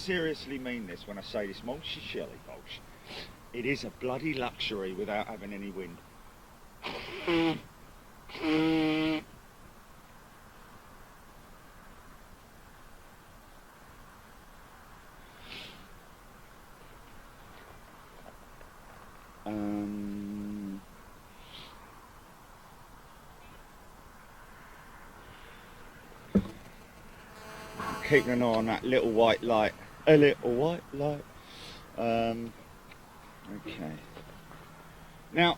seriously mean this when I say this, mulch shelly, mulch. It is a bloody luxury without having any wind. Keeping an eye on that little white light. A little white light. Okay. Now,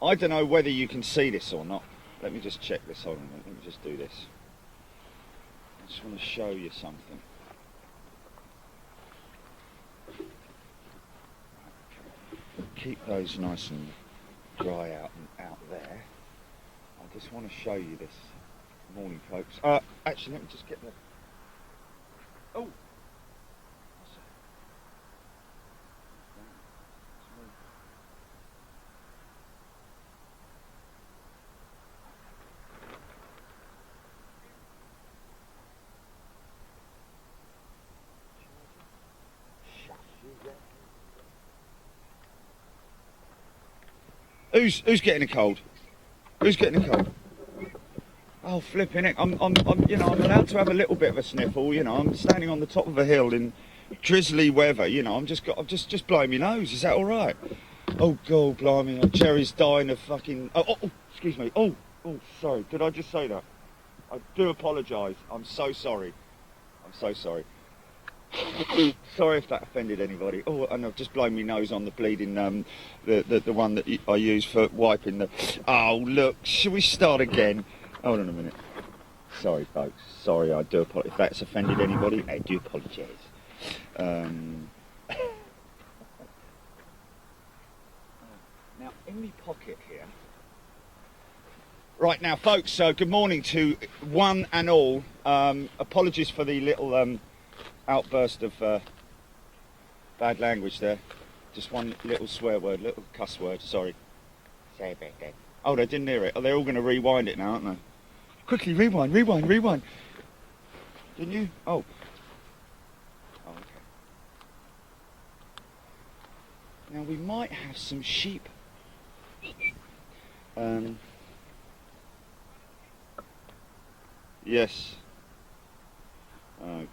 I don't know whether you can see this or not. Let me just check this. Hold on a minute. Let me just do this. I just want to show you something. Keep those nice and dry out there. I just want to show you this. Morning, folks. Actually, let me just get the... Oh! What's that? Who's getting a cold? Who's getting a cold? Oh, flipping it! I'm allowed to have a little bit of a sniffle. You know, I'm standing on the top of a hill in drizzly weather. You know, I'm just blowing my nose. Is that all right? Oh God, blimey! Jerry's dying of fucking. Oh, excuse me. Oh, sorry. Did I just say that? I do apologise. I'm so sorry. I'm so sorry. Sorry if that offended anybody. Oh, and I've just blown my nose on the bleeding the one that I use for wiping the. Oh, look. Shall we start again? Hold on a minute. Sorry, folks. Sorry, I do apologise. If that's offended anybody, I do apologise. Now, in my pocket here. Right now, folks, good morning to one and all. Apologies for the little outburst of bad language there. Just one little swear word, little cuss word, sorry. Say it back then. Oh, they didn't hear it. Oh, they're all going to rewind it now, aren't they? Quickly, rewind. Didn't you? Oh. Oh, okay. Now, we might have some sheep. Yes. Okay.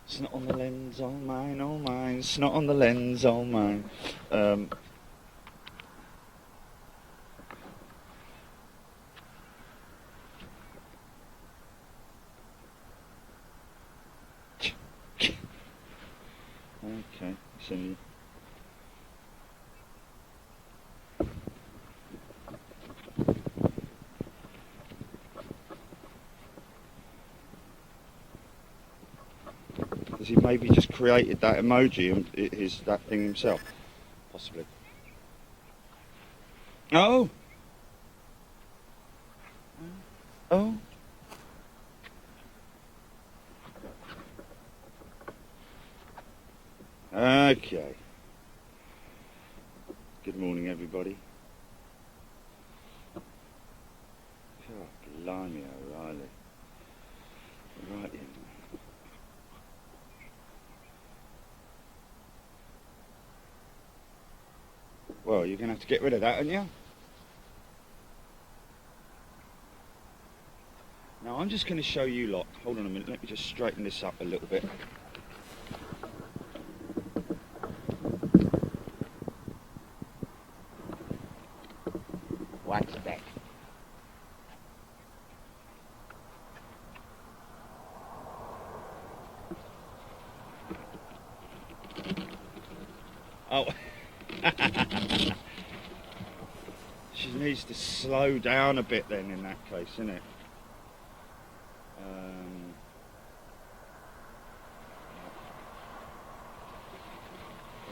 Snot on the lens, all mine, all mine. Snot on the lens, all mine. Okay, so has he maybe just created that emoji and is that thing himself? Possibly. Oh! Oh! Okay. Good morning, everybody. God, blimey, O'Reilly. Right in. Well, you're going to have to get rid of that, aren't you? Now, I'm just going to show you lot. Hold on a minute, let me just straighten this up a little bit. What's that? Oh. She needs to slow down a bit then in that case, isn't it?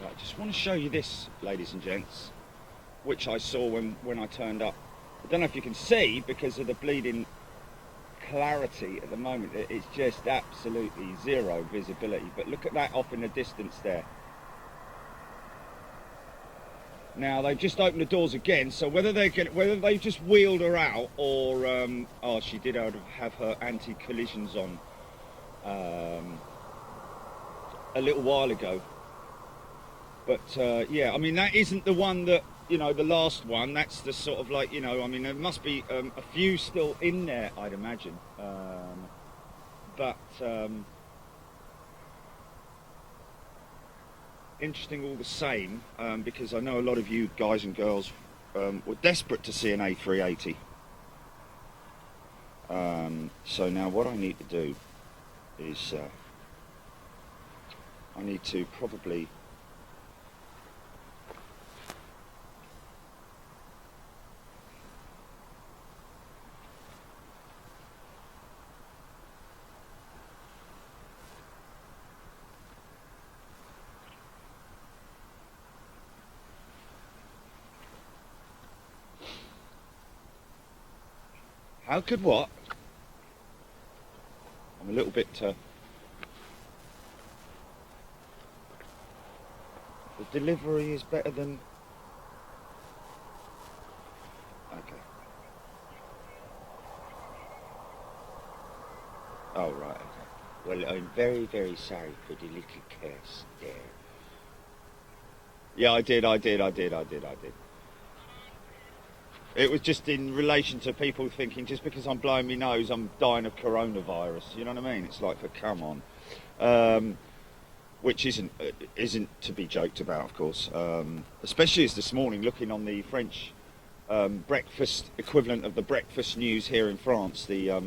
Right, I just want to show you this, ladies and gents, which I saw when I turned up. I don't know if you can see because of the bleeding clarity at the moment. It's just absolutely zero visibility, but look at that off in the distance there. Now they've just opened the doors again, so whether they've just wheeled her out or oh, she did have her anti-collisions on a little while ago. But yeah, I mean that isn't the one that, you know, the last one. That's the sort of like, you know, I mean there must be a few still in there, I'd imagine. But interesting all the same, because I know a lot of you guys and girls were desperate to see an A380. So now what I need to do is I need to probably how could what? I'm a little bit the delivery is better than okay. Oh right, okay. Well, I'm very, very sorry for the little curse there. Yeah, I did. It was just in relation to people thinking just because I'm blowing my nose, I'm dying of coronavirus. You know what I mean? It's like, for come on. Which isn't to be joked about, of course. Especially as this morning, looking on the French breakfast equivalent of the breakfast news here in France, it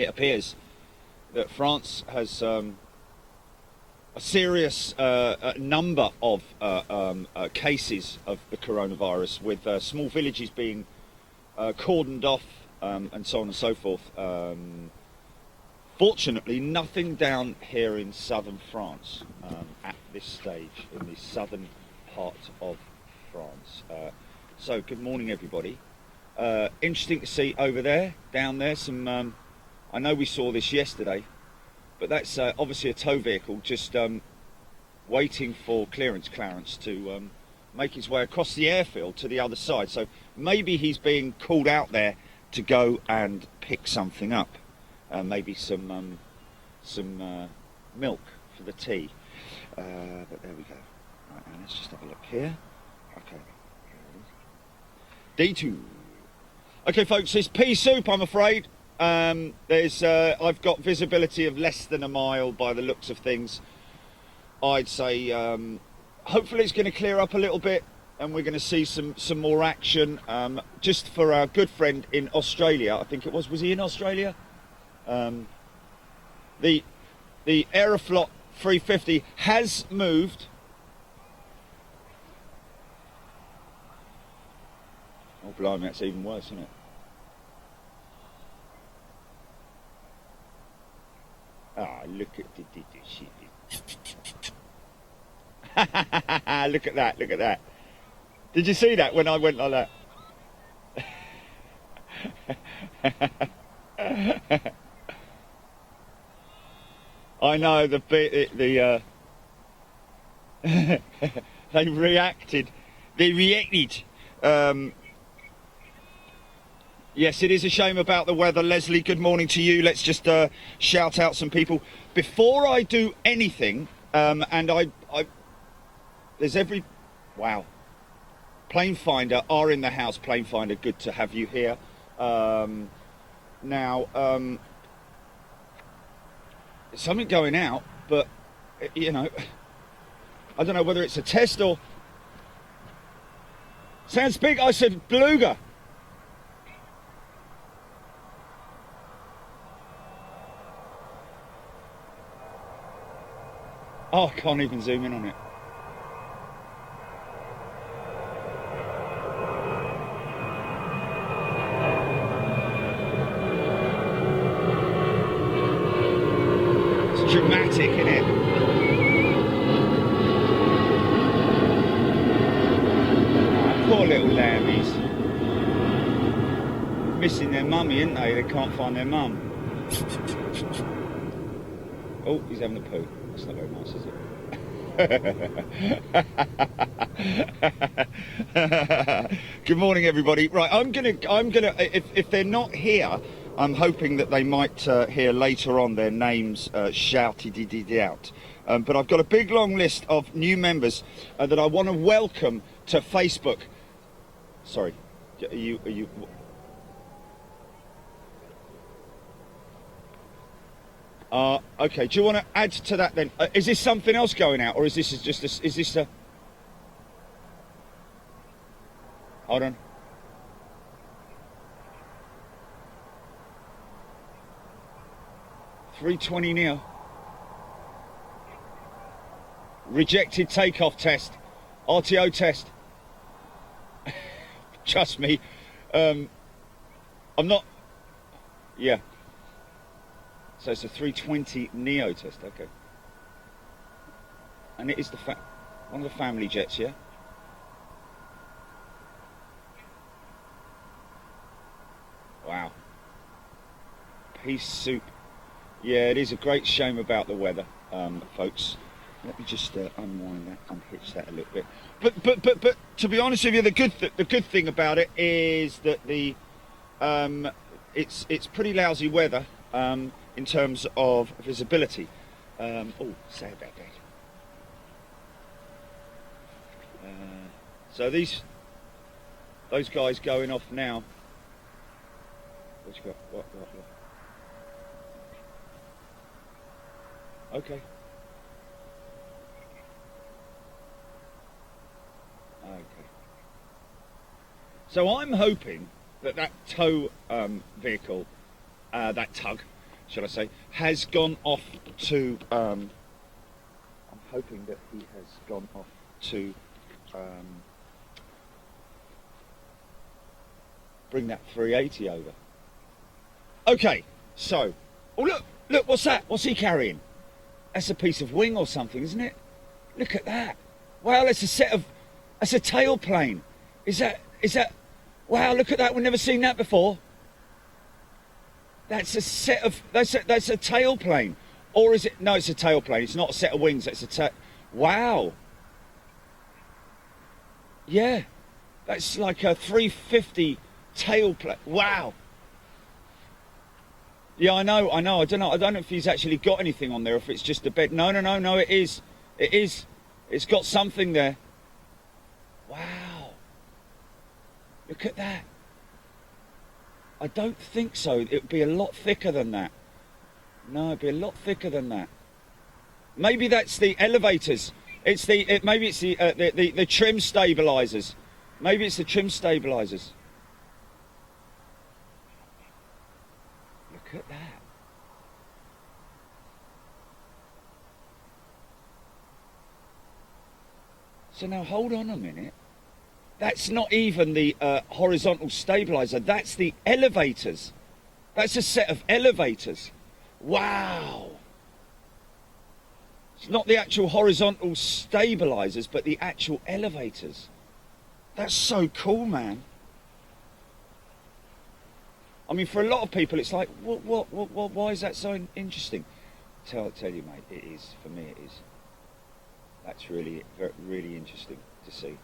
appears that France has a serious number of cases of the coronavirus, with small villages being cordoned off and so on and so forth. Fortunately, nothing down here in southern France at this stage, in the southern part of France. So, good morning, everybody. Interesting to see over there, down there, some. I know we saw this yesterday, but that's obviously a tow vehicle just waiting for clearance to make his way across the airfield to the other side. So maybe he's being called out there to go and pick something up. Maybe some milk for the tea. But there we go. Right, now let's just have a look here. Okay. D2. Okay, folks, it's pea soup, I'm afraid. I've got visibility of less than a mile by the looks of things. I'd say hopefully it's going to clear up a little bit and we're going to see some more action. Just for our good friend in Australia, I think it was he in Australia? The Aeroflot 350 has moved. Oh blimey, that's even worse, isn't it? Ah, look at the shit. Look at that. Did you see that when I went like that? I know they reacted. Yes, it is a shame about the weather. Leslie, good morning to you. Let's just shout out some people. Before I do anything, and there's wow. Plane Finder are in the house. Plane Finder, good to have you here. Now, something going out, but, you know, I don't know whether it's a test or... Sounds big. I said Beluga. Oh, I can't even zoom in on it. It's dramatic, isn't it? Oh, poor little lambies. Missing their mummy, aren't they? They can't find their mum. Oh, he's having a poo. That's not very nice, is it? Good morning, everybody. Right, I'm gonna. If they're not here, I'm hoping that they might hear later on their names shouted out. But I've got a big long list of new members that I want to welcome to Facebook. Sorry, are you? Okay. Do you want to add to that then? Is this something else going out, or is this just a, is this a? Hold on. $320 Neo. Rejected takeoff test. RTO test. Trust me. I'm not. Yeah. So it's a 320 Neo test. Okay. And it is one of the family jets, yeah? Wow. Peace soup. Yeah, it is a great shame about the weather, folks. Let me just unwind that, unhitch that a little bit. But to be honest with you, the good thing about it is that it's pretty lousy weather in terms of visibility. Oh, say about that. So those guys going off now. What you got? What? Okay. Okay. So I'm hoping that tow vehicle, that tug, should I say, has gone off to. I'm hoping that he has gone off to bring that 380 over. Okay. So, oh look, what's that? What's he carrying? That's a piece of wing or something, isn't it? Look at that. Wow, that's a tail plane. Is that, wow, look at that. We've never seen that before. That's a tail plane. Or is it, no, it's a tail plane. It's not a set of wings, wow. Yeah, that's like a 350 tail plane. Wow. Yeah, I know. I don't know if he's actually got anything on there, if it's just a bed. No, it is. It's got something there. Wow. Look at that. I don't think so. It would be a lot thicker than that. No, it'd be a lot thicker than that. Maybe that's the elevators. Maybe it's the trim stabilizers. Maybe it's the trim stabilizers. Look at that. So now hold on a minute. That's not even the horizontal stabilizer. That's the elevators. That's a set of elevators. Wow. It's not the actual horizontal stabilizers, but the actual elevators. That's so cool, man. I mean, for a lot of people, it's like, what, why is that so interesting? Tell you, mate, it is. For me, it is. That's really, really interesting to see.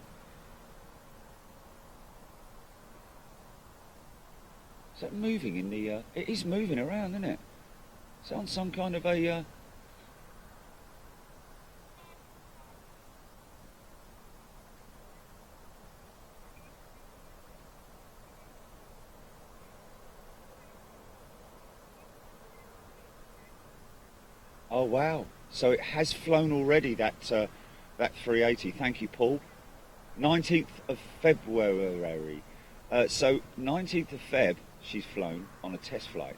Is that moving in the? It is moving around, isn't it? It's on some kind of a. Oh wow! So it has flown already. That 380. Thank you, Paul. 19th of February. So 19th of Feb, she's flown on a test flight.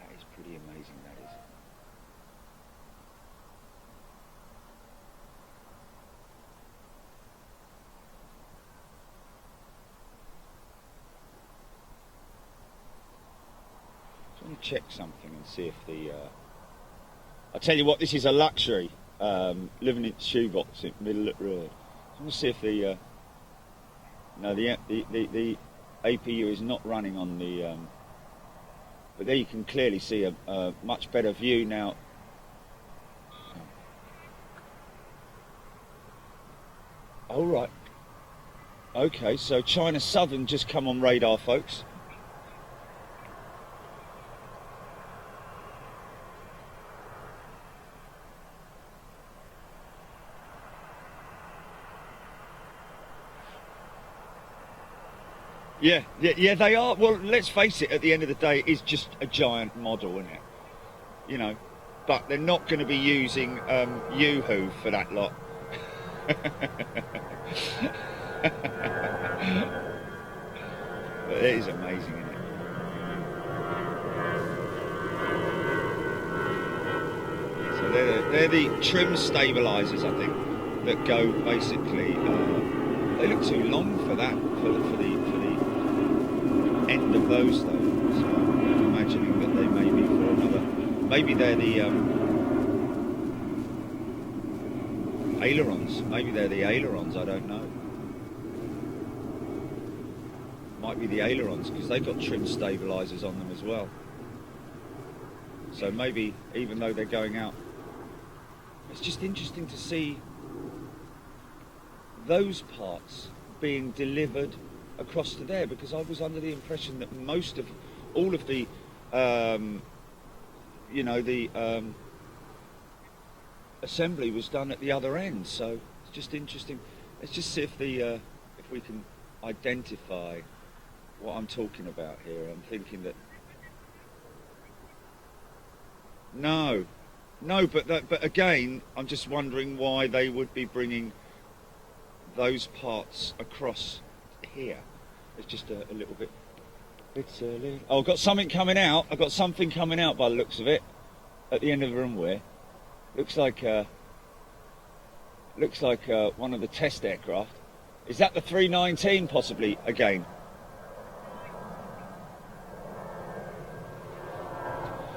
That is pretty amazing. That is. Check something and see if the I tell you what, this is a luxury, living in shoebox in middle of the road. I want to see if the no, the APU is not running on the but there you can clearly see a much better view now. All right. Okay, so China Southern just come on radar, folks. Yeah, they are. Well, let's face it, at the end of the day, it is just a giant model, isn't it? You know, but they're not going to be using Yoo-hoo for that lot. But it is amazing, isn't it? So they're the trim stabilisers, I think, that go basically. They look too long for that, for the end of those though. So I'm imagining that they may be for another. Maybe they're the ailerons. Maybe they're the ailerons. I don't know. Might be the ailerons because they've got trim stabilisers on them as well. So maybe even though they're going out, it's just interesting to see those parts being delivered across to there, because I was under the impression that all of the assembly was done at the other end. So it's just interesting. Let's just see if if we can identify what I'm talking about here. I'm thinking that no, but again, I'm just wondering why they would be bringing those parts across here. It's just a little bit. Oh, I've got something coming out. I've got something coming out by the looks of it at the end of the runway. Looks like one of the test aircraft. Is that the 319 possibly again?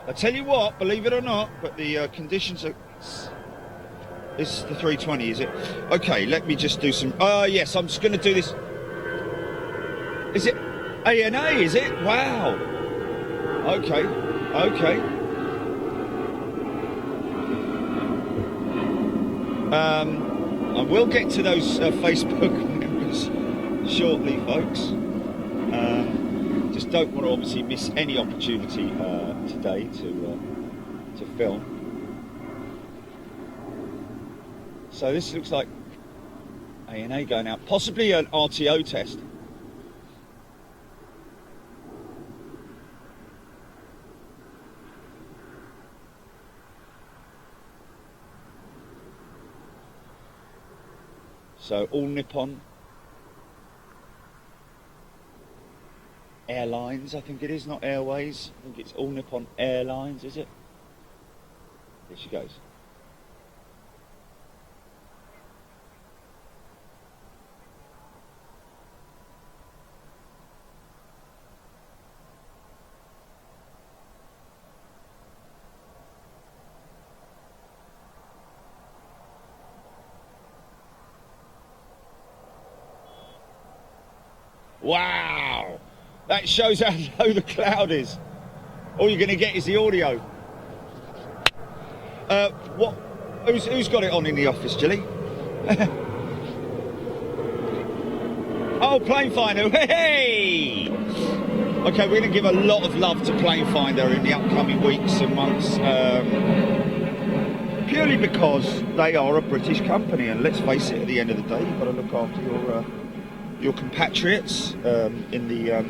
I tell you what, believe it or not, but the conditions are. This is the 320, is it? Okay, let me just do some. Yes, I'm just going to do this. Is it ANA? Is it? Wow. Okay. I will get to those Facebook members shortly, folks. Just don't want to obviously miss any opportunity today to film. So this looks like ANA going out, possibly an RTO test. So all Nippon Airlines, I think it is, not Airways. I think it's all Nippon Airlines, is it? There she goes. Wow, that shows how low the cloud is. All you're going to get is the audio. What? Who's got it on in the office, Jilly? Oh, Plane Finder, hey! Okay, we're going to give a lot of love to Plane Finder in the upcoming weeks and months, purely because they are a British company, and let's face it, at the end of the day, you've got to look after your compatriots in the.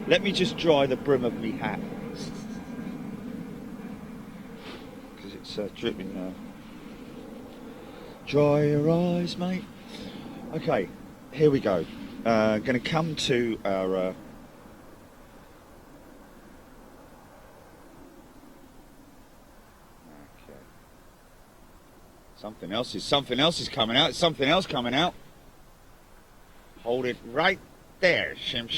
Let me just dry the brim of me hat because it's dripping now. Dry your eyes, mate. Okay, here we go. Going to come to our. Okay. Something else is coming out. Something else coming out. Hold it right there, Shim.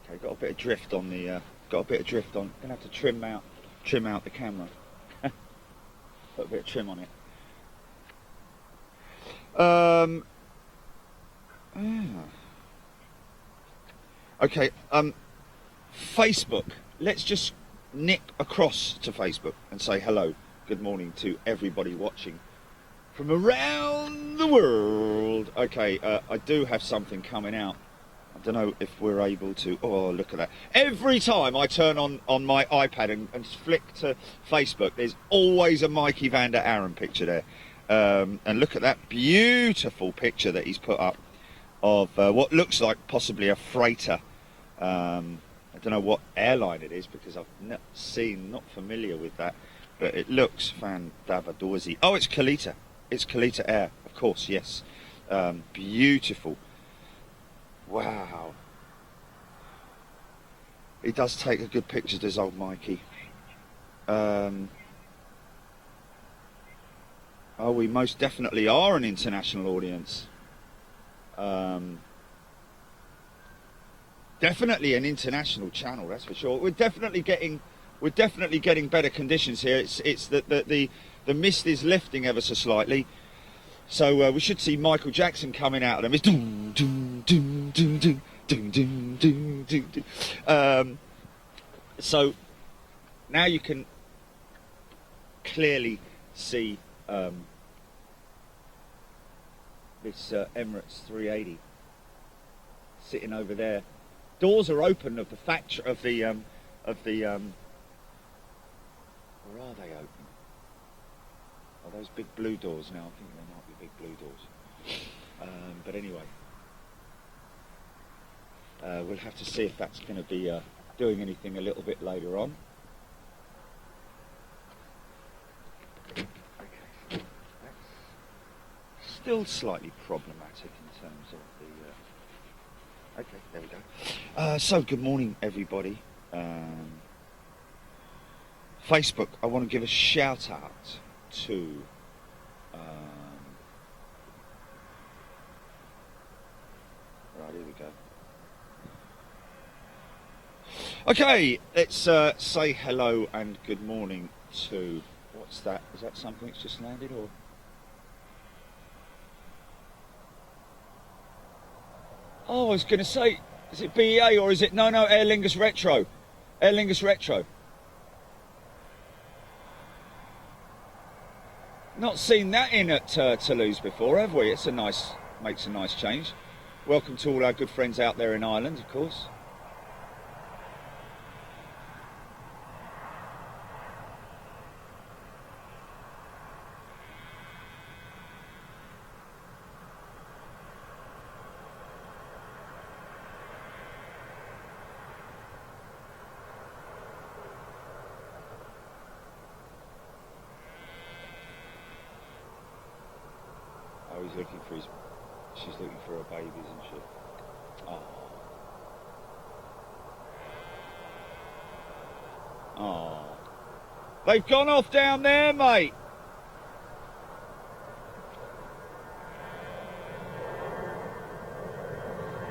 Okay, got a bit of drift on the. Gonna have to trim out the camera. Put a bit of trim on it. Okay. Facebook. Let's just nick across to Facebook and say hello, good morning to everybody watching from around the world. Okay, I do have something coming out. I don't know if we're able to. Oh, look at that. Every time I turn on my iPad and flick to Facebook, there's always a Mikey van der Aren picture there. And look at that beautiful picture that he's put up of what looks like possibly a freighter. I don't know what airline it is because I've not familiar with that, but it looks fan-davadorsy. Oh, it's Kalita. It's Kalita Air, of course, yes. Beautiful. Wow. He does take a good picture, does old Mikey. Oh, we most definitely are an international audience. Definitely an international channel, that's for sure. We're definitely getting better conditions here. It's that the mist is lifting ever so slightly. So we should see Michael Jackson coming out of them. It's doom, doom, doom, doom, doom, doom, doom, doom, doom, doom. So now you can clearly see this Emirates 380 sitting over there. Doors are open of the factory of the where are they open? Are those big blue doors now? I think they might be big blue doors. But anyway, we'll have to see if that's going to be doing anything a little bit later on. Okay, that's still slightly problematic in terms of the. Okay, there we go. So good morning, everybody. Facebook, I want to give a shout out to right, here we go. Okay, let's say hello and good morning to, what's that? Is that something that's just landed, or? Oh, I was going to say, is it BEA or is it, no, Aer Lingus Retro. Aer Lingus Retro. Not seen that in at Toulouse before, have we? It's makes a nice change. Welcome to all our good friends out there in Ireland, of course. She's looking for her babies and shit. Oh. Oh. They've gone off down there, mate.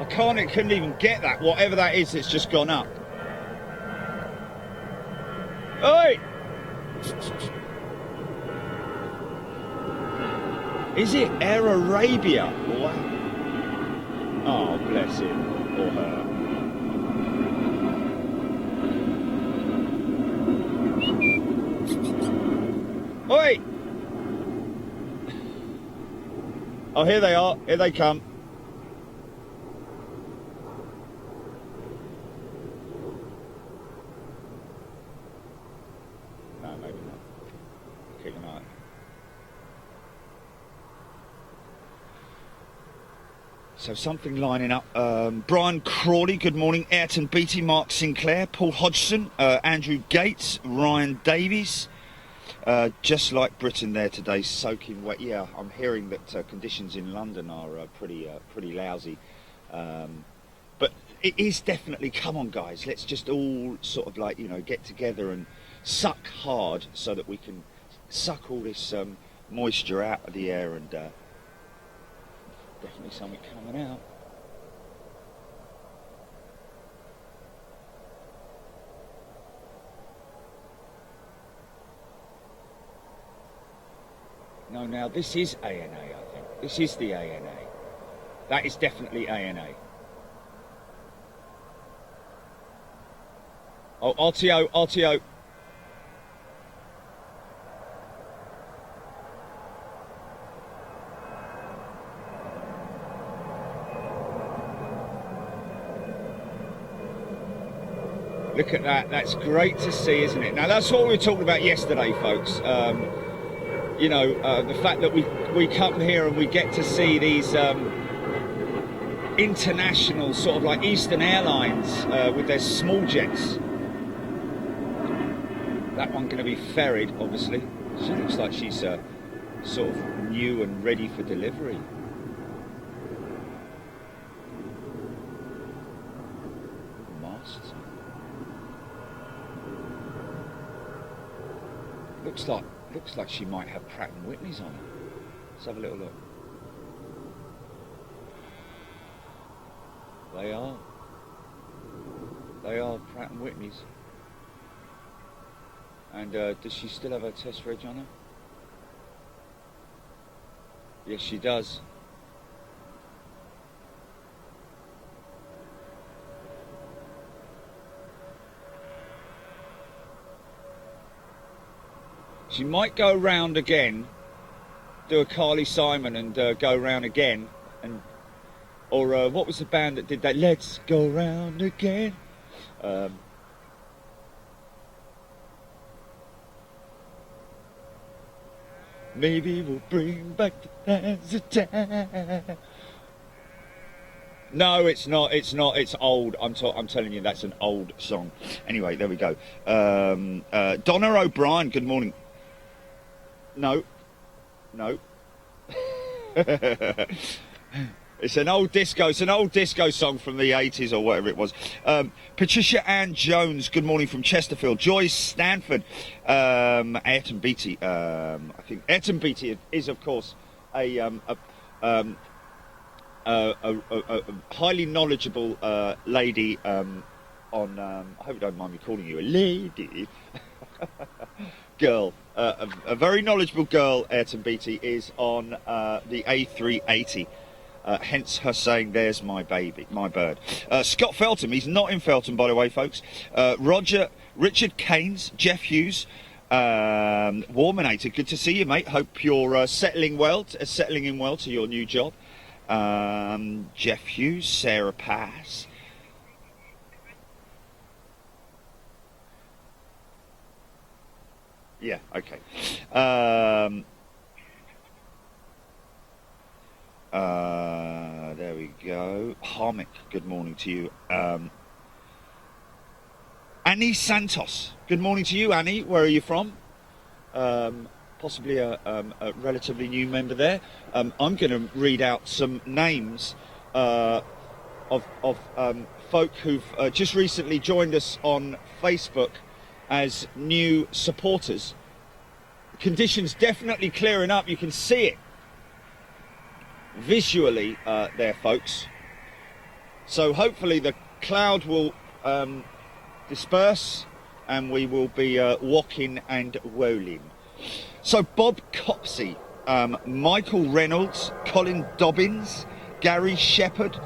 Couldn't even get that. Whatever that is, it's just gone up. Oi! Is it Air Arabia? What? Oh, bless him or her. Oi! Oh, here they are. Here they come. No, maybe not. Keep an eye. So something lining up. Brian Crawley, good morning. Ayrton Beattie, Mark Sinclair, Paul Hodgson, Andrew Gates, Ryan Davies. Just like Britain there today, soaking wet. Yeah, I'm hearing that conditions in London are pretty lousy. But it is definitely, come on guys, let's just all sort of like, get together and suck hard so that we can suck all this moisture out of the air, and definitely something coming out. No, now this is ANA, I think. This is the ANA. That is definitely ANA. Oh, RTO, RTO. Look at that. That's great to see, isn't it? Now, that's what we were talking about yesterday, folks. You know, the fact that we come here and we get to see these international, sort of like Eastern Airlines with their small jets. That one going to be ferried, obviously. She looks like she's sort of new and ready for delivery. Masts. Looks like she might have Pratt and Whitney's on it. Let's have a little look. They are Pratt and Whitney's. And does she still have her test reg on her? Yes, she does. She might go round again, do a Carly Simon and go round again, and or what was the band that did that? Let's go round again. Maybe we'll bring back the hands of time. No, it's not. It's not. It's old. I'm telling you, that's an old song. Anyway, there we go. Donna O'Brien. Good morning. No. It's an old disco. It's an old disco song from the 80s or whatever it was. Patricia Ann Jones. Good morning from Chesterfield. Joyce Stanford. Ayrton Beatty. I think Ayrton Beatty is, of course, a highly knowledgeable lady on. I hope you don't mind me calling you a lady. Girl, a very knowledgeable girl. Ayrton Beatty is on the A380. Hence her saying, "There's my baby, my bird." Scott Feltham, he's not in Feltham, by the way, folks. Richard Keynes, Jeff Hughes, Warminator, good to see you, mate. Hope you're settling in well to your new job. Jeff Hughes, Sarah Pass. Yeah, okay. There we go. Harmick, good morning to you. Annie Santos, good morning to you, Annie. Where are you from? Possibly a relatively new member there. I'm going to read out some names of folk who've just recently joined us on Facebook as new supporters. Conditions definitely clearing up. You can see it visually there, folks. So hopefully the cloud will disperse and we will be walking and rolling. So Bob Copsey, Michael Reynolds, Colin Dobbins, Gary Shepherd,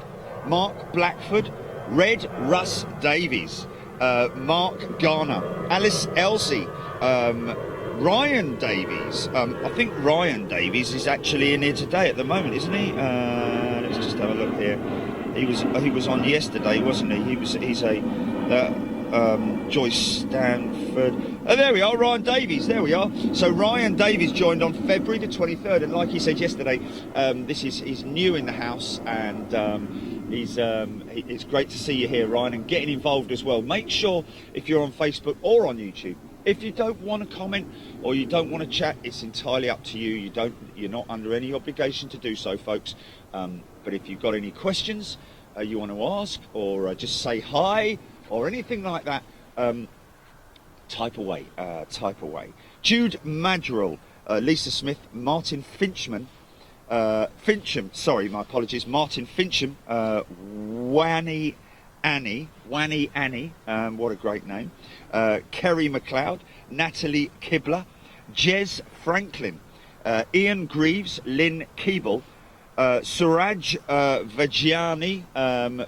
Mark Blackford, Red Russ Davies, Mark Garner, Alice Elsey, Ryan Davies. I think Ryan Davies is actually in here today at the moment, isn't he? Let's just have a look here. He was on yesterday, wasn't he? He's a Joyce Stanford. Oh, there we are, Ryan Davies. There we are. So Ryan Davies joined on February the 23rd, and like he said yesterday, he's new in the house, and it's great to see you here, Ryan, and getting involved as well. Make sure if you're on Facebook or on YouTube, if you don't want to comment or you don't want to chat, it's entirely up to you. You're not under any obligation to do so, folks. But if you've got any questions you want to ask, or just say hi, or anything like that, type away. Jude Madrill, Lisa Smith, Martin Fincham, sorry, my apologies, Martin Fincham, Wanny Annie, what a great name, Kerry McLeod, Natalie Kibler, Jez Franklin, Ian Greaves, Lynn Keeble, Suraj Vajiani,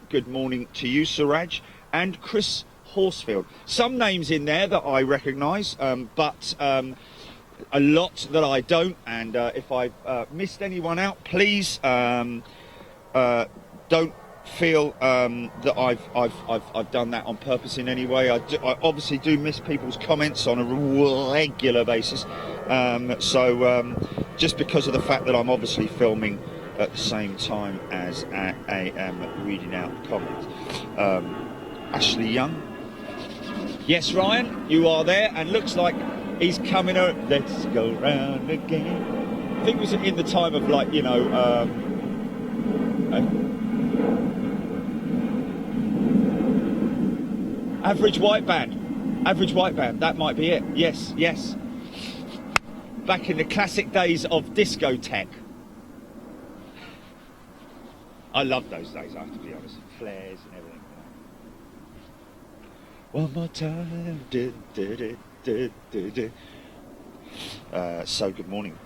good morning to you, Suraj, and Chris Horsfield. Some names in there that I recognise, but a lot that I don't. And if I've missed anyone out, please don't feel that I've done that on purpose in any way. I obviously do miss people's comments on a regular basis. So just because of the fact that I'm obviously filming at the same time as I am reading out comments. Ashley Young. Yes, Ryan, you are there, and looks like he's coming out. Let's go round again. I think it was in the time of, like, you know, Average White Band. Average White Band, that might be it. Yes, yes. Back in the classic days of discotheque. I love those days, I have to be honest. Flares and everything. One more time. So good morning.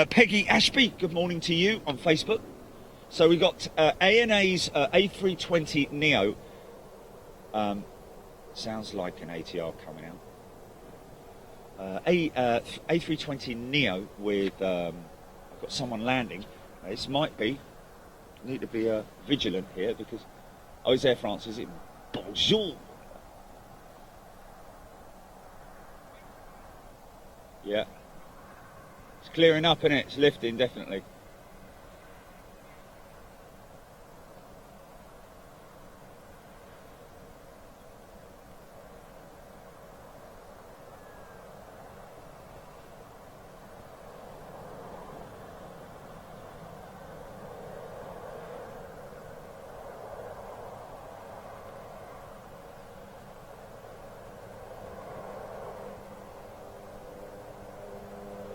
Peggy Ashby, good morning to you on Facebook. So we got ANA's A320 Neo. Sounds like an ATR coming out. A320 Neo with I've got someone landing. This might be. Need to be vigilant here because it's Air France, is it? Bonjour. Yeah. It's clearing up, isn't it? It's lifting, definitely.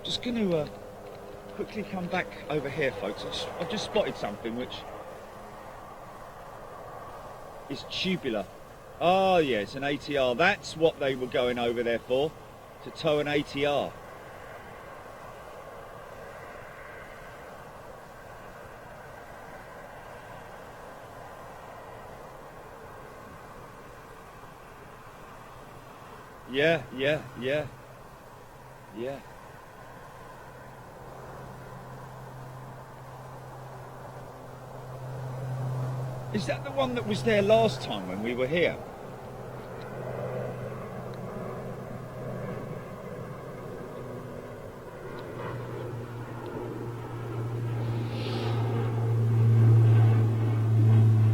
Just going to quickly come back over here, folks. I've just spotted something which is tubular. Oh yeah, it's an ATR. That's what they were going over there for, to tow an ATR. Yeah. Is that the one that was there last time when we were here?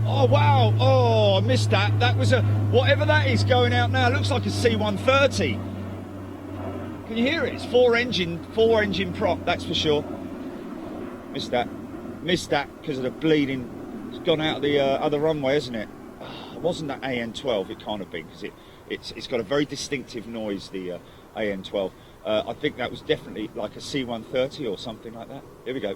Oh wow! Oh, I missed that. That was a, whatever that is going out now. It looks like a C-130. Can you hear it? It's four engine prop. That's for sure. Missed that because of the bleeding. It's gone out of the other runway, isn't it? Oh, it wasn't that AN12. It can't have been because it's got a very distinctive noise. The AN12. I think that was definitely like a C-130 or something like that. Here we go.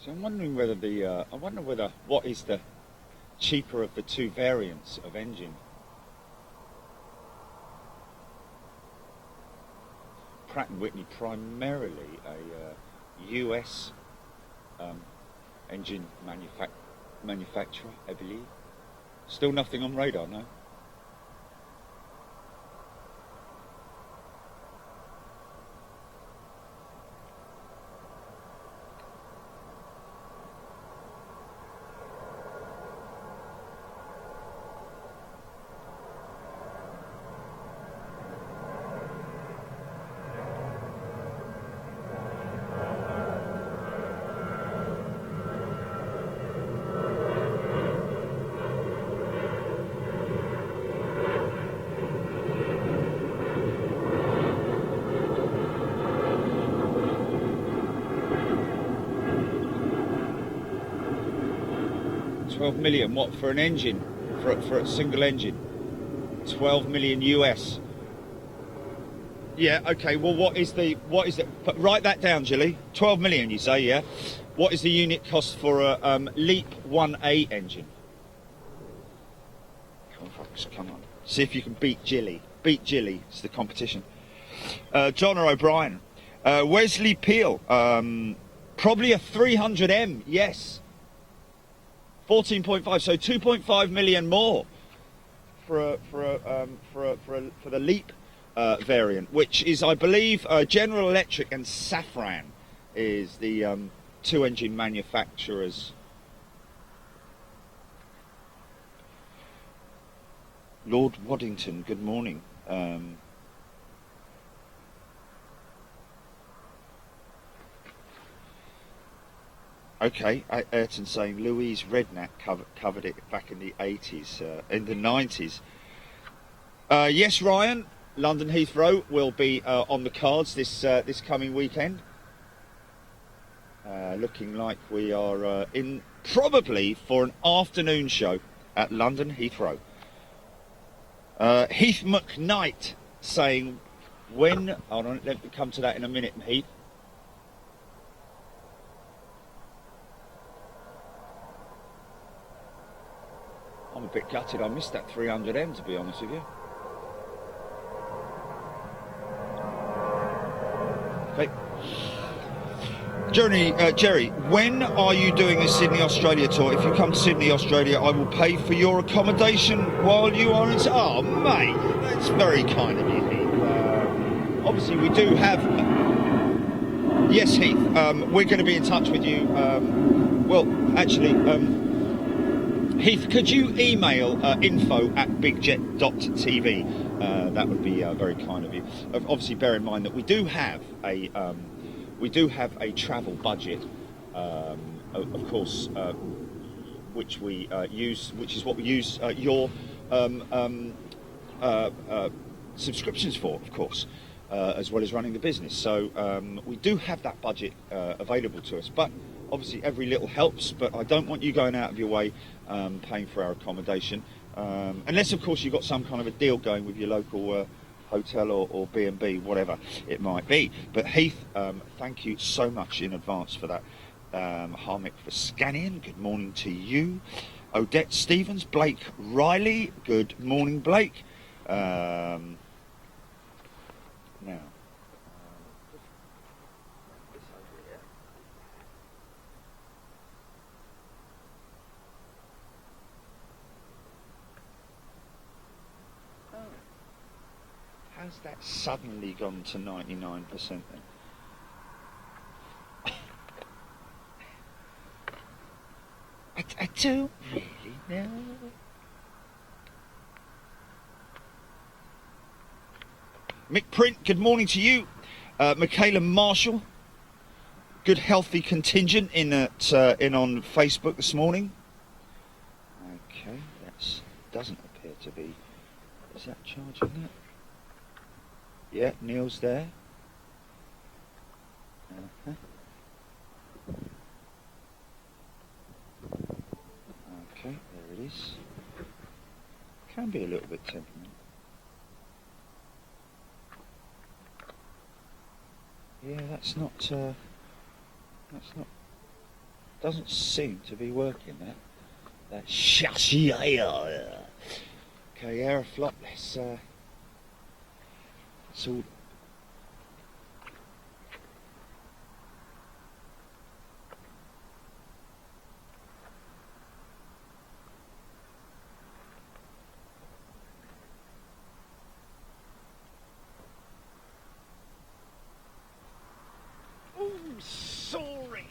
So I'm wondering whether what is the cheaper of the two variants of engine. Pratt & Whitney, primarily a US engine manufacturer, I believe. Still nothing on radar, no? $12 million, what, for an engine? For a single engine? 12 million US. Yeah, okay, well what is the, write that down, Jilly. 12 million you say, yeah? What is the unit cost for a Leap 1A engine? Come on, folks, come on. See if you can beat Jilly. Beat Jilly, it's the competition. John O'Brien. Wesley Peel, probably a 300M, yes. 14.5, so 2.5 million more for the Leap variant, which is, I believe, General Electric and Safran is the two engine manufacturers. Lord Waddington, good morning. Okay, Ayrton saying Louise Redknapp covered it back in the 80s, in the 90s. Yes, Ryan, London Heathrow will be on the cards this coming weekend. Looking like we are in probably for an afternoon show at London Heathrow. Heath McKnight saying when, hold on, let me come to that in a minute, Heath. I'm a bit gutted, I missed that 300M to be honest with you. Okay. Jerry, when are you doing a Sydney, Australia tour? If you come to Sydney, Australia, I will pay for your accommodation while you are in... Oh, mate, that's very kind of you, Heath. Obviously, we do have... Yes, Heath, we're going to be in touch with you. Well, actually, Heath, could you email info@bigjet.tv? That would be very kind of you. Obviously, bear in mind that we do have a travel budget, of course, which we use, which is what we use your subscriptions for, of course, as well as running the business. So we do have that budget available to us, but obviously every little helps. But I don't want you going out of your way paying for our accommodation, unless, of course, you've got some kind of a deal going with your local hotel or B&B, whatever it might be. But Heath, thank you so much in advance for that. Harmick for scanning, good morning to you. Odette Stevens, Blake Riley, good morning, Blake. Now, how's that suddenly gone to 99% then? I don't really know. Mick Print, good morning to you. Michaela Marshall, good healthy contingent in on Facebook this morning. Okay, that doesn't appear to be. Is that charging that? Yeah, Neil's there. Uh-huh. Okay, there it is. Can be a little bit temperamental. Yeah, that's not. Doesn't seem to be working. That shashi. Okay, Aeroflot. Let's all. Sorry.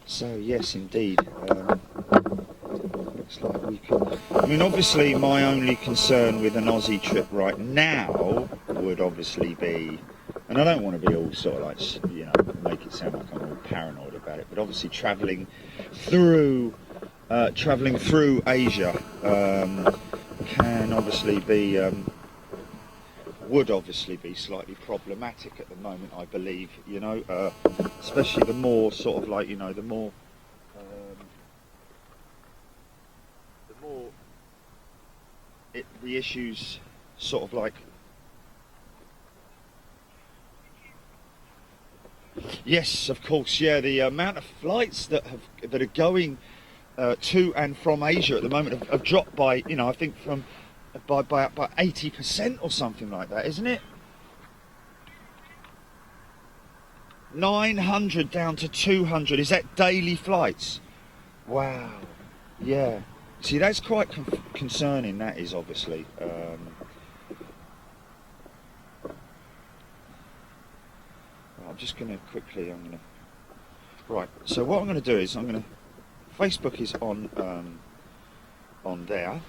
So yes, indeed. Looks like we can. I mean, obviously, my only concern with an Aussie trip right now would obviously be, and I don't want to be all sort of like, you know, make it sound like I'm all paranoid about it, but obviously travelling through Asia can obviously be would obviously be slightly problematic at the moment, I believe, you know, especially the more sort of like, you know, the more the issues sort of like, yes, of course, yeah, the amount of flights that are going to and from Asia at the moment have dropped by, you know, I think by 80% or something like that, isn't it? 900 down to 200. Is that daily flights? Wow. Yeah. See, that's quite concerning. That is obviously. I'm just going to quickly. Right. So what I'm going to do is Facebook is on there.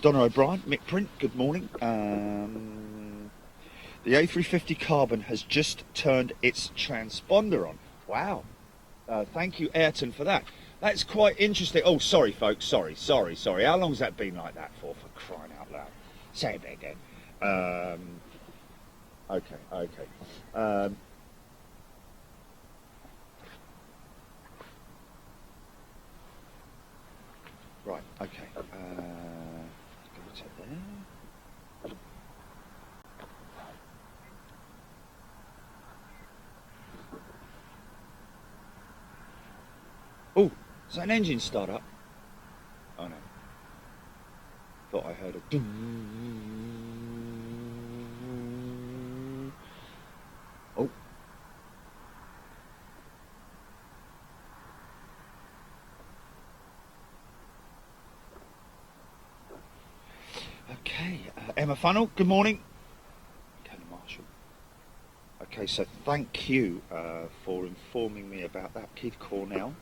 Donna O'Brien, Mick Print. Good morning. The A350 Carbon has just turned its transponder on. Wow. Thank you, Ayrton, for that. That's quite interesting. Oh, sorry, folks. Sorry. How long's that been like that for crying out loud? Say it again. Okay. Right, okay. Go to there. Oh, is that an engine start up? Oh no. Thought I heard a doom. Oh. Okay, Emma Funnel, good morning. Colonel Marshall. Okay, so thank you for informing me about that. Keith Cornell.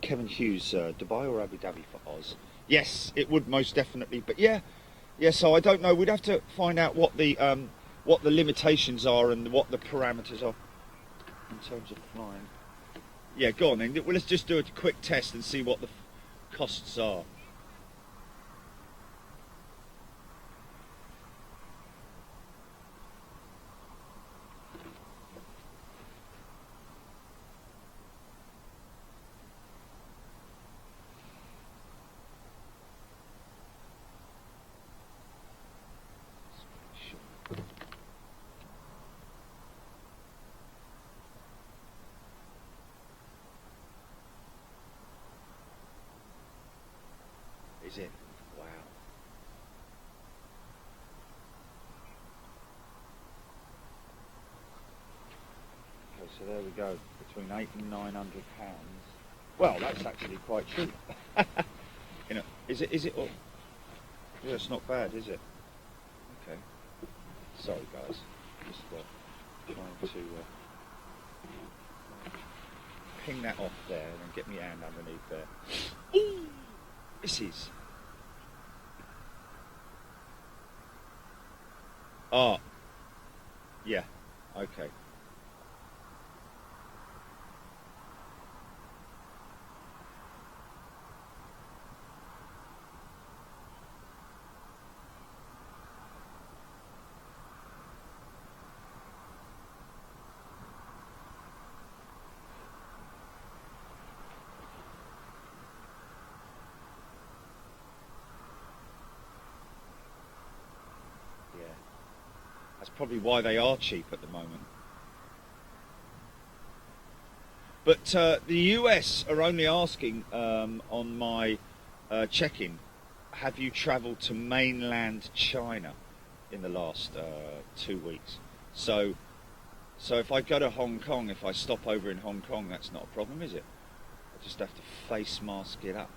Kevin Hughes, Dubai or Abu Dhabi for Oz? Yes, it would most definitely. But yeah. So I don't know. We'd have to find out what the limitations are and what the parameters are in terms of flying. Yeah, go on then. Well, let's just do a quick test and see what the costs are. Is it? Wow. Okay, so there we go. Between £800 and £900. Well, that's actually quite cheap. You know, is it? Oh, yeah, it's not bad, is it? Okay. Sorry, guys. Just trying to ping that off there and then get my hand underneath there. Ooh, this is. Oh, yeah, okay. Yeah, that's probably why they are cheap at the moment. But the US are only asking on my check-in, have you travelled to mainland China in the last 2 weeks? So if I go to Hong Kong, if I stop over in Hong Kong, that's not a problem, is it? I just have to face mask it up.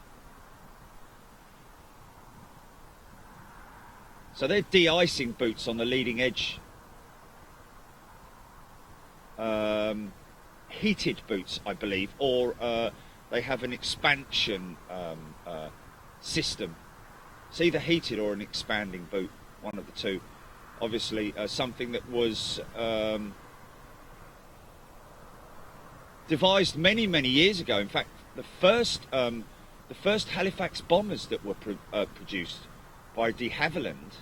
So they're de-icing boots on the leading edge. Heated boots, I believe, or they have an expansion system. It's either heated or an expanding boot, one of the two. Obviously, something that was devised many years ago. In fact, the first Halifax bombers that were produced by de Havilland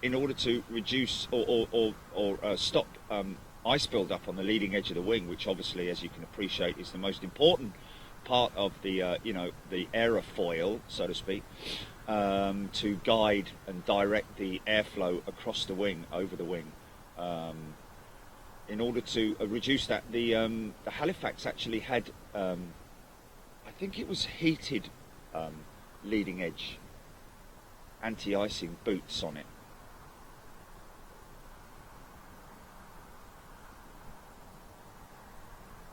in order to reduce or stop ice build-up on the leading edge of the wing, which obviously, as you can appreciate, is the most important part of the the aerofoil, so to speak, to guide and direct the airflow across the wing, over the wing. In order to reduce that, the Halifax actually had, I think it was heated leading edge anti-icing boots on it.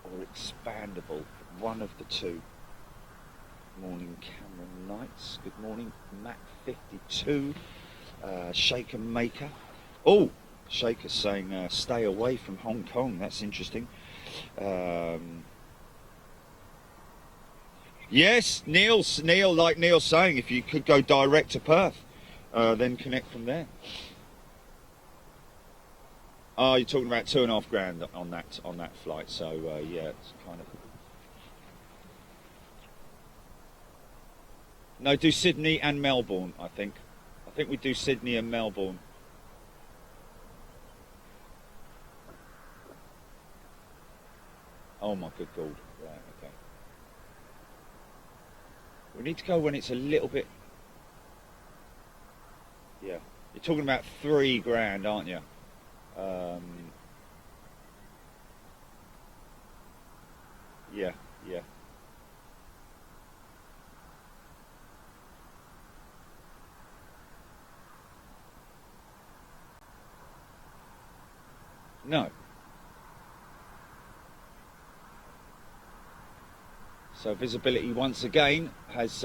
Or expandable, one of the two. Morning Cameron Knights, good morning. Mac 52, Shaker Maker. Oh, Shaker's saying stay away from Hong Kong, that's interesting. Yes, Neil, like Neil's saying, if you could go direct to Perth, then connect from there. Oh, you're talking about $2,500 on that flight, so yeah, it's kind of. No, do Sydney and Melbourne, I think. I think we do Sydney and Melbourne. Oh my good God, right, okay. We need to go when it's a little bit, yeah. You're talking about $3,000, aren't you? Yeah, yeah. No. So visibility once again has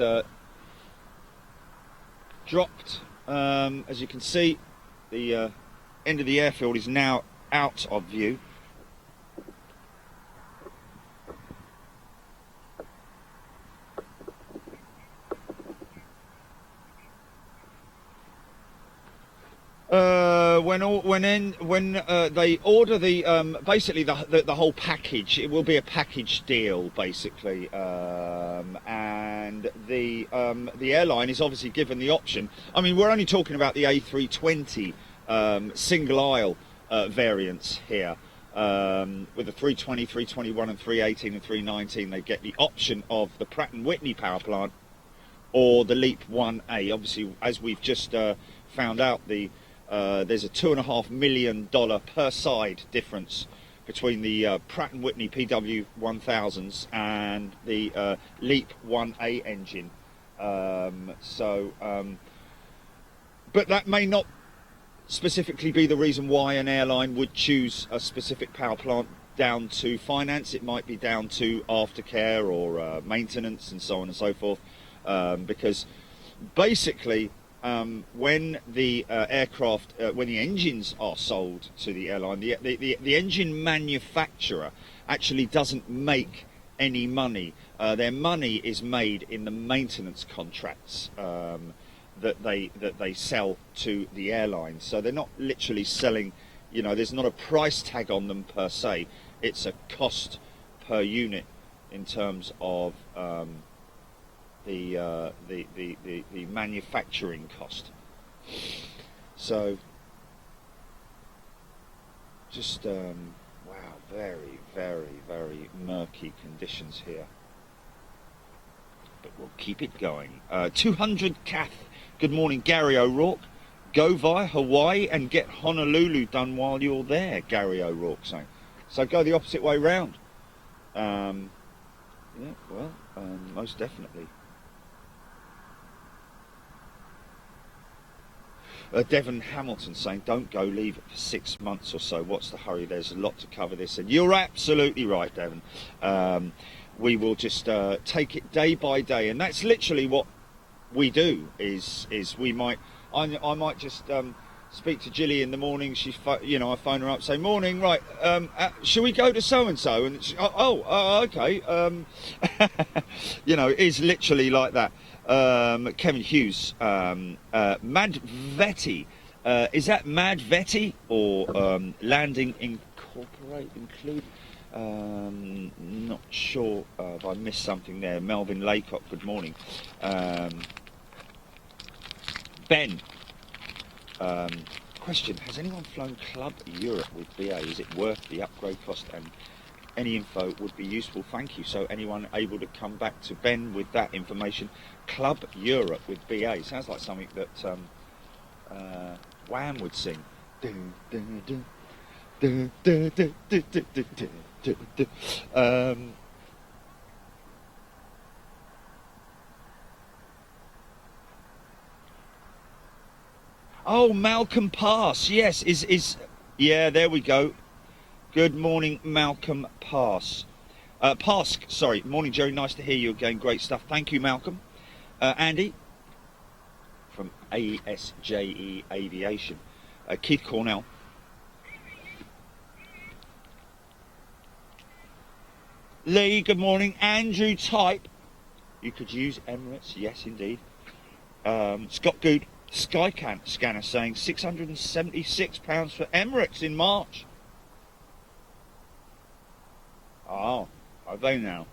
dropped. As you can see, the end of the airfield is now out of view. When they order the basically the whole package, it will be a package deal basically, and the airline is obviously given the option. I mean, we're only talking about the A320 single aisle variants here. With the 320, 321 and 318 and 319, they get the option of the Pratt & Whitney power plant or the LEAP 1A. Obviously, as we've just found out, there's a $2.5 million per side difference between the Pratt & Whitney PW1000s and the LEAP 1A engine. But that may not specifically be the reason why an airline would choose a specific power plant down to finance. It might be down to aftercare or maintenance and so on and so forth, because basically when the aircraft, when the engines are sold to the airline, the engine manufacturer actually doesn't make any money. Their money is made in the maintenance contracts that they sell to the airline. So they're not literally selling, you know, there's not a price tag on them per se. It's a cost per unit in terms of the manufacturing cost. So just wow, very, very, very murky conditions here, but we'll keep it going. 200 Kath, good morning. Gary O'Rourke, go via Hawaii and get Honolulu done while you're there, Gary O'Rourke saying. So go the opposite way round. Yeah, well, most definitely. Devon Hamilton saying, don't go, leave it for 6 months or so. What's the hurry? There's a lot to cover this. And you're absolutely right, Devon. We will just take it day by day. And that's literally what we do, is we might, I might just speak to Gilly in the morning. You know, I phone her up, say, morning, right, shall we go to so-and-so? And she, okay. You know, it is literally like that. Kevin Hughes, Mad Vetty, is that Mad Vetty or Landing Include? Not sure if I missed something there. Melvin Laycock, good morning. Ben, Question, has anyone flown Club Europe with BA? Is it worth the upgrade cost? And any info would be useful, thank you. So anyone able to come back to Ben with that information? Club Europe with BA. Sounds like something that Wham would sing. Oh, Malcolm Pass, yes, yeah, there we go. Good morning, Malcolm Pass. Pask, sorry. Morning, Jerry. Nice to hear you again. Great stuff. Thank you, Malcolm. Andy from ASJE Aviation. Keith Cornell. Lee, good morning. Andrew Type. You could use Emirates. Yes, indeed. Scott Good. Skycan scanner saying £676 for Emirates in March. Oh, are they now?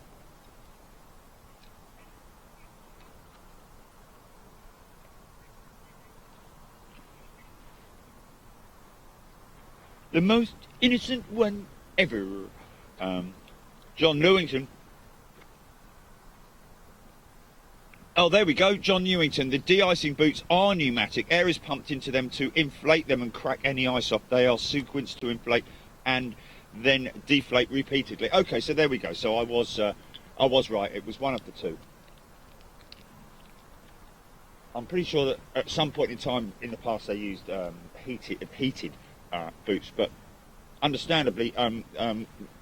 The most innocent one ever. John Newington. Oh, there we go, John Newington. The de-icing boots are pneumatic. Air is pumped into them to inflate them and crack any ice off. They are sequenced to inflate and then deflate repeatedly. Okay, so there we go. So I was right. It was one of the two. I'm pretty sure that at some point in time in the past they used heated boots, but understandably,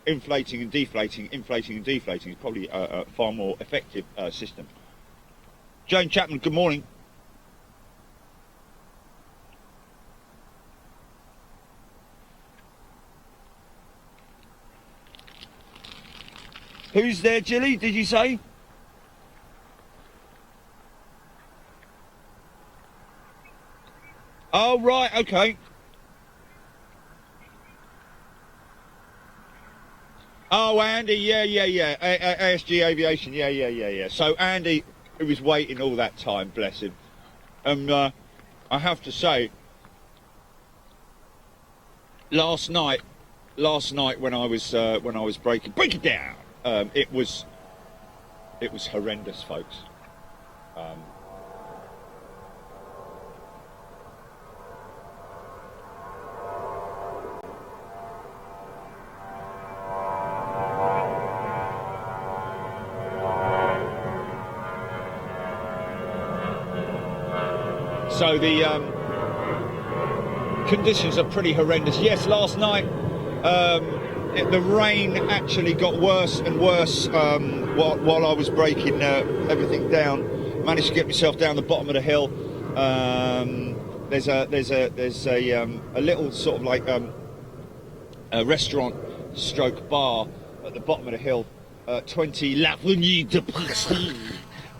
inflating and deflating is probably a far more effective system. Jane Chapman, good morning. Who's there, Jilly, did you say? Oh, right, okay. Oh, Andy, yeah. ASG Aviation, yeah. So Andy, who was waiting all that time, bless him. And I have to say, last night when I was break it down, it was horrendous, folks. So the conditions are pretty horrendous. Yes, last night the rain actually got worse and worse while I was breaking everything down. Managed to get myself down the bottom of the hill. There's a little sort of like a restaurant stroke bar at the bottom of the hill, 20 L'Avenue de Paris,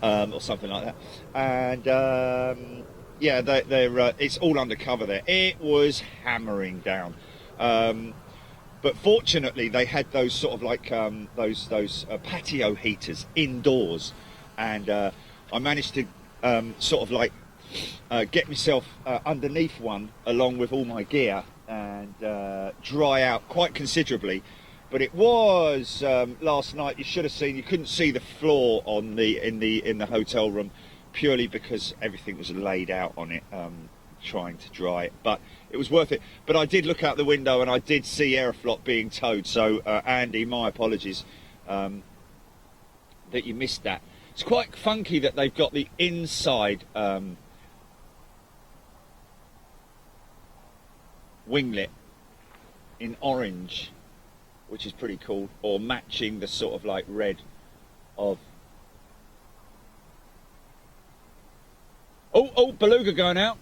or something like that. And yeah, it's all undercover there. It was hammering down, but fortunately they had those sort of like those patio heaters indoors, and I managed to sort of like get myself underneath one along with all my gear and dry out quite considerably. But it was last night. You should have seen. You couldn't see the floor on in the hotel room, purely because everything was laid out on it, trying to dry it. But it was worth it. But I did look out the window and I did see Aeroflot being towed. So Andy, my apologies that you missed that. It's quite funky that they've got the inside winglet in orange, which is pretty cool, or matching the sort of like red of... Oh, Beluga going out.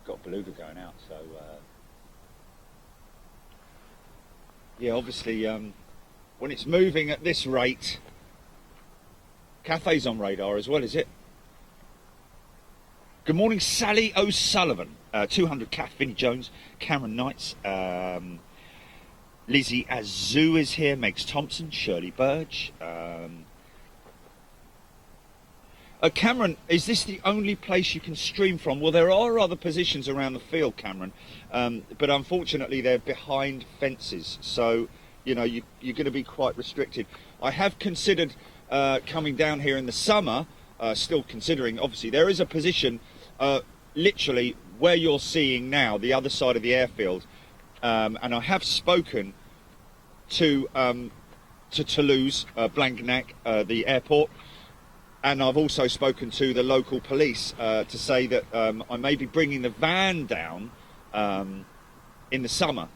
Got Beluga going out, so yeah, obviously when it's moving at this rate, Cathay's on radar as well, is it? Good morning, Sally O'Sullivan. 200 Kath, Vinnie Jones, Cameron Knights, Lizzie Azu is here. Megs Thompson, Shirley Burge. Cameron, is this the only place you can stream from? Well, there are other positions around the field, Cameron, but unfortunately they're behind fences, so you know you're going to be quite restricted. I have considered coming down here in the summer, still considering. Obviously, there is a position literally where you're seeing now, the other side of the airfield, and I have spoken to Toulouse, Blanquenac, the airport. And I've also spoken to the local police to say that I may be bringing the van down in the summer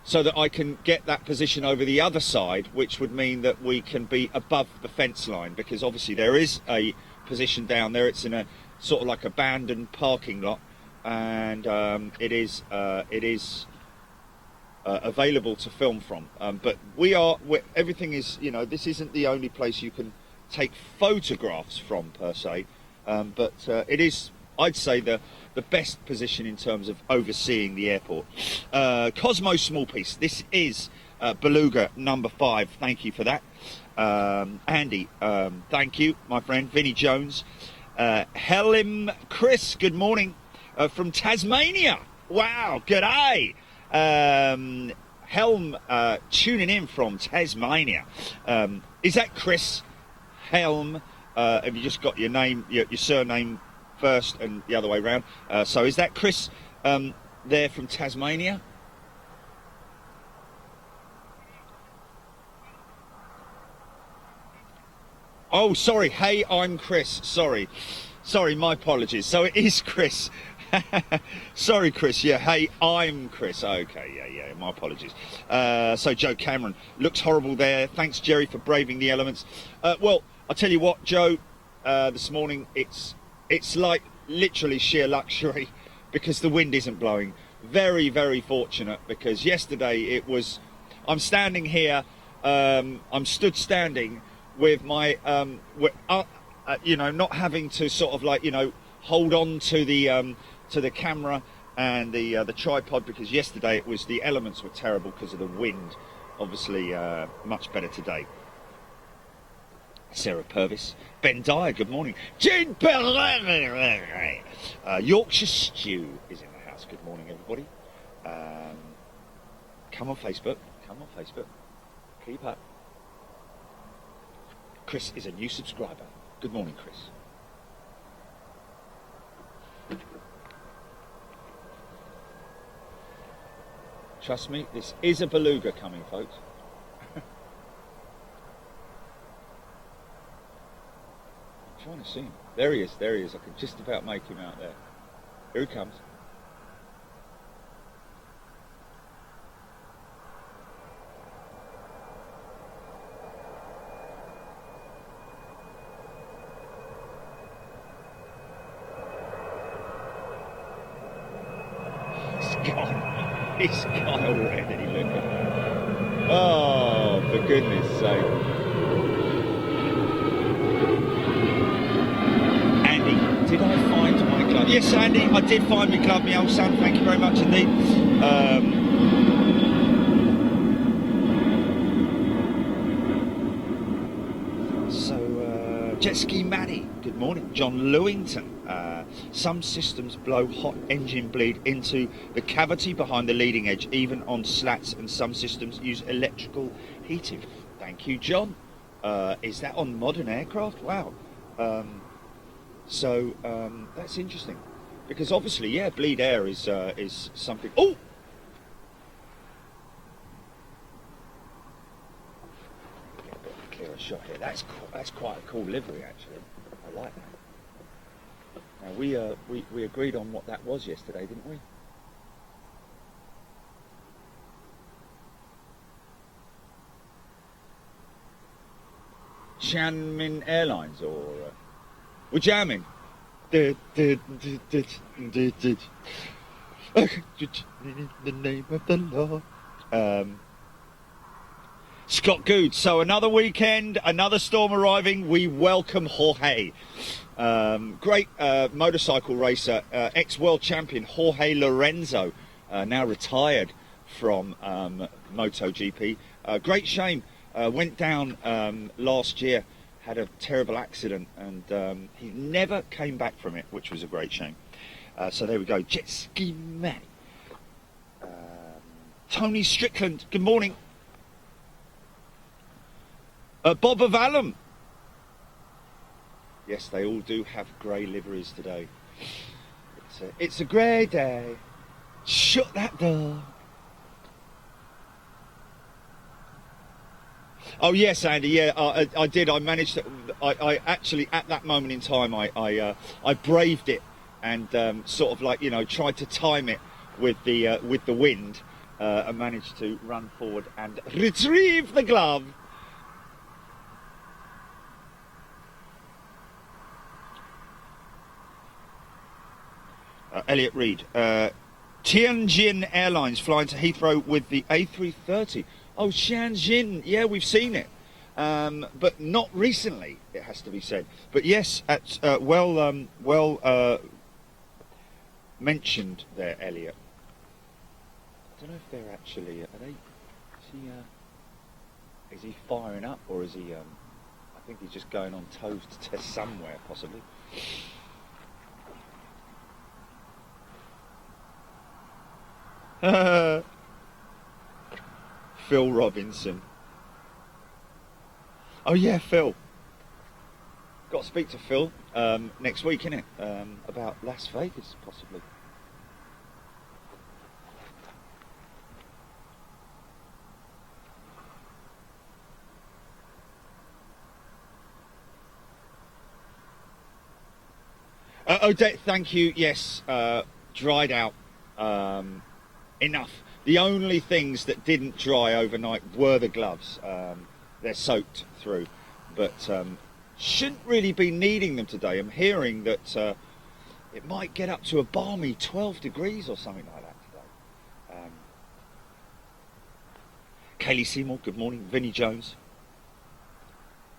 so that I can get that position over the other side, which would mean that we can be above the fence line, because obviously there is a position down there. It's in a sort of like abandoned parking lot, and it is available to film from. But everything is, you know, this isn't the only place you can take photographs from per se, but it is, I'd say, the best position in terms of overseeing the airport. Cosmo Small Piece, this is Beluga number 5. Thank you for that. Andy, thank you, my friend. Vinnie Jones, Helen, Chris, good morning from Tasmania. Wow, g'day. Helm tuning in from Tasmania. Is that Chris? Helm, have you just got your name, your surname first and the other way round? So is that Chris there from Tasmania? Oh, sorry. Hey, I'm Chris. Sorry, my apologies. So it is Chris. Sorry, Chris. Yeah, hey, I'm Chris. Okay, yeah, my apologies. So Joe Cameron, looks horrible there. Thanks, Jerry, for braving the elements. Well, I'll tell you what, Joe, this morning it's like literally sheer luxury because the wind isn't blowing. Very, very fortunate, because yesterday I'm standing here, I'm stood standing with my, you know, not having to sort of like, you know, hold on to the camera and the tripod, because yesterday the elements were terrible because of the wind. Obviously, much better today. Sarah Purvis, Ben Dyer, good morning. Jane Yorkshire Stew is in the house. Good morning, everybody. Come on Facebook. Keep up. Chris is a new subscriber. Good morning, Chris. Trust me, this is a beluga coming, folks. I'm trying to see him. There he is. I can just about make him out there. Here he comes. He's gone already, look at him. Oh, for goodness sake. Andy, did I find my glove? Yes, Andy, I did find my glove, my old son. Thank you very much indeed. Jet Ski Maddie, good morning. John Lewington, some systems blow hot engine bleed into the cavity behind the leading edge, even on slats, and some systems use electrical heating. Thank you, John. Is that on modern aircraft? Wow. That's interesting, because obviously, yeah, bleed air is something. Oh! A shot here. That's quite a cool livery, actually. I like that. Now we agreed on what that was yesterday, didn't we? Chanmin Airlines, or we're jamming. In the name of the Lord. Scott Good. So another weekend, another storm arriving. We welcome Jorge. Great motorcycle racer, ex-world champion Jorge Lorenzo, now retired from MotoGP. Great shame. Went down last year, had a terrible accident, and he never came back from it, which was a great shame. So there we go. Jet Ski Man. Tony Strickland, good morning. Bob of Alum. Yes, they all do have grey liveries today. It's a grey day. Shut that door. Oh yes, Andy. Yeah, I did. I managed to. I actually, at that moment in time, I braved it and sort of like, you know, tried to time it with the wind and managed to run forward and retrieve the glove. Elliot Reed. Tianjin Airlines flying to Heathrow with the A330. Oh, Tianjin. Yeah, we've seen it. But not recently, it has to be said. But yes, at, well mentioned there, Elliot. I don't know if they're actually, are they, is he firing up, or is he, I think he's just going on toes to test somewhere, possibly. Phil Robinson. Oh yeah, Phil. Got to speak to Phil next week, innit? About Las Vegas, possibly. Odette, thank you. Yes, dried out enough. The only things that didn't dry overnight were the gloves. They're soaked through, but shouldn't really be needing them today. I'm hearing that it might get up to a balmy 12 degrees or something like that today. Kaylee Seymour, good morning. Vinnie Jones.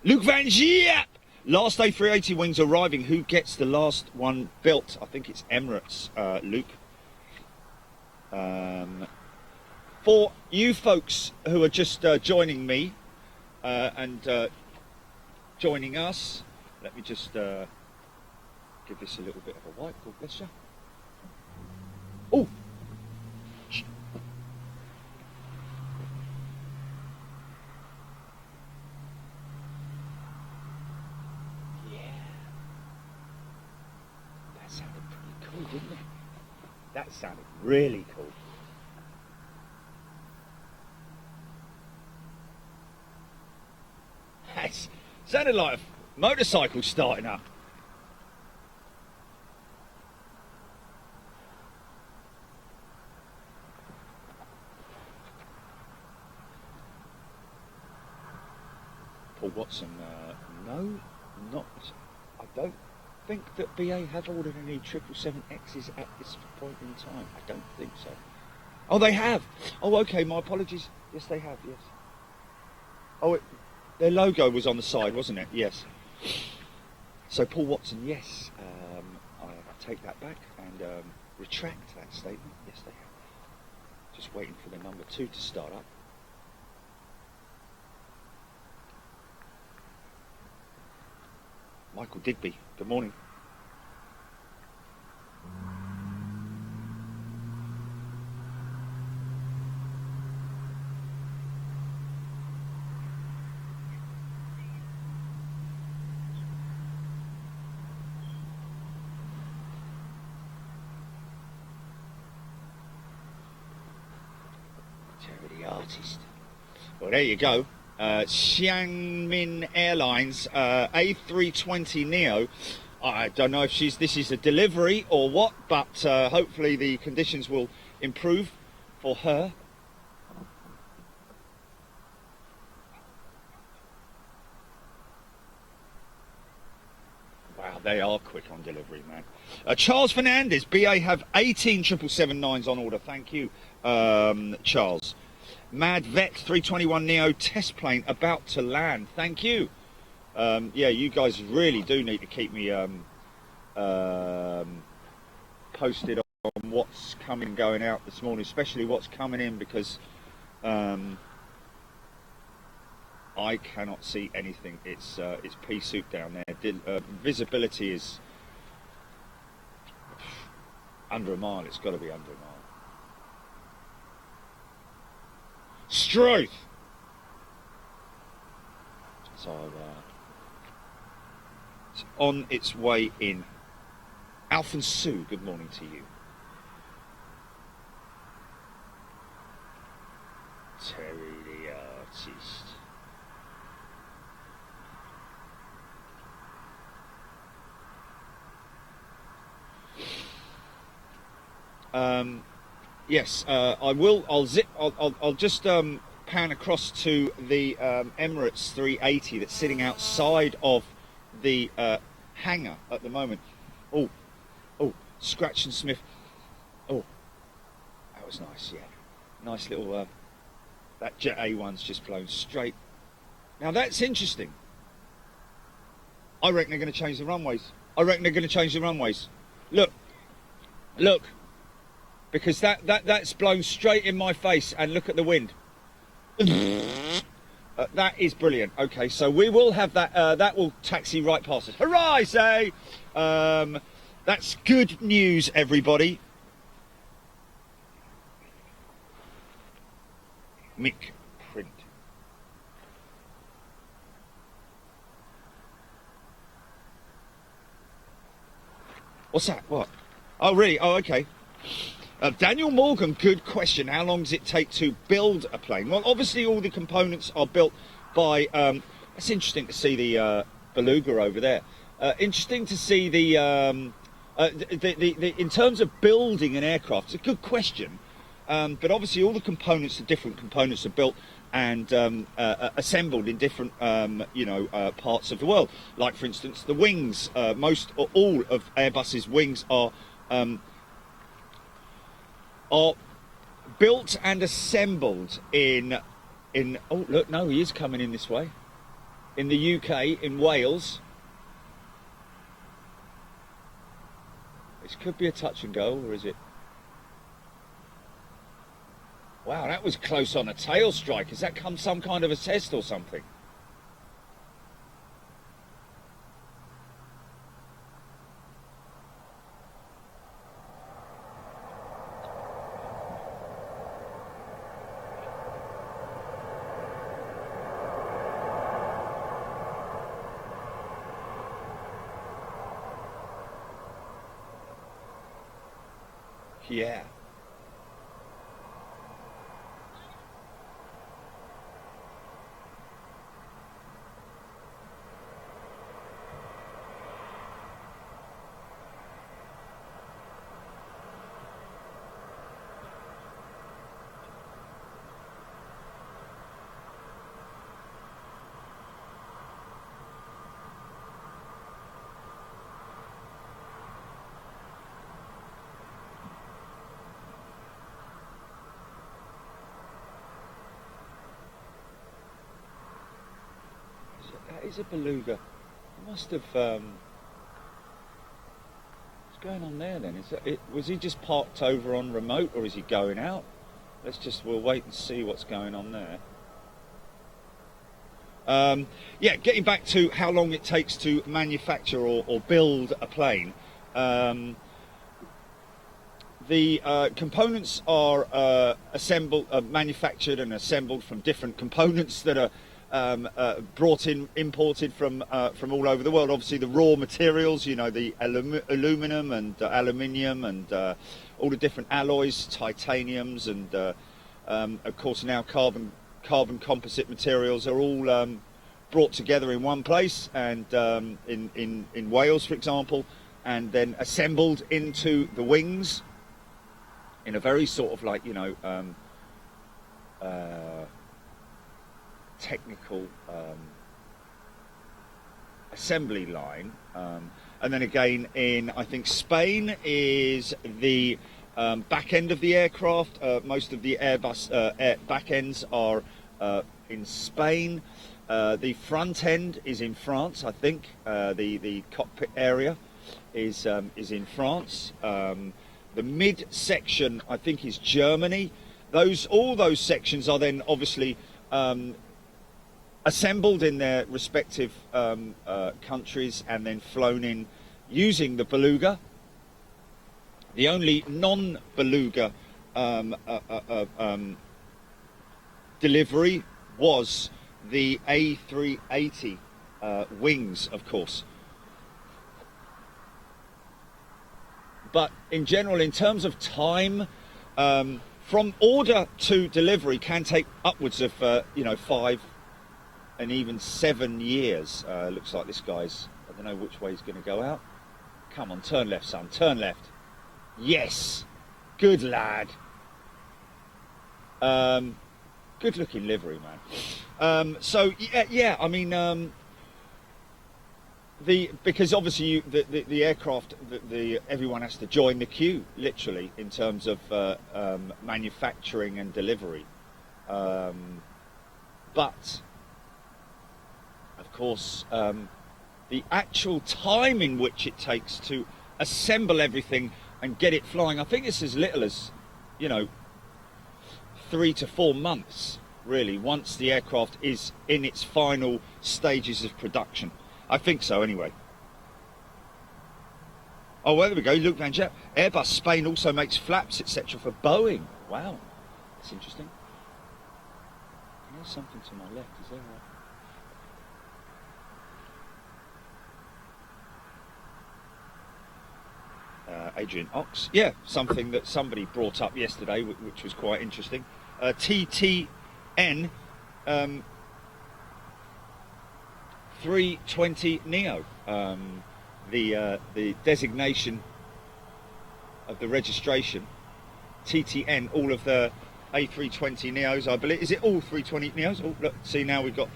Luke Van Giep! Last A380 wings arriving. Who gets the last one built? I think it's Emirates, Luke. For you folks who are just joining me and joining us, let me just give this a little bit of a wipe. God bless you. Oh! Didn't it? That sounded really cool. That sounded like a motorcycle starting up. Paul Watson, no, not. I don't think that BA have ordered any 777Xs at this point in time. I don't think so. Oh, they have. Oh, okay. My apologies. Yes, they have. Yes. Oh, their logo was on the side, wasn't it? Yes. So Paul Watson, yes. I take that back and retract that statement. Yes, they have. Just waiting for the number 2 to start up. Michael Digby, good morning. Charity artist. Well, there you go. Xiangmin Airlines A320 Neo. I don't know if this is a delivery or what, but hopefully the conditions will improve for her. Wow, they are quick on delivery, man. Charles Fernandez, BA have 18 777-9s on order. Thank you, Charles. Mad Vet 321 Neo test plane about to land. Thank you. Yeah, you guys really do need to keep me posted on on what's coming going out this morning, especially what's coming in, because I cannot see anything. It's pea soup down there. Visibility is under a mile. It's got to be under a mile. Struth. So it's on its way in. Alf and Sue, good morning to you. Terry the artist. Yes, I will. I'll just pan across to the Emirates 380 that's sitting outside of the hangar at the moment. Oh, Scratch and Smith. Oh, that was nice. Yeah, nice little. That Jet A1's just blown straight. Now that's interesting. I reckon they're going to change the runways. Look. Because that's blown straight in my face, and look at the wind. That is brilliant. Okay, so we will have that. That will taxi right past us. Hurrah, say! That's good news, everybody. Mick print. What's that? What? Oh, really? Oh, okay. Daniel Morgan, good question. How long does it take to build a plane? Well, obviously all the components are built by... it's interesting to see the Beluga over there. Interesting to see the in terms of building an aircraft, it's a good question. But obviously all the components, the different components are built and assembled in different parts of the world. Like, for instance, the wings. Most or all of Airbus's wings are built and assembled in oh look, no, he is coming in this way, in the UK, in Wales. This could be a touch and go, or is it? Wow, that was close on a tail strike. Has that come some kind of a test or something? Yeah. That is a Beluga. It must have. What's going on there then? Was he just parked over on remote, or is he going out? We'll wait and see what's going on there. Yeah, getting back to how long it takes to manufacture or build a plane. The components are manufactured and assembled from different components that are imported from all over the world. Obviously, the raw materials, the aluminum and aluminium and all the different alloys, titaniums, and of course now carbon composite materials are all brought together in one place, and in Wales, for example, and then assembled into the wings in a very sort of like technical assembly line, and then again in, I think, Spain is the back end of the aircraft. Most of the Airbus back ends are in Spain. The front end is in France, I think. The cockpit area is in France. The mid section, I think, is Germany. All those sections are then obviously assembled in their respective countries and then flown in using the Beluga. The only non-Beluga delivery was the A380 wings, of course. But in general, in terms of time, from order to delivery can take upwards of 5 and even 7 years. Looks like this guy's, I don't know which way he's going to go out. Come on, turn left, son, turn left. Yes, good lad. Good looking livery, man. So yeah, I mean, because obviously the aircraft, everyone has to join the queue, literally, in terms of manufacturing and delivery. But of course, the actual time in which it takes to assemble everything and get it flying, I think it's as little as 3 to 4 months, really, once the aircraft is in its final stages of production. I think so, anyway. Oh, well, there we go. Luke Van Jet. Airbus Spain also makes flaps, etc. for Boeing. Wow, that's interesting. There's something to my left. Is that right? Adrian Ox. Yeah, something that somebody brought up yesterday, which was quite interesting. TTN 320 Neo. The designation of the registration. TTN, all of the A320 Neos, I believe. Is it all 320 Neos? Oh, look, see, now we've got...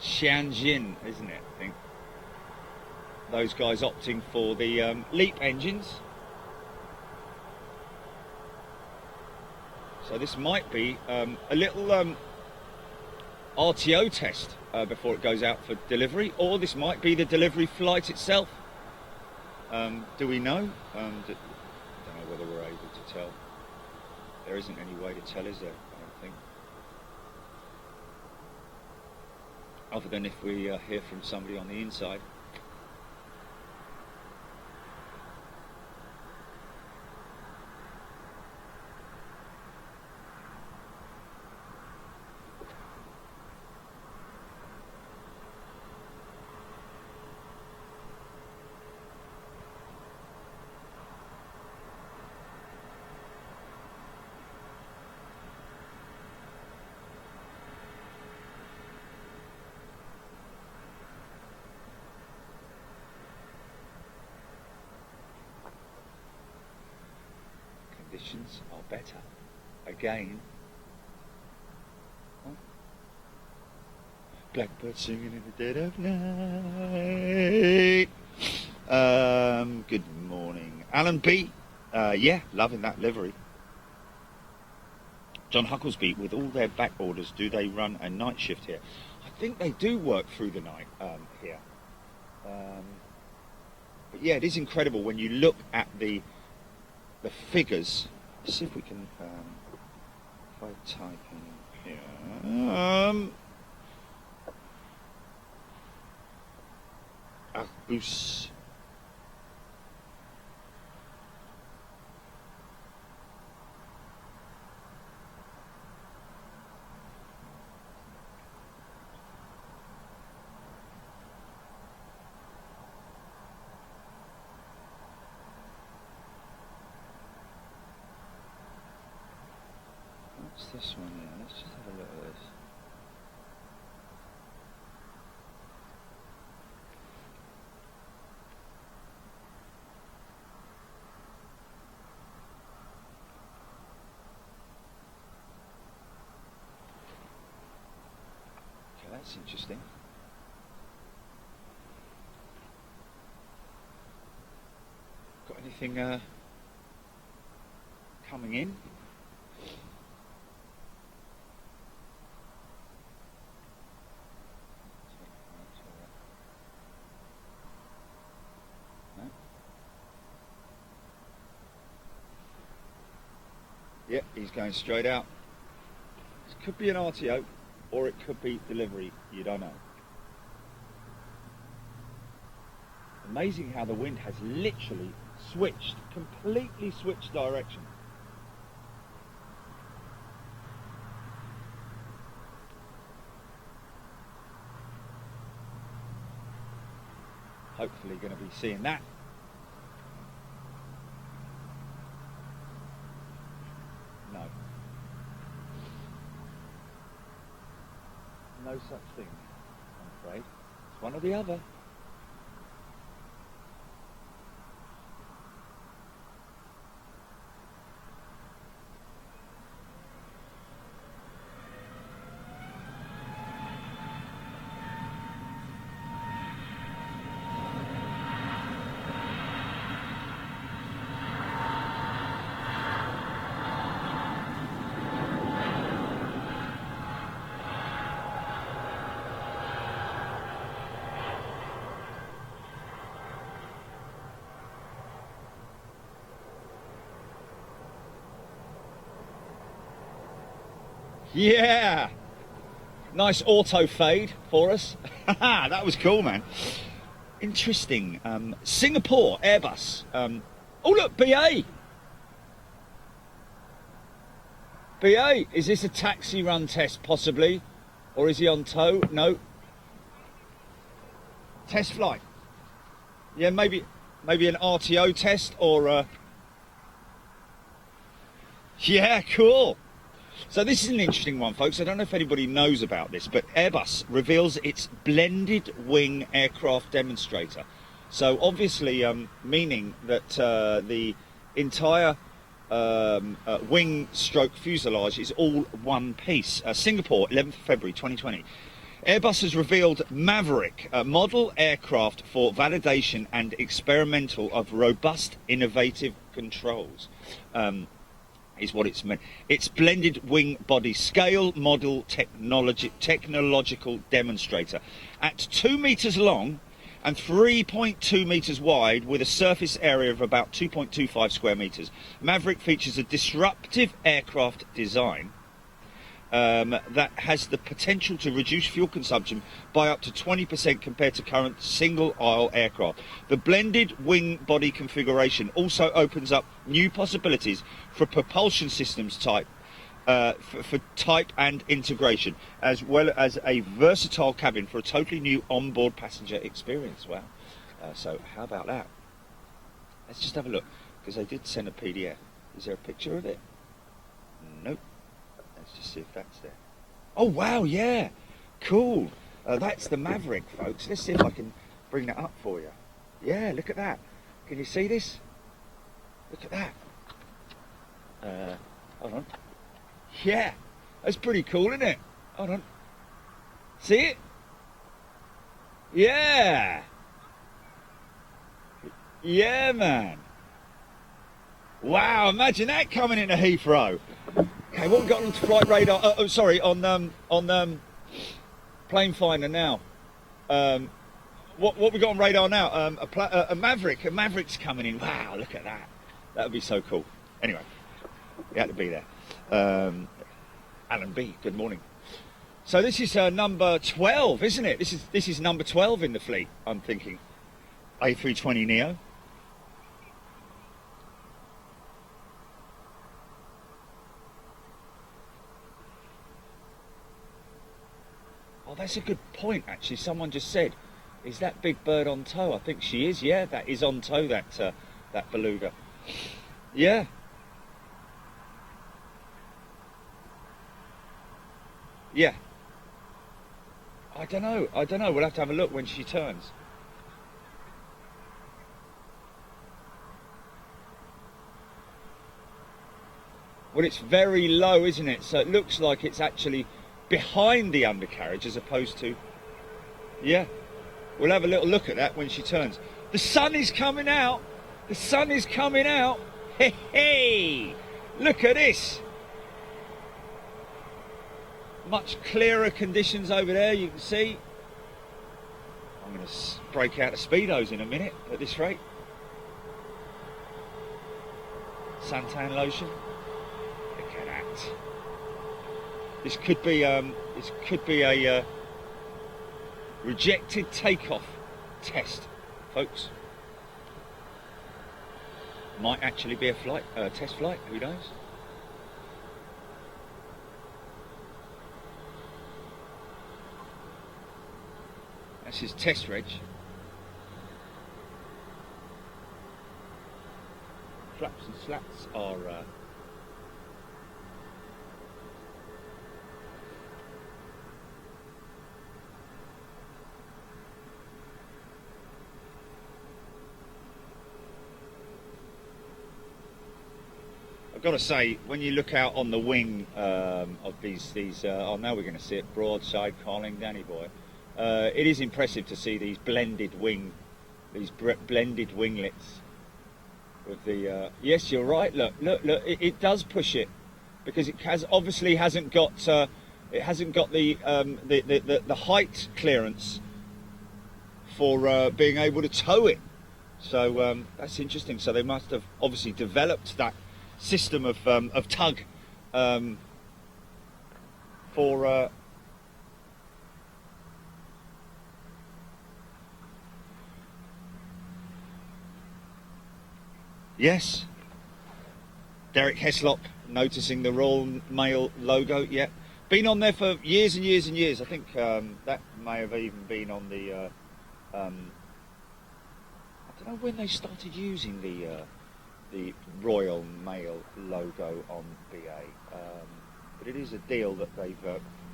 Tianjin, isn't it? I think those guys opting for the LEAP engines. So this might be a little RTO test before it goes out for delivery, or this might be the delivery flight itself. Do we know? I don't know whether we're able to tell. There isn't any way to tell, is there? I don't think. Other than if we hear from somebody on the inside. Conditions are better. Again. Oh. Blackbird singing in the dead of night. Good morning. Alan B. Yeah, loving that livery. John Hucklesby, with all their back orders, do they run a night shift here? I think they do work through the night here. But yeah, it is incredible when you look at the figures. Let's see if we can, if I type in here, Arbus. What's this one here? Let's just have a look at this. that's interesting. Got anything coming in? No? Yep, he's going straight out. This could be an RTO, or it could be delivery, you don't know. Amazing how the wind has literally switched, completely switched direction. Hopefully going to be seeing that. No. No such thing, I'm afraid. It's one or the other. Yeah! Nice auto fade for us. That was cool, man. Interesting. Singapore, Airbus. Oh, look, BA. BA, is this a taxi run test, possibly? Or is he on tow? No. Test flight. Yeah, maybe an RTO test or... Yeah, cool. So this is an interesting one, folks. I don't know if anybody knows about this, but Airbus reveals its blended wing aircraft demonstrator. So obviously meaning that the entire wing stroke fuselage is all one piece. Singapore, 11th February 2020. Airbus has revealed Maverick, a model aircraft for validation and experimental of robust, innovative controls. Is what it's meant. It's blended wing body scale model technological demonstrator at 2 meters long and 3.2 meters wide with a surface area of about 2.25 square meters. Maverick features a disruptive aircraft design that has the potential to reduce fuel consumption by up to 20% compared to current single-aisle aircraft. The blended wing body configuration also opens up new possibilities for propulsion systems type, for type and integration, as well as a versatile cabin for a totally new onboard passenger experience. Wow. So how about that? Let's just have a look, because they did send a PDF. Is there a picture of it? Nope. Let's just see if that's there. Oh wow, yeah, cool. That's the Maverick, folks. Let's see if I can bring that up for you. Yeah, look at that. Can you see this? Look at that. Hold on. Yeah, that's pretty cool, isn't it? Hold on. See it? Yeah. Yeah, man. Wow, imagine that coming into Heathrow. Okay, what we got on flight radar? On plane finder now. What we got on radar now? A Maverick. A Maverick's coming in. Wow, look at that. That would be so cool. Anyway, you had to be there. Alan B, good morning. So this is number 12, isn't it? This is number 12 in the fleet, I'm thinking. A320neo. Oh, that's a good point, actually. Someone just said, is that big bird on tow? I think she is. Yeah, that is on tow, that Beluga. Yeah. Yeah. I don't know. We'll have to have a look when she turns. Well, it's very low, isn't it? So it looks like it's actually behind the undercarriage as opposed to, yeah. We'll have a little look at that when she turns. The sun is coming out. The sun is coming out. Hey, hey, look at this. Much clearer conditions over there, you can see. I'm going to break out the Speedos in a minute at this rate. Suntan lotion. Look at that. This could be a rejected takeoff test, folks. Might actually be a flight, test flight. Who knows? That's his test reg. Flaps and slats are I've got to say, when you look out on the wing of these oh, now we're going to see it, broadside calling, Danny boy. It is impressive to see these blended blended winglets with the. Yes, you're right. Look, it does push it because it obviously hasn't got the height clearance for being able to tow it. So that's interesting. So they must have obviously developed that system of tug for. Yes, Derek Heslop noticing the Royal Mail logo. Yeah, been on there for years and years and years. I think that may have even been on the. I don't know when they started using the Royal Mail logo on BA, but it is a deal that they've.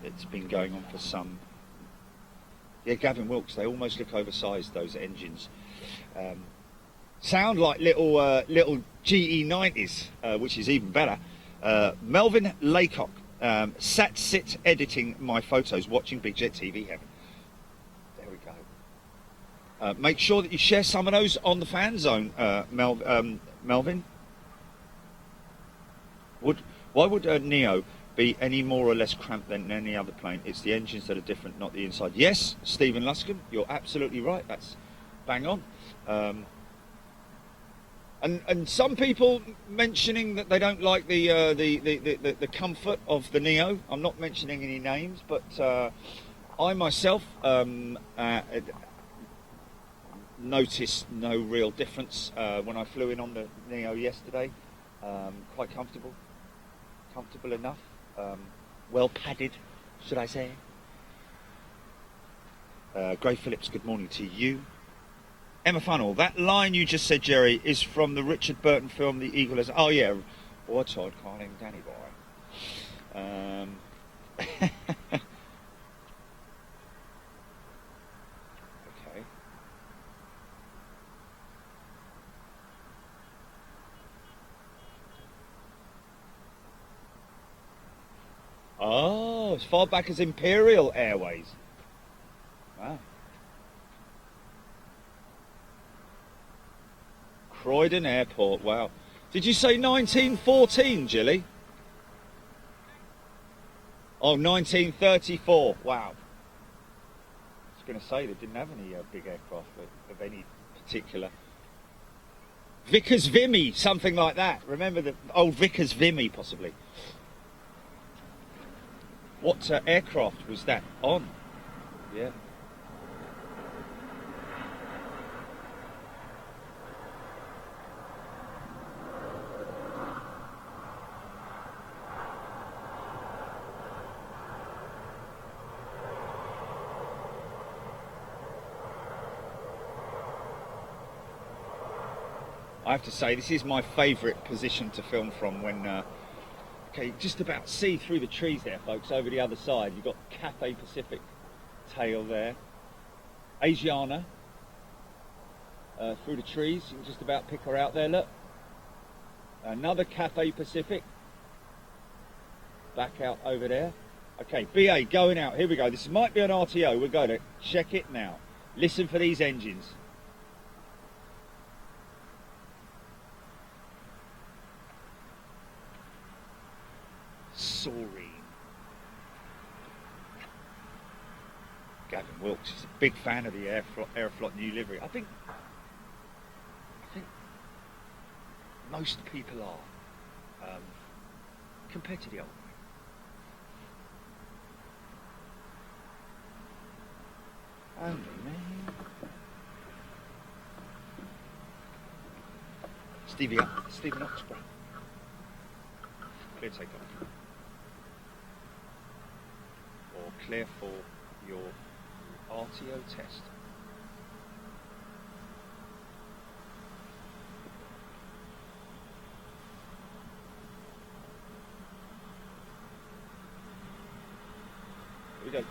It's been going on for some. Yeah, Gavin Wilkes. They almost look oversized, those engines. Sound like little GE90s, which is even better. Melvin Laycock, sit editing my photos, watching Big Jet TV Heaven. There we go. Make sure that you share some of those on the fan zone, Melvin. Why would Neo be any more or less cramped than any other plane? It's the engines that are different, not the inside. Yes, Stephen Luscombe, you're absolutely right. That's bang on. And some people mentioning that they don't like the comfort of the Neo. I'm not mentioning any names, but I myself noticed no real difference when I flew in on the Neo yesterday. Quite comfortable enough, well padded, should I say. Gray Phillips, good morning to you. Emma Funnell, that line you just said, Jerry, is from the Richard Burton film, The Eagle Has... Oh, yeah, Broadside calling Danny boy. Okay. Oh, as far back as Imperial Airways. Wow. Croydon Airport, wow. Did you say 1914, Jilly? Oh, 1934, wow. I was going to say they didn't have any big aircraft of any particular. Vickers Vimy, something like that. Remember the old Vickers Vimy, possibly. What aircraft was that on? Yeah. I have to say, this is my favourite position to film from when, okay, just about see through the trees there, folks, over the other side. You've got Cathay Pacific tail there. Asiana, through the trees, you can just about pick her out there, look. Another Cathay Pacific, back out over there. Okay, BA going out. Here we go. This might be an RTO. We're going to check it now. Listen for these engines. Soaring. Gavin Wilkes is a big fan of the Aeroflot new livery. I think most people are, compared to the old one. Only me. Stephen Oxborough. Clear takeoff. Or clear for your RTO test. Here we go.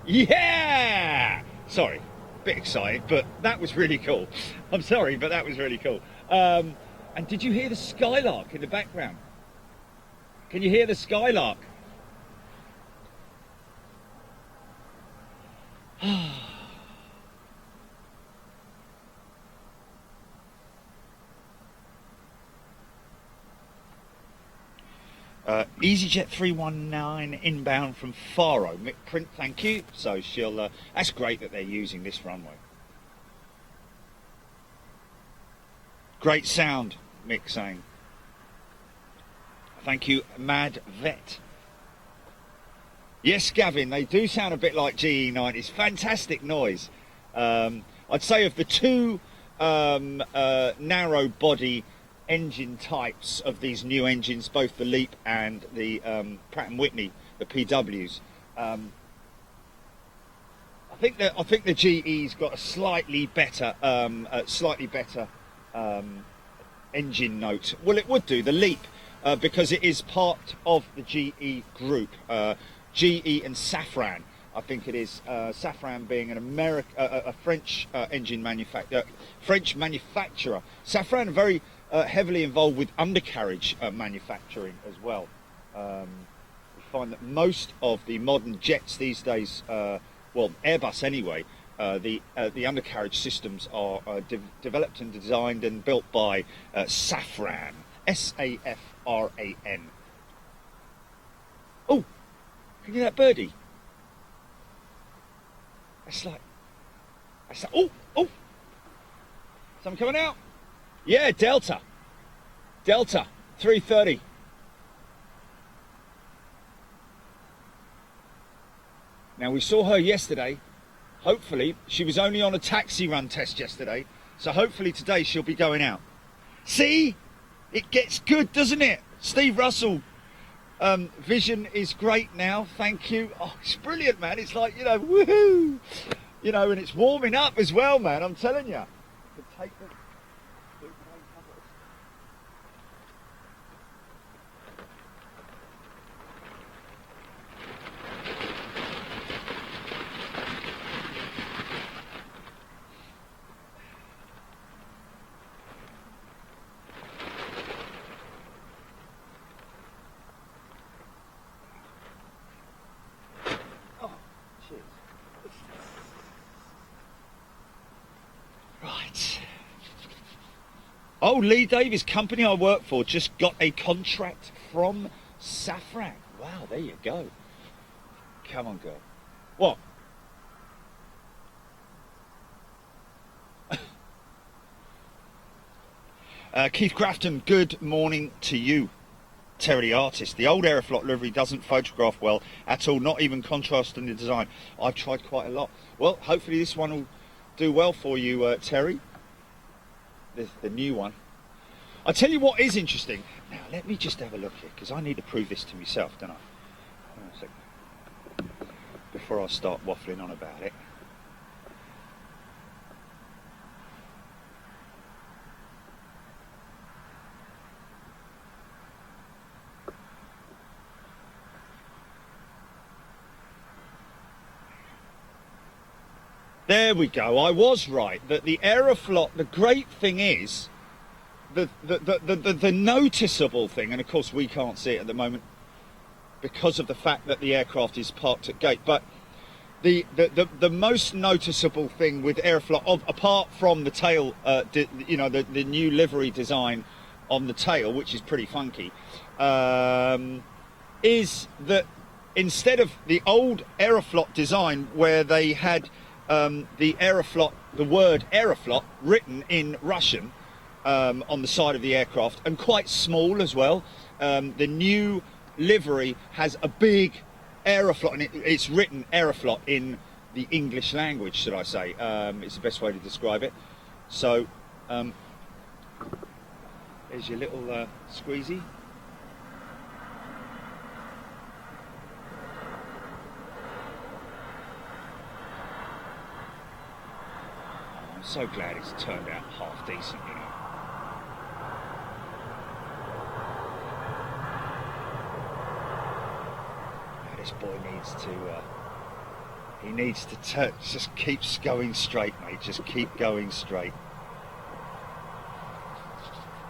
Yeah! Sorry, a bit excited, but that was really cool. I'm sorry, but that was really cool. And did you hear the skylark in the background? Can you hear the skylark? EasyJet 319 inbound from Faro. Mick Print, thank you. So she'll. That's great that they're using this runway. Great sound, Mick saying. Thank you, Mad Vet. Yes, Gavin, they do sound a bit like GE90s. Fantastic noise. I'd say of the two narrow body engine types of these new engines, both the LEAP and the Pratt & Whitney, the PWs. I think the GE's got a slightly better engine note. Well, it would do the LEAP because it is part of the GE group. GE and Safran, I think it is. Safran being a French engine French manufacturer. Safran very heavily involved with undercarriage manufacturing as well. We find that most of the modern jets these days, well, Airbus anyway, the undercarriage systems are developed and designed and built by Safran, S-A-F-R-A-N. Oh, can you hear that birdie? That's like, oh, something coming out. Yeah, Delta 330. Now we saw her yesterday. Hopefully, she was only on a taxi run test yesterday, so hopefully today she'll be going out. See, it gets good, doesn't it? Steve Russell, vision is great now. Thank you. Oh, it's brilliant, man. It's like, you know, woohoo, you know, and it's warming up as well, man. I'm telling you. Oh, Lee Davies, company I work for, just got a contract from Safran. Wow, there you go. Come on, girl. What? Keith Grafton, good morning to you. Terry the artist. The old Aeroflot livery doesn't photograph well at all, not even contrast in the design. I've tried quite a lot. Well, hopefully this one will do well for you, Terry. The new one. I'll tell you what is interesting. Now, let me just have a look here, because I need to prove this to myself, don't I? Hang on a second. Before I start waffling on about it. There we go. I was right that the Aeroflot. The great thing is, the noticeable thing, and of course we can't see it at the moment because of the fact that the aircraft is parked at gate. But the most noticeable thing with Aeroflot, apart from the tail, you know, the new livery design on the tail, which is pretty funky, is that instead of the old Aeroflot design where they had the Aeroflot, the word Aeroflot written in Russian on the side of the aircraft, and quite small as well. The new livery has a big Aeroflot, and it's written Aeroflot in the English language, should I say. It's the best way to describe it. So there's your little squeezy. I'm so glad it's turned out half decent, you know. Now this boy needs to, he needs to just keeps going straight, mate. Just keep going straight.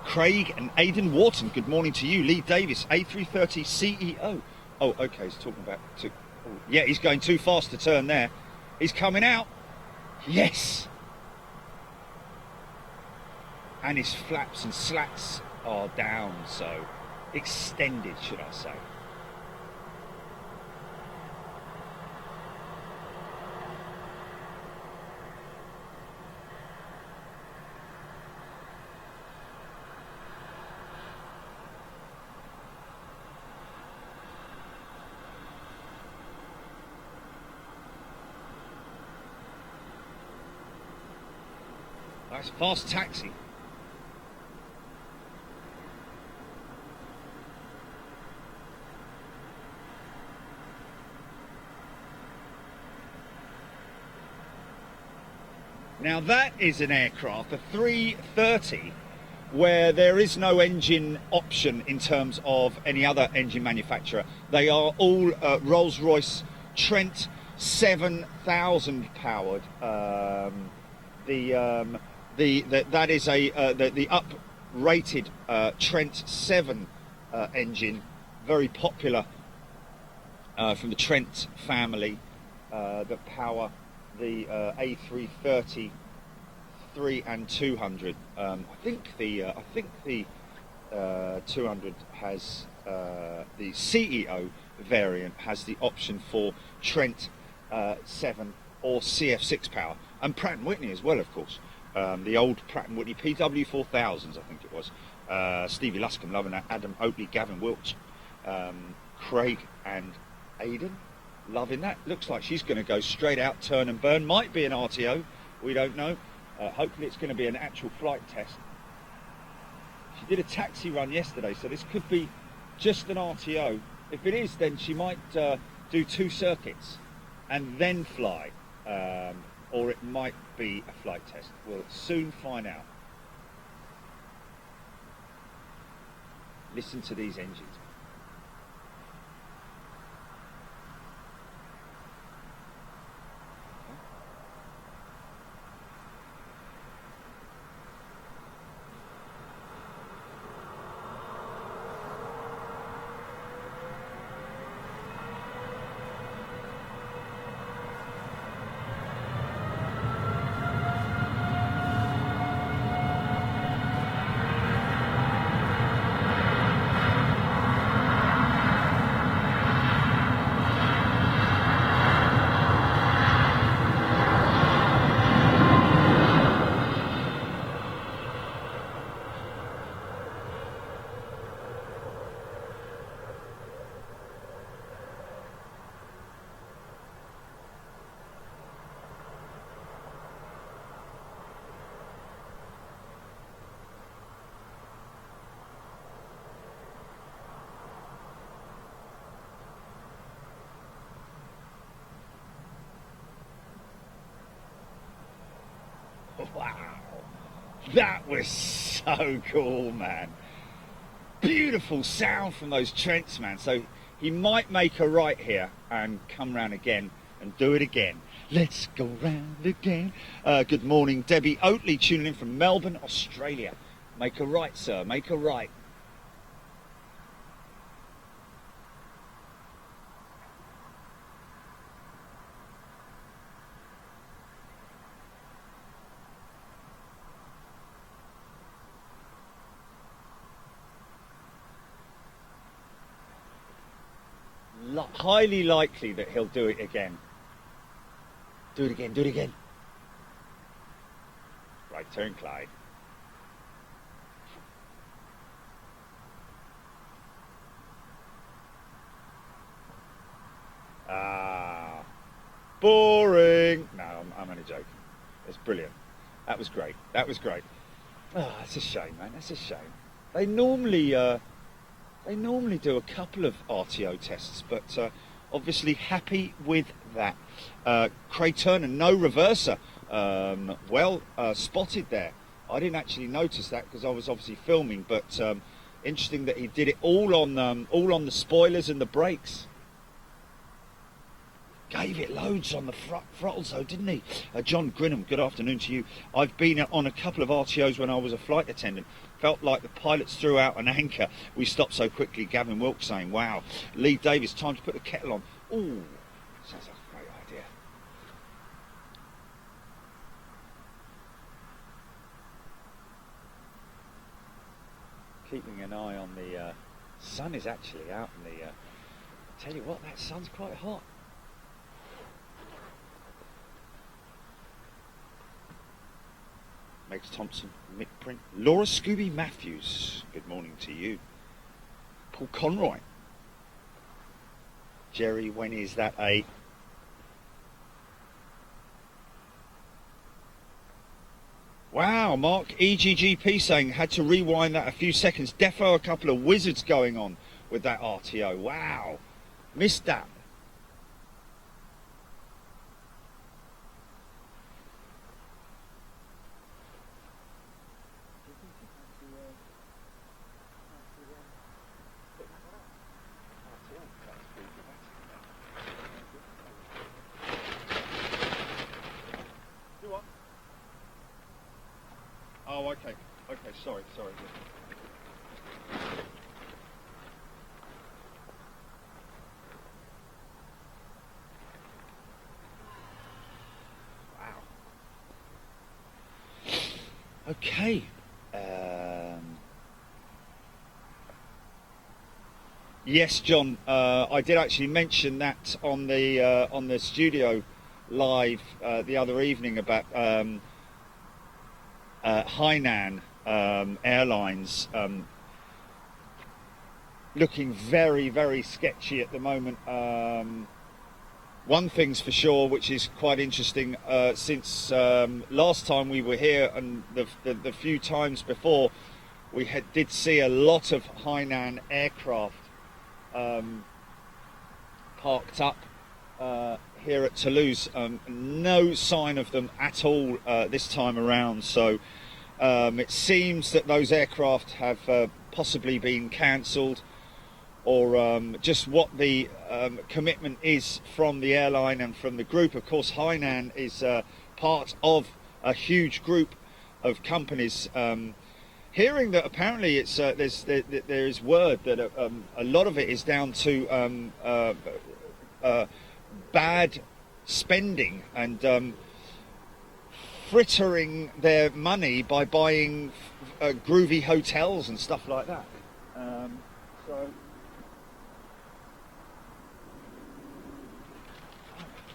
Craig and Aidan Wharton, good morning to you. Lee Davis, A330 CEO. Oh, okay, he's talking about, yeah, he's going too fast to turn there. He's coming out. Yes. And his flaps and slats are down, so extended, should I say. That's fast taxi. Now that is an aircraft, a 330, where there is no engine option in terms of any other engine manufacturer. They are all Rolls-Royce Trent 7000 powered. That is the up-rated Trent 7 engine, very popular from the Trent family, that power the A330 3 and 200. I think the 200 has the CEO variant has the option for Trent 7 or CF6 power, and Pratt & Whitney as well, of course. The old Pratt & Whitney PW4000s, I think it was. Stevie Luscombe loving that. Adam Oakley, Gavin Wiltz, Craig and Aidan loving that. Looks like she's going to go straight out, turn and burn. Might be an RTO, we don't know. Hopefully it's going to be an actual flight test. She did a taxi run yesterday, so this could be just an RTO. If it is, then she might do 2 circuits and then fly, or it might be a flight test. We'll soon find out. Listen to these engines. That was so cool, man. Beautiful sound from those Trents, man. So he might make a right here and come round again and do it again. Let's go round again. Good morning, Debbie Oatley, tuning in from Melbourne, Australia. Make a right, sir, make a right. Highly likely that he'll do it again. Do it again, do it again. Right turn, Clyde. Ah, boring. No, I'm only joking. It's brilliant. That was great. That was great. Oh, that's a shame, man. That's a shame. They normally do a couple of RTO tests, but obviously happy with that. Craig Turner, no reverser. Well spotted there. I didn't actually notice that because I was obviously filming, but interesting that he did it all on the spoilers and the brakes. Gave it loads on the throttles though, didn't he? John Grinham, good afternoon to you. I've been on a couple of RTOs when I was a flight attendant. Felt like the pilots threw out an anchor. We stopped so quickly. Gavin Wilkes saying, wow. Lee Davis, time to put the kettle on. Ooh, sounds like a great idea. Keeping an eye on the sun is actually out in the... tell you what, that sun's quite hot. Megs Thompson, Mick Print, Laura Scooby Matthews, good morning to you. Paul Conroy. Jerry, when is that a... Wow, Mark EGGP saying had to rewind that a few seconds. Defo a couple of wizards going on with that RTO. Wow, missed that. Oh, okay. Okay, sorry. Wow. Okay. Yes, John. I did actually mention that on the studio live the other evening about Hainan Airlines looking very, very sketchy at the moment. One thing's for sure, which is quite interesting, since last time we were here and the few times before, we did see a lot of Hainan aircraft parked up here at Toulouse. No sign of them at all this time around, so it seems that those aircraft have possibly been cancelled, or just what the commitment is from the airline and from the group. Of course, Hainan is part of a huge group of companies. Hearing that apparently it's there is word that a lot of it is down to bad spending and frittering their money by buying groovy hotels and stuff like that. So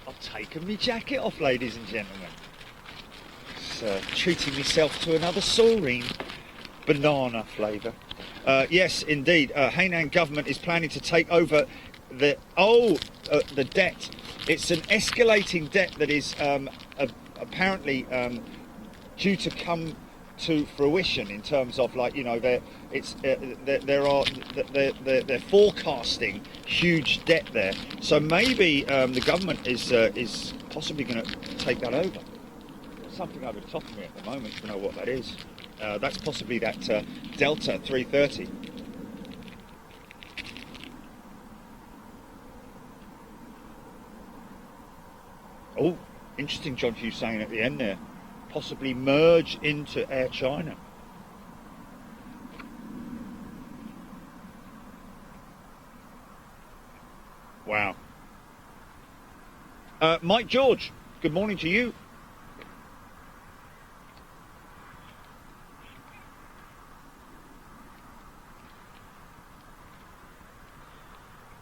I've taken my jacket off, ladies and gentlemen. Treating myself to another saurine. Banana flavour. Yes, indeed. Hainan government is planning to take over the debt. It's an escalating debt that is apparently due to come to fruition in terms of, like, you know, they're forecasting huge debt there. So maybe the government is possibly going to take that over. There's something over the top of me at the moment. I don't know what that is. That's possibly that Delta 330. Oh, interesting, John Hughes saying at the end there, possibly merge into Air China. Wow. Mike George, good morning to you.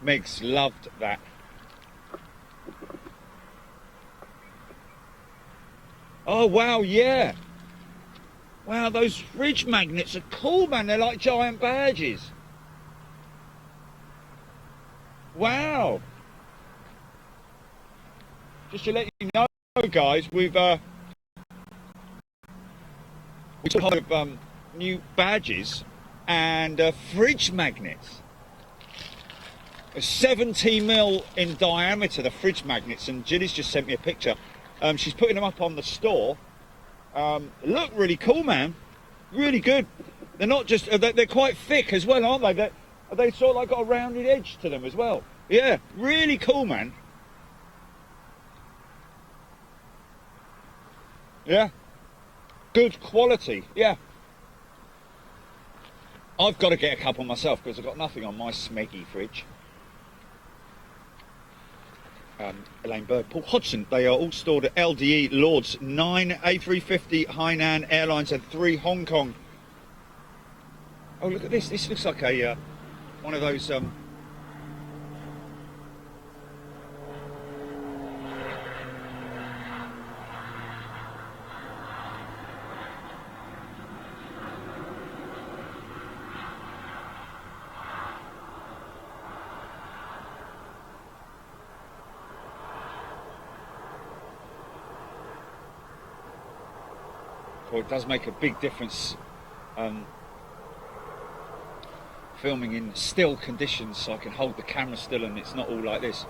Megs loved that. Oh, wow, yeah. Wow, those fridge magnets are cool, man. They're like giant badges. Wow. Just to let you know, guys, we took new badges and fridge magnets. 70 mil in diameter, the fridge magnets, and Gilly's just sent me a picture. She's putting them up on the store. Look really cool, man. Really good. They're not just, they're quite thick as well, aren't they? They sort of like got a rounded edge to them as well. Yeah, really cool, man. Yeah. Good quality, yeah. I've got to get a couple myself because I've got nothing on my smeggy fridge. Elaine Bird, Paul Hodgson, they are all stored at LDE Lords, 9 A350 Hainan Airlines and 3 Hong Kong. Oh, look at this. This looks like a one of those well, it does make a big difference filming in still conditions, so I can hold the camera still and it's not all like this.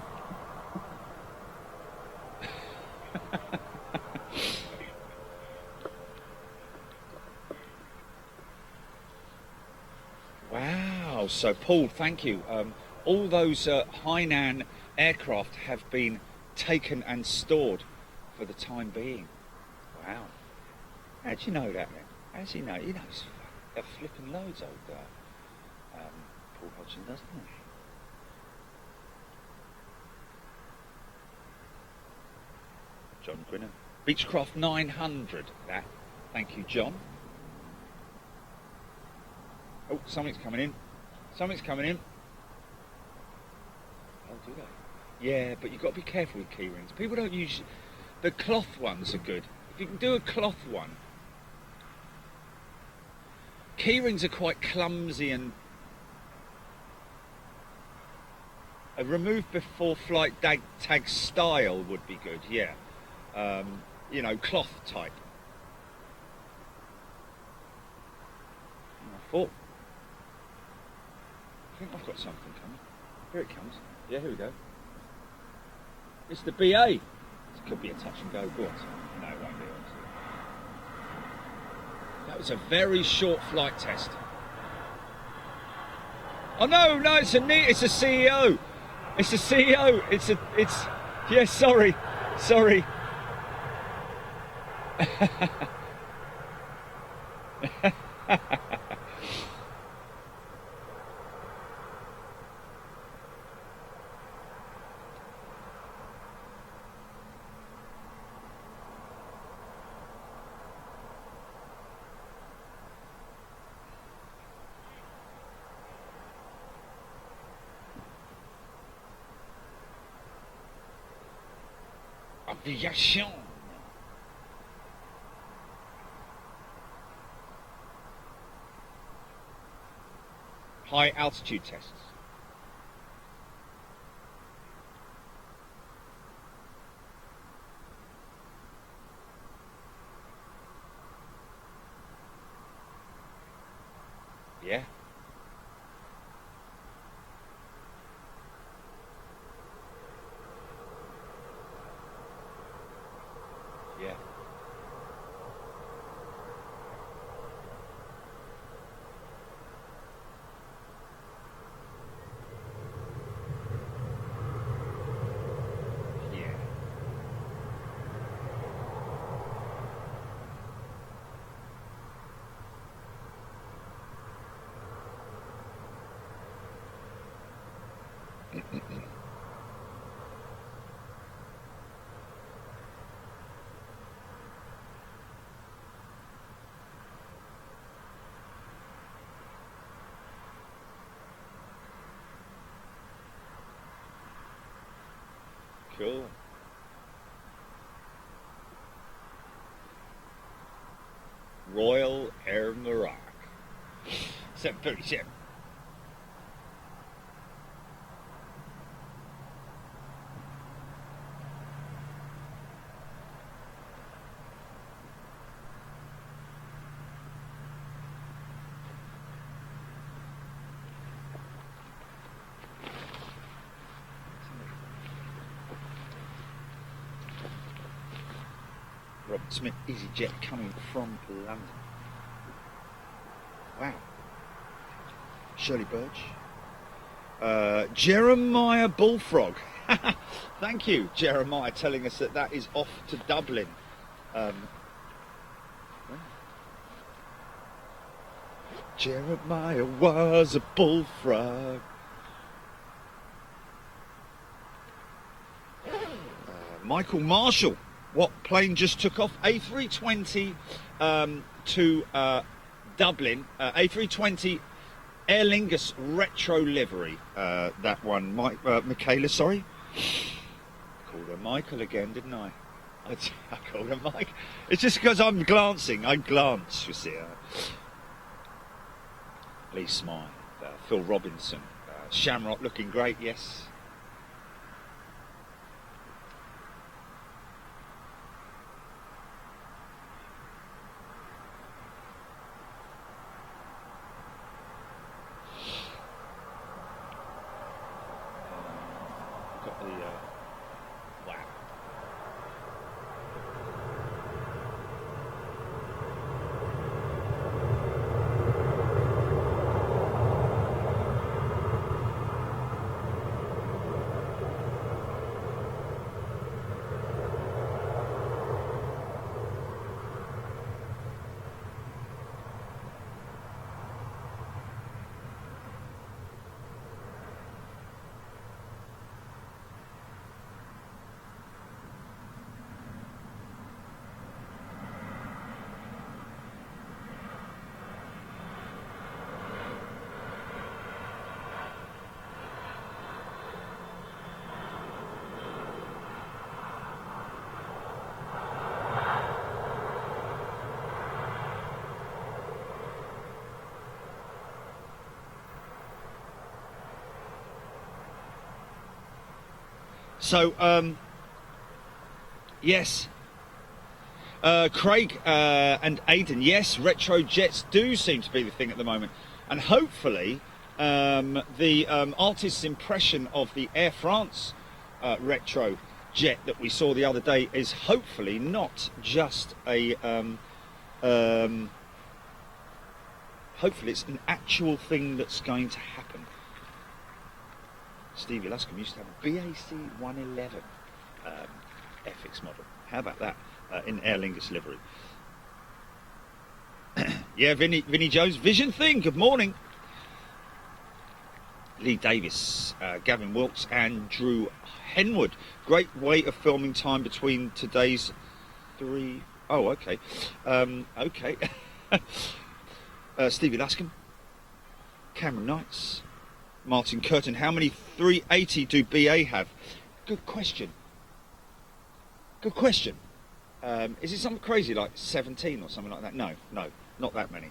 Wow, so Paul, thank you. All those Hainan aircraft have been taken and stored for the time being. Wow. How'd you know that, man? How'd you know? You know, flipping loads old Paul Hodgson, doesn't he? John Grinner. Beechcraft 900, that. Thank you, John. Oh, something's coming in. Something's coming in. Oh, do they? Yeah, but you've got to be careful with key rings. People don't use... The cloth ones are good. If you can do a cloth one. Key rings are quite clumsy and... A remove before flight tag style would be good, yeah. You know, cloth type. I thought... I think I've got something coming. Here it comes. Yeah, here we go. It's the BA. It could be a touch and go. Go on. No, it won't be. That was a very short flight test. Oh no, no, it's a CEO. It's a CEO. It's. Yeah, sorry. Aviation. High altitude tests. Yeah. Yeah. Cool. Royal Air Maroc. 737. Robert Smith EasyJet coming from London. Wow. Shirley Birch. Jeremiah Bullfrog. Thank you, Jeremiah, telling us that that is off to Dublin. Jeremiah was a bullfrog. Michael Marshall. What plane just took off? A320 to Dublin. A320 Aer Lingus retro livery. That one, Michaela, sorry. I called her Michael again, didn't I? I called her Mike. It's just because I'm glancing. I glance, you see. Lee Smythe, Phil Robinson. Shamrock looking great, yes. So, yes, Craig and Aidan, yes, retro jets do seem to be the thing at the moment. And hopefully the artist's impression of the Air France retro jet that we saw the other day is hopefully not just a... hopefully it's an actual thing that's going to happen. Stevie Luscombe used to have a BAC 111 FX model. How about that in Aer Lingus livery? Yeah, Vinnie Jones, Vision Thing, good morning. Lee Davis, Gavin Wilkes and Drew Henwood. Great way of filming time between today's three... Oh, okay. Okay. Stevie Luscombe, Cameron Knights, Martin Curtin. How many 380 do BA have? Good question. Good question. Is it something crazy like 17 or something like that? No, not that many.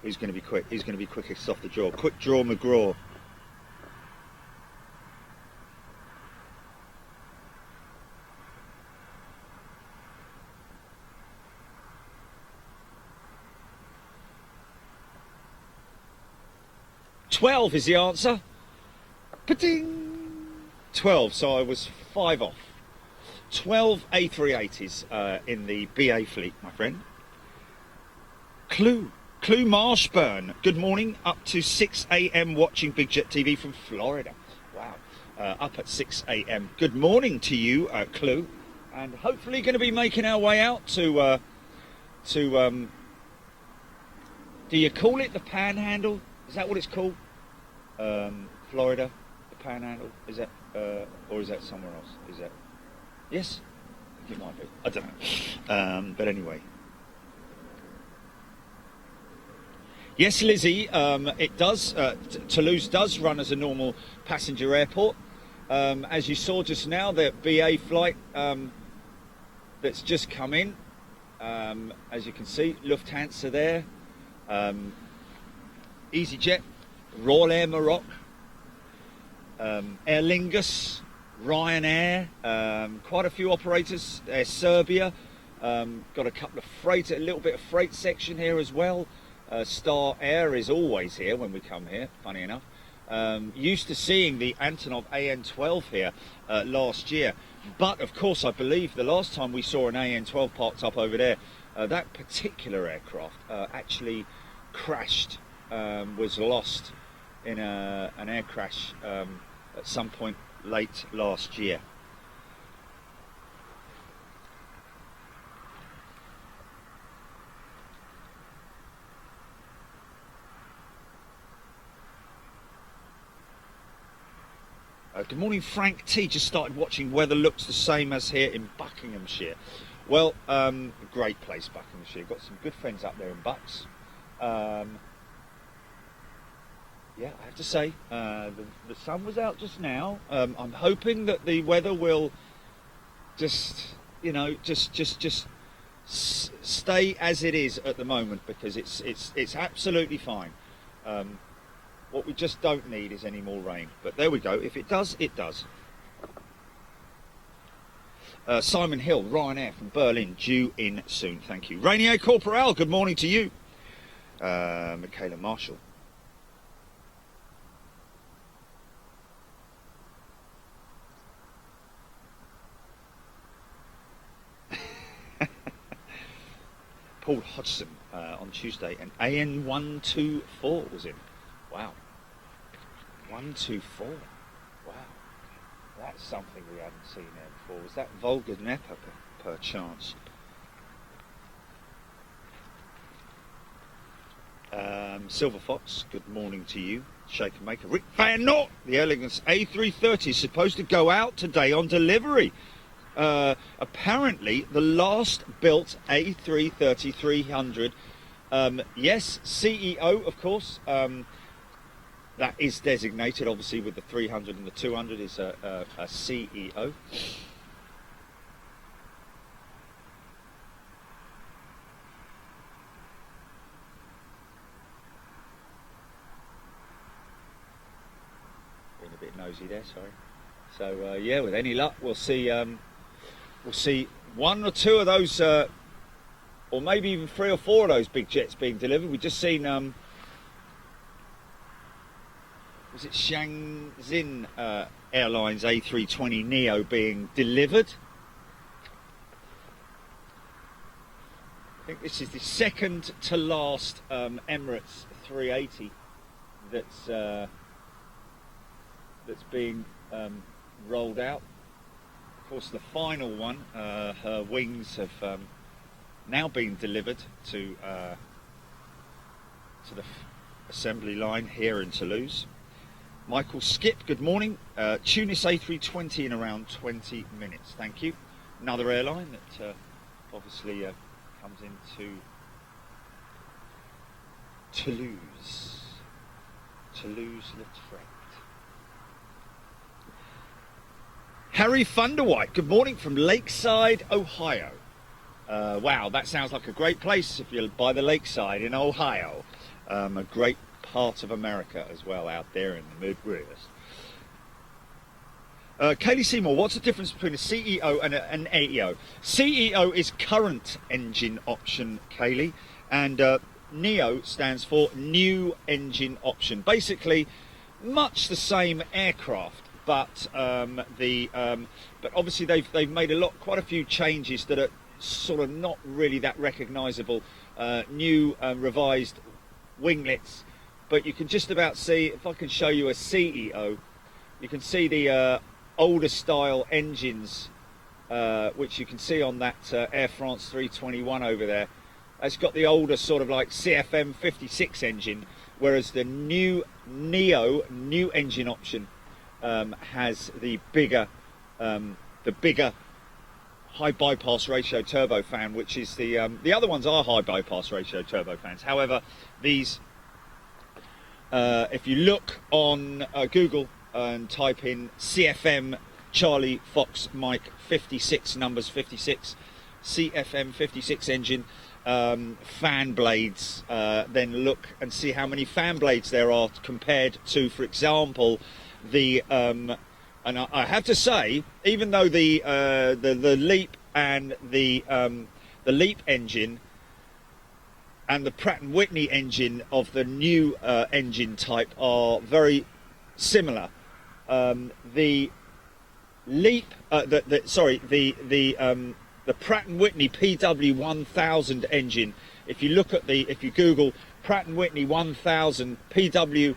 Who's going to be quick? Who's going to be quickest off the draw? Quick draw McGraw. $12 is the answer. Pa-ding! 12, so I was 5 off. 12 A380s in the BA fleet, my friend. Clue Marshburn, good morning. Up to 6 a.m. watching Big Jet TV from Florida. Wow, up at 6 a.m. Good morning to you, Clue. And hopefully going to be making our way out to do you call it the Panhandle? Is that what it's called? Florida, the Panhandle? Is that, or is that somewhere else? Is that? Yes? I think it might be. I don't know. But anyway. Yes, Lizzie, it does. Toulouse does run as a normal passenger airport. As you saw just now, the BA flight that's just come in. As you can see, Lufthansa there, EasyJet, Royal Air Maroc, Aer Lingus, Ryanair, quite a few operators. Air Serbia, got a couple of freight, a little bit of freight section here as well. Star Air is always here when we come here, funny enough. Used to seeing the Antonov AN-12 here last year, but of course I believe the last time we saw an AN-12 parked up over there, that particular aircraft actually crashed, was lost in an air crash at some point late last year. Good morning, Frank T. Just started watching. Weather looks the same as here in Buckinghamshire. Well, great place, Buckinghamshire. Got some good friends up there in Bucks. Yeah, I have to say, the sun was out just now. I'm hoping that the weather will just, you know, just stay as it is at the moment, because it's absolutely fine. What we just don't need is any more rain. But there we go. If it does, it does. Simon Hill, Ryanair from Berlin, due in soon. Thank you. Rainier Corporal, good morning to you. Michaela Marshall. Paul Hodgson on Tuesday, and AN124 was in. Wow. 124. Wow. That's something we hadn't seen there before. Was that Volga Nepa per chance? Silver Fox, good morning to you. Shake and Maker. Rick Van Noort, the Elegance A330 is supposed to go out today on delivery. Apparently, the last built A330-300. Yes, CEO, of course. That is designated, obviously, with the 300 and the 200 is a CEO. Being a bit nosy there, sorry. So yeah, with any luck, we'll see one or two of those, or maybe even 3 or 4 of those big jets being delivered. We've just seen. Was it Shenzhen Airlines A320neo being delivered? I think this is the second to last Emirates 380 that's being rolled out. Of course, the final one, her wings have now been delivered to the assembly line here in Toulouse. Michael Skip, good morning. Tunis A320 in around 20 minutes. Thank you. Another airline that obviously comes into Toulouse. Toulouse-Lautrec. Harry Thunderwhite, good morning from Lakeside, Ohio. Wow, that sounds like a great place if you're by the lakeside in Ohio. A great part of America as well, out there in the Midwest. Kaylee Seymour, what's the difference between a CEO and an AEO? CEO is current engine option, Kaylee, and NEO stands for new engine option. Basically, much the same aircraft, but but obviously they've made quite a few changes that are sort of not really that recognisable. New revised winglets. But you can just about see, if I can show you a CEO, you can see the older style engines, which you can see on that Air France 321 over there. It's got the older sort of like CFM 56 engine, whereas the new NEO, new engine option, has the bigger high bypass ratio turbofan, which is the other ones are high bypass ratio turbofans. However, these if you look on Google, and type in CFM Charlie Fox Mike 56, numbers 56, CFM 56 engine, fan blades, then look and see how many fan blades there are compared to, for example, the and I have to say, even though the Leap and the Leap engine and the Pratt & Whitney engine of the new engine type are very similar, the Leap, the Pratt & Whitney PW1000 engine, if you look at if you Google Pratt & Whitney 1000 PW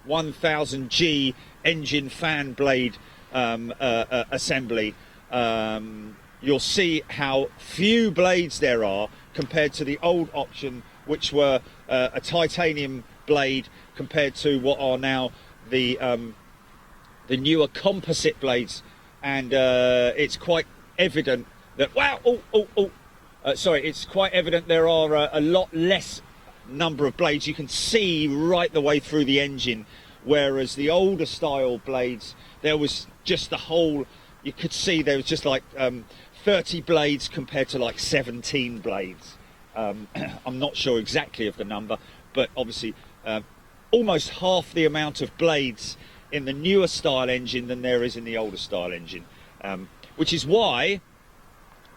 1000G engine fan blade assembly, you'll see how few blades there are compared to the old option, which were a titanium blade, compared to what are now the newer composite blades, and it's quite evident that it's quite evident there are a lot less number of blades. You can see right the way through the engine, whereas the older style blades, there was just the whole, you could see there was just like 30 blades compared to like 17 blades. I'm not sure exactly of the number, but obviously almost half the amount of blades in the newer style engine than there is in the older style engine, which is why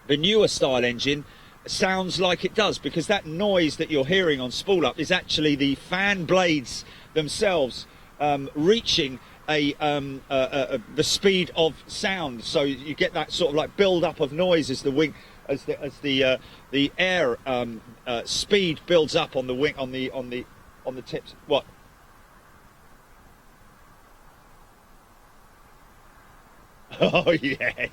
the newer style engine sounds like it does, because that noise that you're hearing on spool up is actually the fan blades themselves reaching the speed of sound. So you get that sort of like build up of noise as the wing, as the air speed builds up on the wing, on the tips. What? Oh yes.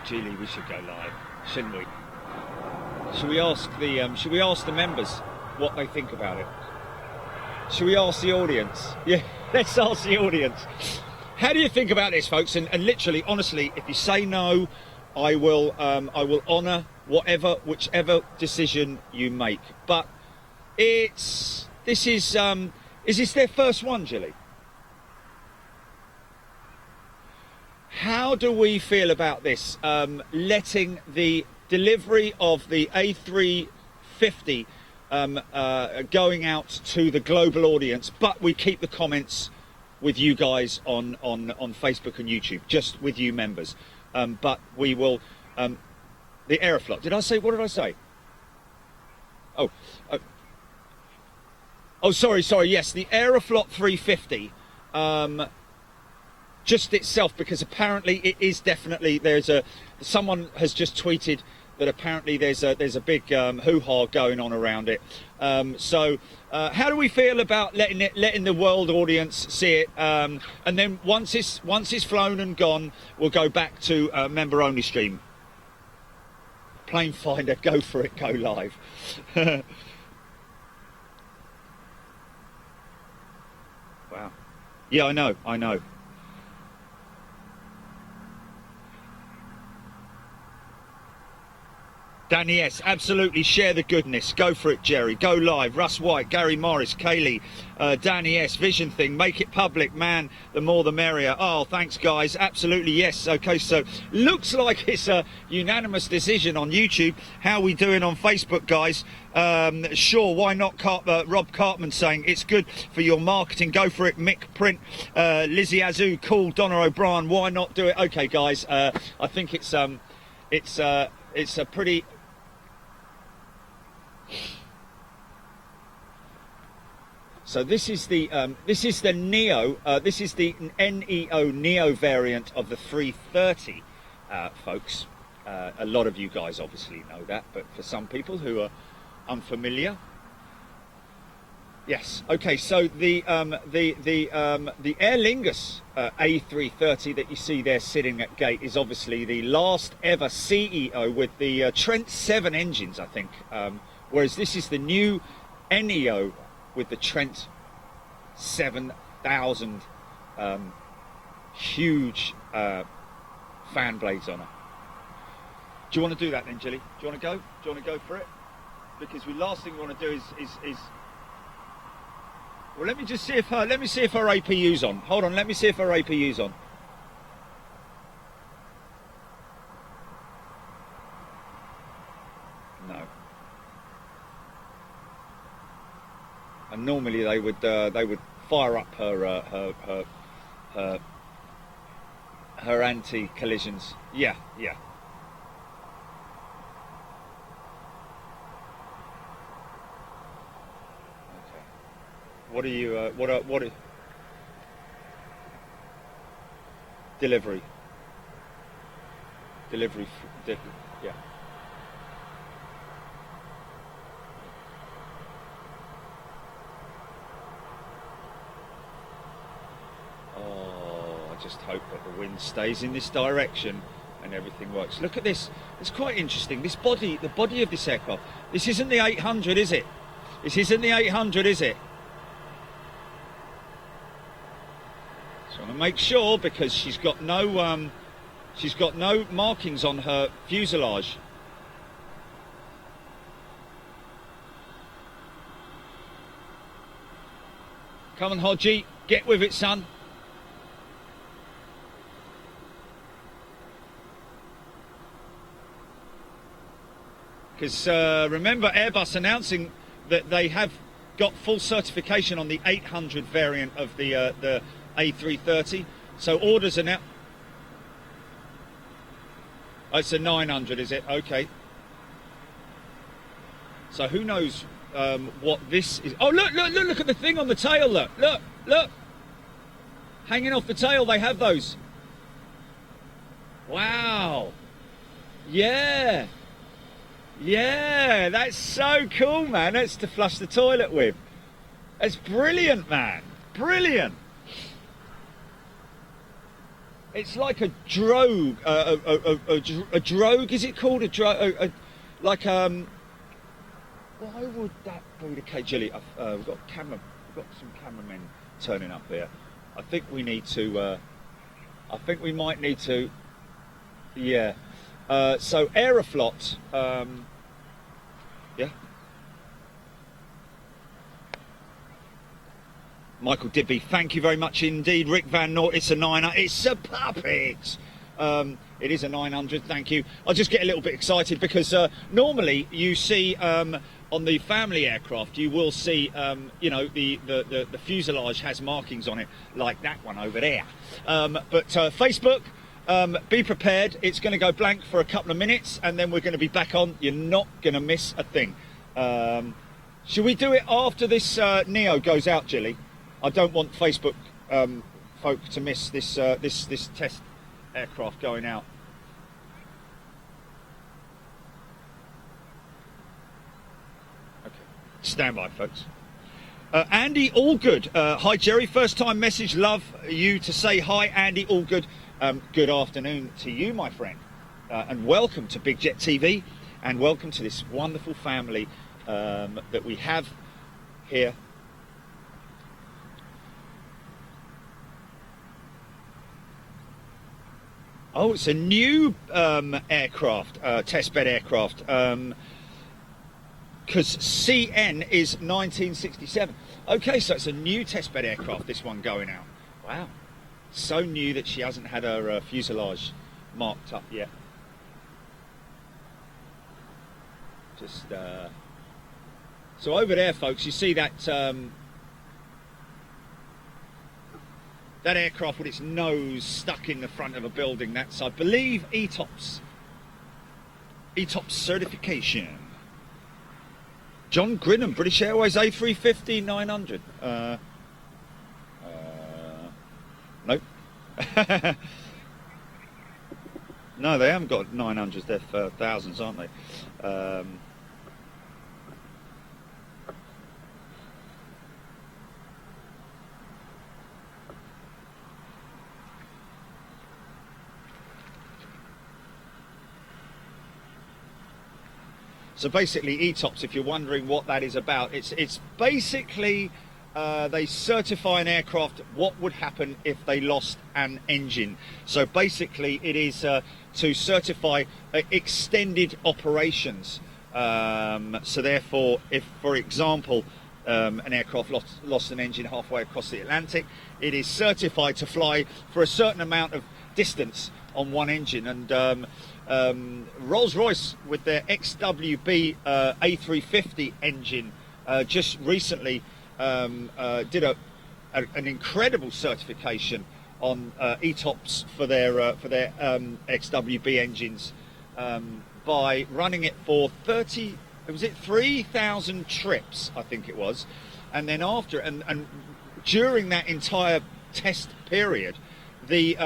Geely, we should go live, shouldn't we? Should we ask the members what they think about it? Should we ask the audience? Yeah, let's ask the audience. How do you think about this, folks? And literally, honestly, if you say no, I will honour whichever decision you make. But is this their first one, Gilly? How do we feel about this? Letting the delivery of the A350 going out to the global audience, but we keep the comments with you guys on Facebook and YouTube, just with you members. But we will the Aeroflot. What did I say? Sorry. Yes, the Aeroflot 350. Just itself, because apparently it is definitely, someone has just tweeted that apparently there's a big hoo-ha going on around it. So how do we feel about letting the world audience see it, and then once it's flown and gone, we'll go back to member only stream. Plane finder, go for it, go live. Wow. Yeah, I know. Danny S, absolutely, share the goodness. Go for it, Jerry. Go live. Russ White, Gary Morris, Kaylee, Danny S, Vision Thing, make it public, man. The more the merrier. Oh, thanks, guys. Absolutely, yes. Okay, so looks like it's a unanimous decision on YouTube. How are we doing on Facebook, guys? Sure, why not? Rob Cartman saying it's good for your marketing. Go for it, Mick Print, Lizzie Azu, cool. Donna O'Brien, why not do it? Okay, guys. I think it's a pretty. So this is the Neo. This is the NEO Neo variant of the 330, folks. A lot of you guys obviously know that, but for some people who are unfamiliar, yes. Okay, so the Aer Lingus A330 that you see there sitting at gate is obviously the last ever CEO with the Trent 7 engines, I think. Whereas this is the new NEO with the Trent 7000 huge fan blades on her. Do you want to do that then, Jilly? Do you want to go? Do you want to go for it? Because the last thing we want to do is well, let me see if her APU's on. Hold on, let me see if her APU's on. No. And normally they would fire up her anti-collisions. Yeah. What are you? What? Delivery. Yeah. Oh, I just hope that the wind stays in this direction and everything works. Look at this. It's quite interesting. This body, the body of this aircraft. This isn't the 800, is it? This isn't the 800, is it? So I want to make sure, because she's got no markings on her fuselage. Come on, Hodgie, get with it, son. Because remember, Airbus announcing that they have got full certification on the 800 variant of the A330, so orders are now. Oh, it's a 900, is it? Okay. So who knows what this is? Oh, look at the thing on the tail. Look, hanging off the tail. They have those. Wow. Yeah, that's so cool, man. That's to flush the toilet with. That's brilliant, man. Brilliant. It's like a drogue, a drogue, is it called? Like, why would that be the case? Jilly, we've got some cameramen turning up here. I think we need to, we might need to, yeah. So Aeroflot, yeah. Michael Dibby, thank you very much indeed. Rick Van Noort, it's a 900. It's a puppet. It is a 900, thank you. I'll just get a little bit excited because normally you see on the family aircraft, you will see, you know, the fuselage has markings on it, like that one over there. But Facebook, be prepared. It's going to go blank for a couple of minutes and then we're going to be back on. You're not going to miss a thing. Should we do it after this Neo goes out, Jilly? I don't want Facebook folk to miss this this test aircraft going out. Okay, stand by, folks. Andy Allgood, hi Jerry, first time message. Love you to say hi, Andy Allgood. Good afternoon to you, my friend, and welcome to Big Jet TV, and welcome to this wonderful family that we have here. Oh, it's a new aircraft, testbed aircraft, because CN is 1967. Okay, so it's a new testbed aircraft, this one going out. Wow. So new that she hasn't had her fuselage marked up yet. Just, so over there, folks, you see that that aircraft with its nose stuck in the front of a building. That's, I believe, ETOPS certification. John Grinham, British Airways A350 900. Nope. No, they haven't got 900s. They're thousands, aren't they? So basically, ETOPS, if you're wondering what that is about, it's basically they certify an aircraft what would happen if they lost an engine. So basically it is to certify extended operations. So therefore, if, for example, an aircraft lost an engine halfway across the Atlantic, it is certified to fly for a certain amount of distance on one engine. And Rolls-Royce, with their XWB A350 engine, just recently did an incredible certification on ETOPS for their XWB engines by running it for 3,000 trips, I think it was, and then after and during that entire test period, the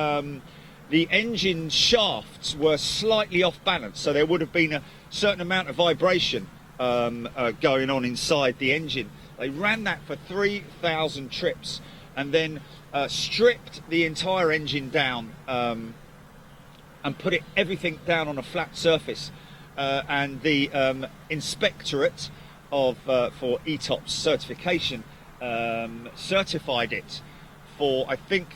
engine shafts were slightly off balance, so there would have been a certain amount of vibration going on inside the engine. They ran that for 3,000 trips and then stripped the entire engine down and put everything down on a flat surface. And the inspectorate of for ETOPS certification certified it for, I think,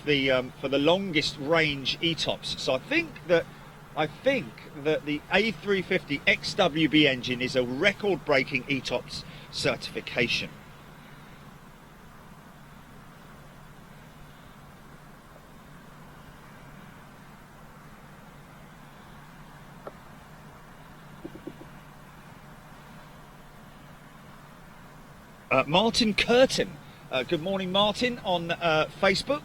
for the longest range ETOPS. So I think that the A350 XWB engine is a record-breaking ETOPS certification. Martin Curtin, good morning Martin, on Facebook.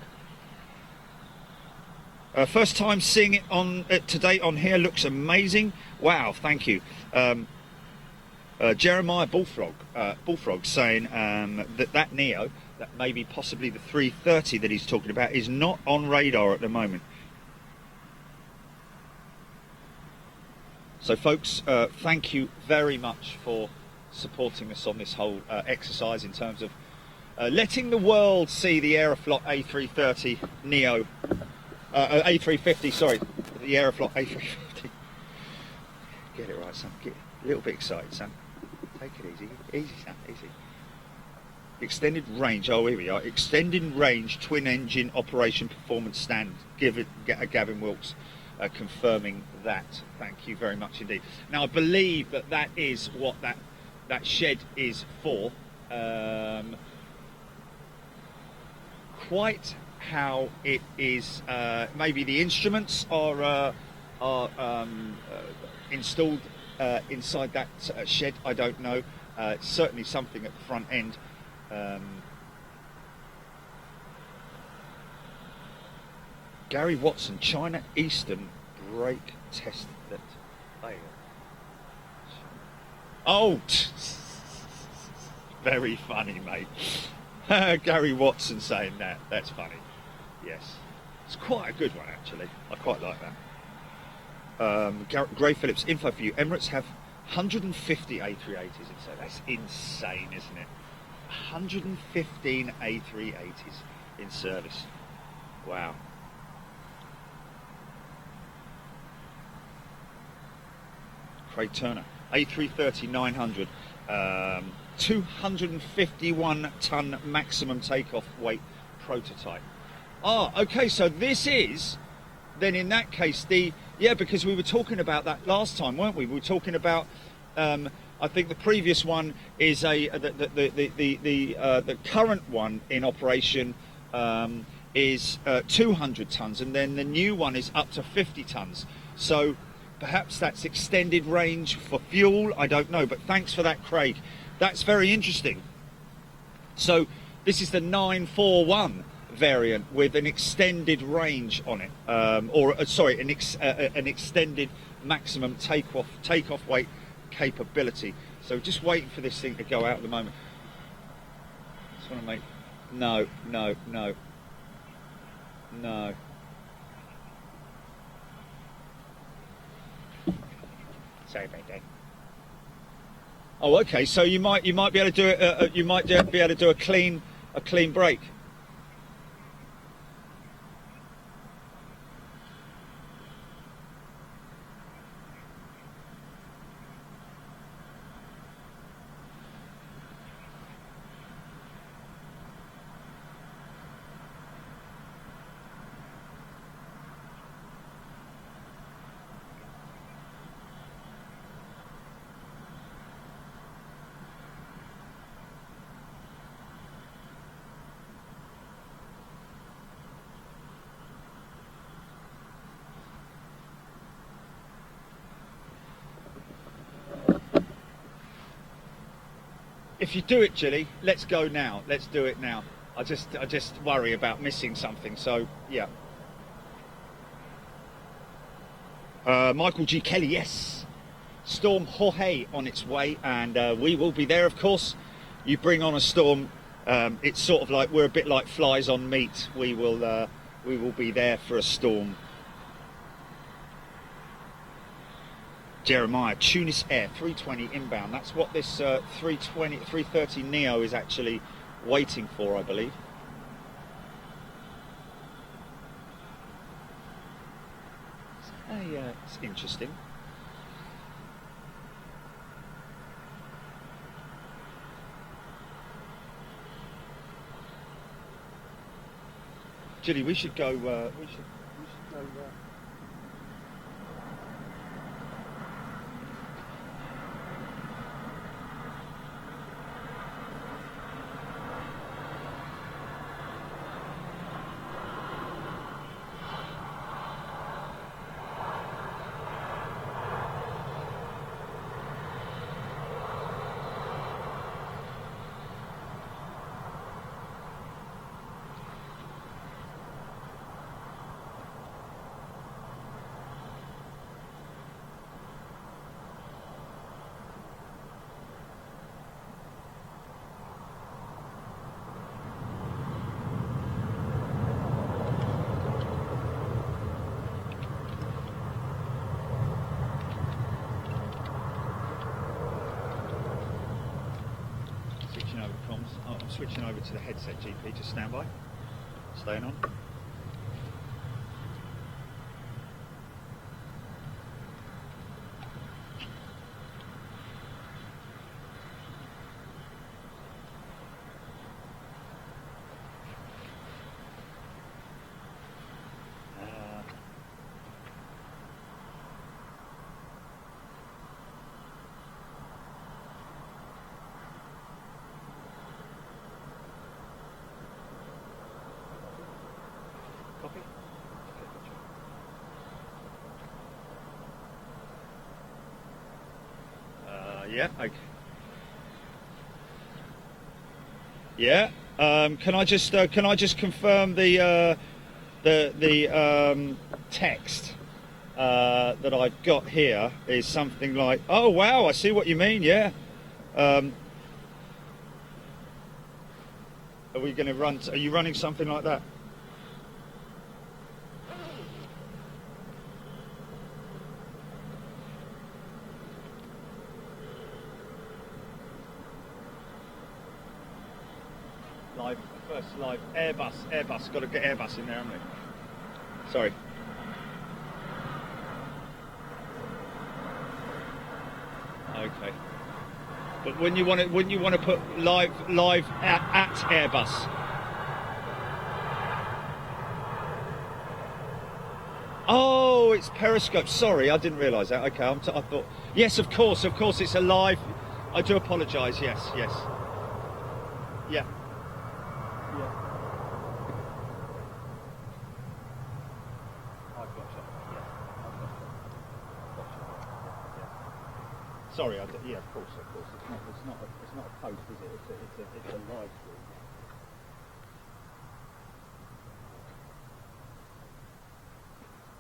First time seeing it on today on here, looks amazing. Wow, thank you. Jeremiah Bullfrog saying that Neo, that maybe possibly the 330 that he's talking about, is not on radar at the moment. So folks, thank you very much for supporting us on this whole exercise in terms of letting the world see the Aeroflot A330 Neo, A350, sorry, the Aeroflot A350. Get it right, son. Get a little bit excited, son. Take it easy. Easy, son. Easy. Extended range. Oh, here we are. Extended range twin engine operation performance stand. Gavin Wilkes confirming that. Thank you very much indeed. Now, I believe that is what that shed is for. Quite how it is, maybe the instruments are installed inside that shed, I don't know. It's certainly something at the front end. Gary Watson, China Eastern brake test that failed. Oh, very funny, mate. Gary Watson saying that. That's funny. Yes. It's quite a good one, actually. I quite like that. Gray Phillips, info for you. Emirates have 150 A380s in service. That's insane, isn't it? 115 A380s in service. Wow. Craig Turner. A330-900, 251 ton maximum takeoff weight prototype. Ah, okay, so this is, then in that case, because we were talking about that last time, weren't we? We were talking about, I think the previous one is the current one in operation is 200 tons, and then the new one is up to 50 tons. So perhaps that's extended range for fuel, I don't know, but thanks for that, Craig. That's very interesting. So this is the 941 variant with an extended range on it, an extended maximum takeoff weight capability. So just waiting for this thing to go out at the moment. Just want to make, no. Sorry about that. Oh, okay. So you might be able to do it. You might be able to do a clean break. If you do it, Jilly, let's go now. Let's do it now. I just worry about missing something. So yeah. Michael G. Kelly, yes. Storm Jorge on its way, and we will be there, of course. You bring on a storm, it's sort of like we're a bit like flies on meat. We will be there for a storm. Jeremiah, Tunis Air 320 inbound. That's what this 330 Neo is actually waiting for, I believe. It's interesting. Jilly, we should go. We should go. I'm switching over to the headset, GP. Just stand by. Staying on. Copy? Yeah. Okay. Yeah. Can I just confirm the text that I've got here is something like, oh wow, I see what you mean. Yeah. Are we going to run? Are you running something like that? Live Airbus, got to get Airbus in there, haven't we? Sorry. Okay. But wouldn't you want to put live at Airbus? Oh, it's Periscope. Sorry, I didn't realise that. Okay, I thought. Yes, of course, it's a live. I do apologise. Yes. Yeah. Sorry, yeah, of course. It's not a post, is it? It's a live stream.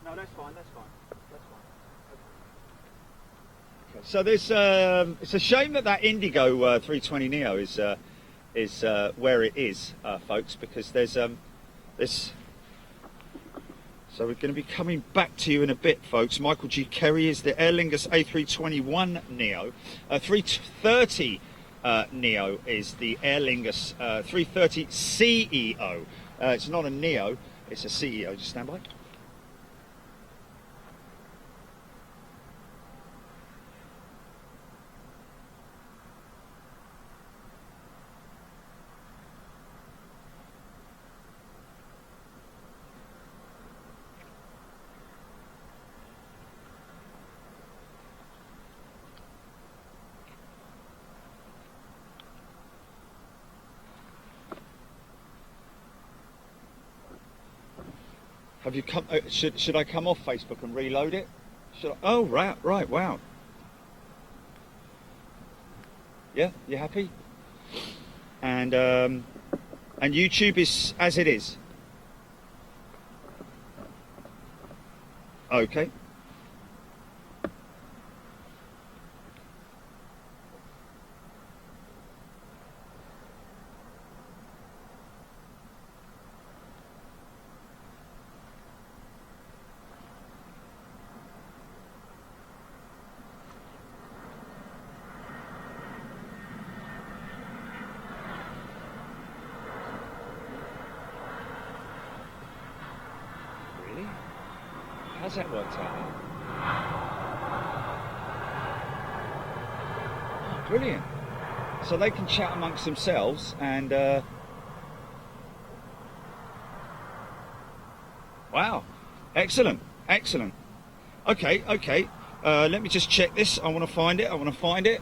No, that's fine. Okay. So there's it's a shame that Indigo 320 Neo is where it is, folks, because there's this. So we're going to be coming back to you in a bit, folks. Michael G. Kerry is the Aer Lingus A321 Neo. 330 Neo is the Aer Lingus 330 CEO. It's not a Neo, it's a CEO. Just stand by. Have you come? Should I come off Facebook and reload it? Should I? Oh, right, wow. Yeah, you happy? and YouTube is as it is. Okay. Really? How's that worked out? Oh, brilliant. So they can chat amongst themselves and wow, excellent, excellent. Okay, okay. Let me just check this. I want to find it. I want to find it.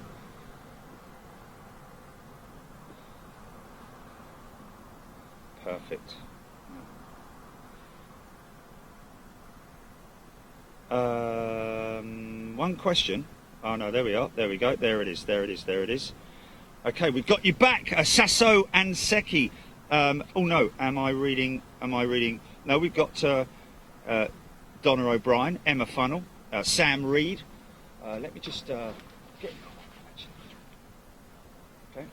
Perfect. One question. Oh no, there we are. There we go. There it is. There it is. There it is. Okay, we've got you back, Sasso and Seki. Oh no, am I reading? No, we've got Donna O'Brien, Emma Funnell, Sam Reed. Let me just get. Okay.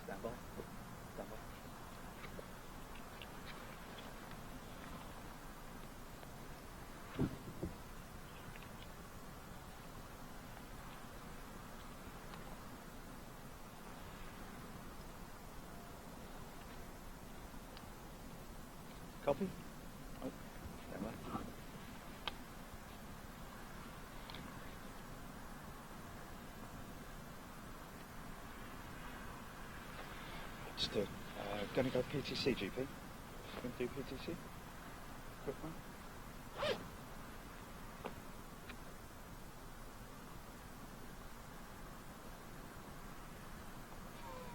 Stand by. Stand by. Copy? Oh, stand by. Just going to go PTC, GP. Going to do PTC? Quick one.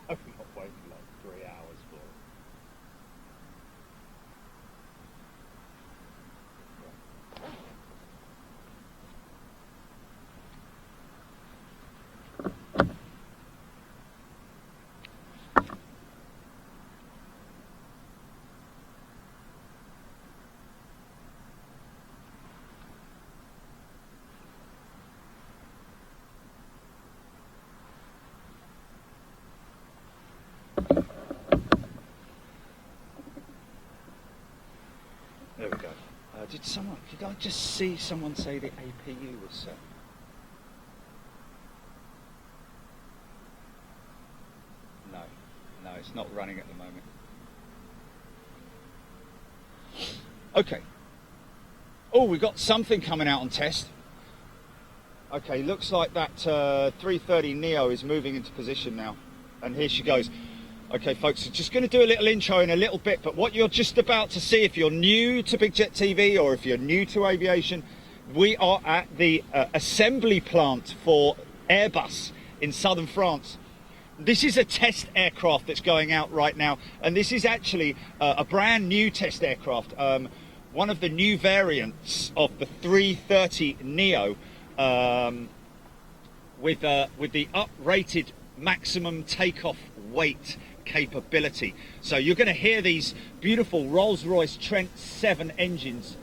I'm not waiting like 3 hours for it. There we go. Did I just see someone say the APU was set? No, it's not running at the moment. Okay. Oh, we got something coming out on test. Okay, looks like that 330 Neo is moving into position now. And here she goes. Okay, folks, so just going to do a little intro in a little bit, but what you're just about to see, if you're new to Big Jet TV or if you're new to aviation, we are at the assembly plant for Airbus in southern France. This is a test aircraft that's going out right now, and this is actually a brand new test aircraft, one of the new variants of the 330 Neo, with the up-rated maximum takeoff weight capability. So you're going to hear these beautiful Rolls-Royce Trent 7 engines,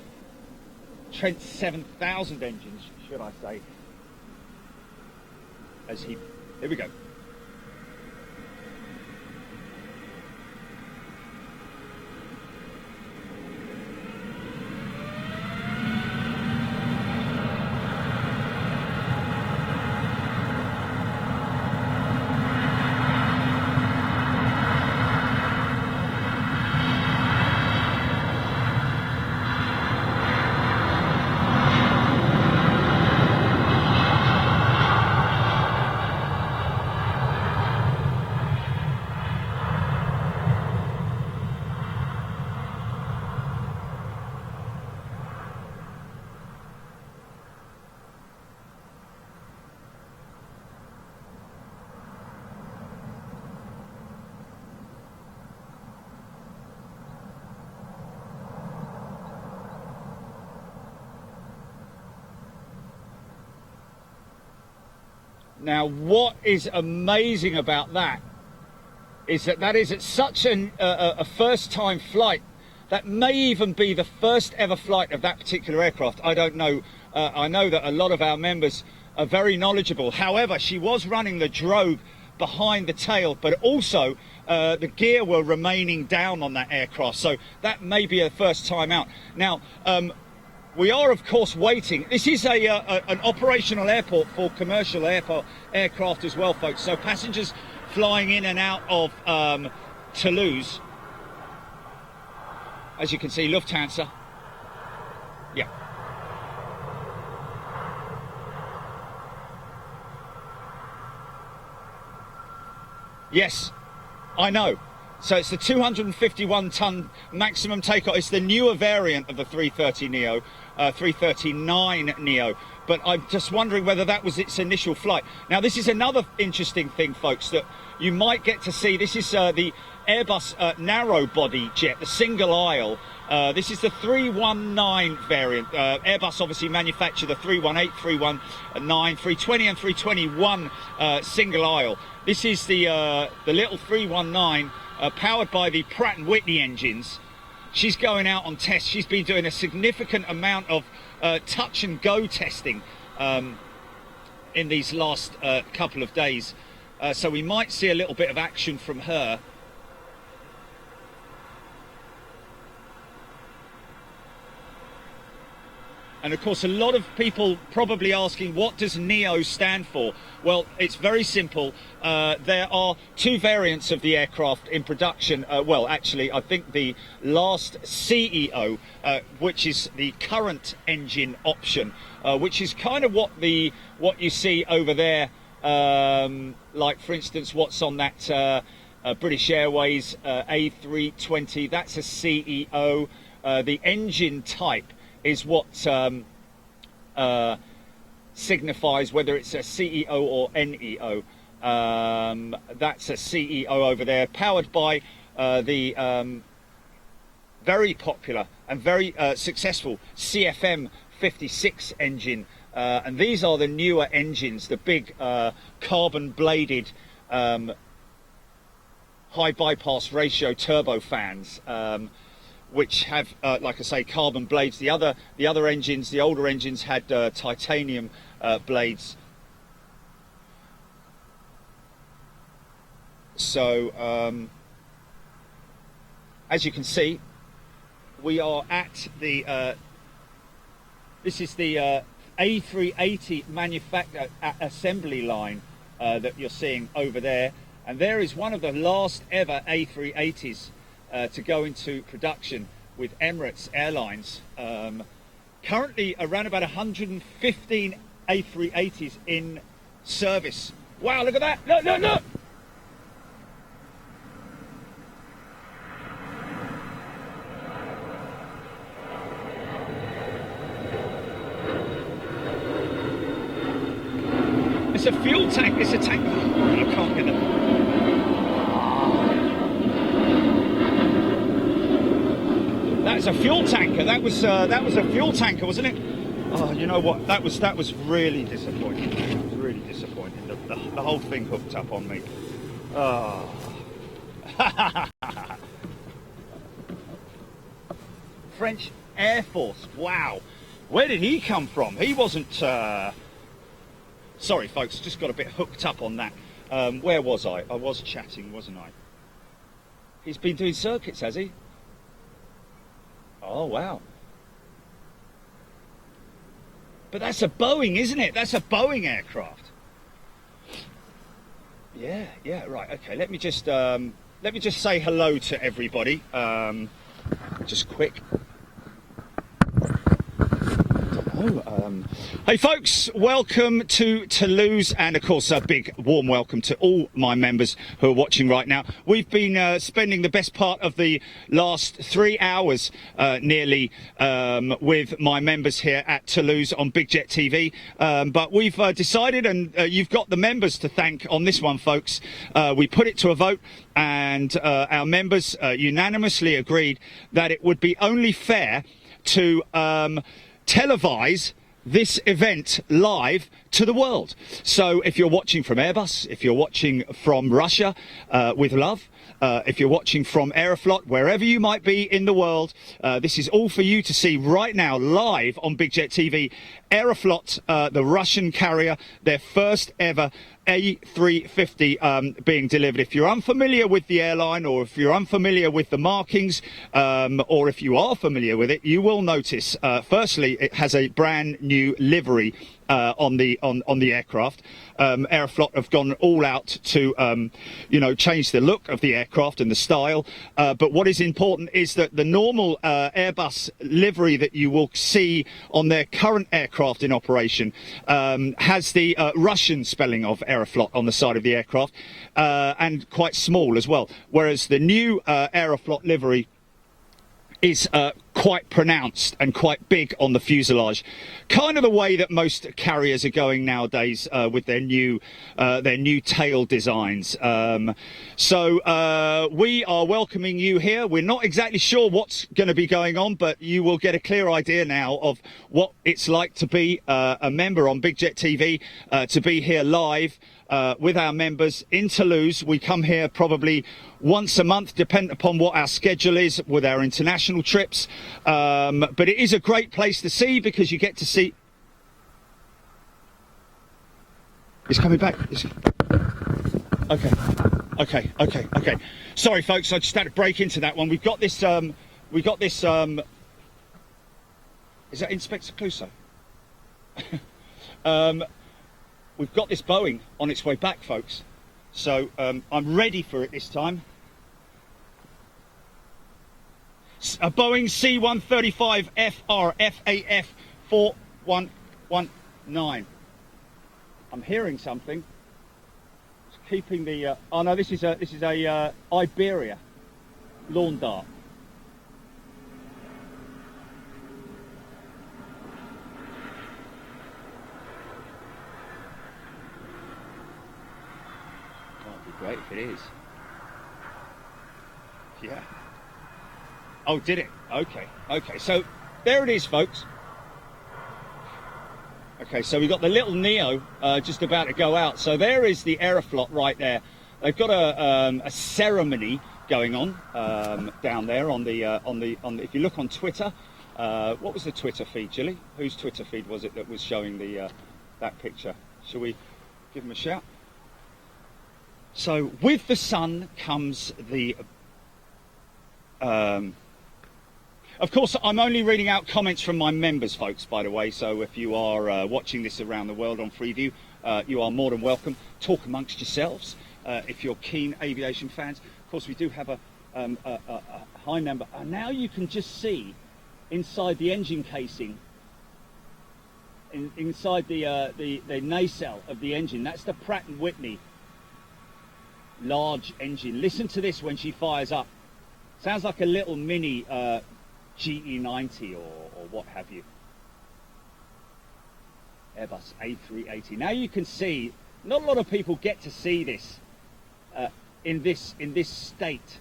Trent 7000 engines, should I say, here we go. Now, what is amazing about that is that is at such a first-time flight. That may even be the first ever flight of that particular aircraft. I don't know. I know that a lot of our members are very knowledgeable. However, she was running the drogue behind the tail, but also the gear were remaining down on that aircraft. So that may be a first time out. Now, we are, of course, waiting. This is an operational airport for commercial aircraft as well, folks. So passengers flying in and out of Toulouse. As you can see, Lufthansa. Yeah. Yes, I know. So it's the 251-ton maximum takeoff. It's the newer variant of the 330neo, 339neo. But I'm just wondering whether that was its initial flight. Now, this is another interesting thing, folks, that you might get to see. This is the Airbus narrow body jet, the single aisle. This is the 319 variant. Airbus obviously manufacture the 318, 319, 320 and 321 single aisle. This is the little 319 powered by the Pratt & Whitney engines. She's going out on tests. She's been doing a significant amount of touch and go testing in these last couple of days. So we might see a little bit of action from her. And of course, a lot of people probably asking, what does NEO stand for? Well, it's very simple. There are two variants of the aircraft in production. Well, actually, I think the last CEO, which is the current engine option, which is kind of what you see over there. Like, for instance, what's on that British Airways A320, that's a CEO. The engine type is what signifies whether it's a CEO or NEO. That's a CEO over there, powered by the very popular and very successful CFM 56 engine. And these are the newer engines, the big carbon bladed high bypass ratio turbofans, which have, like I say, carbon blades. The other engines, the older engines, had titanium blades. So, as you can see, we are at the. This is the A380 manufacture assembly line that you're seeing over there, and there is one of the last ever A380s. To go into production with Emirates Airlines. Currently around about 115 A380s in service. Wow, look at that! Look, look, look! It's a fuel tank, it's a tank. Oh, I can't get it. That's a fuel tanker. That was a fuel tanker, wasn't it? Oh, you know what? That was really disappointing. It was really disappointing. The whole thing hooked up on me. Oh. French Air Force. Wow. Where did he come from? He wasn't. Sorry, folks. Just got a bit hooked up on that. Where was I? I was chatting, wasn't I? He's been doing circuits, has he? Oh, wow. But that's a Boeing, isn't it? That's a Boeing aircraft. Yeah, right. Okay, let me just say hello to everybody. Just quick. Hey folks, welcome to Toulouse, and of course a big warm welcome to all my members who are watching right now. We've been spending the best part of the last 3 hours nearly with my members here at Toulouse on Big Jet TV, but we've decided, and you've got the members to thank on this one, folks. We put it to a vote, and our members unanimously agreed that it would be only fair to televise this event live to the world. So if you're watching from Airbus, if you're watching from Russia, with love, if you're watching from Aeroflot, wherever you might be in the world, this is all for you to see right now, live on Big Jet TV. Aeroflot, the Russian carrier, their first ever A350 being delivered. If you're unfamiliar with the airline, or if you're unfamiliar with the markings, or if you are familiar with it, you will notice, firstly, it has a brand new livery on the aircraft. Aeroflot have gone all out to change the look of the aircraft and the style, but what is important is that the normal Airbus livery that you will see on their current aircraft in operation has the Russian spelling of Aeroflot on the side of the aircraft, and quite small as well, whereas the new Aeroflot livery is quite pronounced and quite big on the fuselage, kind of the way that most carriers are going nowadays with their new tail designs. So we are welcoming you here. We're not exactly sure what's going to be going on, but you will get a clear idea now of what it's like to be a member on Big Jet TV, to be here live with our members in Toulouse. We come here probably once a month, depending upon what our schedule is with our international trips. But it is a great place to see, because you get to see... It's coming back. Okay. Sorry, folks, I just had to break into that one. We've got this... Is that Inspector Clouseau? We've got this Boeing on its way back, folks. So I'm ready for it this time. A Boeing C-135 FAF 4119. I'm hearing something. It's keeping the. Oh no, this is a Iberia lawn dart. That'd be great if it is. Yeah. Oh, did it? Okay. So there it is, folks. Okay, so we've got the little Neo just about to go out. So there is the Aeroflot right there. They've got a ceremony going on down there on the. If you look on Twitter, what was the Twitter feed, Gilly? Whose Twitter feed was it that was showing the that picture? Shall we give them a shout? So with the sun comes the. Of course, I'm only reading out comments from my members, folks, by the way, so if you are watching this around the world on Freeview, you are more than welcome. Talk amongst yourselves if you're keen aviation fans. Of course, we do have a high number. And now you can just see inside the engine casing, inside the nacelle of the engine. That's the Pratt & Whitney large engine. Listen to this when she fires up. Sounds like a little mini GE90 or what have you. Airbus A380. Now you can see, not a lot of people get to see this in this state.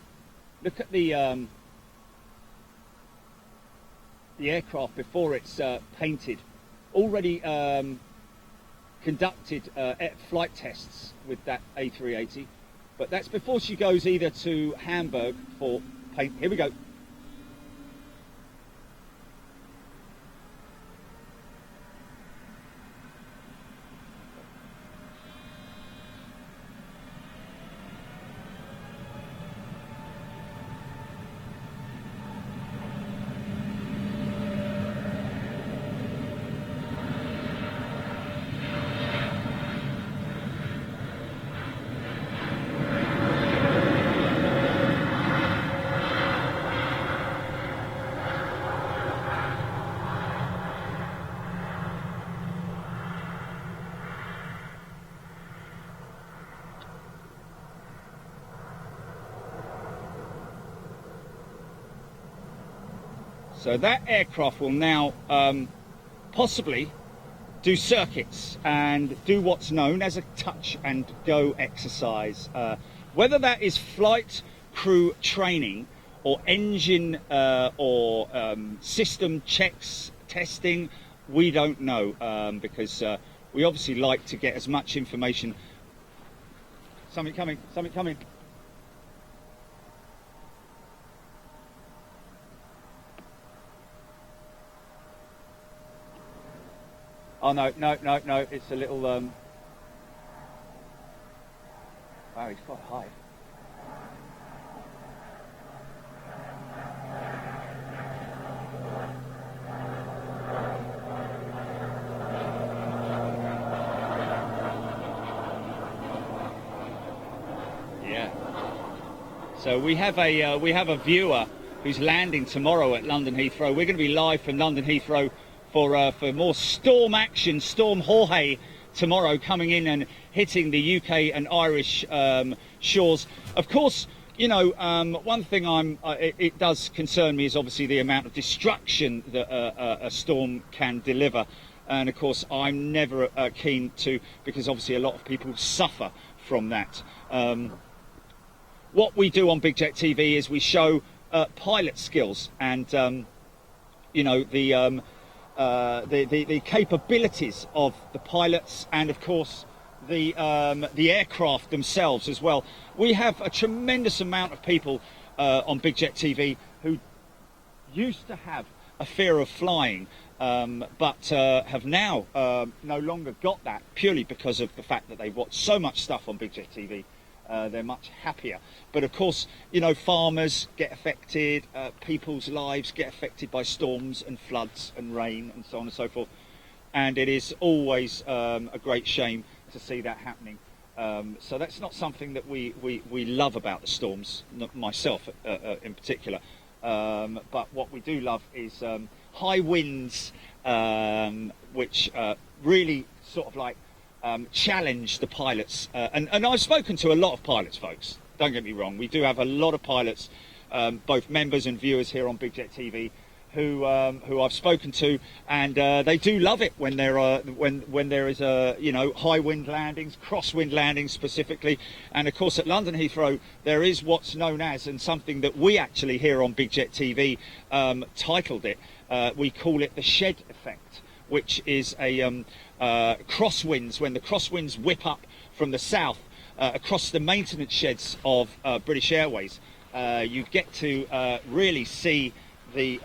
Look at the aircraft before it's painted. Already conducted flight tests with that A380, but that's before she goes either to Hamburg for paint. Here we go. So that aircraft will now possibly do circuits and do what's known as a touch and go exercise. Whether that is flight crew training or engine or system checks, testing, we don't know, because we obviously like to get as much information. Something coming, something coming. Oh no, no, no, no, it's a little, wow, he's quite high. Yeah. So we have a viewer who's landing tomorrow at London Heathrow. We're going to be live from London Heathrow for more storm action, Storm Jorge tomorrow, coming in and hitting the UK and Irish shores. Of course, you know, one thing it does concern me is obviously the amount of destruction that a storm can deliver. And of course, I'm never keen to, because obviously a lot of people suffer from that. What we do on Big Jet TV is we show pilot skills and you know, the capabilities of the pilots, and of course the aircraft themselves as well. We have a tremendous amount of people on Big Jet TV who used to have a fear of flying, but have now no longer got that, purely because of the fact that they watch so much stuff on Big Jet TV. They're much happier. But of course, you know, farmers get affected, people's lives get affected by storms and floods and rain and so on and so forth. And it is always a great shame to see that happening. So that's not something that we love about the storms, not myself in particular. But what we do love is high winds, which really sort of like challenge the pilots, and I've spoken to a lot of pilots, folks, don't get me wrong. We do have a lot of pilots, both members and viewers here on Big Jet TV, who I've spoken to, and they do love it when there is a, you know, high wind landings, crosswind landings specifically. And of course at London Heathrow there is what's known as, and something that we actually here on Big Jet TV titled it, we call it the shed effect, which is a crosswinds. When the crosswinds whip up from the south across the maintenance sheds of British Airways, you get to really see the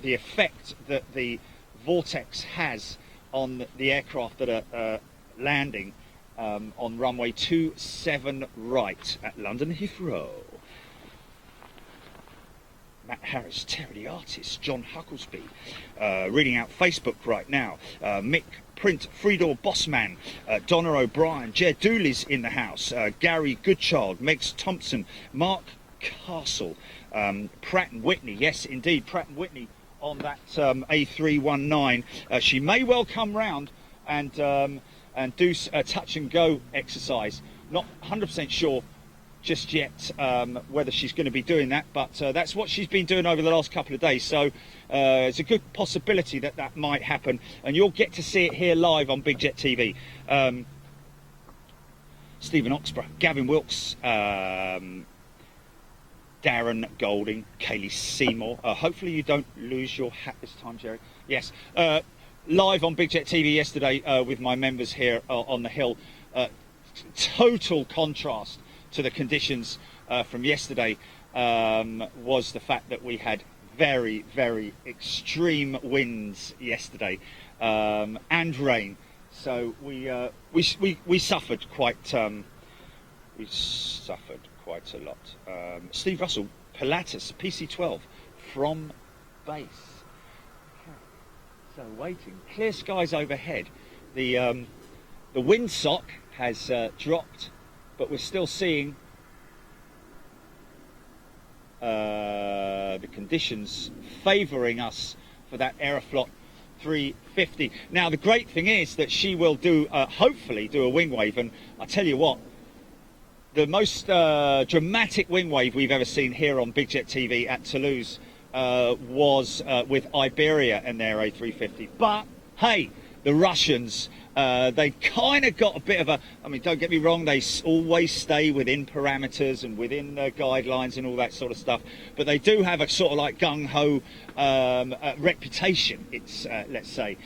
effect that the vortex has on the aircraft that are landing on runway 27 right at London Heathrow. Matt Harris, Terry the Artist, John Hucklesby, reading out Facebook right now. Mick Print, Freedor Bossman, Donna O'Brien, Jed Dooley's in the house, Gary Goodchild, Megs Thompson, Mark Castle, Pratt and Whitney, yes indeed, Pratt and Whitney on that A319. She may well come round and do a touch and go exercise. Not 100% sure just yet whether she's going to be doing that, but that's what she's been doing over the last couple of days, so it's a good possibility that that might happen, and you'll get to see it here live on Big Jet TV. Stephen Oxborough, Gavin Wilkes, Darren Golding, Kaylee Seymour. Hopefully you don't lose your hat this time, Jerry. Yes, live on Big Jet TV yesterday with my members here on the hill. Total contrast to the conditions from yesterday was the fact that we had very, very extreme winds yesterday and rain. So we suffered quite a lot. Steve Russell, Pilatus, PC12 from base. Okay. So waiting, clear skies overhead. The windsock has dropped, but we're still seeing the conditions favouring us for that Aeroflot 350. Now the great thing is that she will do, hopefully do a wing wave, and I tell you what, the most dramatic wing wave we've ever seen here on Big Jet TV at Toulouse was with Iberia and their A350. But hey, the Russians They kind of got a bit of a, I mean, don't get me wrong, they always stay within parameters and within guidelines and all that sort of stuff, but they do have a sort of like gung-ho reputation, it's let's say,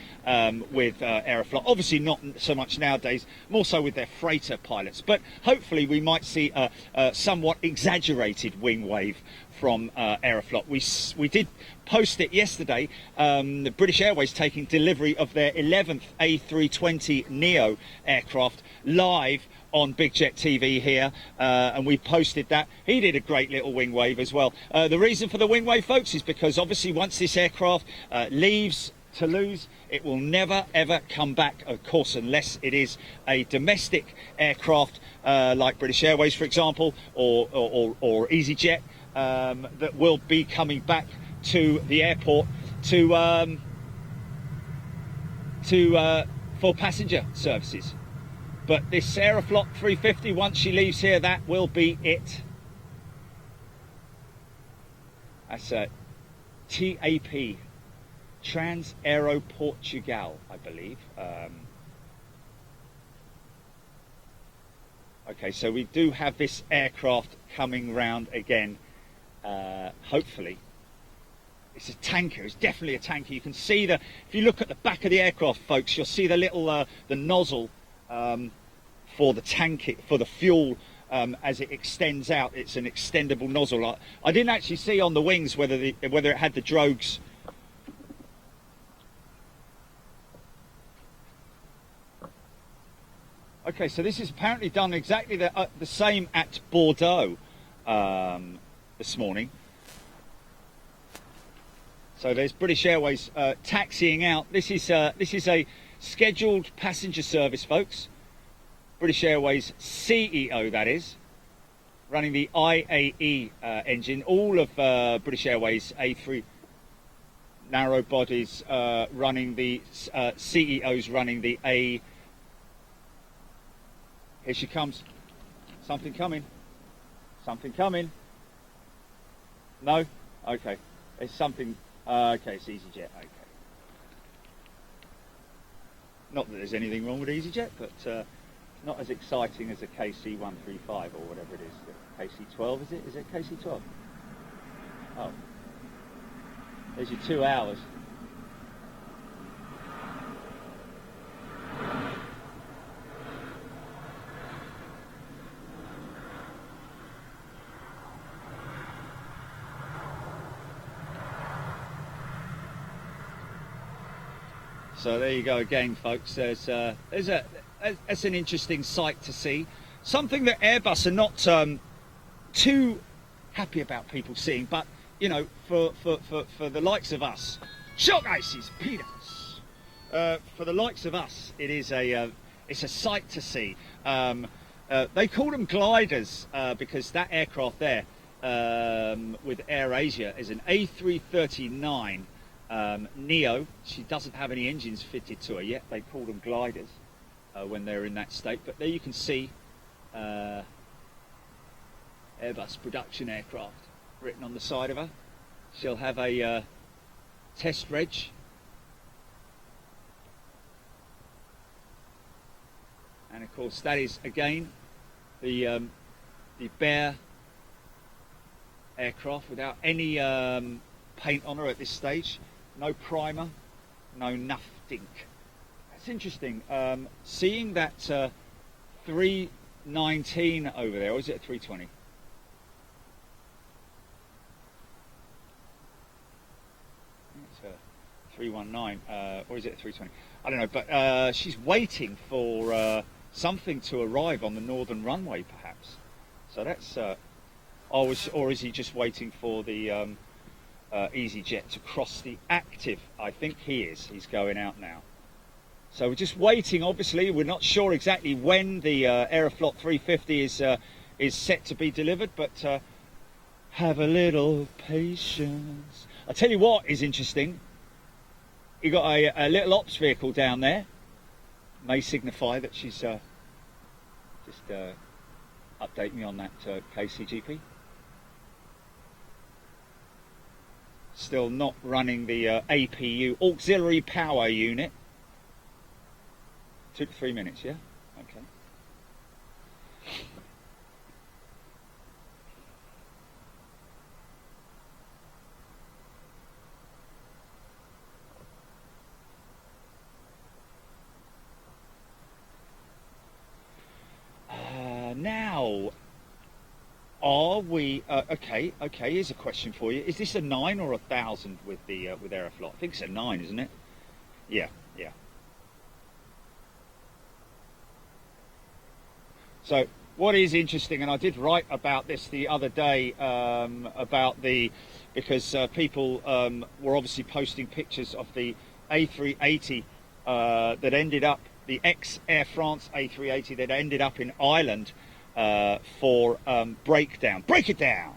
with Aeroflot. Obviously not so much nowadays, more so with their freighter pilots, but hopefully we might see a somewhat exaggerated wing wave from Aeroflot. We did post it yesterday, the British Airways taking delivery of their 11th A320 Neo aircraft live on Big Jet TV here, and we posted that. He did a great little wing wave as well. The reason for the wing wave, folks, is because obviously once this aircraft leaves Toulouse, it will never ever come back, of course, unless it is a domestic aircraft like British Airways, for example, or EasyJet, that will be coming back to the airport for passenger services. But this Aeroflot 350, once she leaves here, that will be it. That's a TAP, Trans Aero Portugal, I believe. Okay, so we do have this aircraft coming round again, hopefully. It's a tanker, it's definitely a tanker. You can see if you look at the back of the aircraft, folks, you'll see the little, the nozzle for the tank, for the fuel, as it extends out. It's an extendable nozzle. I didn't actually see on the wings whether it had the drogues. Okay, so this is apparently done exactly the same at Bordeaux this morning. So there's British Airways taxiing out. This is a scheduled passenger service, folks. British Airways CEO, that is, running the IAE engine. All of British Airways A3 narrow bodies running the CEOs running the A. Here she comes. Something coming. Something coming. No? Okay. There's something. Okay, it's EasyJet. Okay. Not that there's anything wrong with EasyJet, but not as exciting as a KC-135 or whatever it is. KC-12, is it? Is it KC-12? Oh. There's your 2 hours. So there you go again, folks. That's an interesting sight to see. Something that Airbus are not too happy about people seeing, but you know, for the likes of us, shock ices, peanuts. For the likes of us, it's a sight to see. They call them gliders because that aircraft there with AirAsia is an A339. Neo. She doesn't have any engines fitted to her yet. They call them gliders when they're in that state. But there you can see Airbus production aircraft written on the side of her. She'll have a test reg. And of course that is again the bare aircraft without any paint on her at this stage. No primer, no nothing. That's interesting. Seeing that 319 over there, or is it a 320? It's a 319, or is it a 320? I don't know, but she's waiting for something to arrive on the northern runway, perhaps. So that's, or is he just waiting for the EasyJet to cross the active? I think he is. He's going out now. So we're just waiting. Obviously, we're not sure exactly when the Aeroflot 350 is set to be delivered, but have a little patience. I'll tell you what is interesting. You got a little ops vehicle down there. May signify that she's just update me on that KCGP. Still not running the APU, auxiliary power unit, 2 to 3 minutes, yeah? Okay. Now, are we okay? Here's a question for you: is this a 9 or 1,000 with the with Aeroflot? I think it's a 9, isn't it? Yeah. So what is interesting, and I did write about this the other day, because people were obviously posting pictures of the A380 that ended up, the ex-Air France A380 that ended up in Ireland for breakdown. Break it down.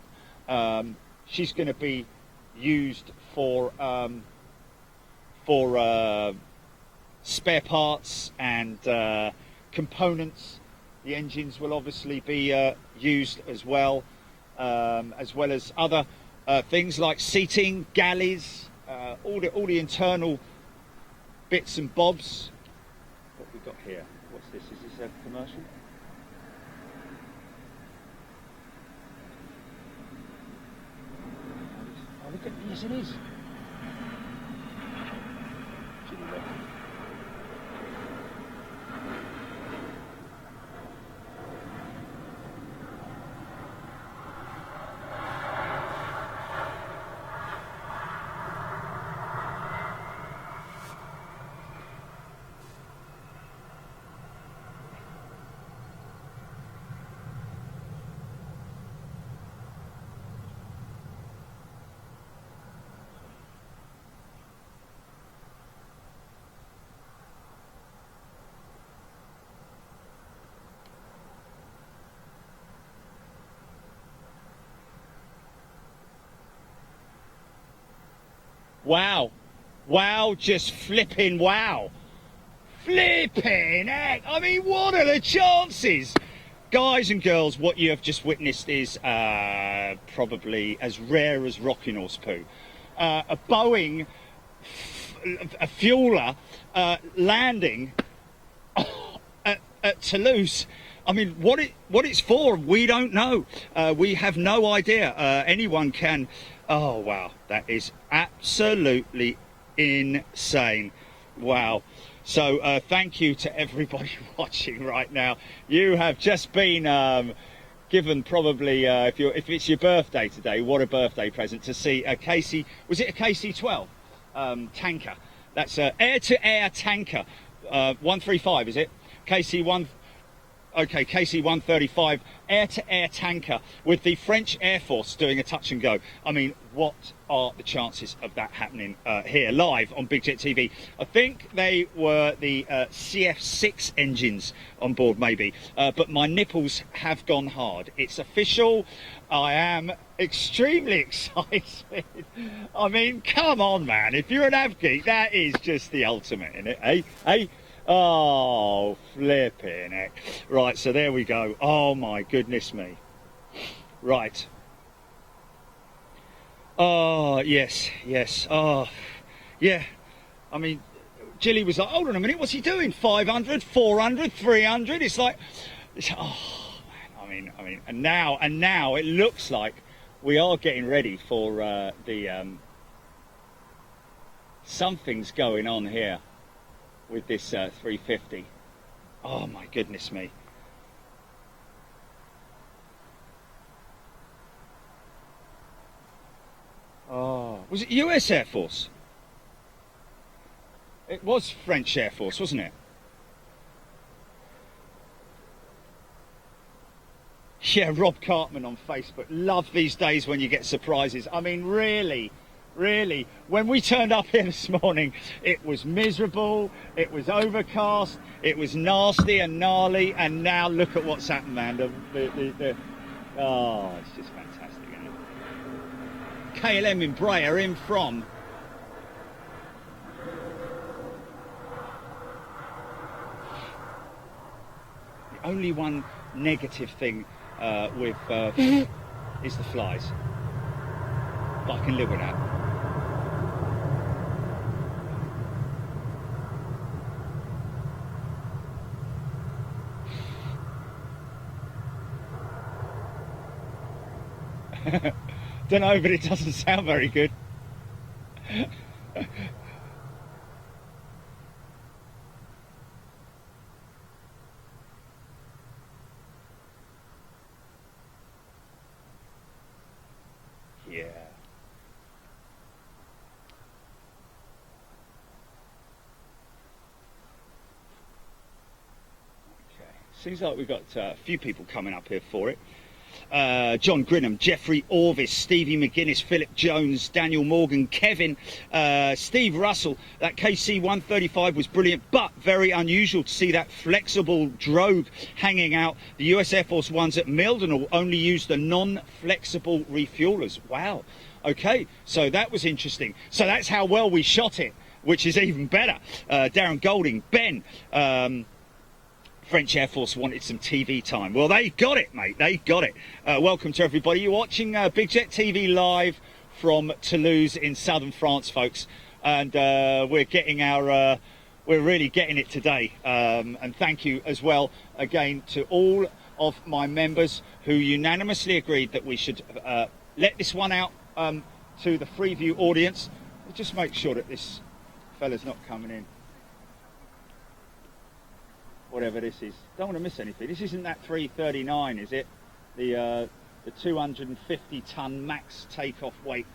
She's going to be used for spare parts and components. The engines will obviously be used as well as other things like seating, galleys, all the internal bits and bobs. What have we got here? What's this? Is this a commercial? Oh, look at, yes, it is. Wow. Wow, just flipping wow. Flipping heck. I mean, what are the chances? Guys and girls, what you have just witnessed is probably as rare as rocking horse poo. A Boeing, a fueler, landing at Toulouse. I mean, what it's for, we don't know. We have no idea. Anyone can. Oh, wow. That is absolutely insane. Wow. So thank you to everybody watching right now. You have just been given probably, if it's your birthday today, what a birthday present to see a KC, was it a KC-12 tanker? That's an air-to-air tanker, 135, is it? KC-1. Okay, KC-135 air-to-air tanker with the French Air Force doing a touch and go. I mean, what are the chances of that happening here live on Big Jet TV? I think they were the CF6 engines on board maybe, but my nipples have gone hard. It's official. I am extremely excited. I mean, come on, man. If you're an av geek, that is just the ultimate, isn't it? Hey? Oh, flipping heck. Right, so there we go. Oh, my goodness me. Right. Oh, yes. Oh, yeah. I mean, Jilly was like, hold on a minute, what's he doing? 500, 400, 300? It's like, oh, man. I mean, and now it looks like we are getting ready for something's going on here with this 350. Oh my goodness me. Oh, was it US Air Force? It was French Air Force, wasn't it? Yeah, Rob Cartman on Facebook. Love these days when you get surprises. I mean, really, when we turned up here this morning, it was miserable, it was overcast, it was nasty and gnarly, and now look at what's happened, man. Oh, it's just fantastic, isn't it? KLM Embraer in from. The only one negative thing with is the flies, but I can live with that. Don't know, but it doesn't sound very good. Yeah. Okay. Seems like we've got a few people coming up here for it. John Grinham, Jeffrey Orvis, Stevie McGuinness, Philip Jones, Daniel Morgan, Kevin, Steve Russell. That KC 135 was brilliant, but very unusual to see that flexible drogue hanging out. The US Air Force ones at Mildenhall only used the non-flexible refuelers. Wow. Okay, so that was interesting. So that's how well we shot it, which is even better. Darren Golding, Ben, French Air Force wanted some TV time. Well, they got it, mate. They got it. Welcome to everybody. You're watching Big Jet TV live from Toulouse in southern France, folks. And we're getting our, we're really getting it today. And thank you as well, again, to all of my members who unanimously agreed that we should let this one out to the Freeview audience. Just make sure that this fella's not coming in. Whatever this is, don't want to miss anything. This isn't that 339, is it? The 250-ton max takeoff weight,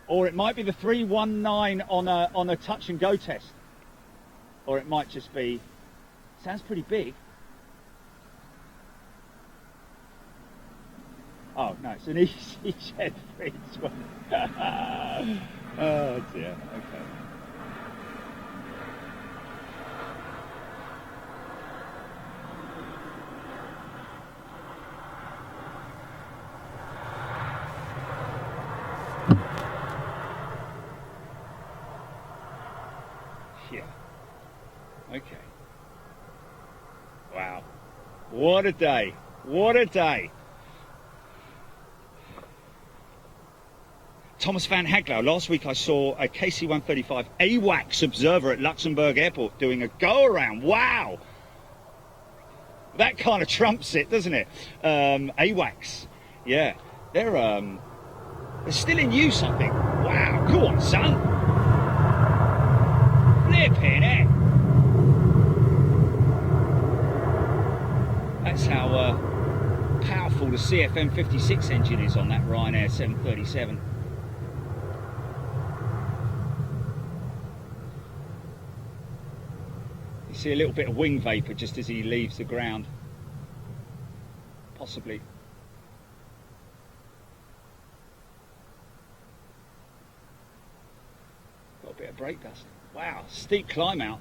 or it might be the 319 on a touch and go test, or it might just be. Sounds pretty big. Oh no, it's an EasyJet 320. Oh dear. Okay. Yeah. Okay. Wow. What a day. What a day. Thomas Van Haglow. Last week I saw a KC-135 AWACS observer at Luxembourg Airport doing a go-around. Wow. That kind of trumps it, doesn't it? AWACS. Yeah. They're still in use, I think. Wow. Go on, son. Flipping it. That's how powerful the CFM56 engine is on that Ryanair 737. You see a little bit of wing vapour just as he leaves the ground. Possibly. Got a bit of brake dust. Wow, steep climb out.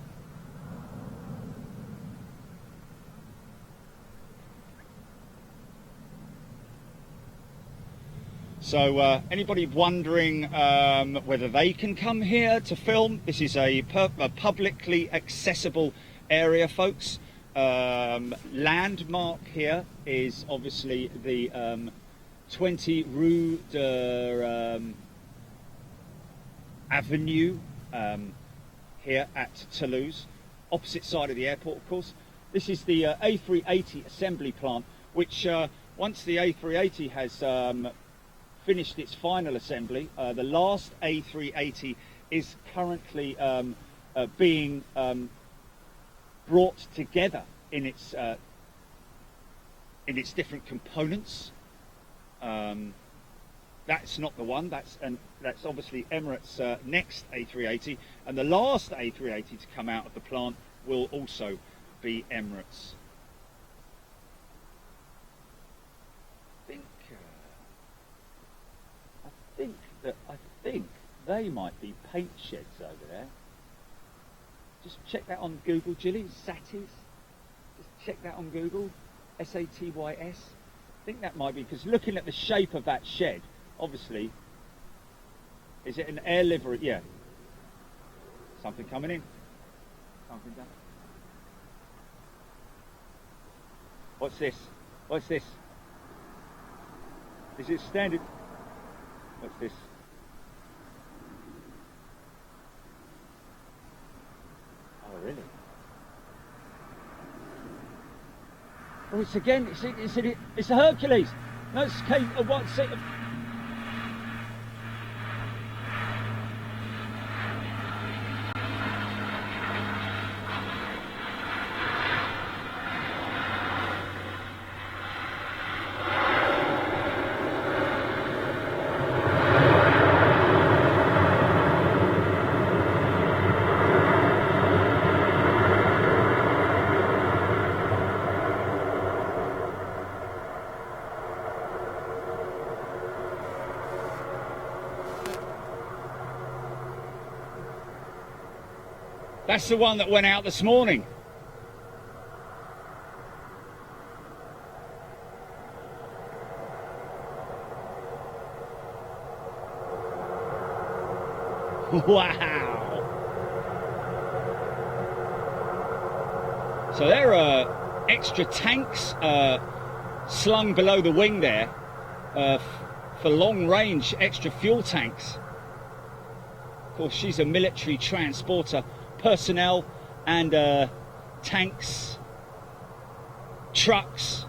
So anybody wondering whether they can come here to film, this is a publicly accessible area, folks. Landmark here is obviously the 20 Rue de Avenue here at Toulouse, opposite side of the airport, of course. This is the A380 assembly plant, which once the A380 has finished its final assembly, the last A380 is currently being brought together in its different components. That's not the one. That's obviously Emirates' next A380, and the last A380 to come out of the plant will also be Emirates. I think they might be paint sheds over there. Just check that on Google, Gilly. Satis. Just check that on Google. SATYS. I think that might be, because looking at the shape of that shed, obviously, is it an air livery? Yeah. Something coming in. Something done. What's this? What's this? Is it standard? What's this? Oh, really? Oh, it's again, it's a Hercules. Let's keep what see. That's the one that went out this morning. Wow. So there are extra tanks slung below the wing there for long range extra fuel tanks. Of course, she's a military transporter. Personnel and tanks, trucks,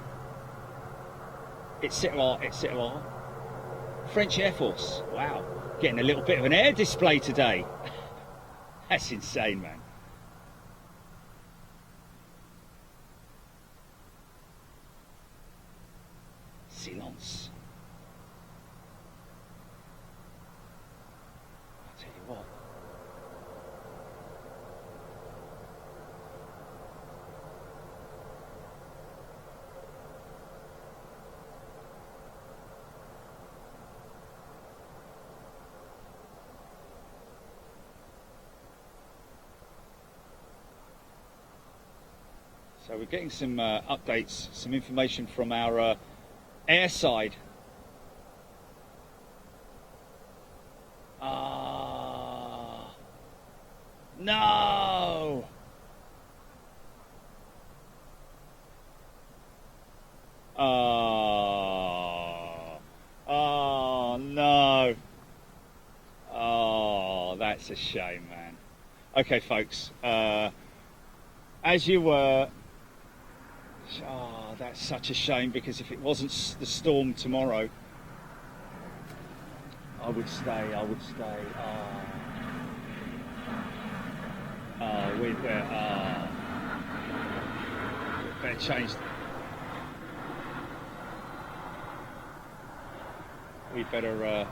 etc., etc. French Air Force. Wow, getting a little bit of an air display today. That's insane, man. Silence. I'll tell you what. So we're getting some updates, some information from our air side. No! Oh, no. Oh, that's a shame, man. Okay, folks, as you were... Oh, that's such a shame, because if it wasn't the storm tomorrow, I would stay. Oh, we'd better change. We better.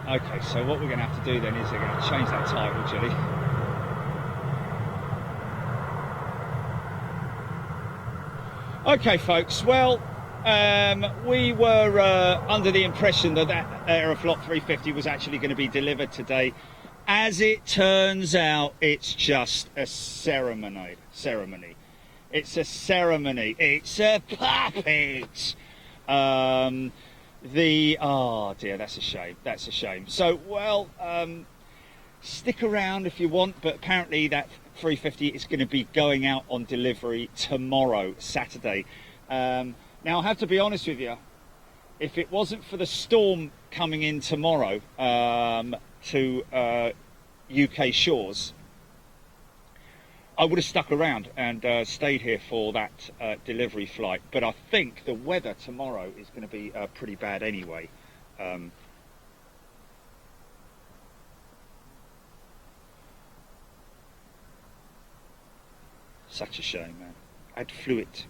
Okay, so what we're going to have to do then is we're going to change that title, Jilly. Okay, folks, well, we were under the impression that Aeroflot 350 was actually going to be delivered today. As it turns out, it's just a ceremony. It's a ceremony. It's a puppet. Oh dear, that's a shame. So, well, stick around if you want, but apparently that 350 is going to be going out on delivery tomorrow, Saturday. Now, I have to be honest with you, if it wasn't for the storm coming in tomorrow to UK shores, I would have stuck around and stayed here for that delivery flight. But I think the weather tomorrow is going to be pretty bad anyway. Such a shame, man. Ad Fluid,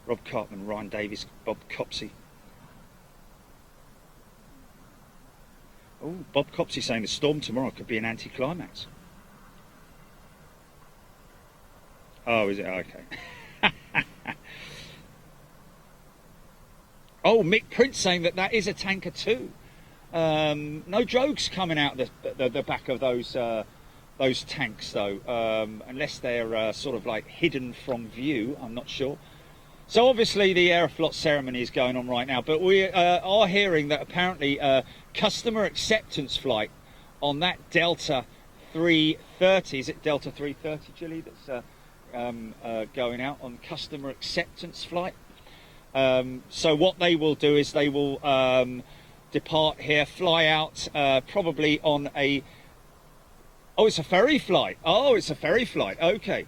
Rob Cartman, Ryan Davies, Bob Copsey. Oh, Bob Copsey saying the storm tomorrow could be an anticlimax. Oh, is it? Okay. Oh, Mick Prince saying that is a tanker too. No jokes coming out the back of those tanks though, unless they're sort of like hidden from view. I'm not sure. So obviously the Aeroflot ceremony is going on right now, but we are hearing that apparently customer acceptance flight on that Delta 330, is it Delta 330, Gilly, that's going out on customer acceptance flight. So what they will do is they will depart here, fly out probably on a... Oh, it's a ferry flight. Oh, it's a ferry flight. Okay.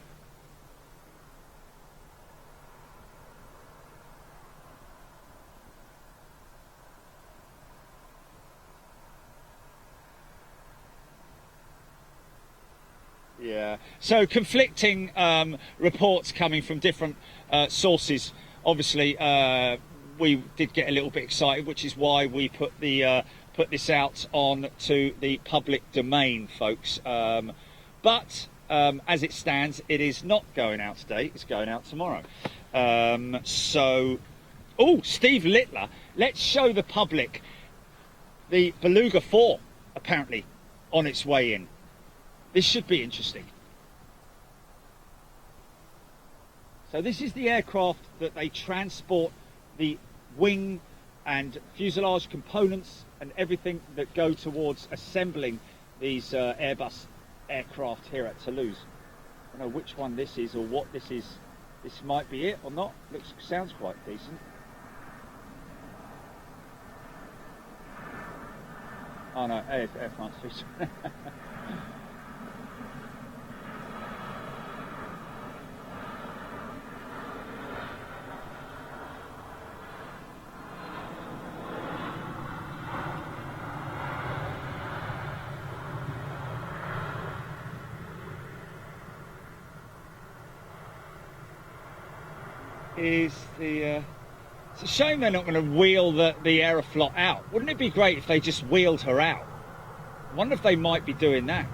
So conflicting reports coming from different sources. Obviously, we did get a little bit excited, which is why we put this out on to the public domain, folks. But as it stands, it is not going out today. It's going out tomorrow. Oh, Steve Littler, let's show the public the Beluga 4, apparently, on its way in. This should be interesting. So this is the aircraft that they transport the wing and fuselage components and everything that go towards assembling these Airbus aircraft here at Toulouse. I don't know which one this is or what this is. This might be it or not. Sounds quite decent. Oh no, Air France 3. Is the it's a shame they're not going to wheel the Aeroflot out. Wouldn't it be great if they just wheeled her out? I wonder if they might be doing that.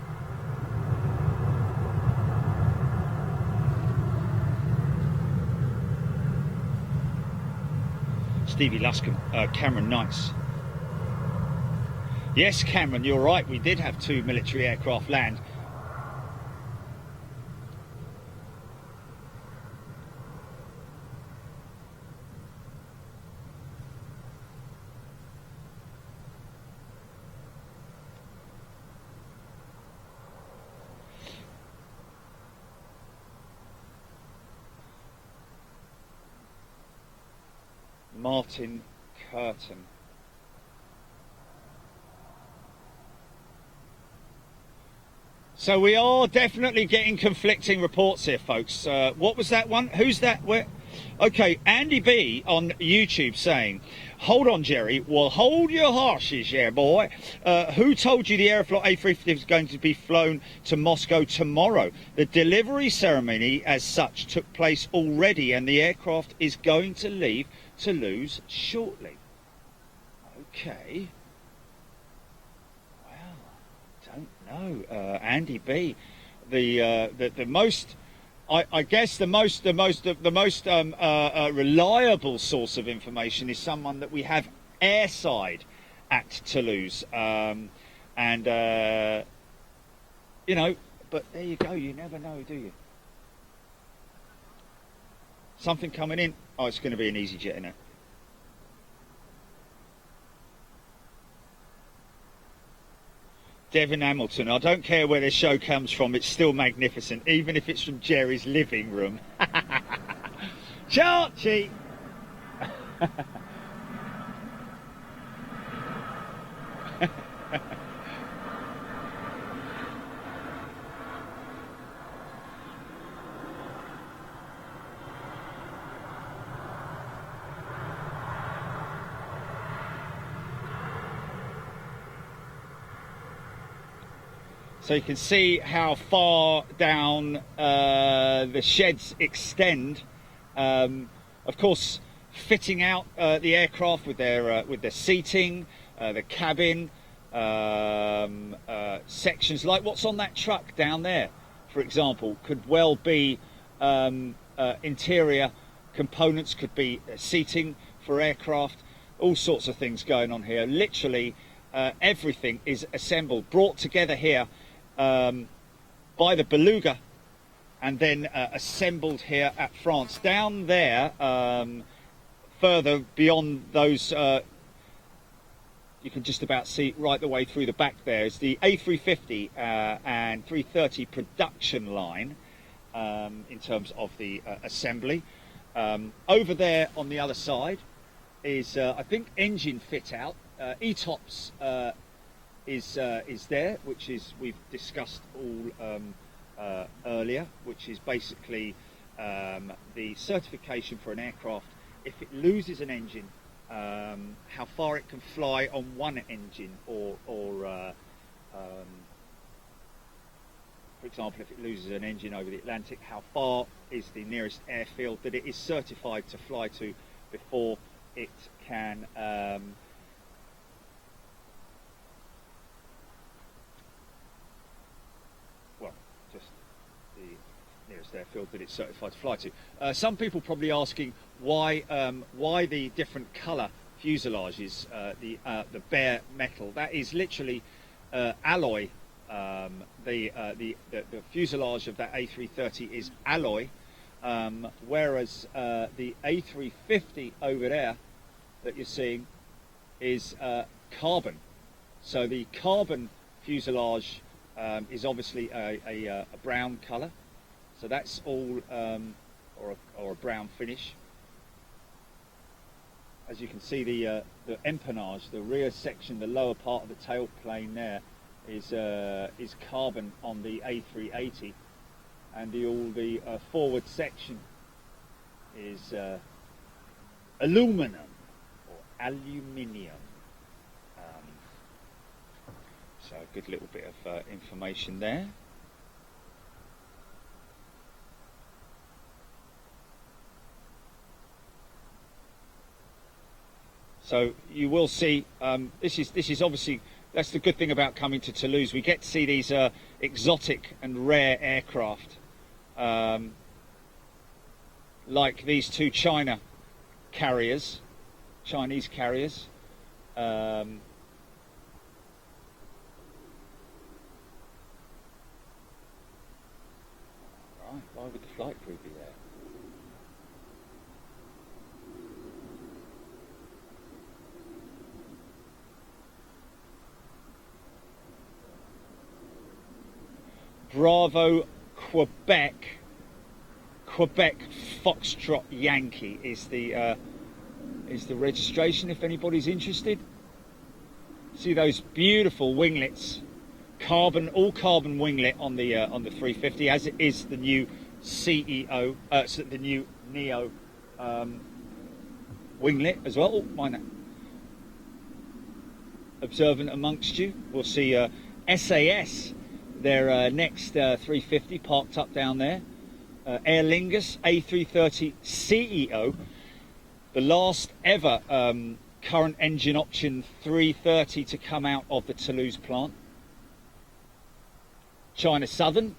Stevie Luscombe, Cameron Knights. Yes, Cameron, you're right. We did have 2 military aircraft land. Martin Curtin. So we are definitely getting conflicting reports here, folks. What was that one? Who's that? Where? Okay, Andy B on YouTube saying, hold on, Jerry. Well, hold your horses, yeah, boy. Who told you the Aeroflot A350 is going to be flown to Moscow tomorrow? The delivery ceremony as such took place already, and the aircraft is going to leave Toulouse shortly. Okay. Well, don't know. Andy B, the most, I guess the most reliable source of information is someone that we have airside at Toulouse, and you know. But there you go. You never know, do you? Something coming in. Oh, it's going to be an easy jet, innit? Devin Hamilton. I don't care where this show comes from. It's still magnificent, even if it's from Jerry's living room. Charchie. So you can see how far down the sheds extend. Of course, fitting out the aircraft with their seating, the cabin, sections like what's on that truck down there, for example, could well be interior components, could be seating for aircraft, all sorts of things going on here. Literally everything is assembled, brought together here by the Beluga, and then assembled here at France. Down there, further beyond those, you can just about see right the way through the back there, is the A350 and 330 production line in terms of the assembly. Over there on the other side is, I think, engine fit out. ETOPS is there, which is, we've discussed all earlier, which is basically the certification for an aircraft if it loses an engine, how far it can fly on one engine, or for for example, if it loses an engine over the Atlantic, how far is the nearest airfield that it is certified to fly to before it can well, just the nearest airfield that it's certified to fly to. Some people probably asking why the different colour fuselages, the bare metal. That is literally alloy. The fuselage of that A330 is alloy, whereas the A350 over there that you're seeing is carbon. So the carbon fuselage is obviously a brown colour. So that's all, or a brown finish. As you can see, the empennage, the rear section, the lower part of the tail plane there is carbon on the A380, and all the forward section is aluminum or aluminium. So a good little bit of information there. So you will see, this is obviously, that's the good thing about coming to Toulouse. We get to see these exotic and rare aircraft, like these two Chinese carriers. Right, why would the flight crew be there? Bravo Quebec Foxtrot Yankee is the registration, if anybody's interested. See those beautiful winglets, all carbon winglet on the 350, as it is the new CEO, the new Neo winglet as well. Oh, mind that. Observant amongst you, we'll see SAS. Their next 350 parked up down there. Aer Lingus A330 CEO, the last ever current engine option 330 to come out of the Toulouse plant. China Southern.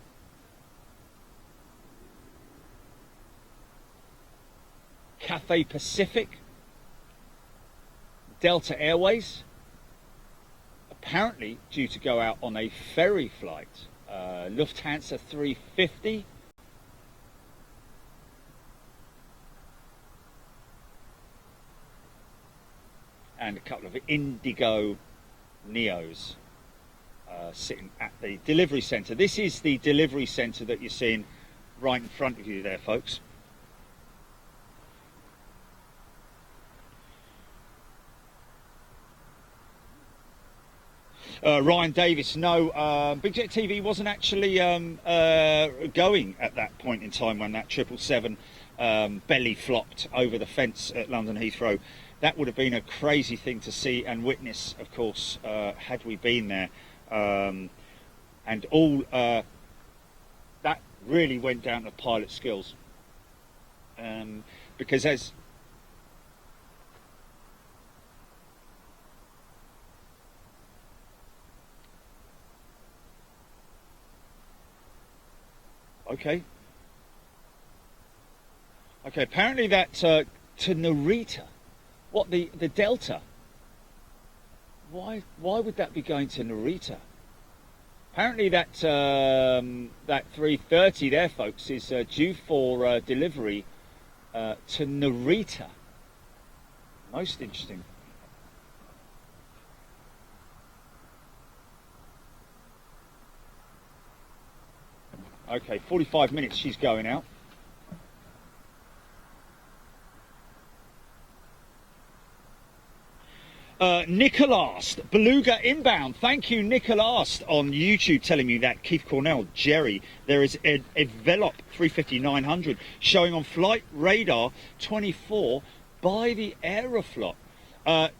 Cathay Pacific. Delta Airways. Apparently due to go out on a ferry flight. Lufthansa 350. And a couple of Indigo Neos sitting at the delivery centre. This is the delivery centre that you're seeing right in front of you there, folks. Ryan Davis, no, Big Jet TV wasn't actually going at that point in time when that 777 belly flopped over the fence at London Heathrow. That would have been a crazy thing to see and witness, of course, had we been there. And all that really went down to pilot skills. Because as Okay, apparently that to Narita, what the Delta, why would that be going to Narita? Apparently that that 330 there, folks, is due for delivery to Narita. Most interesting. Okay, 45 minutes she's going out. Nicholas, Beluga inbound. Thank you, Nicholas, on YouTube telling me that. Keith Cornell, Jerry, there is a Velop 350-900 showing on flight radar 24 by the Aeroflot.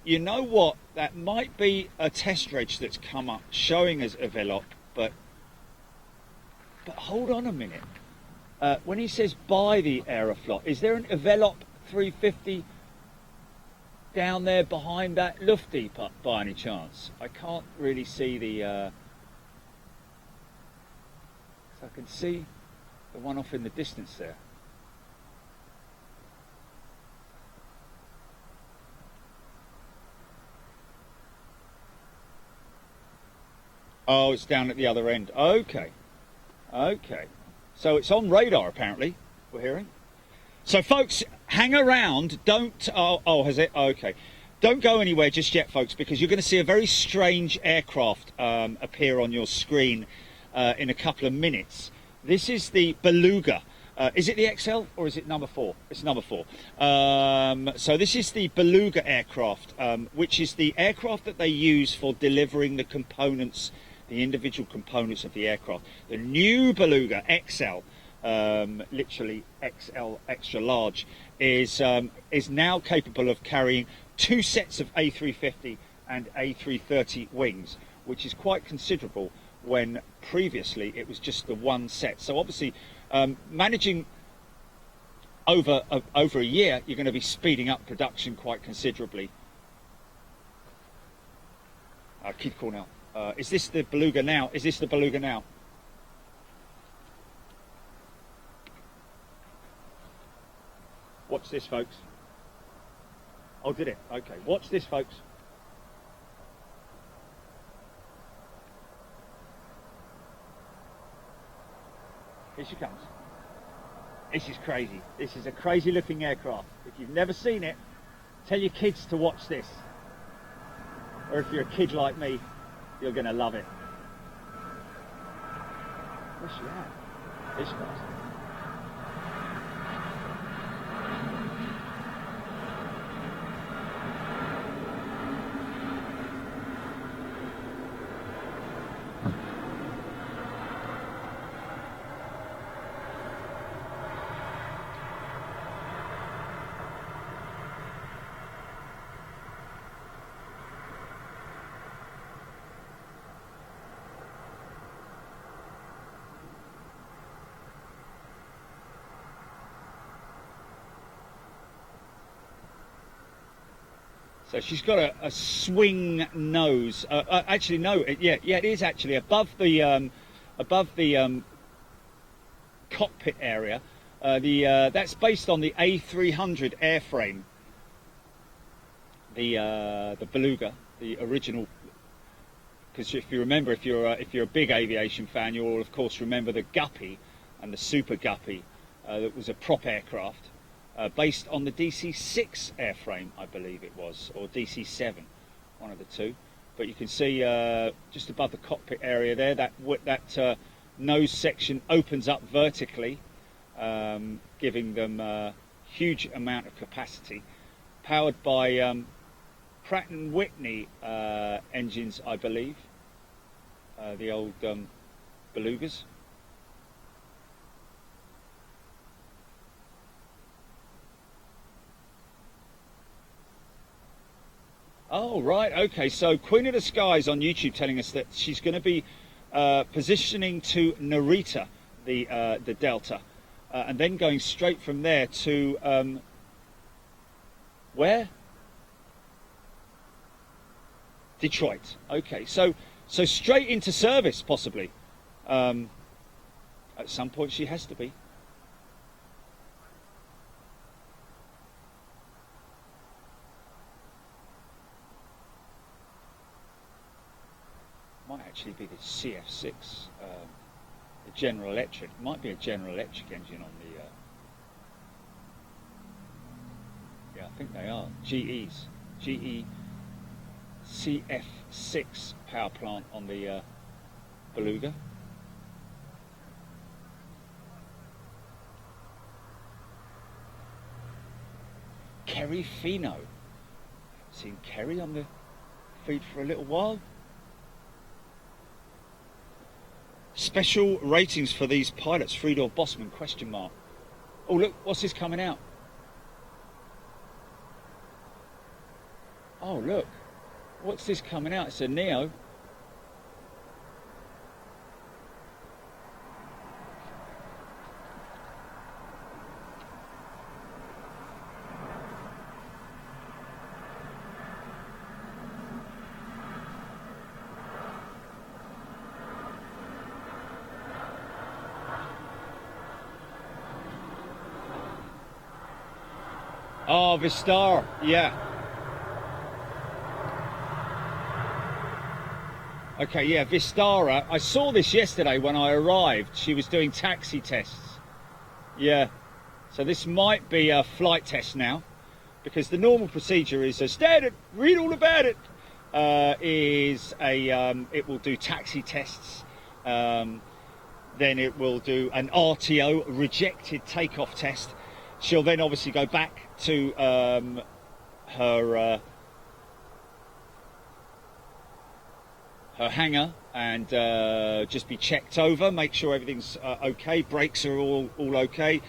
You know what? That might be a test reg that's come up showing as a Velop, but But hold on a minute. When he says by the Aeroflot, is there an Envelope 350 down there behind that Lufty by any chance? I can't really see the... so I can see the one off in the distance there. Oh, it's down at the other end. Okay. Okay. So it's on radar, apparently, we're hearing. So, folks, hang around. Don't... Oh, has it? Okay. Don't go anywhere just yet, folks, because you're going to see a very strange aircraft appear on your screen in a couple of minutes. This is the Beluga. Is it the XL or is it number 4? It's number 4. So this is the Beluga aircraft, which is the aircraft that they use for delivering the components, the individual components of the aircraft. The new Beluga XL, literally XL extra large, is now capable of carrying 2 sets of A350 and A330 wings, which is quite considerable when previously it was just the 1 set. So obviously, managing over a year, you're going to be speeding up production quite considerably. Keep cool now. Is this the Beluga now? Is this the Beluga now? Watch this, folks. Oh, did it? Okay. Watch this, folks. Here she comes. This is crazy. This is a crazy looking aircraft. If you've never seen it, tell your kids to watch this. Or if you're a kid like me, you're going to love it. Where's she at? Here she comes. So she's got a swing nose. Actually, no. Yeah, it is actually above the cockpit area. That's based on the A300 airframe. The Beluga, the original. Because if you remember, if you're a big aviation fan, you'll of course remember the Guppy and the Super Guppy. That was a prop aircraft. Based on the DC-6 airframe, I believe it was, or DC-7, one of the two. But you can see just above the cockpit area there, that nose section opens up vertically, giving them a huge amount of capacity. Powered by Pratt & Whitney engines, I believe, the old Belugas. Oh, right, okay, so Queen of the Skies on YouTube telling us that she's going to be positioning to Narita, the Delta, and then going straight from there to, where? Detroit. Okay, so straight into service, possibly. At some point she has to be. Might actually be the CF6, the General Electric. Might be a General Electric engine on the... yeah, I think they are. GE's. GE CF6 power plant on the Beluga. Kerry Fino. Haven't seen Kerry on the feed for a little while. Special ratings for these pilots, three-door Bossman, question mark. Oh, look, what's this coming out? Oh, look, what's this coming out? It's a Neo. Oh, Vistara, yeah. Okay, yeah, Vistara. I saw this yesterday when I arrived. She was doing taxi tests. Yeah. So this might be a flight test now, because the normal procedure is a standard, read all about it, it will do taxi tests, then it will do an RTO, rejected takeoff test. She'll then obviously go back to her hangar and just be checked over, make sure everything's okay, brakes are all okay,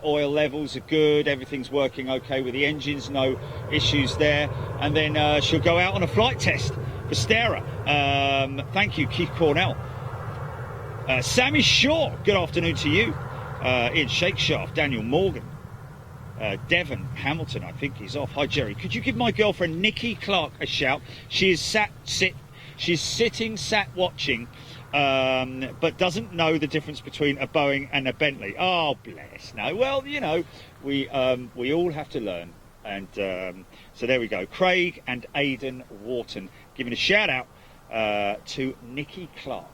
oil levels are good, everything's working okay with the engines, no issues there, and then she'll go out on a flight test for Stara. Thank you, Keith Cornell. Sammy Shaw, good afternoon to you. Ian Shakeshaft, Daniel Morgan, Devon Hamilton, I think he's off. Hi Jerry, could you give my girlfriend Nikki Clark a shout? She is she's sitting sat watching, but doesn't know the difference between a Boeing and a Bentley. Oh bless. No, well, you know, we all have to learn, and so there we go. Craig and Aidan Wharton giving a shout out to Nikki Clark.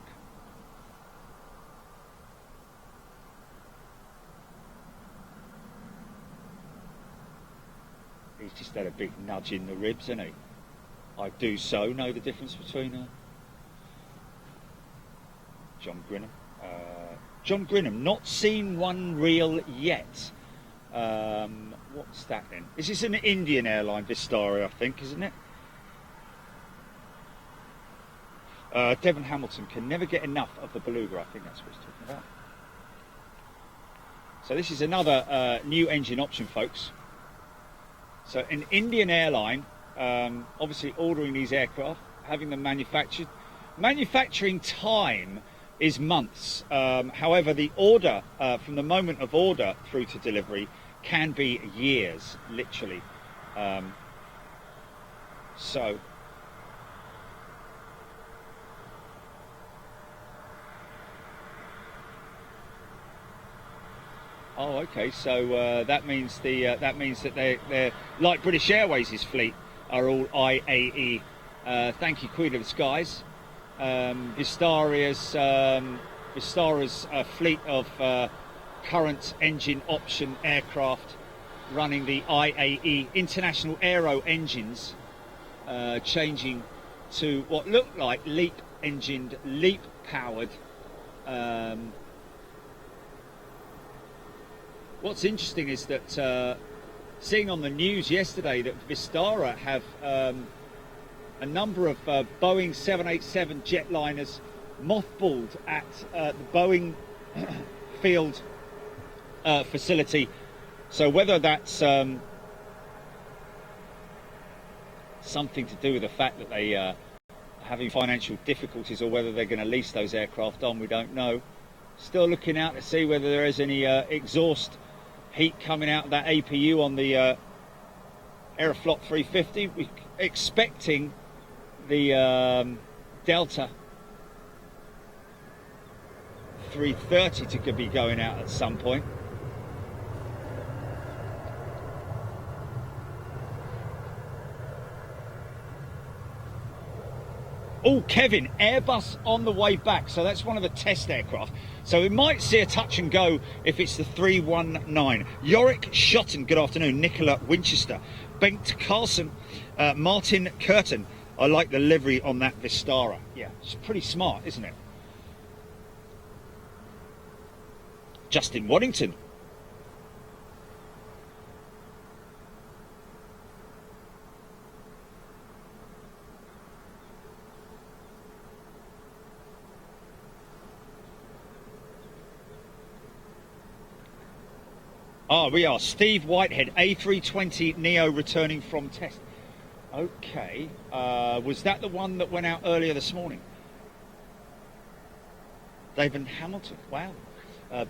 He's just had a big nudge in the ribs, hasn't he? I do so know the difference between John Grinham. John Grinham, not seen one reel yet. What's that then? Is this an Indian airline, Vistara, I think, isn't it? Devon Hamilton can never get enough of the Beluga, I think that's what he's talking about. So this is another new engine option, folks. So an Indian airline, obviously ordering these aircraft, having them manufactured. Manufacturing time is months. However, the order, from the moment of order through to delivery, can be years, literally. Oh, okay. So that means that they're like British Airways' fleet are all IAE. Thank you, Queen of the Skies. Vistara's fleet of current engine option aircraft running the IAE International Aero engines, changing to what looked like LEAP-engined, LEAP-powered. What's interesting is that seeing on the news yesterday that Vistara have a number of Boeing 787 jetliners mothballed at the Boeing field facility. So whether that's something to do with the fact that they are having financial difficulties, or whether they're going to lease those aircraft on, we don't know. Still looking out to see whether there is any exhaust heat coming out of that APU on the Aeroflot 350. We're expecting the Delta 330 to be going out at some point. Oh, Kevin, Airbus on the way back. So that's one of the test aircraft. So we might see a touch and go if it's the 319. Yorick Shotton, good afternoon. Nicola Winchester. Bengt Carlson, Martin Curtin. I like the livery on that Vistara. Yeah, it's pretty smart, isn't it? Justin Waddington. Ah, we are. Steve Whitehead, A320 Neo returning from test. Okay. Was that the one that went out earlier this morning? David Hamilton. Wow.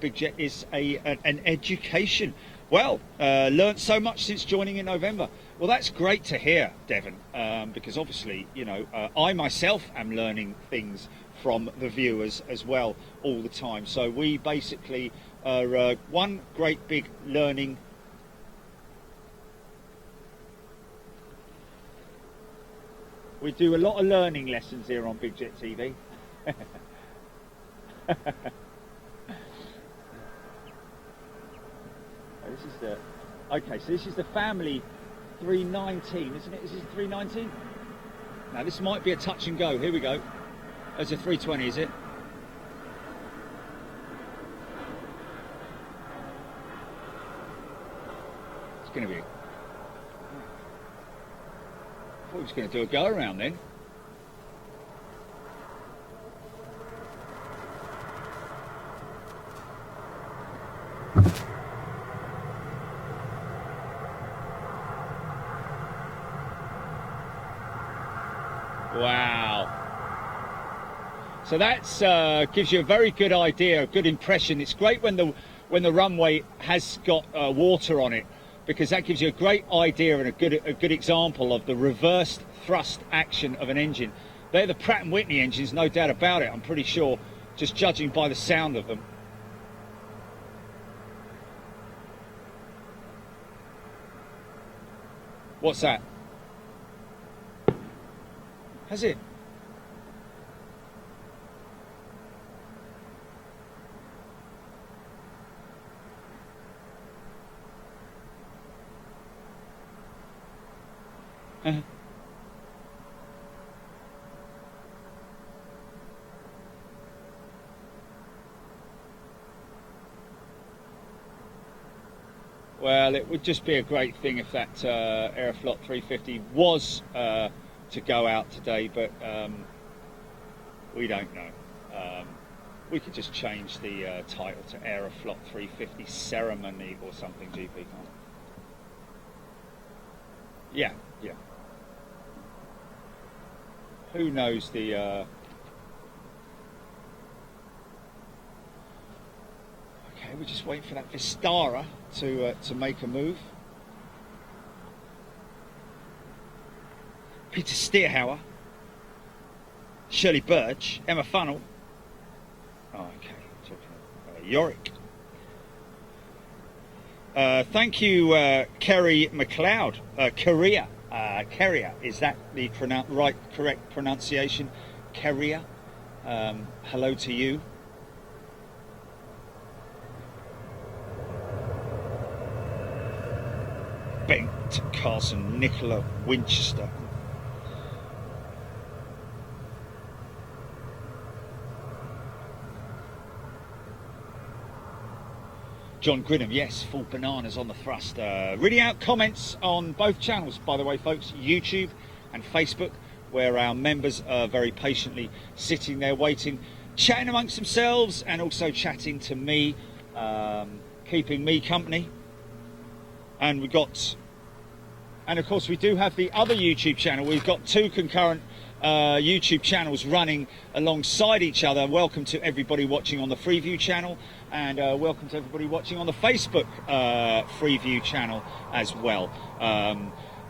Big Jet is an education. Well, learnt so much since joining in November. Well, that's great to hear, Devon, because obviously, you know, I myself am learning things from the viewers as well all the time. So we basically are one great big learning We do a lot of learning lessons here on Big Jet TV. This is the, okay, so this is the family 319, isn't it? Is this 319? Now this might be a touch and go. Here we go. There's a 320, is it? It's going to be. I thought he was going to do a go around then. Wow. So that's gives you a very good idea, a good impression. It's great when the runway has got water on it, because that gives you a great idea and a good example of the reversed thrust action of an engine. They're the Pratt & Whitney engines, no doubt about it, I'm pretty sure, just judging by the sound of them. What's that? Has it? Well, it would just be a great thing if that Aeroflot 350 was to go out today, but we don't know. We could just change the title to Aeroflot 350 Ceremony or something, GP, can't we? Yeah, yeah. Who knows the... Okay, we're just waiting for that Vistara to make a move. Peter Steerhauer, Shirley Birch, Emma Funnell. Oh, okay. Yorick. Thank you, Kerry McLeod. Korea. Kerria. Is that the correct pronunciation? Kerria. Hello to you. Bengt Carson, Nicola Winchester. John Grinham, yes, full bananas on the thrust. Reading out comments on both channels, by the way, folks, YouTube and Facebook, where our members are very patiently sitting there waiting, chatting amongst themselves and also chatting to me, keeping me company. And we've got, and of course we do have the other YouTube channel. We've got two concurrent YouTube channels running alongside each other. Welcome to everybody watching on the Freeview channel, and welcome to everybody watching on the Facebook Freeview channel as well.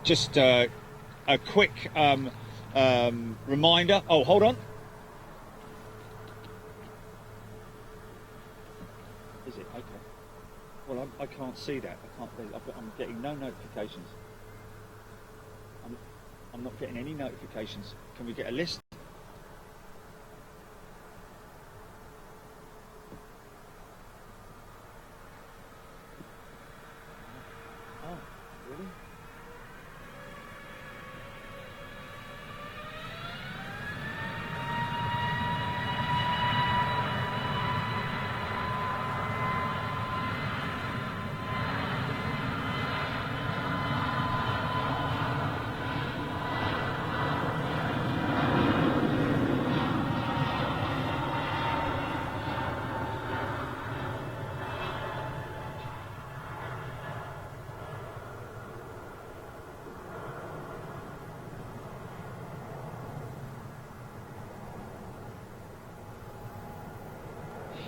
Just a quick reminder. Oh, hold on. Is it? Okay. Well, I can't see that. I'm getting no notifications. I'm not getting any notifications. Can we get a list? Oh, really?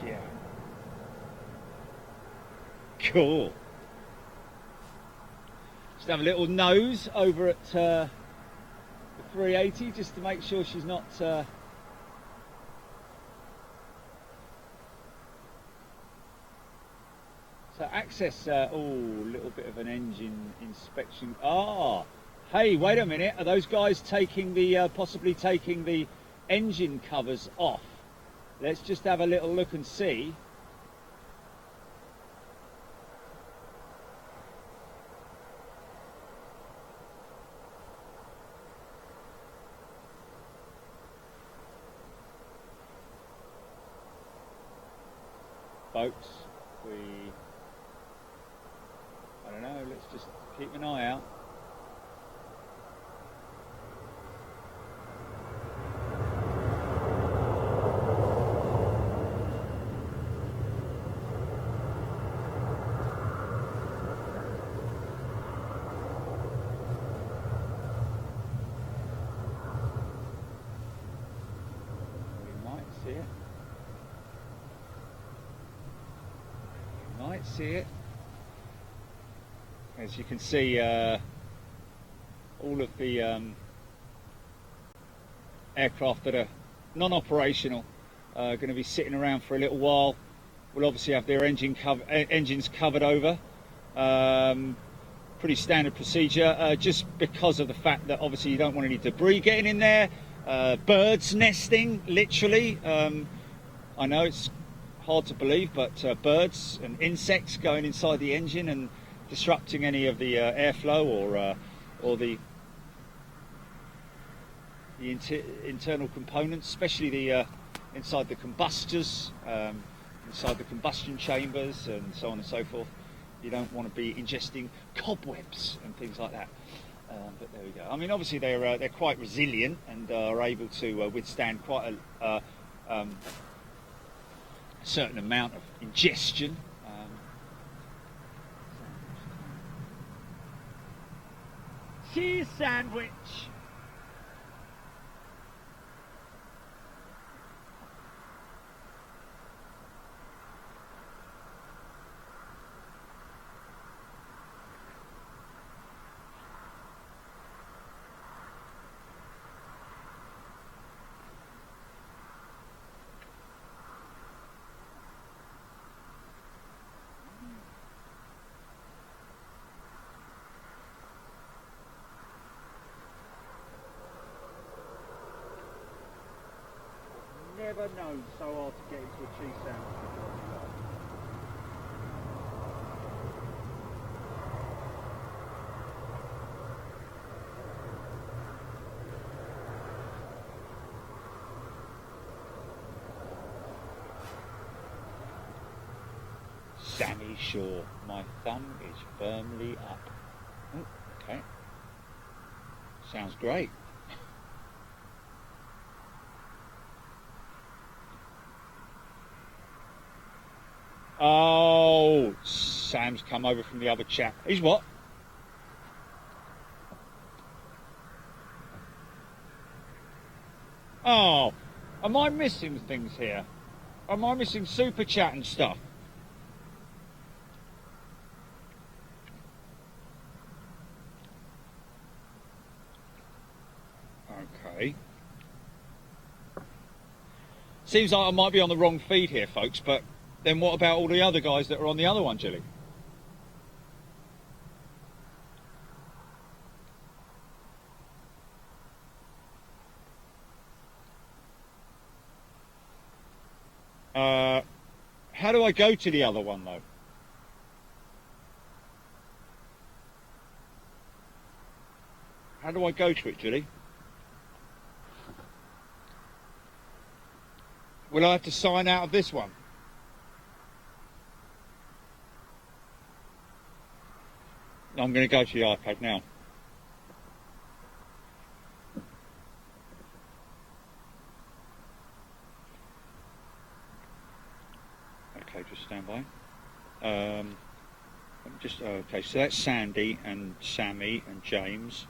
Yeah. Cool. Just have a little nose over at the 380 just to make sure she's not so access, oh, little bit of an engine inspection. Ah, Hey, wait a minute. Are those guys taking the possibly taking the engine covers off? Let's just have a little look and see. Folks, I don't know, let's just keep an eye out. We might see it. Might see it. As you can see, all of the aircraft that are non-operational are going to be sitting around for a little while. Will obviously have their engines covered over. Pretty standard procedure, just because of the fact that obviously you don't want any debris getting in there. Birds nesting, literally. I know it's hard to believe, but birds and insects going inside the engine and disrupting any of the airflow or the internal components, especially the inside the combustors, inside the combustion chambers, and so on and so forth. You don't want to be ingesting cobwebs and things like that. But there we go. I mean, obviously they're quite resilient and are able to withstand quite a certain amount of ingestion. Cheese sandwich. Never known so hard to get into a cheese sandwich. Sammy Shaw, my thumb is firmly up. Oh, okay. Sounds great. Oh, Sam's come over from the other chap. He's what? Oh, am I missing things here? Am I missing super chat and stuff? Okay. Seems like I might be on the wrong feed here, folks, but then what about all the other guys that are on the other one, Jilly? How do I go to the other one, though? How do I go to it, Jilly? Will I have to sign out of this one? I'm going to go to the iPad now. Okay, just stand by. Okay, so that's Sandy and Sammy and James.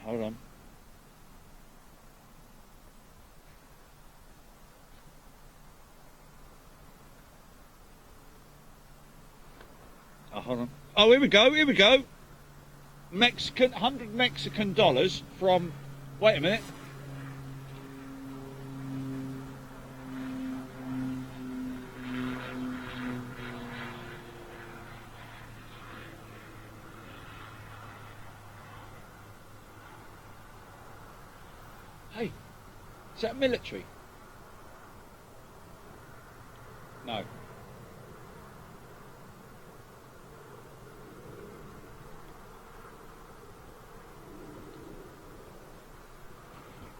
Hold on. hold on. Oh, here we go, here we go. Mexican, 100 Mexican dollars from, wait a minute. Hey, is that military? No.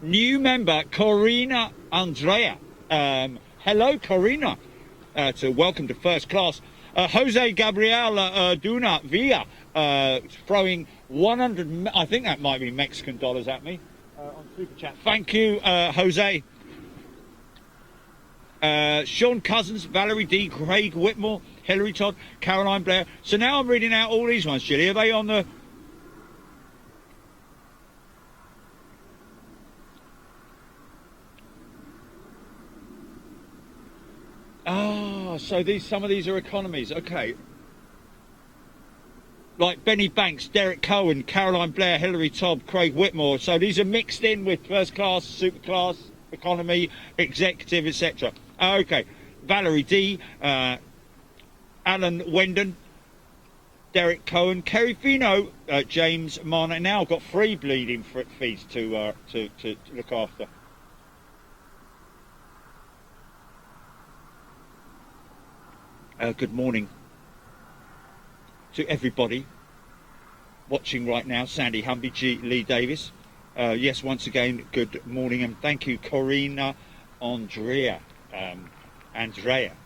New member, Corina Andrea. Hello, Corina. Welcome to first class. Jose Gabriel Duna Villa throwing 100, I think that might be Mexican dollars at me on Super Chat. Thank you, Jose. Sean Cousins, Valerie D, Craig Whitmore, Hilary Todd, Caroline Blair. So now I'm reading out all these ones, Julie. Are they on the... Ah, so some of these are economies. Okay. Like Benny Banks, Derek Cohen, Caroline Blair, Hilary Todd, Craig Whitmore. So these are mixed in with first class, super class, economy, executive, etc. Okay. Valerie D, Alan Wendon, Derek Cohen, Kerry Fino, James Marner. Now I've got 3 bleeding fees to look after. Good morning to everybody watching right now. Sandy Humby, G. Lee Davis. Yes, once again, good morning and thank you, Corina Andrea.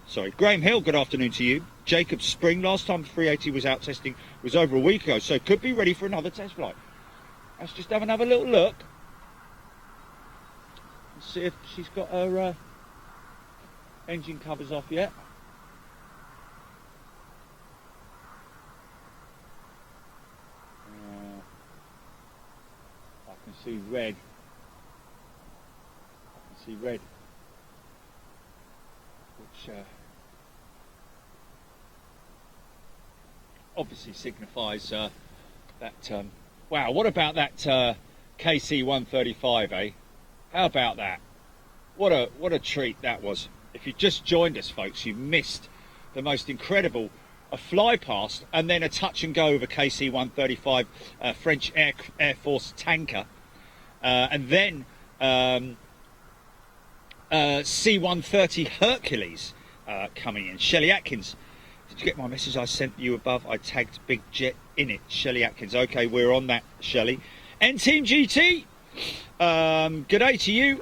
Sorry. Graham Hill, good afternoon to you. Jacob Spring, last time the 380 was out testing was over a week ago, so could be ready for another test flight. Let's just have another little look. Let's see if she's got her engine covers off yet. I can see red. Which obviously signifies that. Wow, what about that KC 135? Eh? How about that? What a treat that was. If you just joined us, folks, you missed the most incredible a fly past and then a touch and go of a KC 135 French Air Force tanker, and then C-130 Hercules coming in. Shelley Atkins, did you get my message I sent you above? I tagged Big Jet in it. Shelley Atkins. Okay, we're on that, Shelley. N-Team GT, good day to you.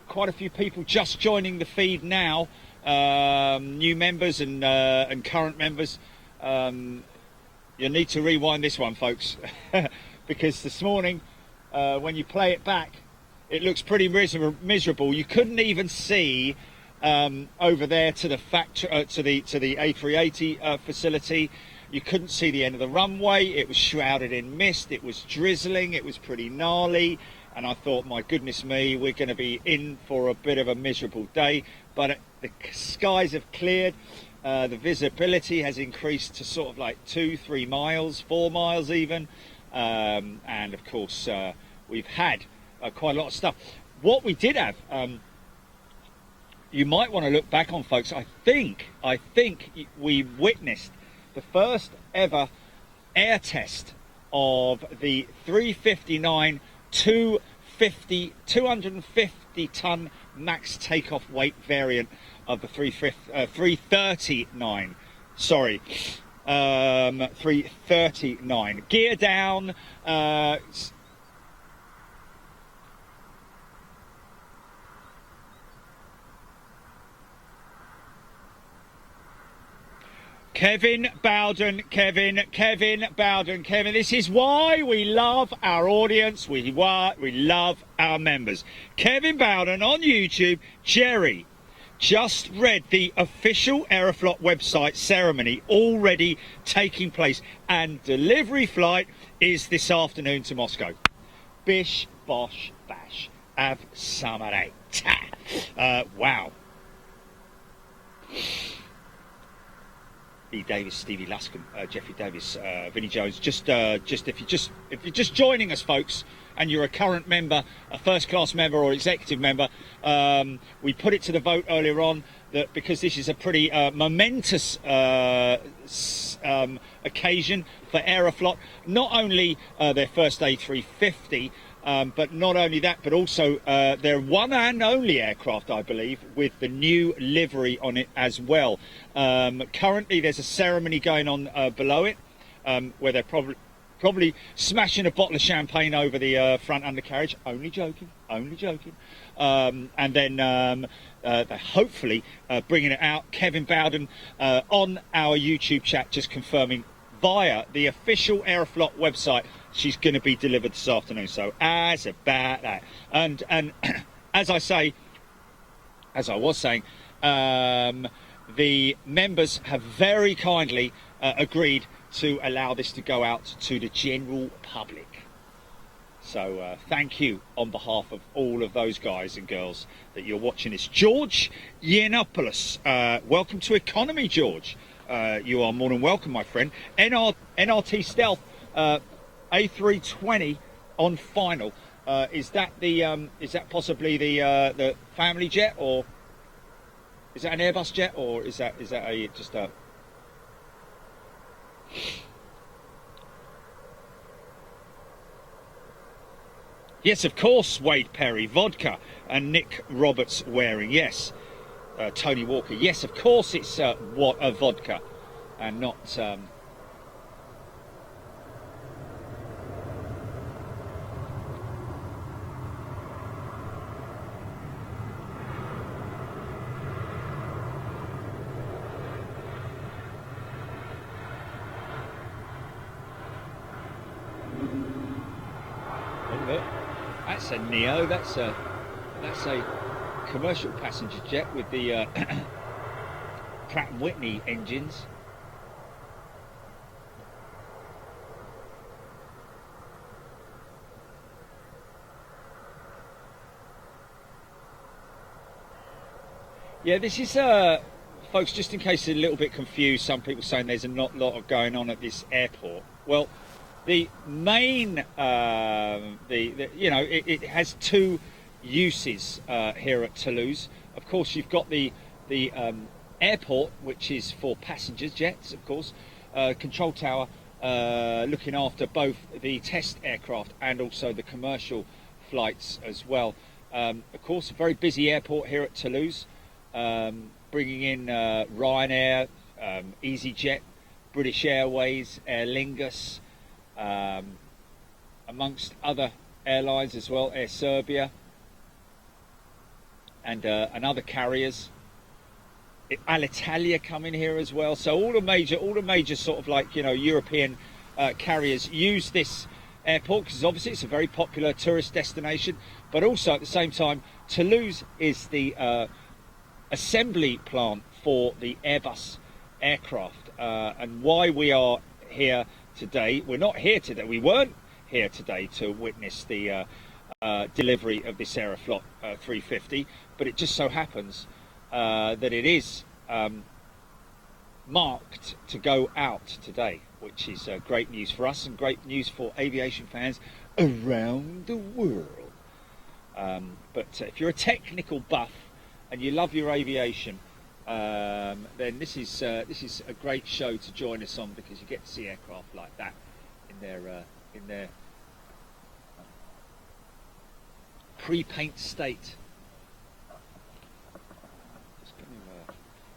Quite a few people just joining the feed now. New members and current members. You need to rewind this one, folks, because this morning, when you play it back, it looks pretty miserable. You couldn't even see over there to the to the A380 facility. You couldn't see the end of the runway. It was shrouded in mist. It was drizzling. It was pretty gnarly. And I thought, my goodness me, we're going to be in for a bit of a miserable day. But the skies have cleared. The visibility has increased to sort of like 2-3 miles, 4 miles even. And of course, we've had quite a lot of stuff. What we did have, you might want to look back on, folks. I think we witnessed the first ever air test of the 359 250 ton max takeoff weight variant of the 339. Sorry, 339. Gear down. Kevin Bowden, Kevin, this is why we love our audience, we love our members. Kevin Bowden on YouTube. Jerry, just read the official Aeroflot website ceremony already taking place, and delivery flight is this afternoon to Moscow. Bish, bosh, bash, av samare. Wow. E. Davis, Stevie Luscombe, Jeffrey Davis, Vinnie Jones. Just if you're just joining us, folks, and you're a current member, a first-class member or executive member, we put it to the vote earlier on that because this is a pretty momentous occasion for Aeroflot, not only their first A350. But not only that, but also their one and only aircraft, I believe, with the new livery on it as well. Currently, there's a ceremony going on below it, where they're probably smashing a bottle of champagne over the front undercarriage. Only joking, only joking. And then they're hopefully bringing it out. Kevin Bowden on our YouTube chat just confirming via the official Aeroflot website she's going to be delivered this afternoon. So as about that, and as I was saying, the members have very kindly agreed to allow this to go out to the general public. So thank you on behalf of all of those guys and girls that you're watching this. George Yiannopoulos, welcome to Economy, George. You are more than welcome, my friend. NRT Stealth A320 on final. Is that possibly the family jet, or is that an Airbus jet, or is that just a? Yes, of course, Wade Perry, vodka, and Nick Roberts wearing. Yes, Tony Walker. Yes, of course, it's what a vodka, and not. That's a Neo. That's a commercial passenger jet with the Pratt & Whitney engines. Yeah, this is folks. Just in case you're a little bit confused, some people saying there's a lot going on at this airport. Well, the main, it has two uses here at Toulouse. Of course, you've got the airport, which is for passenger jets, of course, control tower looking after both the test aircraft and also the commercial flights as well. Of course, a very busy airport here at Toulouse, bringing in Ryanair, EasyJet, British Airways, Aer Lingus, amongst other airlines as well, Air Serbia, and other carriers. Alitalia come in here as well. So all the major sort of like European carriers use this airport because obviously it's a very popular tourist destination. But also at the same time, Toulouse is the assembly plant for the Airbus aircraft, and why we are here today. We're not here today. We weren't here today to witness the delivery of this Aeroflot 350, but it just so happens that it is marked to go out today, which is great news for us and great news for aviation fans around the world. But if you're a technical buff and you love your aviation, then this is a great show to join us on, because you get to see aircraft like that in their pre-paint state. Just going to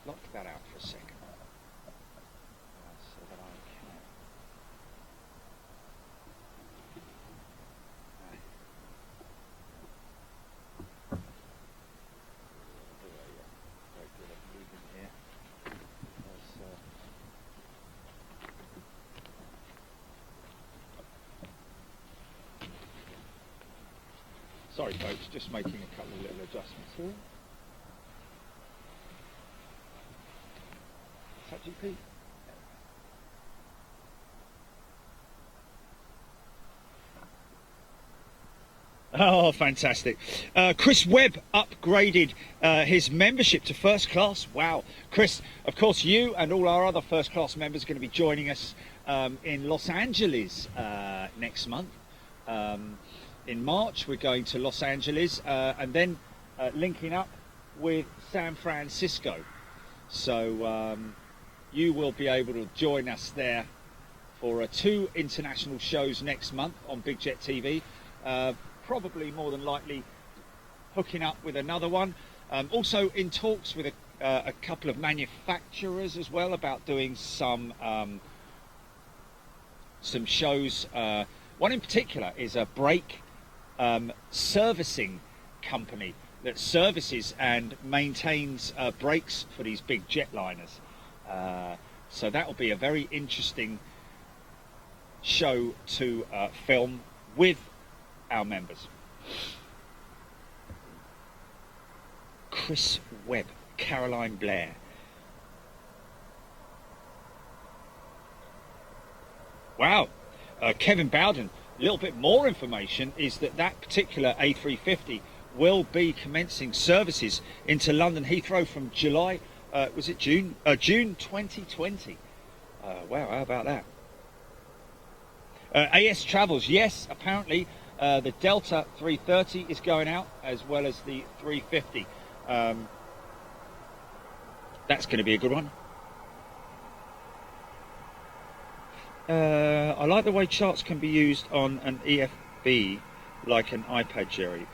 lock that out for a second, so that I can. Sorry folks, just making a couple of little adjustments here. ChatGPT. Oh, fantastic. Chris Webb upgraded his membership to first class. Wow. Chris, of course, you and all our other first class members are going to be joining us in Los Angeles next month. In March, we're going to Los Angeles and then linking up with San Francisco. So you will be able to join us there for 2 international shows next month on Big Jet TV. Probably more than likely hooking up with another one. Also in talks with a couple of manufacturers as well about doing some shows. One in particular is a brake servicing company that services and maintains brakes for these big jetliners. So that will be a very interesting show to film with our members. Chris Webb, Caroline Blair. Wow. Kevin Bowden, a little bit more information is that particular A350 will be commencing services into London Heathrow from July, was it June? June 2020. Wow, how about that? AS Travels, yes, apparently the Delta 330 is going out as well as the 350. That's going to be a good one. I like the way charts can be used on an EFB like an iPad, Jerry.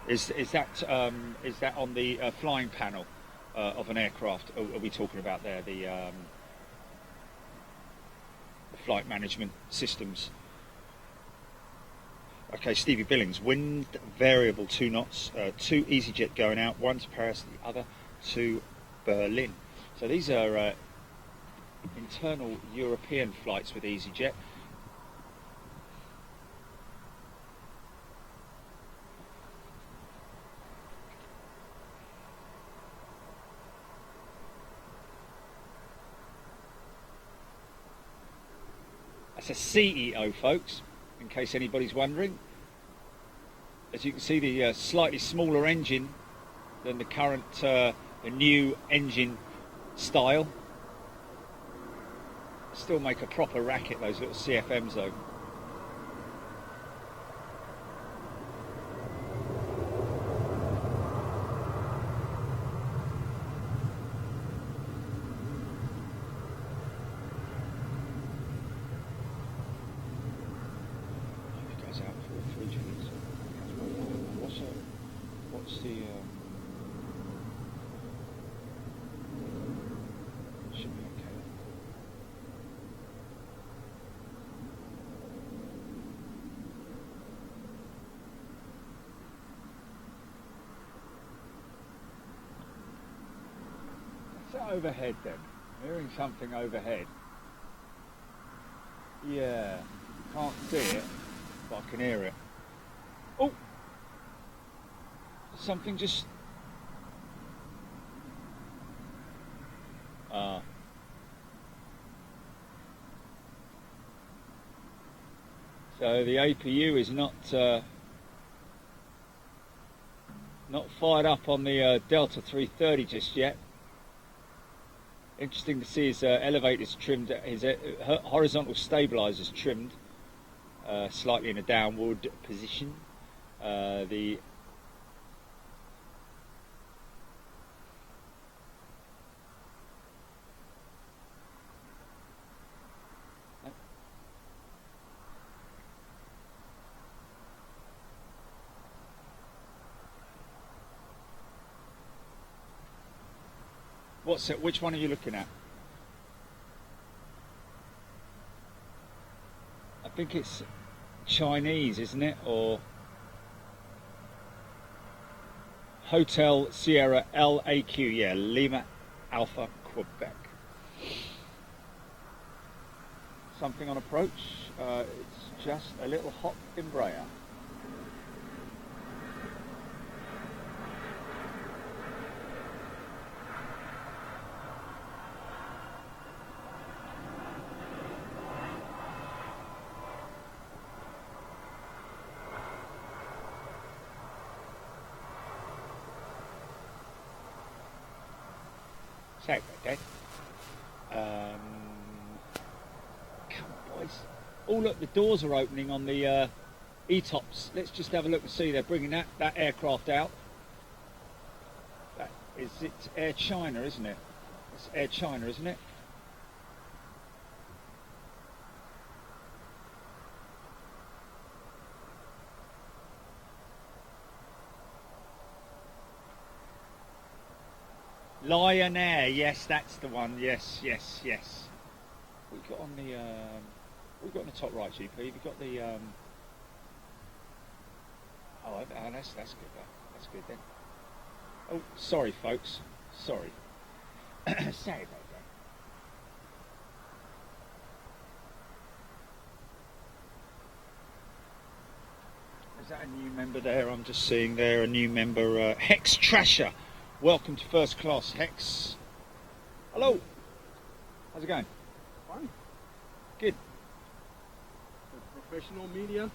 Is that on the flying panel of an aircraft? Are we talking about there the flight management systems? Okay, Stevie Billings, wind variable 2 knots, 2 EasyJet going out, 1 to Paris, the other to Berlin. So these are internal European flights with EasyJet. That's a CEO, folks, in case anybody's wondering. As you can see, the slightly smaller engine than the current, the new engine style. Still make a proper racket, those little CFMs though. What's the should be okay. What's that overhead then? I'm hearing something overhead. Yeah, can't see it, but I can hear it. Oh! Something just... So the APU is not fired up on the Delta 330 just yet. Interesting to see his elevators trimmed, his horizontal stabilizers trimmed slightly in a downward position. What's it? Which one are you looking at? I think it's Chinese, isn't it? Or Hotel Sierra LAQ, yeah, Lima Alpha Quebec. Something on approach. It's just a little hot Embraer. Sorry about that. Come on, boys. Oh, look, the doors are opening on the E-tops. Let's just have a look and see. They're bringing that aircraft out. That is it. Air China, isn't it? It's Air China, isn't it? Lion Air, yes, that's the one. Yes, yes, yes. We've got on the on the top right, GP. We've got the oh, that's good. That's good then. Oh, sorry, folks. Sorry. Sorry about that. Is that a new member there? I'm just seeing there a new member, Hex Trasher. Welcome to first class, Hex. Hello. How's it going? Fine. Good. Professional media?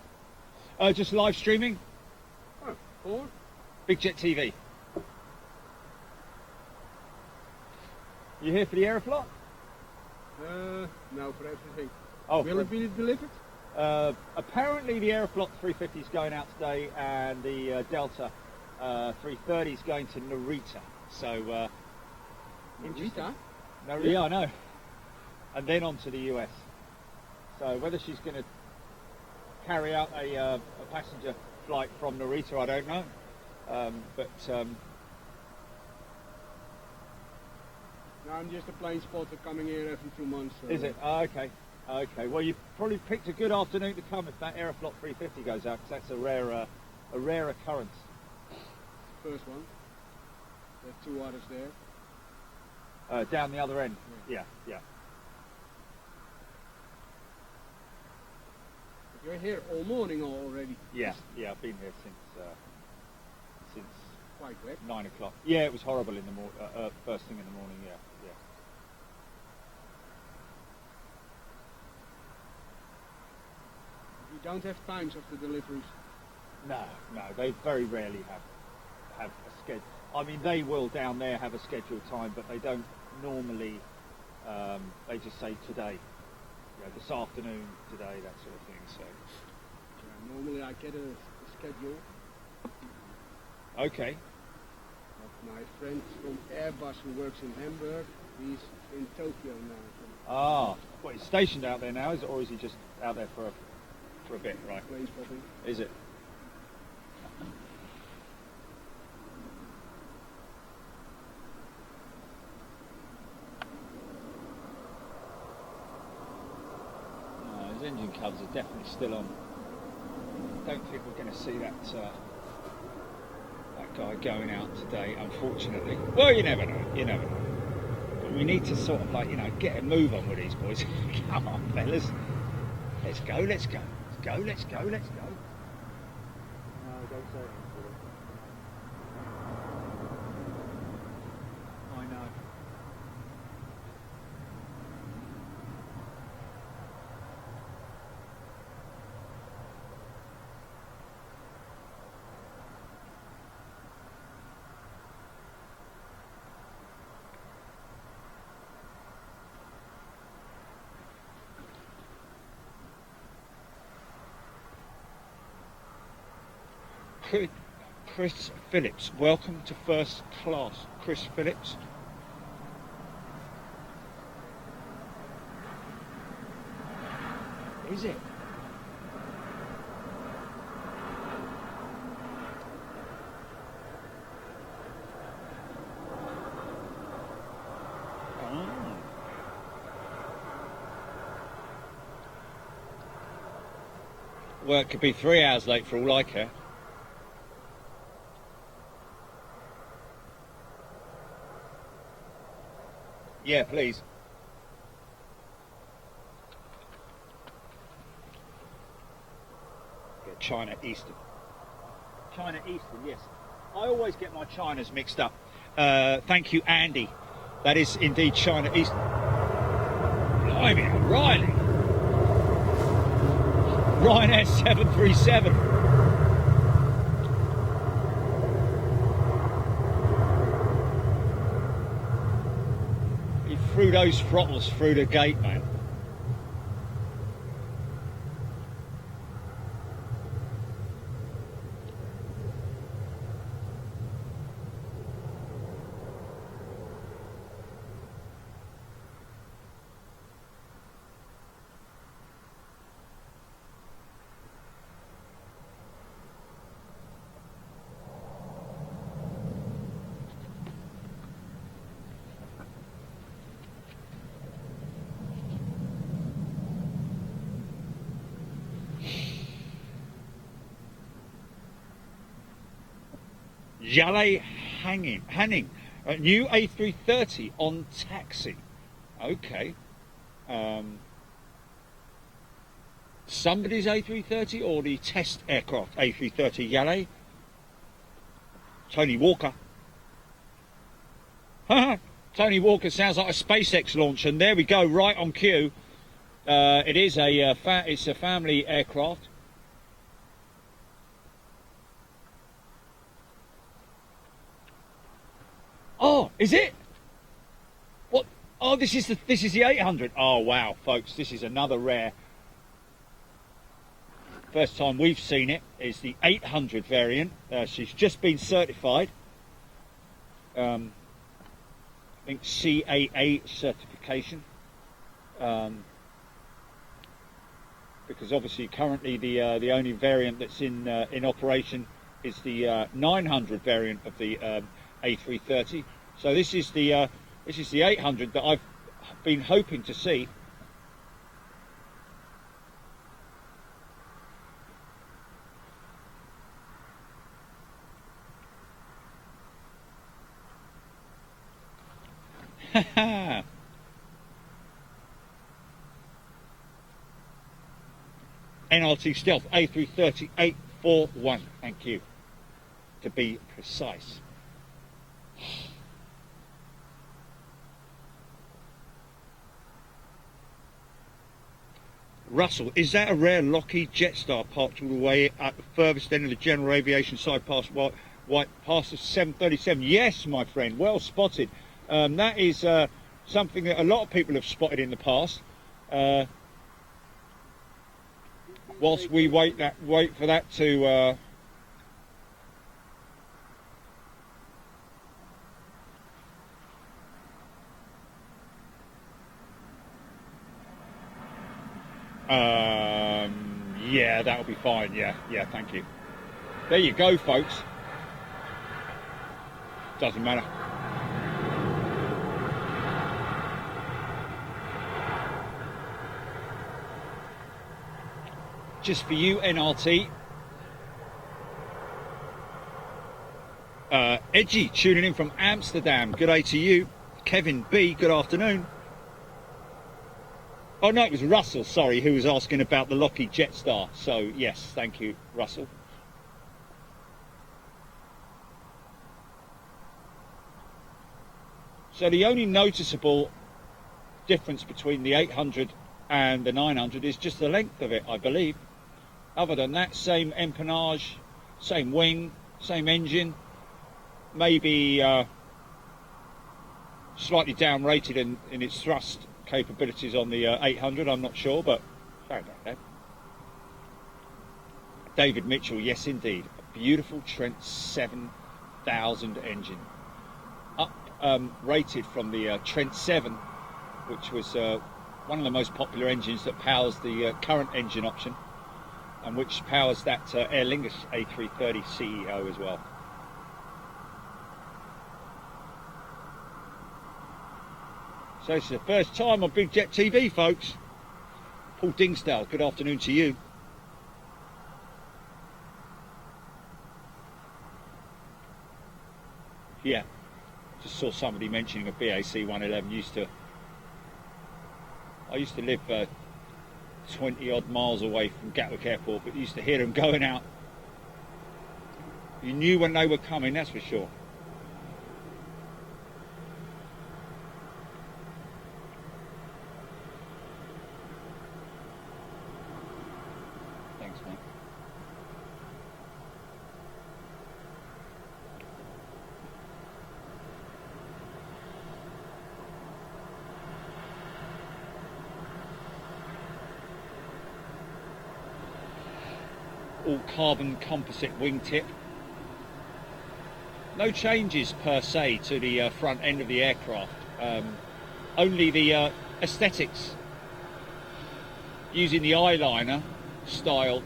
Just live streaming. Oh, or? Big Jet TV. You here for the Aeroflot? No, for everything. Oh, Will it be delivered? apparently the Aeroflot 350 is going out today, and the Delta 330 is going to Narita. So, Narita? Yeah, I know. And then on to the US. So whether she's going to carry out a passenger flight from Narita, I don't know. No, I'm just a plane spotter coming here every 2 months. So Is it? Oh, okay. Okay. Well, you probably picked a good afternoon to come if that Aeroflot 350 goes out, because that's a rare occurrence. First one. There are 2 others there. Down the other end. Yeah, yeah. But you're here all morning already. Yeah, yeah. I've been here since Quite wet. 9 o'clock. Yeah, it was horrible in the first thing in the morning. Yeah, yeah. You don't have times of the deliveries. No, they very rarely have a schedule. I mean, they will down there have a scheduled time, but they don't normally. They just say today, this afternoon, today, that sort of thing. So. Yeah, normally I get a schedule. Okay. Of my friend from Airbus who works in Hamburg. He's in Tokyo now. Ah, what, he's stationed out there now, is it, or is he just out there for a bit, right? Plane spotting. Is it? No, his engine covers are definitely still on. Don't think we're going to see that guy going out today, unfortunately. Well, you never know. You never know. But we need to sort of get a move on with these boys. Come on, fellas. Let's go. Let's go. Let's go. Let's go. Let's go. No, don't say it. I know. Chris Phillips, welcome to first class. Chris Phillips. Is it? Oh. Well, it could be 3 hours late for all I care. Yeah, please. Yeah, China Eastern. China Eastern, yes. I always get my Chinas mixed up. Thank you, Andy. That is indeed China Eastern. Blimey, Riley. Ryanair 737. through those throttles through the gate, man. Yale Hanning, a new A330 on taxi. Okay. Somebody's A330 or the test aircraft A330 Yale? Tony Walker. Tony Walker sounds like a SpaceX launch, and there we go, right on cue. It is it's a family aircraft. Oh, is it? What? Oh, this is the 800. Oh wow, folks, this is another rare. First time we've seen it is the 800 variant. She's just been certified. I think CAA certification. Because obviously currently the only variant that's in operation is the 900 variant of the A330. So this is the 800 that I've been hoping to see. NRT Stealth A330 841. Thank you. To be precise. Russell, is that a rare Lockheed Jetstar parked all the way at the furthest end of the general aviation side past past the 737? Yes, my friend, well spotted. That is something that a lot of people have spotted in the past. Whilst we wait for that to yeah, that'll be fine. Yeah, thank you. There you go, folks. Doesn't matter. Just for you, NRT. Edgy tuning in from Amsterdam. Good day to you. Kevin B, good afternoon. Oh no, it was Russell, sorry, who was asking about the Lockheed Jetstar. So yes, thank you, Russell. So the only noticeable difference between the 800 and the 900 is just the length of it, I believe. Other than that, same empennage, same wing, same engine, maybe slightly down-rated in its thrust capabilities on the 800, I'm not sure, but sorry about that. David Mitchell, yes indeed, a beautiful Trent 7000 engine. Up rated from the Trent 7, which was one of the most popular engines that powers the current engine option, and which powers that Aer Lingus A330 CEO as well. So it's the first time on Big Jet TV, folks. Paul Dingsdale, good afternoon to you. Yeah, just saw somebody mentioning a BAC 111. I used to live 20 odd miles away from Gatwick Airport, but used to hear them going out. You knew when they were coming, that's for sure. Thanks, mate. all carbon composite wingtip. No changes per se to the front end of the aircraft, only the aesthetics, using the eyeliner style.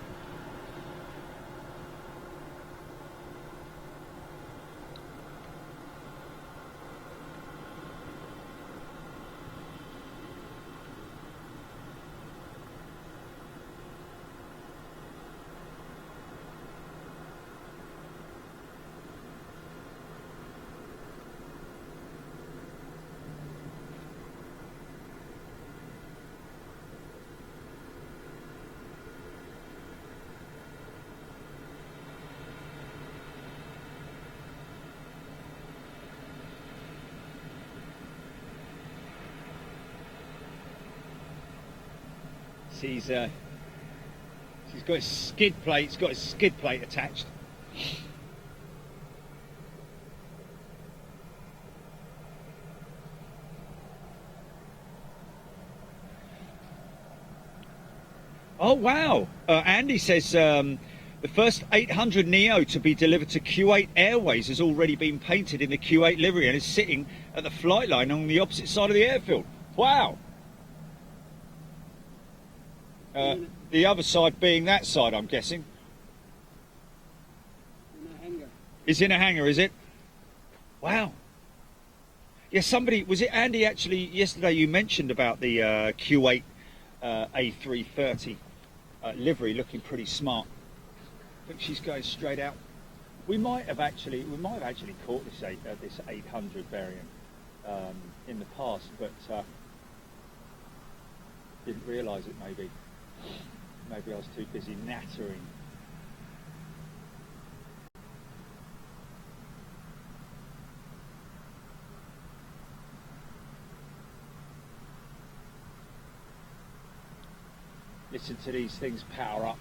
She's got a skid plate. It's got a skid plate attached. Oh wow! Andy says the first 800 Neo to be delivered to Q8 Airways has already been painted in the Q8 livery and is sitting at the flight line on the opposite side of the airfield. Wow! The other side being that side, I'm guessing. In a hangar. It's in a hangar, is it? Wow. Yeah, somebody, was it Andy actually, yesterday you mentioned about the Q8 A330 livery looking pretty smart. I think she's going straight out. We might have actually caught this 800 variant in the past, but didn't realise it maybe. Maybe I was too busy nattering. Listen to these things power up.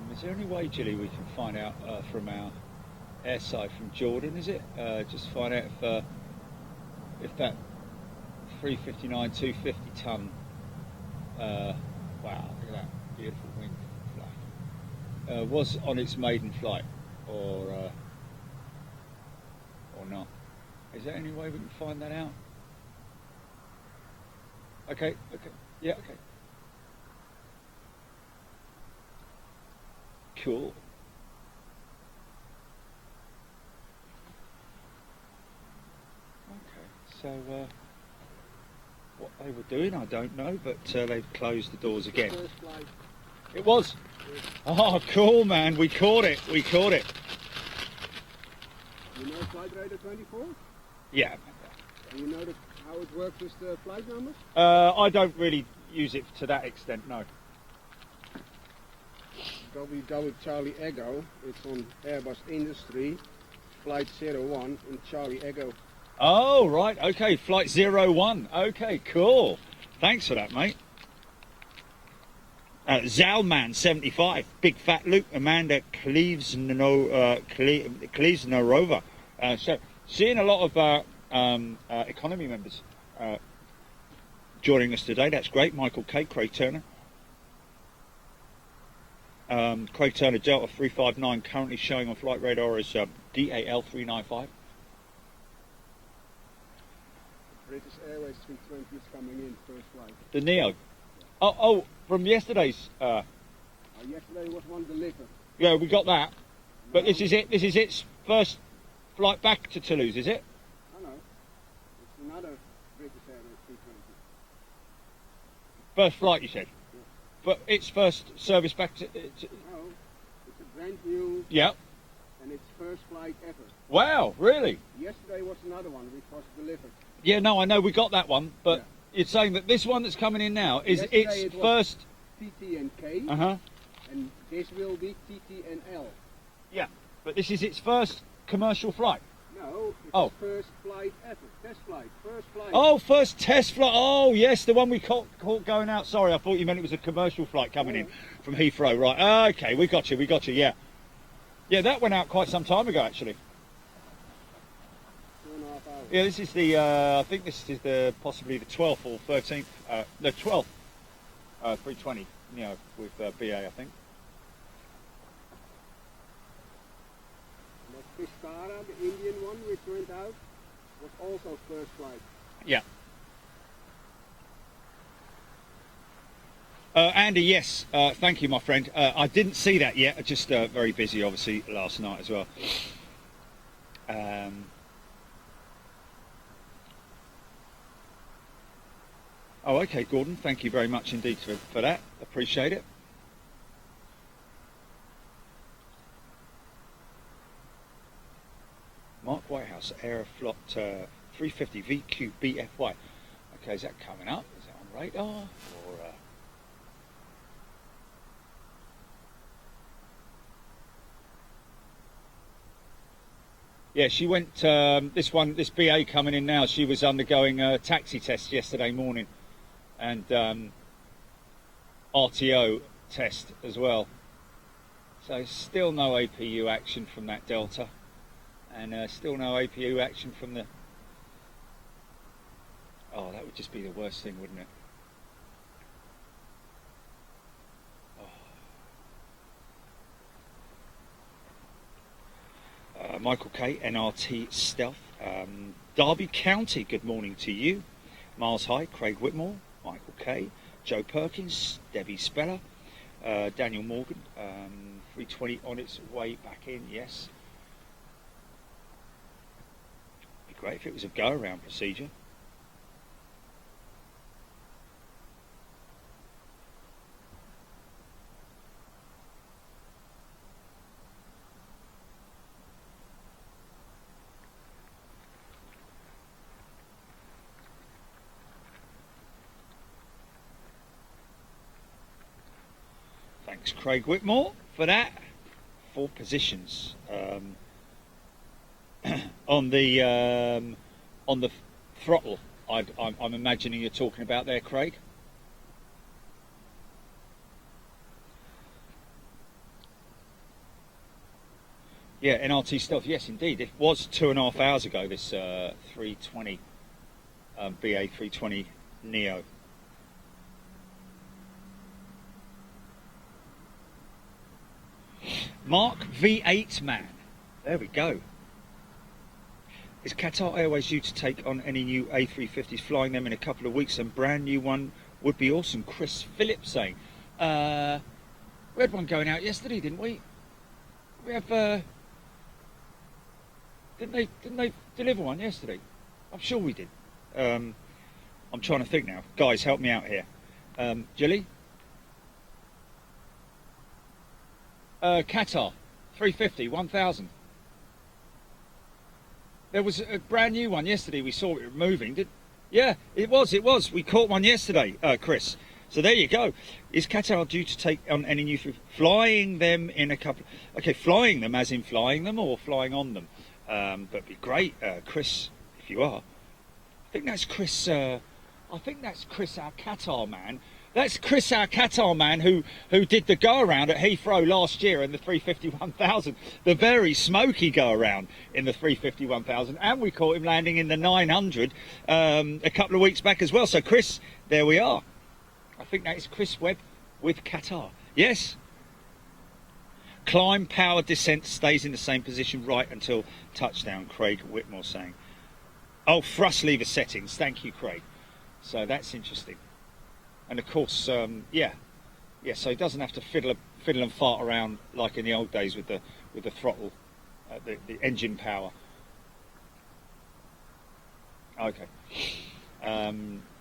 Is there any way, Gilly, we can find out from our airside from Jordan, is it? Just find out if that 359, 250 ton, wow, look at that beautiful wing flag, was on its maiden flight or not. Is there any way we can find that out? Okay, yeah, okay. Cool. Okay, so what they were doing, I don't know, but they've closed the doors again. First flight. It was. Yes. Oh, cool, man. We caught it. We caught it. You know Flight Radar 24? Yeah. And you know how it works with the flight numbers? I don't really use it to that extent, no. WW Charlie Echo, it's on Airbus Industry, Flight 01 and Charlie Echo. Oh, right. Okay, Flight 01. Okay, cool. Thanks for that, mate. Zalman 75, Big Fat Luke, Amanda Cleves-Narova. So, seeing a lot of economy members joining us today. That's great. Michael K, Craig Turner. Craig Turner Delta 359 currently showing on flight radar as DAL 395. British Airways 320 is coming in, first flight. The Neo. Oh, from yesterday's Yesterday was one delivered. Yeah, we got that. But No. this is it. This is its first flight back to Toulouse, is it? Oh no, it's another British Airways 320. First flight, you said. Yeah. But its first service back to. No, it's a brand new Yeah. and its first flight ever. Wow, really? Yesterday was another one which was delivered. Yeah, no, I know we got that one, but Yeah. you're saying that this one that's coming in now is Yesterday its it was- first. TT and K, Uh-huh. and this will be TT and L. Yeah, but this is its first commercial flight. No, it's Oh. first flight ever. Test flight, first flight. Oh, first test flight. Oh, yes, the one we caught going out. Sorry, I thought you meant it was a commercial flight coming in from Heathrow. Right, okay, we got you, yeah. Yeah, that went out quite some time ago, actually. 2.5 hours. Yeah, this is the, I think this is the possibly the 12th or 13th, the 12th 320, with BA, I think. And that Vistara, the Indian one which went out, was also first flight. Yeah. Andy, yes, thank you, my friend. I didn't see that yet. Just very busy, obviously, last night as well. Oh, okay, Gordon. Thank you very much indeed for that. Appreciate it. Mark Whitehouse, Aeroflot 350 VQ BFY. Okay, is that coming up? Is that on radar? Or, Yeah, she went, this BA coming in now, she was undergoing a taxi test yesterday morning and RTO test as well. So still no APU action from that Delta and still no APU action from the... Oh, that would just be the worst thing, wouldn't it? Michael K, NRT Stealth. Derby County, good morning to you. Miles High, Craig Whitmore, Michael K, Joe Perkins, Debbie Speller, Daniel Morgan, 320 on its way back in, yes. Be great if it was a go-around procedure. Thanks, Craig Whitmore, for that. 4 positions on the throttle. I'm imagining you're talking about there, Craig. Yeah, NRT Stealth. Yes, indeed. It was 2.5 hours ago. This 320 BA 320 Neo. Mark V8 man. There we go. Is Qatar Airways due to take on any new A350s, flying them in a couple of weeks? And brand new one would be awesome. Chris Phillips saying. We had one going out yesterday, didn't we? We have. Didn't they deliver one yesterday? I'm sure we did. I'm trying to think now. Guys, help me out here. Jilly? Qatar 350 1000. There was a brand new one yesterday. We saw it moving. Yeah, it was. We caught one yesterday, Chris. So there you go. Is Qatar due to take on any new flying them in a couple? Okay, flying them as in flying them or flying on them. But be great, Chris, if you are. I think that's Chris. Our Qatar man. That's Chris, our Qatar man, who did the go-around at Heathrow last year in the 350-1000, the very smoky go-around in the 350-1000, and we caught him landing in the 900 a couple of weeks back as well. So, Chris, there we are. I think that is Chris Webb with Qatar. Yes. Climb, power, descent stays in the same position right until touchdown, Craig Whitmore saying. Oh, thrust lever settings. Thank you, Craig. So that's interesting. And of course, yeah, Yeah, so he doesn't have to fiddle and fart around like in the old days with the throttle, the engine power. Okay.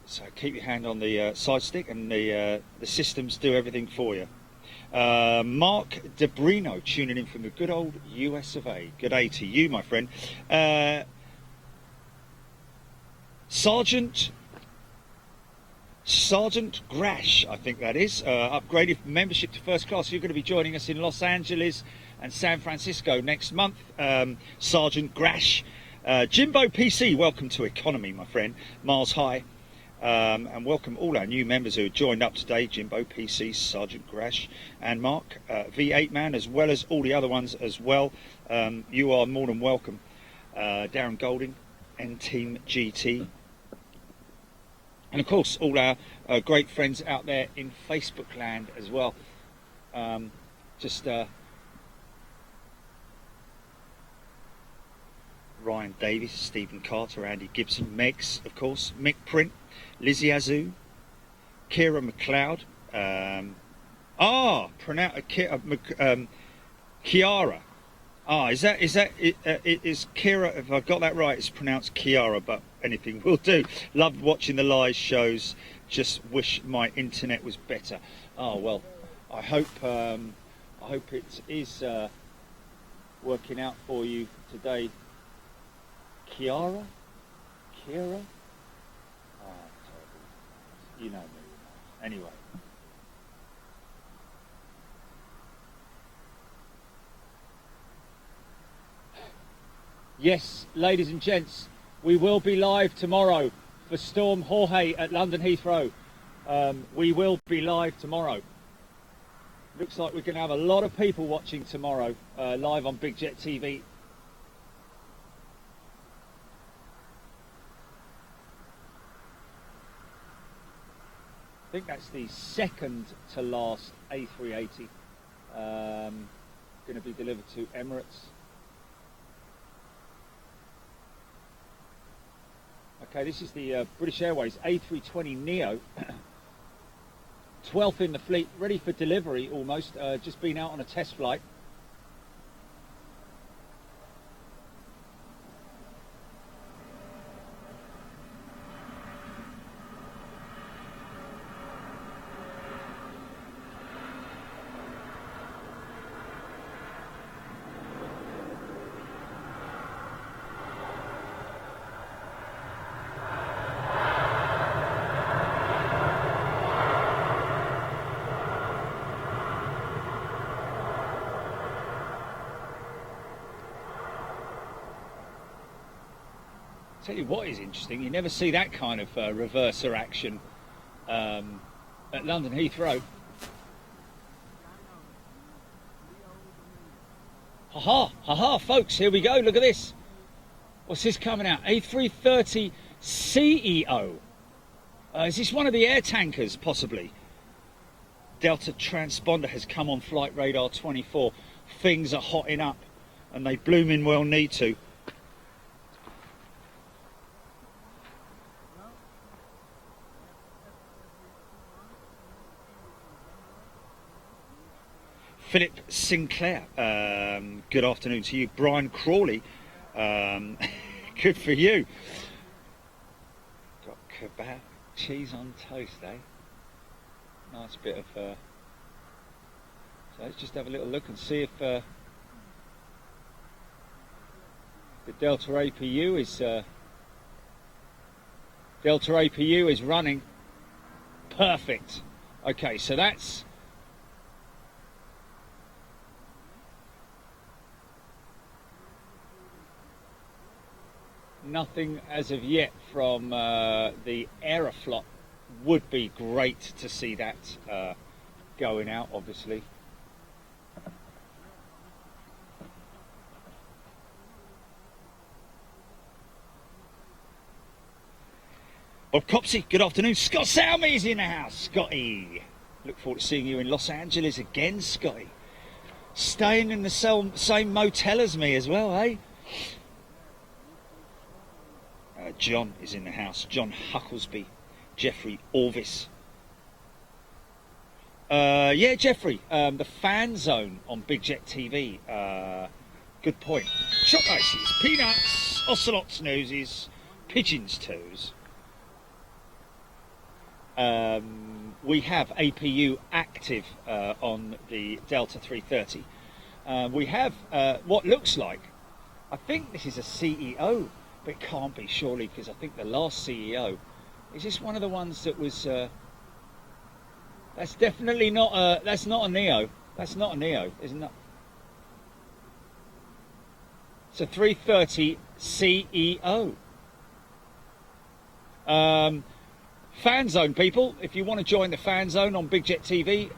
So keep your hand on the side stick, and the systems do everything for you. Mark DeBrino tuning in from the good old US of A. Good day to you, my friend. Sergeant Grash, I think that is, upgraded membership to first class. You're going to be joining us in Los Angeles and San Francisco next month. Sergeant Grash. Jimbo PC, welcome to economy, my friend. Miles high. And welcome all our new members who have joined up today. Jimbo PC, Sergeant Grash, and Mark, V8 Man, as well as all the other ones as well. You are more than welcome. Darren Golding, N Team GT. And of course, all our great friends out there in Facebook land as well. Ryan Davis, Stephen Carter, Andy Gibson, Megs, of course, Mick Print, Lizzie Azu, Kira McLeod. Kiara. Is Kira? If I got that right, it's pronounced Kiara, but anything will do. Loved watching the live shows. Just wish my internet was better. Oh well, I hope it is working out for you today. Kira? Oh, terrible. You know me. Anyway. Yes, ladies and gents, we will be live tomorrow for Storm Jorge at London Heathrow. We will be live tomorrow. Looks like we're going to have a lot of people watching tomorrow, live on Big Jet TV. I think that's the second to last A380 going to be delivered to Emirates. Okay, this is the British Airways A320neo, 12th in the fleet, ready for delivery almost, just been out on a test flight. Tell you what is interesting, you never see that kind of reverser action at London Heathrow. Ha-ha, folks, here we go, look at this. What's this coming out? A330 CEO. Is this one of the air tankers, possibly? Delta transponder has come on Flight Radar 24. Things are hotting up, and they blooming well need to. Philip Sinclair, good afternoon to you. Brian Crawley, good for you. Got kebab, cheese on toast, eh? Nice bit of... So let's just have a little look and see if the Delta APU is running. Perfect. Okay, so that's... Nothing as of yet from the Aeroflot. Would be great to see that going out, obviously. Bob Copsey, good afternoon. Scott Salmy's in the house. Scotty, look forward to seeing you in Los Angeles again, Scotty. Staying in the same motel as me as well, eh? John is in the house. John Hucklesby, Jeffrey Orvis. Yeah, Jeffrey, the fan zone on Big Jet TV. Good point. Shot ices, peanuts, ocelots' noses, pigeons' toes. We have APU active on the Delta 330. We have what looks like, I think this is a CEO, but it can't be surely, because I think the last CEO, is this one of the ones that was, that's definitely not that's not a Neo. That's not a Neo, isn't it? It's a 330 CEO. Fan zone people, if you want to join the fan zone on Big Jet TV,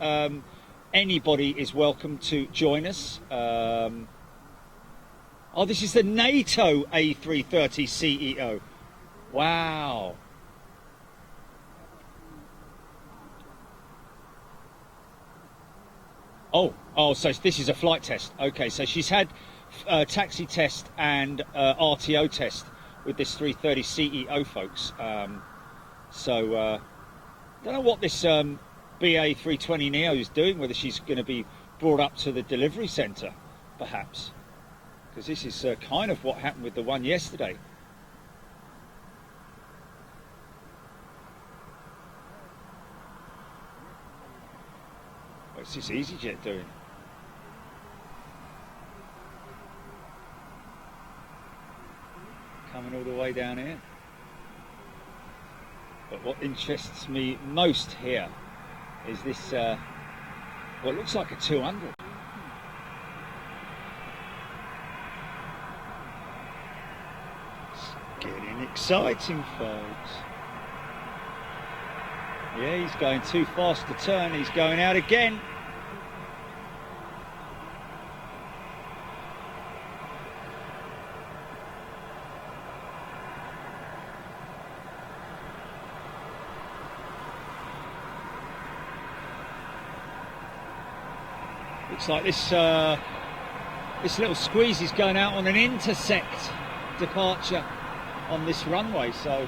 anybody is welcome to join us. Oh, this is the NATO A330 CEO. Wow. Oh, so this is a flight test. Okay, so she's had taxi test and RTO test with this 330 CEO, folks. So, don't know what this BA 320 Neo is doing, whether she's going to be brought up to the delivery centre, perhaps. Because this is kind of what happened with the one yesterday. What's this EasyJet doing? Coming all the way down here. But what interests me most here is this, what looks like a 200. It's getting exciting, folks. Yeah, he's going too fast to turn. He's going out again. Looks like this this little squeeze is going out on an intersect departure on this runway, so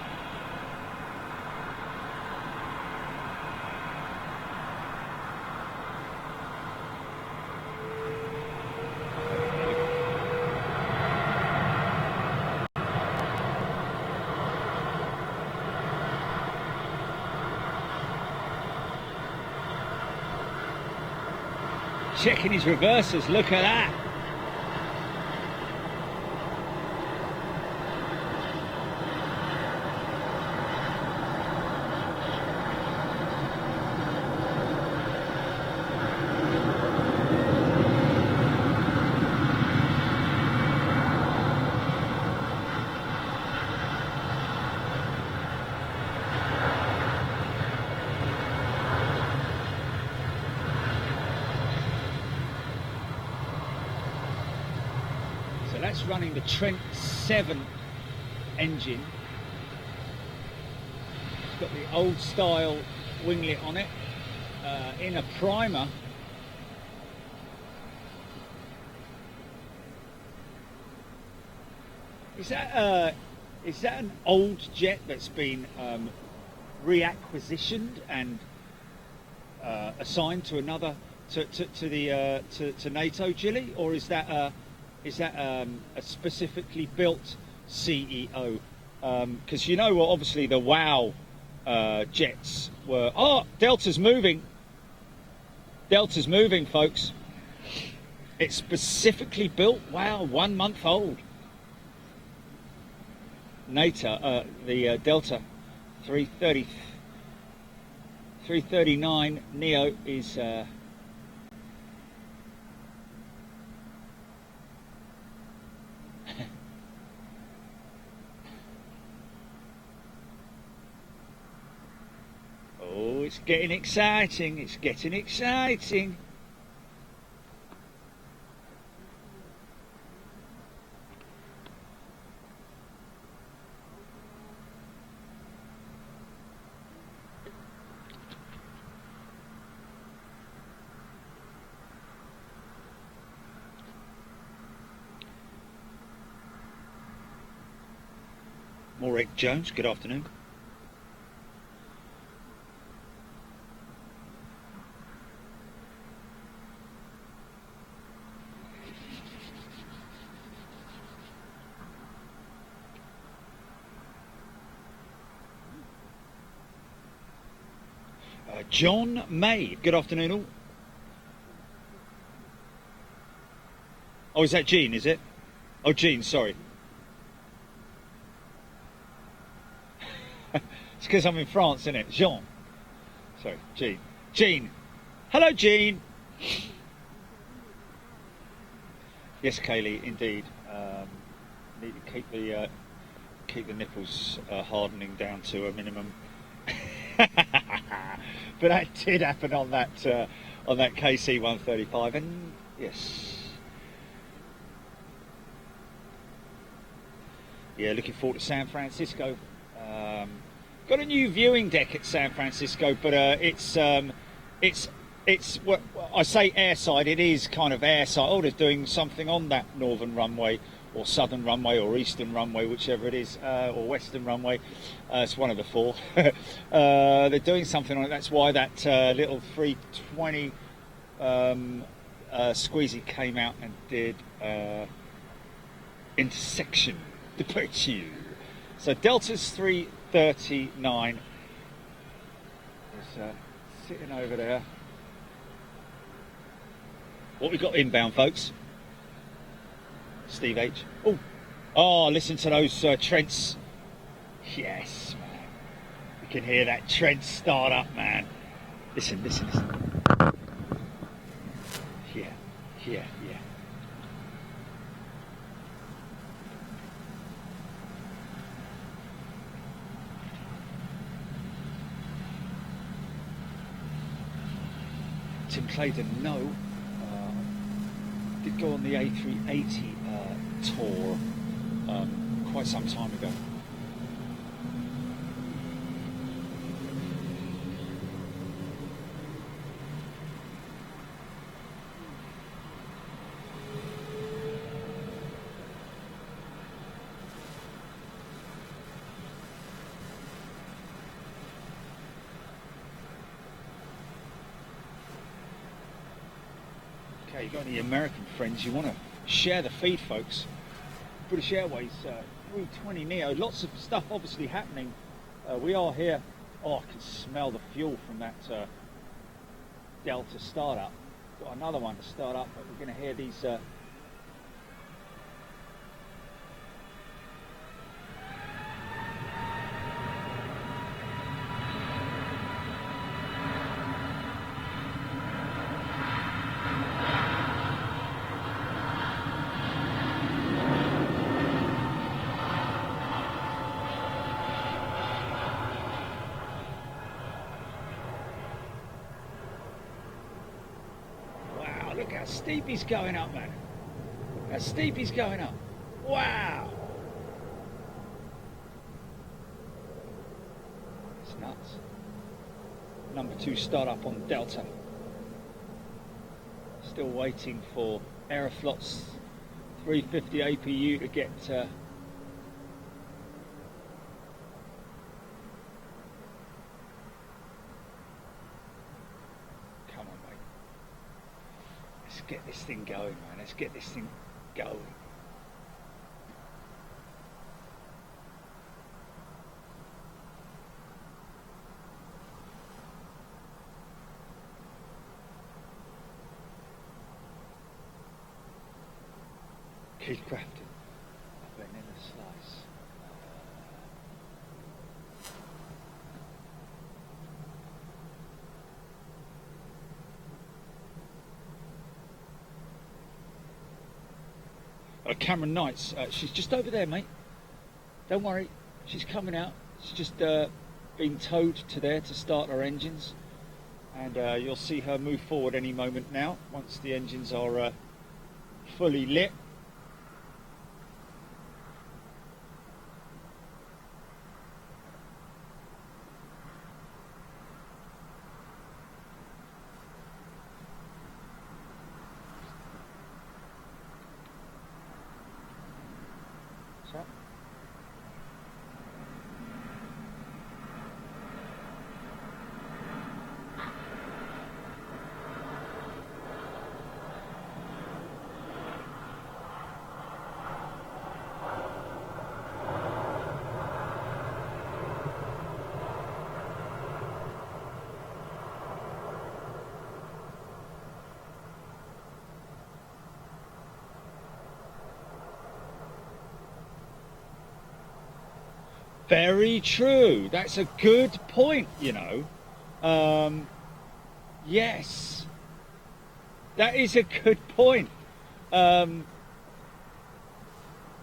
checking his reversers, look at that. That's running the Trent 7 engine. It's got the old style winglet on it, in a primer. Is that an old jet that's been reacquisitioned and assigned to another to NATO, Gilly, or is that a specifically built CEO? Because you know what, obviously the WOW jets were. Oh, Delta's moving, folks. It's specifically built. Wow, 1 month old. NATO, the Delta 339 Neo is oh, it's getting exciting, it's getting exciting. Maverick Jones, good afternoon. John May. Good afternoon, all. Oh, is that Jean, is it? Oh, Jean, sorry. It's because I'm in France, isn't it? Jean. Sorry, Jean. Jean. Hello, Jean. Yes, Kaylee, indeed. Need to keep the nipples hardening down to a minimum. But that did happen on that KC 135, and yes. Yeah, looking forward to San Francisco. Got a new viewing deck at San Francisco, but it's what I say airside. It is kind of airside. Oh, they're doing something on that northern runway, or southern runway, or eastern runway, whichever it is, or western runway. It's one of the four. They're doing something on it. That's why that little 320 squeezy came out and did intersection departure. So Delta's 339 is sitting over there. What we got inbound, folks? Steve H. Oh, listen to those Trents. Yes, man. You can hear that Trent start up, man. Listen. Yeah. Tim Clayton, no. Did go on the A380 tour quite some time ago. Okay, you got any American friends? You want to share the feed, folks? British Airways 320 Neo. Lots of stuff obviously happening. We are here. Oh, I can smell the fuel from that Delta startup. Got another one to start up, but we're going to hear these. Look how steep he's going up, man. How steep he's going up. Wow. It's nuts. Number 2 start up on Delta. Still waiting for Aeroflot's 350 APU to get come on, mate. Let's get this thing going, man. Let's get this thing going. Keith Crafton. I've been in the slice. Cameron Knights, she's just over there, mate. Don't worry, she's coming out. She's just been towed to there to start her engines, and you'll see her move forward any moment now once the engines are fully lit. Very true. That's a good point, you know. Yes. That is a good point.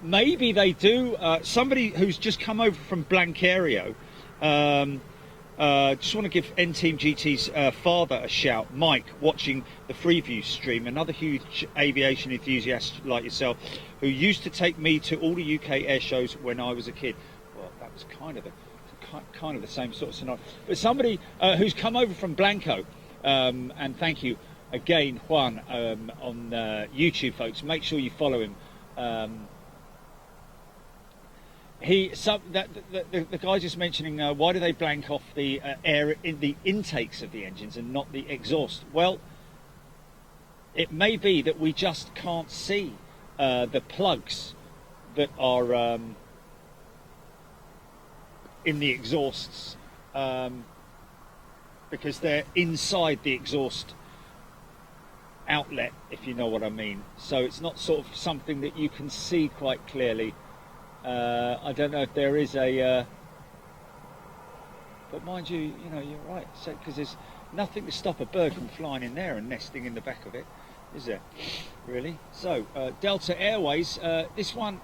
Maybe they do. Somebody who's just come over from Blancario, just want to give N-Team GT's father a shout, Mike, watching the Freeview stream, another huge aviation enthusiast like yourself, who used to take me to all the UK air shows when I was a kid. Well, that was kind of the same sort of scenario. But somebody who's come over from Blanco, and thank you again, Juan, on YouTube, folks. Make sure you follow him. The guy just mentioning why do they blank off the air in the intakes of the engines and not the exhaust? Well, it may be that we just can't see the plugs that are in the exhausts because they're inside the exhaust outlet, if you know what I mean. So it's not sort of something that you can see quite clearly. I don't know if there is a, but mind you, you know, you're right. So because there's nothing to stop a bird from flying in there and nesting in the back of it, is there? Really? So Delta Airways, this one.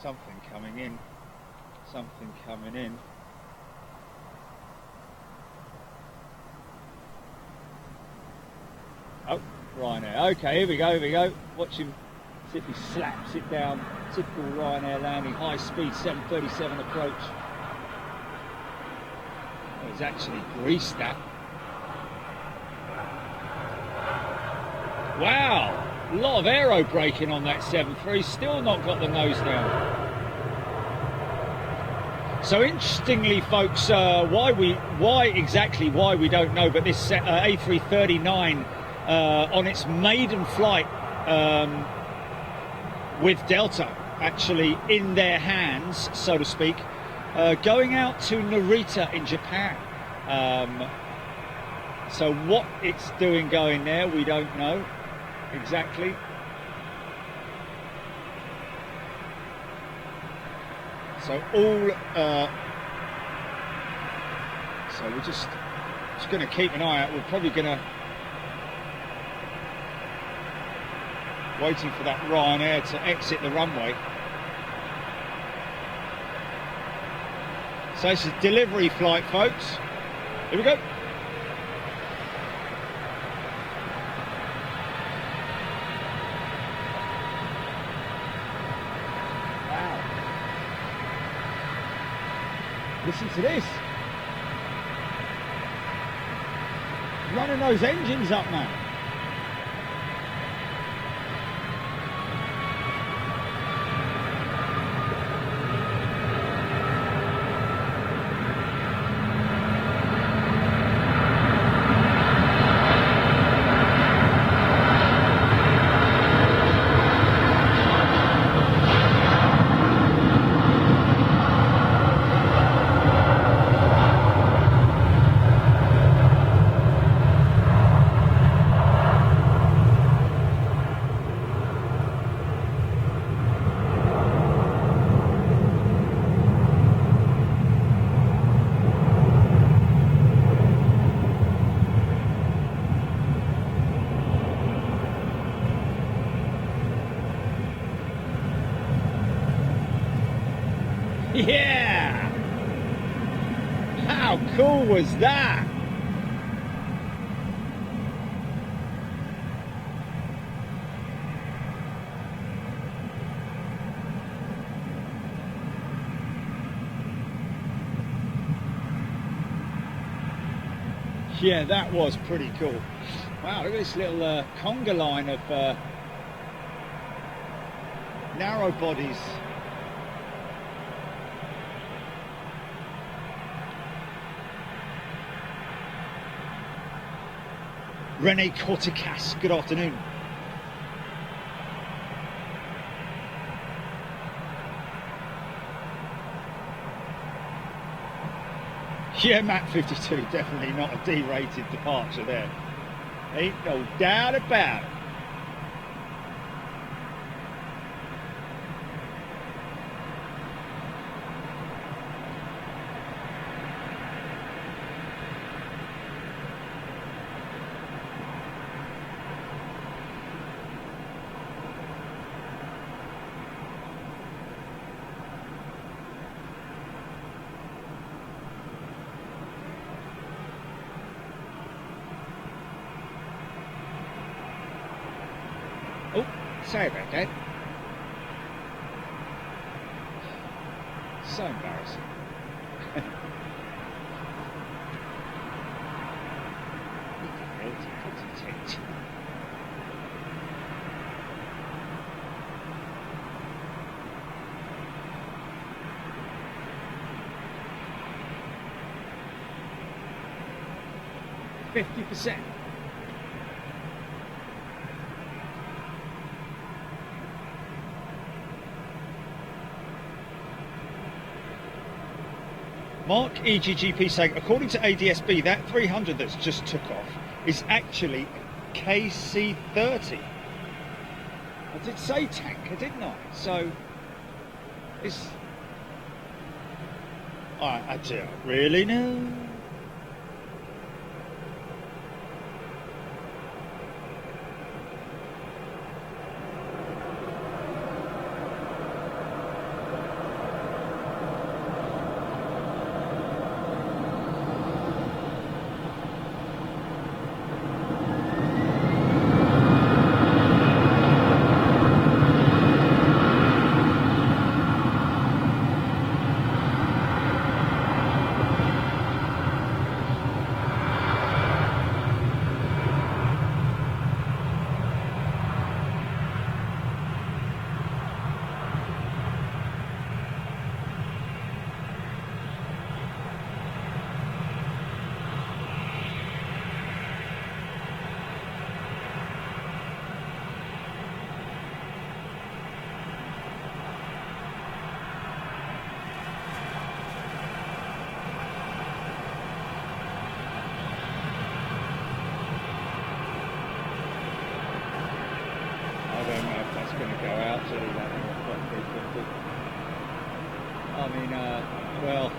Something coming in. Something coming in. Oh, Ryanair. Okay, here we go, here we go. Watch him see if he slaps it down. Typical Ryanair landing, high speed 737 approach. Oh, he's actually greased that. Wow! A lot of aero braking on that 7.3, still not got the nose down. So interestingly, folks, why exactly we don't know, but this A339 on its maiden flight with Delta, actually in their hands, so to speak, going out to Narita in Japan. So what it's doing going there, we don't know exactly. So all, so we're just going to keep an eye out. We're probably going to waiting for that Ryanair to exit the runway. So this is a delivery flight, folks. Here we go. Listen to this. Running those engines up, man. Yeah! How cool was that? Yeah, that was pretty cool. Wow, look at this little conga line of narrow bodies. Rene Corticas, good afternoon. Yeah, Matt 52, definitely not a D-rated departure there. Ain't no doubt about it. Oh, sorry about that. So embarrassing. %50%. Mark EGGP saying, according to ADSB, that 300 that's just took off is actually KC30. I did say tanker, didn't I? So, it's... I don't really know. Well,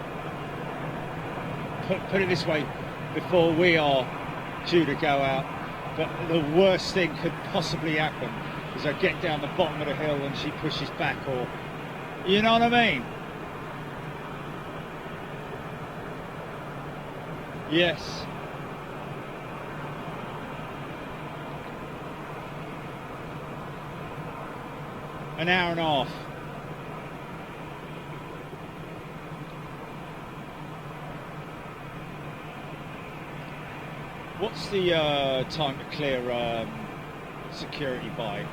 put it this way, before we are due to go out, but the worst thing could possibly happen is I get down the bottom of the hill and she pushes back, or, you know what I mean? Yes. An hour and a half. What's the time to clear security by?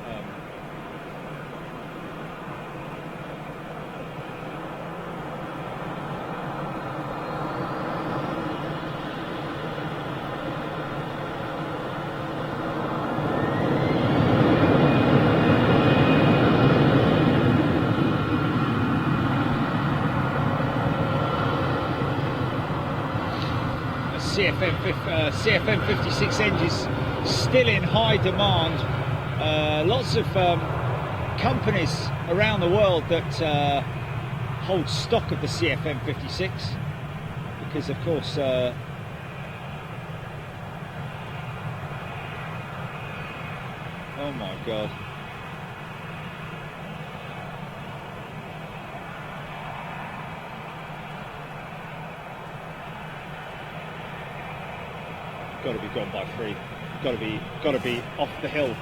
CFM 56 engines still in high demand. Lots of companies around the world that hold stock of the CFM 56 because, of course, oh my God. Got to be gone by 3. Got to be off the hill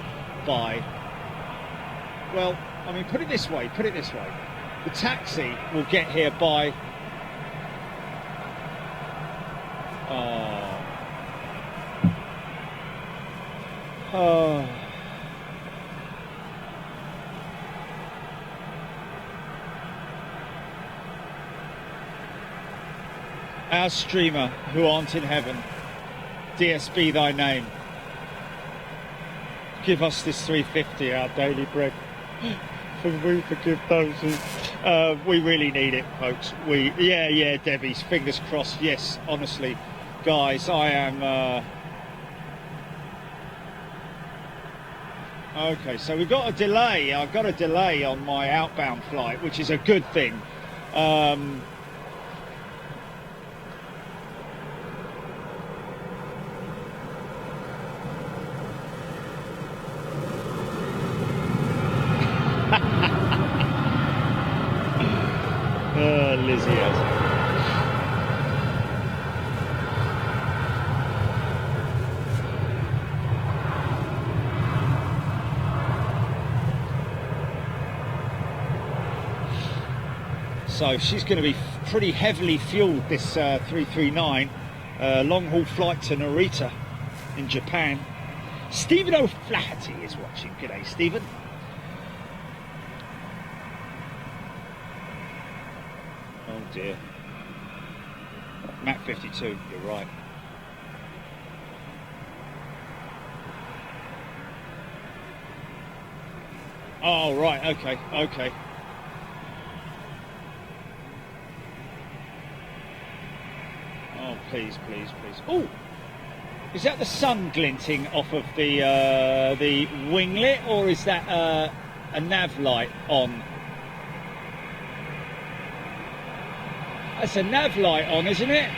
by. Well, I mean, put it this way. The taxi will get here by. Oh. Our streamer who aren't in heaven. DSB thy name. Give us this 350, our daily bread. For we forgive those who... we really need it, folks. Yeah, Debbie's, fingers crossed. Yes, honestly, guys, I am... Okay, so we've got a delay. I've got a delay on my outbound flight, which is a good thing. Lizzie has. So she's going to be pretty heavily fueled, this 339, long haul flight to Narita in Japan. Stephen O'Flaherty is watching. G'day, Stephen. Oh dear. Map 52, you're right. Oh, right, okay. Oh, please. Oh, is that the sun glinting off of the winglet, or is that a nav light on? That's a nav light on, isn't it?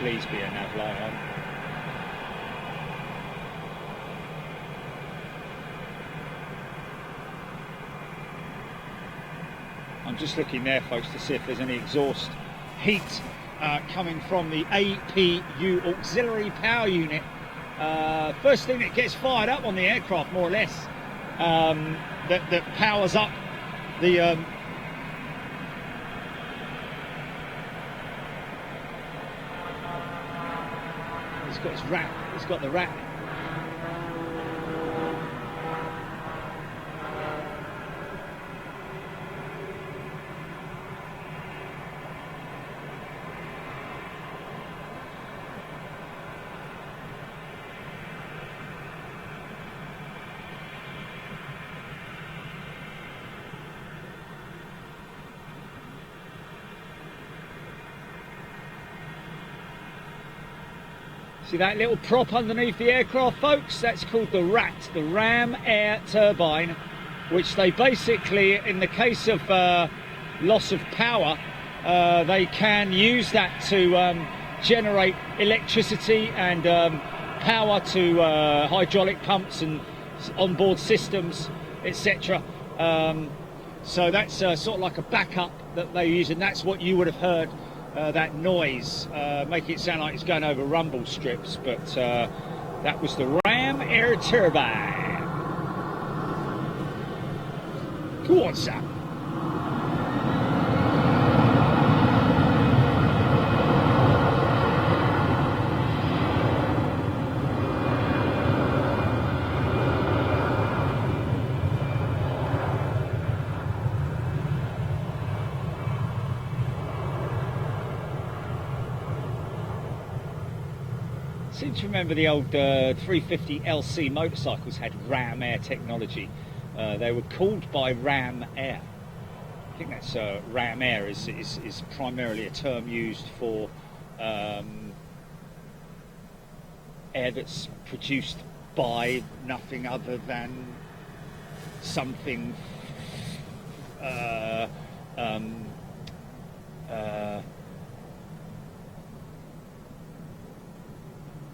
Please be a nav light on. I'm just looking there, folks, to see if there's any exhaust heat coming from the APU auxiliary power unit. First thing that gets fired up on the aircraft, more or less, that powers up the He's got his rat. He's got the rat. See that little prop underneath the aircraft, folks? That's called the RAT, the Ram Air Turbine, which they basically, in the case of loss of power, they can use that to generate electricity and power to hydraulic pumps and onboard systems, etc. So that's sort of like a backup that they use, and that's what you would have heard. That noise, making it sound like it's going over rumble strips, but that was the Ram Air Turbine. Go on, Sam. Seem to remember the old 350 LC motorcycles had Ram Air technology. They were called by Ram Air. I think that's Ram Air is primarily a term used for air that's produced by nothing other than something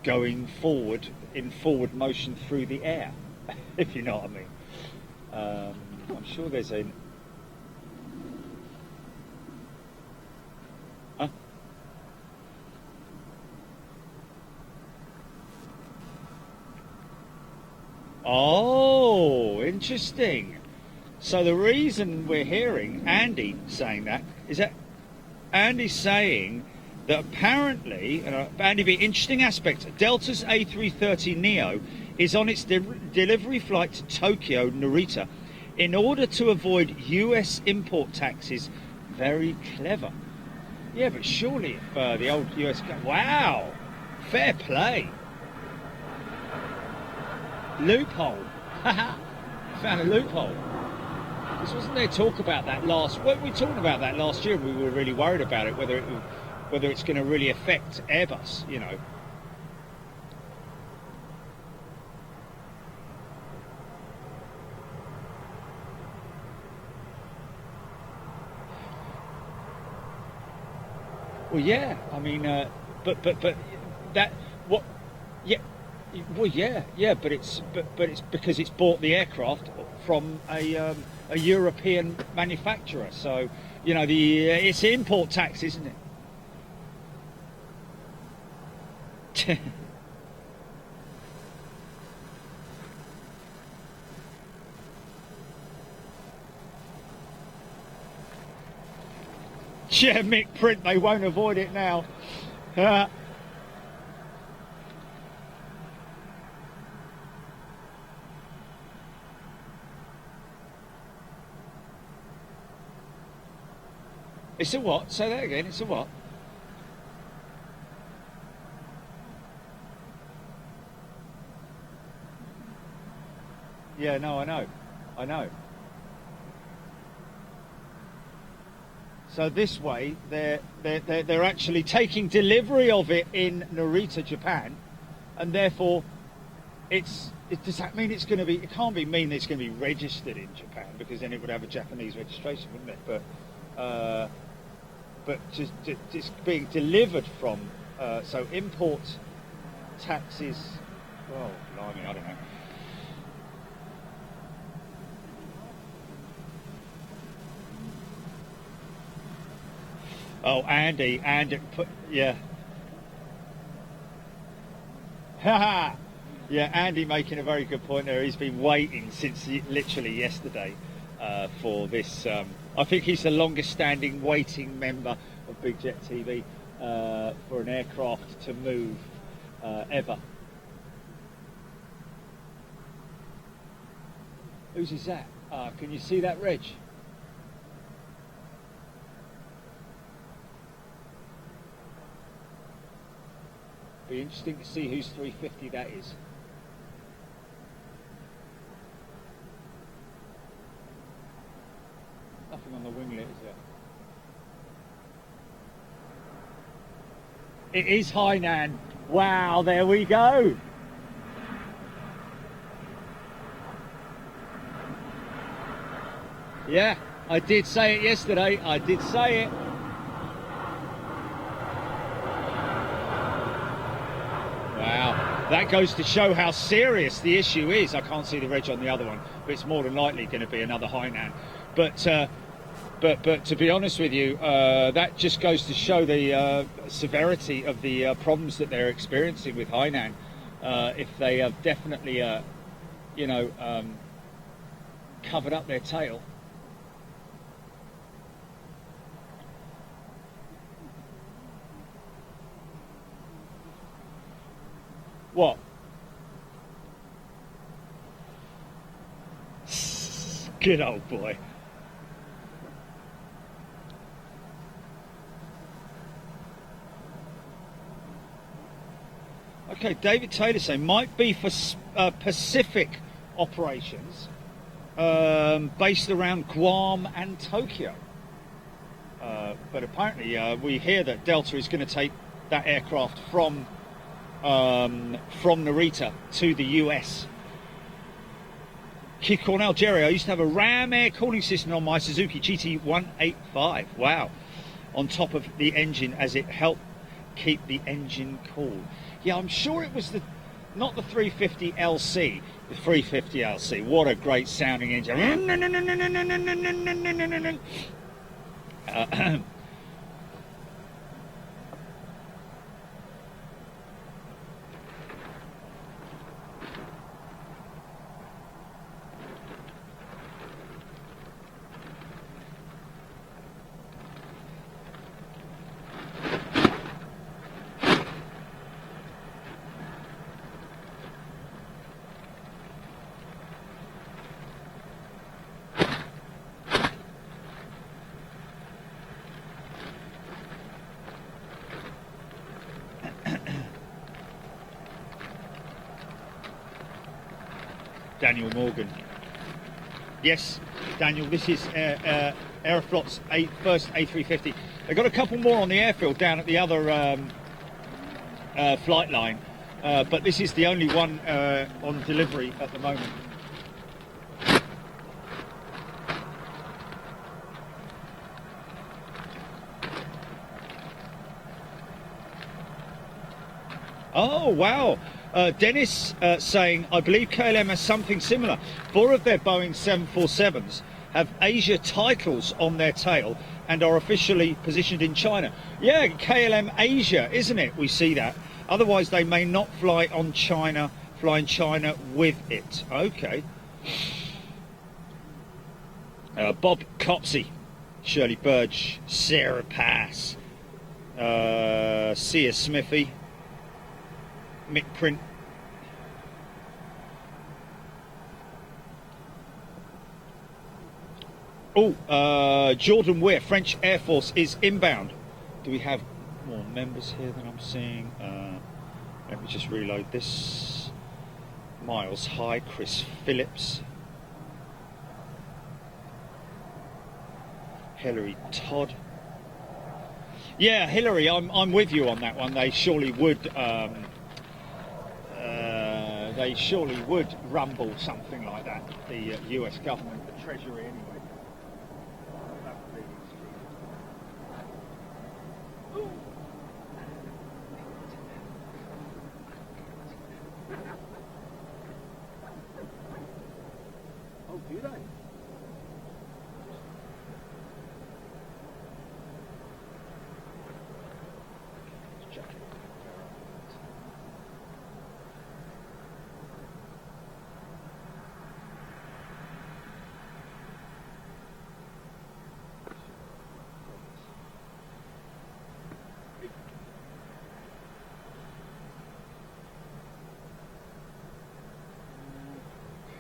going forward in forward motion through the air, if you know what I mean. I'm sure there's a... Huh? Oh, interesting. So the reason we're hearing Andy saying that is that Andy's saying that apparently, Andy, the interesting aspect, Delta's A330neo is on its delivery flight to Tokyo, Narita, in order to avoid US import taxes. Very clever. Yeah, but surely if the old US... Wow! Fair play. Loophole. Found a loophole. Because wasn't there talk about that weren't we talking about that last year? And we were really worried about it, whether it's going to really affect Airbus, you know. Well, yeah. I mean, but that what? Yeah. Well, yeah. But it's because it's bought the aircraft from a European manufacturer. So you know it's import tax, isn't it? Yeah, Mick print, they won't avoid it now. It's a what? Say that again, it's a what? Yeah, no, I know. So this way, they're actually taking delivery of it in Narita, Japan, and therefore, does that mean it's going to be? It can't mean it's going to be registered in Japan, because then it would have a Japanese registration, wouldn't it? But just being delivered from, so import taxes. Oh, blimey, I don't know. Oh, Andy, yeah. Haha! Yeah, Andy making a very good point there. He's been waiting since literally yesterday for this. I think he's the longest standing waiting member of Big Jet TV for an aircraft to move ever. Whose is that? Can you see that, Reg? Be interesting to see whose 350 that is. Nothing on the winglet, is there? It is Hainan. Wow, there we go. Yeah, I did say it yesterday. I did say it. That goes to show how serious the issue is. I can't see the reg on the other one, but it's more than likely going to be another Hainan. But to be honest with you, that just goes to show the severity of the problems that they're experiencing with Hainan. If they have definitely, covered up their tail. What? Good old boy. Okay, David Taylor saying might be for Pacific operations based around Guam and Tokyo. But apparently we hear that Delta is going to take that aircraft from Narita to the US. Keith Cornell, Jerry, I used to have a Ram air cooling system on my Suzuki GT185. Wow. On top of the engine as it helped keep the engine cool. Yeah, I'm sure it was not the 350 LC, the 350 LC. What a great sounding engine. Daniel Morgan. Yes, Daniel, this is Aeroflot's first A350. They've got a couple more on the airfield down at the other flight line, but this is the only one on delivery at the moment. Oh, wow. Dennis saying, I believe KLM has something similar. 4 of their Boeing 747s have Asia titles on their tail and are officially positioned in China. Yeah, KLM Asia, isn't it? We see that. Otherwise, they may not fly in China with it. Okay. Bob Copsey, Shirley Burge, Sarah Pass, Sia Smithy, Mick Print. Jordan Weir, French Air Force is inbound. Do we have more members here than I'm seeing? Let me just reload this. Miles High, Chris Phillips, Hillary Todd. Yeah, Hillary, I'm with you on that one. They surely would. They surely would rumble something like that. The U.S. government, the Treasury, anyway. That would be extreme. Oh, do they?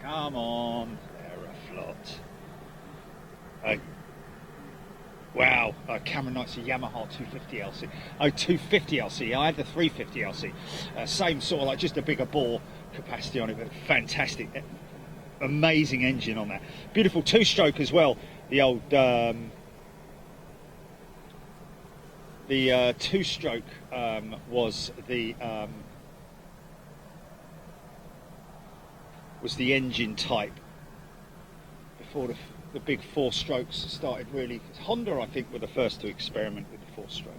Come on, Aeroflot. Wow, Cameron Knight's a Yamaha 250 LC. Oh, 250 LC. I had the 350 LC. Same sort of, like, just a bigger bore capacity on it, but fantastic, amazing engine on that. Beautiful two-stroke as well. The old two-stroke was the engine type before the big 4 strokes started really. Honda, I think, were the first to experiment with the 4-stroke.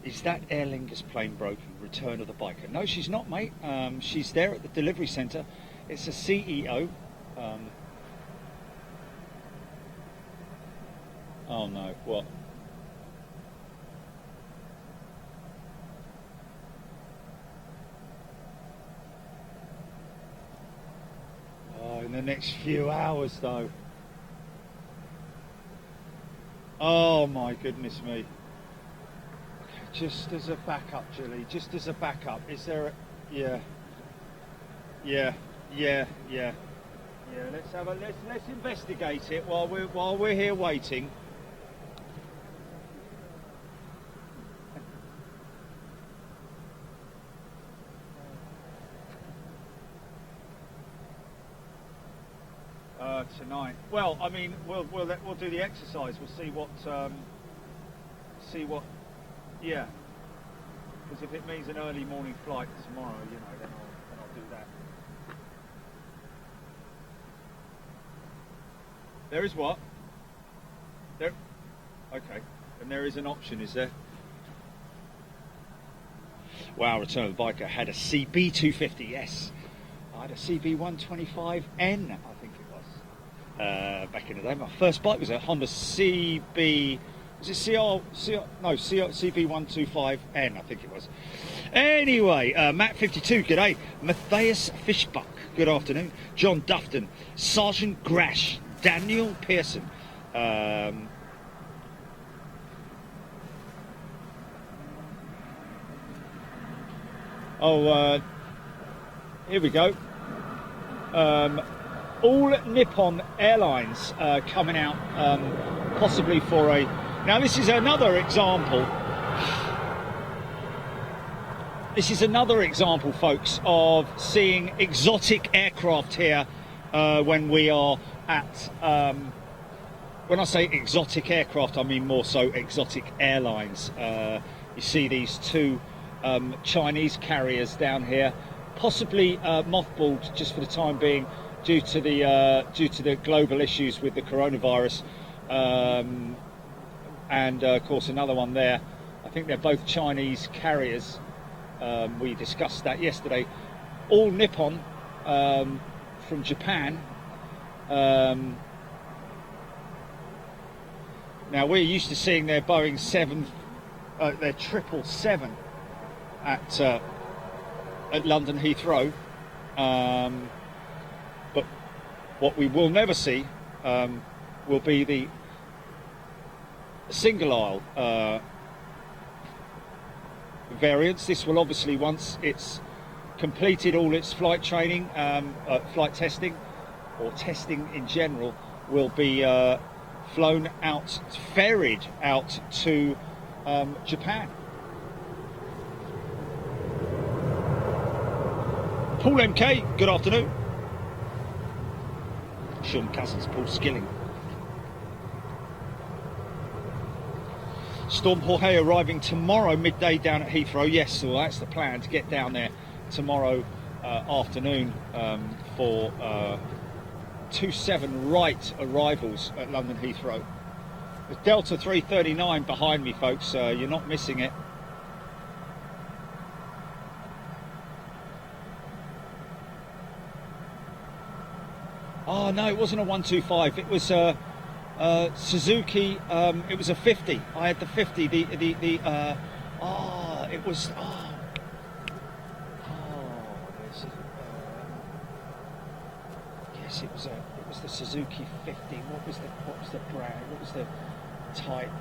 Is that Aer Lingus plane broken? Return of the biker? No, she's not, mate. She's there at the delivery centre. It's a CEO. Oh no, what? In the next few hours, though. Oh my goodness me. Okay, just as a backup, Julie, just as a backup, is there a... Yeah, let's have a let's investigate it while we're here waiting. Tonight. Well, I mean, we'll do the exercise. We'll see what. Yeah. Because if it means an early morning flight tomorrow, you know, then I'll do that. There is what? There. Okay. And there is an option, is there? Wow, Return of the Biker had a CB250. Yes. I had a CB125N, I think it was, back in the day. My first bike was a Honda CB, was it CB125N, I think it was. Anyway, Matt52, g'day. Matthias Fishbuck, good afternoon. John Dufton, Sergeant Grash, Daniel Pearson. Here we go. All Nippon Airlines coming out possibly for a... Now this is another example This is another example, folks, of seeing exotic aircraft here when we are at, when I say exotic aircraft, I mean more so exotic airlines. You see these two Chinese carriers down here, possibly mothballed just for the time being due to the global issues with the coronavirus, and of course another one there. I think they're both Chinese carriers. We discussed that yesterday. All Nippon from Japan. Now we're used to seeing their Boeing 7, their 777 at London Heathrow, but what we will never see will be the single aisle variants. This will obviously, once it's completed all its flight training, flight testing, or testing in general, will be flown out, ferried out to Japan. Paul MK, good afternoon. Sean Cousins, Paul Skilling. Storm Jorge arriving tomorrow midday down at Heathrow. Yes, well, that's the plan, to get down there tomorrow afternoon for 2-7 right arrivals at London Heathrow. There's Delta 339 behind me, folks. You're not missing it. Oh no, it wasn't a 125. It was Suzuki. It was a 50. I had the 50. It was. Yes, it was the Suzuki 50. What was the brand? What was the type?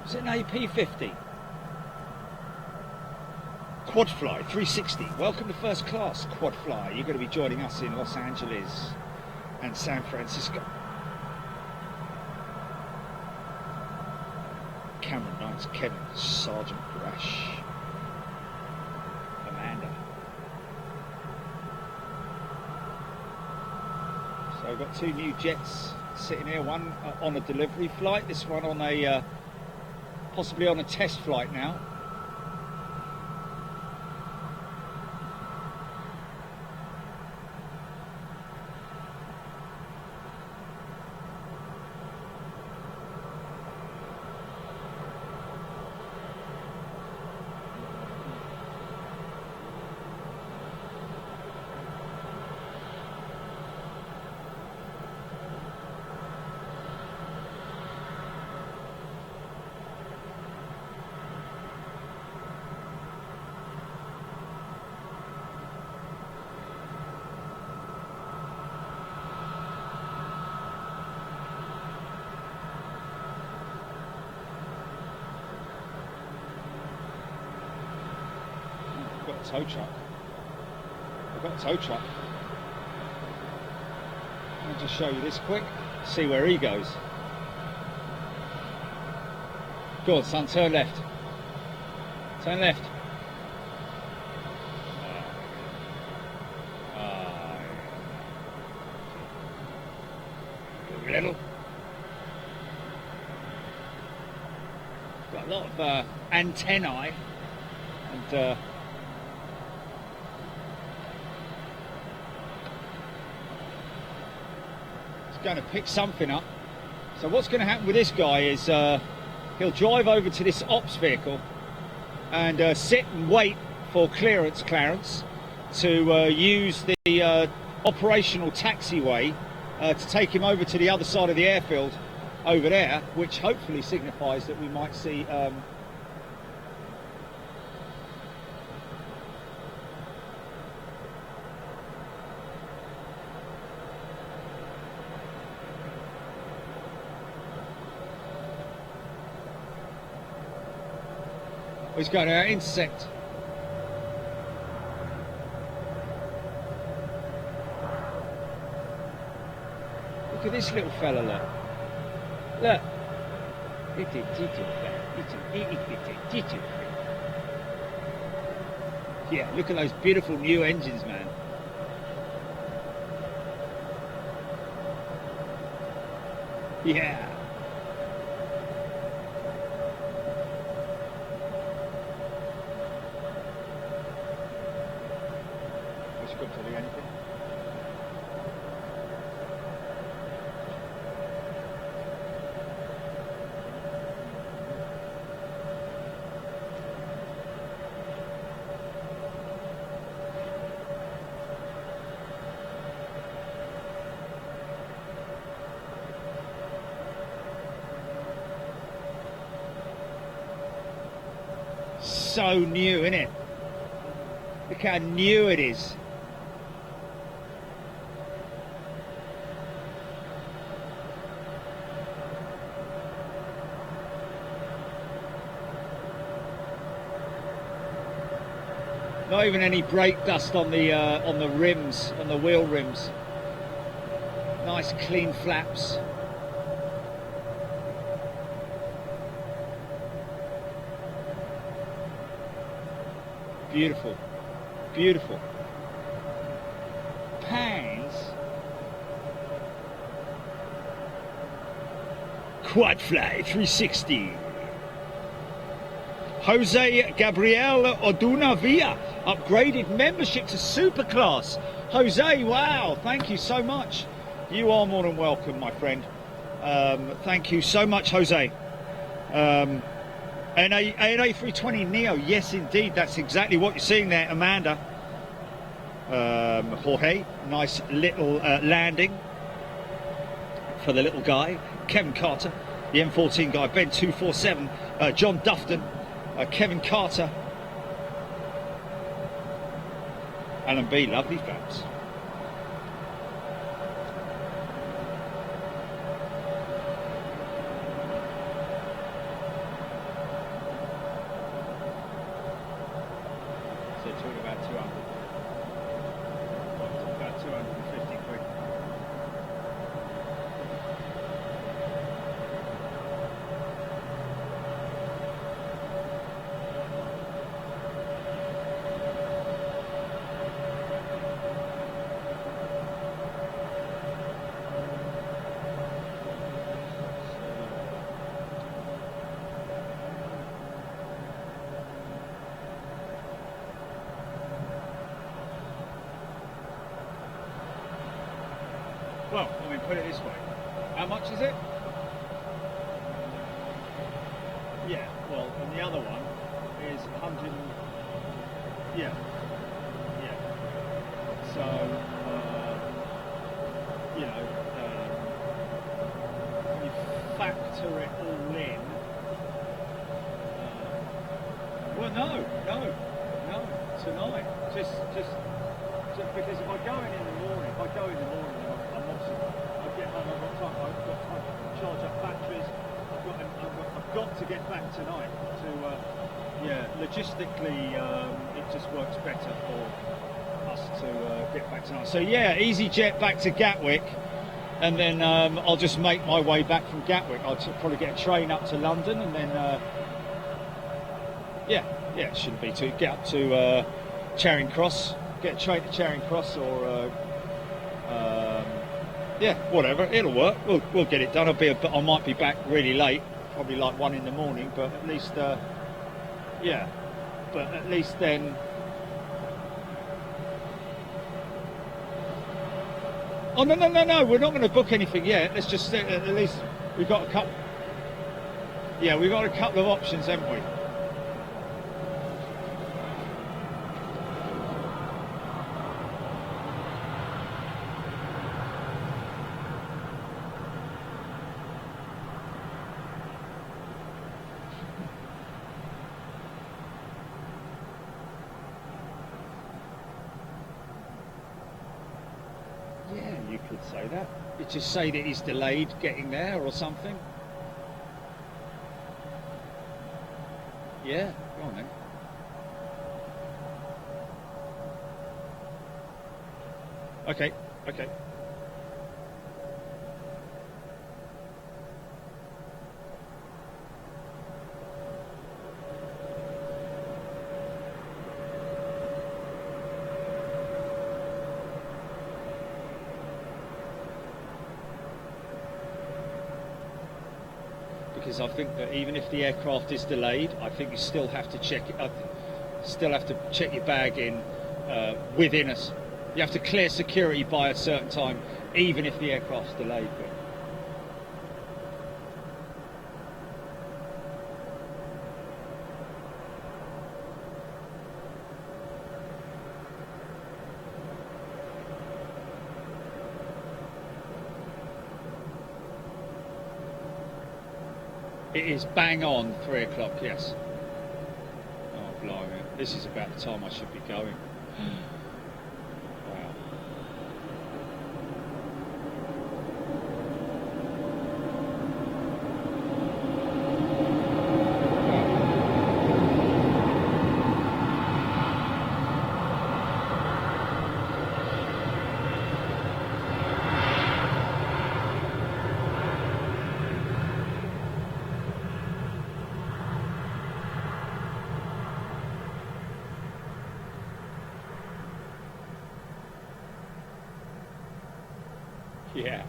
Was it an AP 50? Quadfly 360. Welcome to first class, Quadfly. You're going to be joining us in Los Angeles and San Francisco. Cameron Knights, Kevin, Sergeant Crash, Amanda. So I've got two new jets sitting here, one on a delivery flight, this one on a possibly on a test flight now. Tow truck. I've got a tow truck. I'll just show you this quick, see where he goes. Go on, son, turn left. Turn left. Little. Got a lot of antennae and going to pick something up. So what's going to happen with this guy is he'll drive over to this ops vehicle and sit and wait for Clarence to use the operational taxiway to take him over to the other side of the airfield over there, which hopefully signifies that we might see he's going to intersect. Look at this little fella, look. Look. He did that. Yeah, look at those beautiful new engines, man. Yeah. What's good to do anything? So new, isn't it? Look how new it is. Not even any brake dust on the rims, on the wheel rims. Nice clean flaps. Beautiful, beautiful. Pans. Quad Fly 360. Jose Gabriel Oduna Villa upgraded membership to Superclass. Jose, wow, thank you so much. You are more than welcome, my friend. Thank you so much, Jose. An A320 Neo, yes indeed, that's exactly what you're seeing there, Amanda. Jorge, nice little landing for the little guy. Kevin Carter, the M14 guy, Ben 247, John Dufton, Kevin Carter, Alan B, lovely flaps. Well, I mean, put it this way. How much is it? Yeah, well, and the other one is 100. Yeah. Yeah. So, you know, when you factor it all in. Well, no, tonight. Just because if I go in the morning, I'm obviously, I get home, I've got time to charge up batteries, I've got to get back tonight to, yeah, logistically, it just works better for us to get back tonight. So yeah, EasyJet back to Gatwick, and then I'll just make my way back from Gatwick. I'll probably get a train up to London, and then, yeah, it shouldn't be too, get up to Charing Cross, get a train to Charing Cross, or yeah, whatever, it'll work. We'll get it done. I might be back really late, probably like 1 in the morning, but at least yeah, but at least then oh no, we're not going to book anything yet. Let's just at least we've got a couple. Yeah, we've got a couple of options, haven't we? You could say that. You just say that he's delayed getting there or something. Yeah, go on then. Okay. because I think that even if the aircraft is delayed, I think you still have to check it. Still have to check your bag in within us. You have to clear security by a certain time, even if the aircraft's delayed. But it is bang on 3 o'clock, yes. Oh, blimey. This is about the time I should be going. Wow. Yeah.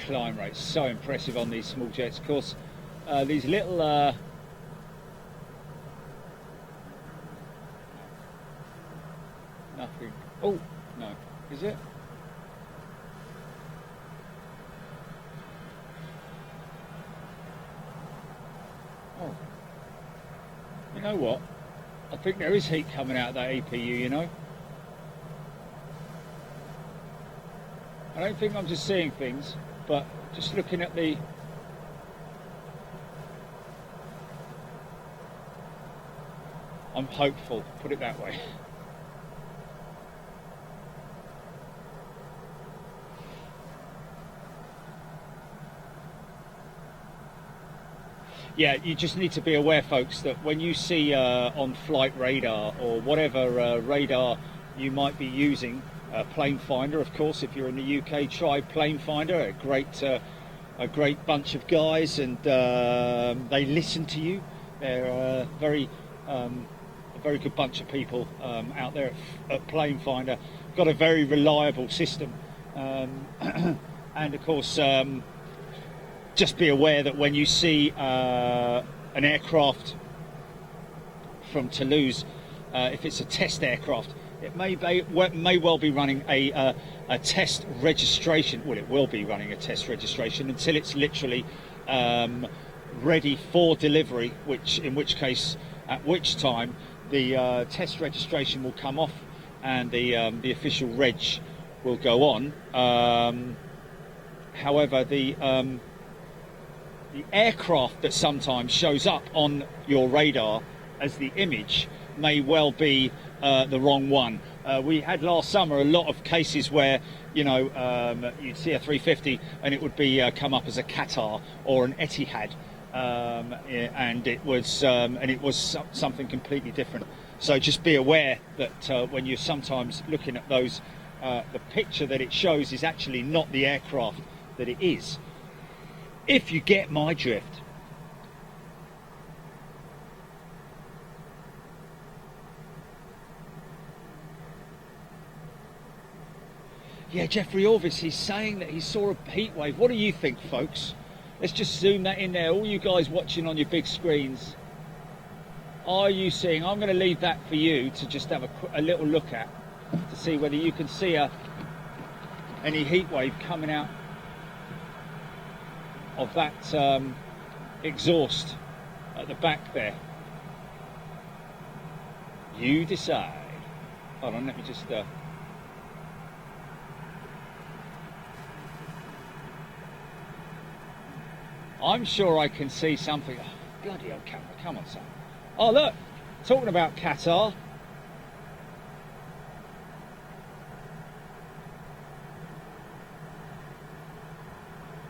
Climb rate so impressive on these small jets. Of course, these little nothing. Oh no, is it? Oh, you know what? I think there is heat coming out of that EPU. You know, I don't think I'm just seeing things, but just looking at the. I'm hopeful. Put it that way. Yeah, you just need to be aware, folks, that when you see on flight radar or whatever radar you might be using, plane finder, of course, if you're in the UK, try plane finder. A great bunch of guys, and they listen to you. They're a very good bunch of people out there at plane finder. Got a very reliable system, and of course. Just be aware that when you see an aircraft from Toulouse, if it's a test aircraft, it may well be running a test registration. Well, it will be running a test registration until it's literally ready for delivery, at which time the test registration will come off and the official reg will go on. However, the aircraft that sometimes shows up on your radar as the image may well be the wrong one. We had last summer a lot of cases where, you know, you'd see a 350 and it would be come up as a Qatar or an Etihad, and it was something completely different. So just be aware that when you're sometimes looking at those, the picture that it shows is actually not the aircraft that it is. If you get my drift. Yeah, Jeffrey Orvis, he's saying that he saw a heat wave. What do you think, folks? Let's just zoom that in there. All you guys watching on your big screens, are you seeing? I'm going to leave that for you to just have a little look at, to see whether you can see any heat wave coming out of that exhaust at the back there. You decide. Hold on, let me just I'm sure I can see something. Oh, bloody old camera, come on, son. Oh, look, talking about Qatar.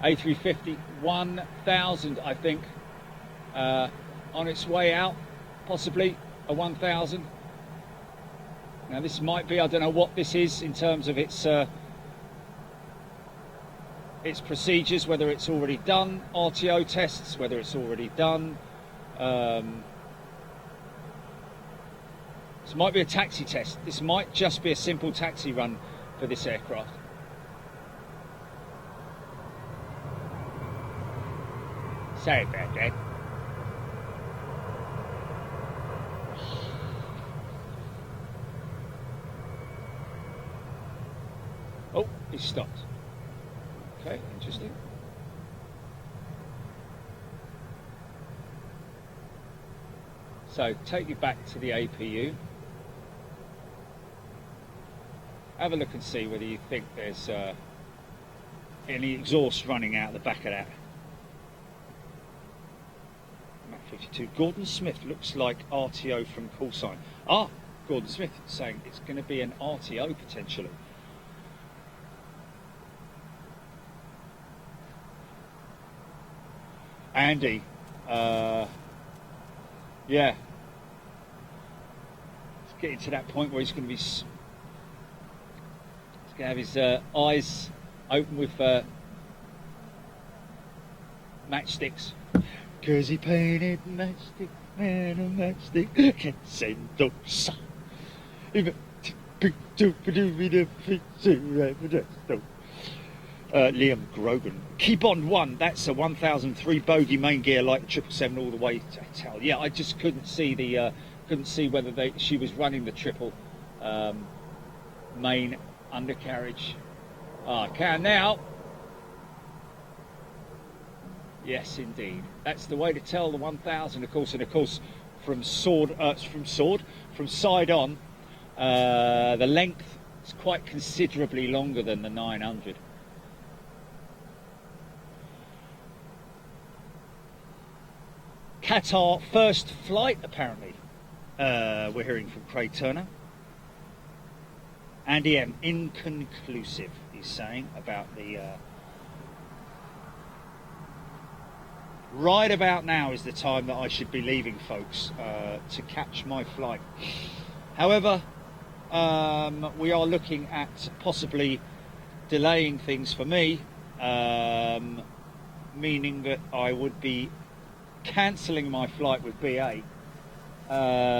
A350 1000, I think, on its way out, possibly a 1000. Now this might be, I don't know what this is in terms of its its procedures, whether it's already done RTO tests, whether it's already done. This might be a taxi test. This might just be a simple taxi run for this aircraft. Sorry about that. Oh, he stopped. Okay, interesting. So, take you back to the APU. Have a look and see whether you think there's any exhaust running out the back of that. Mach 52. Gordon Smith looks like RTO from call sign. Ah, Gordon Smith is saying it's going to be an RTO potentially. Andy, yeah, it's getting to that point where he's going to be, he's going to have his eyes open with matchsticks. Cause he painted matchstick and a matchstick can send those. Liam Grogan. Keybond 1, that's a 1003 bogey main gear like 777 all the way to Hell. Yeah, I just couldn't see the couldn't see whether she was running the triple main undercarriage. I can now. Yes, indeed. That's the way to tell the 1000, of course, and of course from side on, the length is quite considerably longer than the 900. Qatar first flight, apparently. We're hearing from Craig Turner. Andy M, inconclusive, he's saying about the... Right about now is the time that I should be leaving, folks, to catch my flight. However, we are looking at possibly delaying things for me, meaning that I would be cancelling my flight with BA,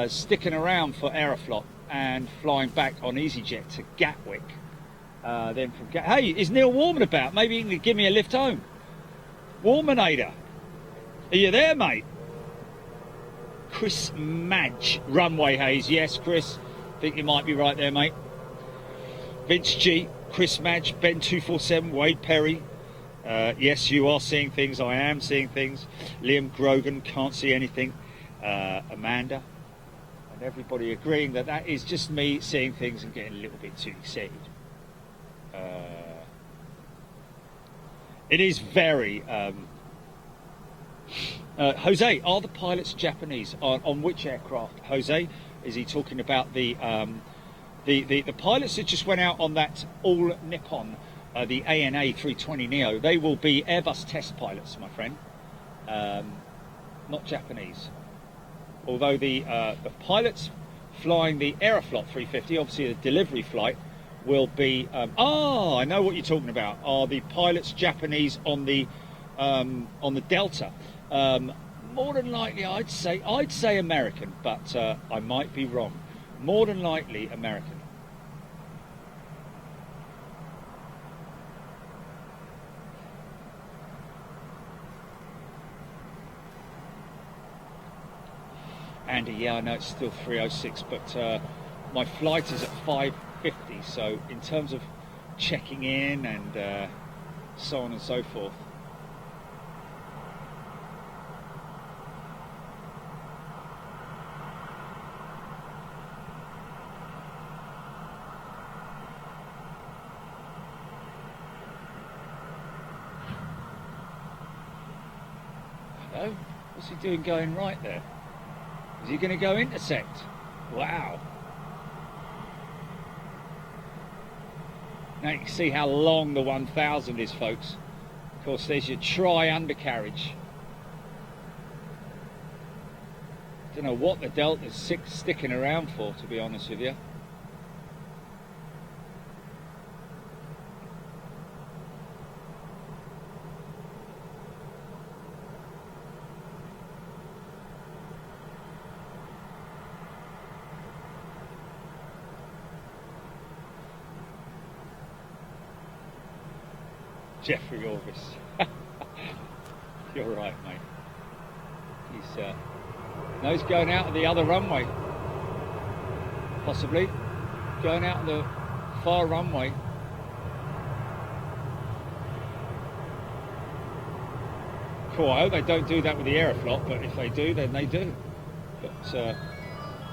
sticking around for Aeroflot and flying back on EasyJet to Gatwick. Then from hey, is Neil Warman about? Maybe he can give me a lift home. Warmanator, are you there, mate? Chris Madge, Runway Haze. Yes, Chris, think you might be right there, mate. Vince G, Chris Madge, Ben 247, Wade Perry. Yes, you are seeing things. I am seeing things. Liam Grogan, can't see anything. Amanda, and everybody agreeing that that is just me seeing things and getting a little bit too excited. It is very. Jose, are the pilots Japanese? On which aircraft? Jose, is he talking about the pilots that just went out on that all Nippon? The ANA 320 Neo, they will be Airbus test pilots, my friend, not Japanese. Although the pilots flying the Aeroflot 350, obviously the delivery flight, will be. I know what you're talking about. Are the pilots Japanese on the Delta? More than likely, I'd say American, but I might be wrong. More than likely American. Andy, yeah, I know it's still 3:06, but my flight is at 5:50, so in terms of checking in and so on and so forth. Hello? What's he doing going right there? Is he going to go intersect? Wow. Now you can see how long the 1000 is, folks. Of course, there's your tri-undercarriage. Don't know what the Delta's sticking around for, to be honest with you. Jeffrey Orvis. You're right, mate. He's going out of the other runway. Possibly. Going out of the far runway. Cool, I hope they don't do that with the Aeroflot, but if they do, then they do. But,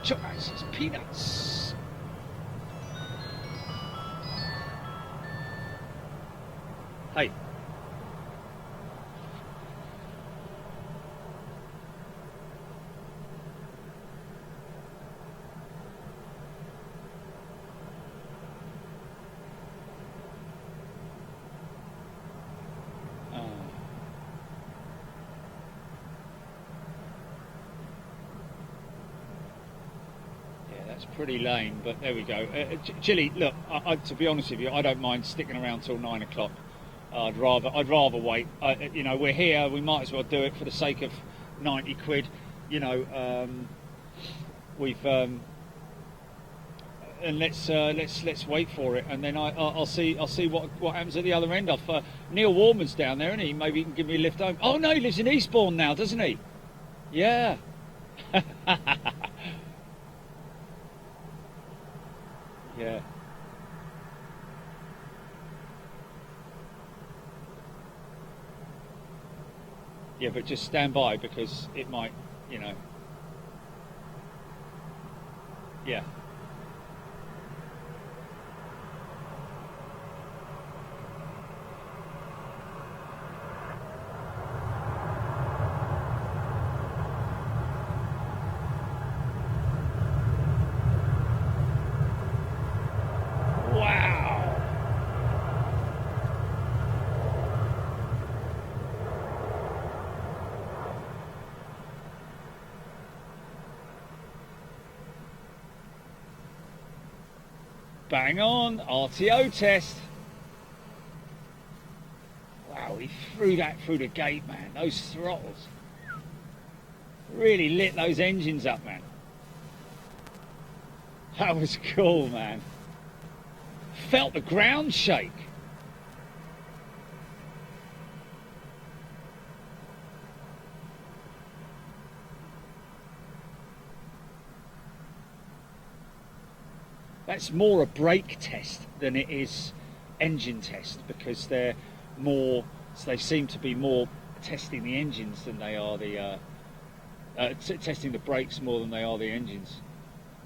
chocolate is peanuts. Hey. That's pretty lame, but there we go. Chili, look, to be honest with you, I don't mind sticking around till 9 o'clock. I'd rather wait. You know, we're here. We might as well do it for the sake of 90 quid. You know, we've and let's wait for it, and then I'll see what happens at the other end. Neil Warman's down there, and he maybe he can give me a lift home. Oh no, he lives in Eastbourne now, doesn't he? Yeah. Yeah. Yeah, but just stand by because it might, you know. Yeah. Bang on, RTO test. Wow, he threw that through the gate, man. Those throttles really lit those engines up, man. That was cool, man. Felt the ground shake. That's more a brake test than it is engine test, because they're more, so they seem to be more testing the engines than they are the testing the brakes more than they are the engines.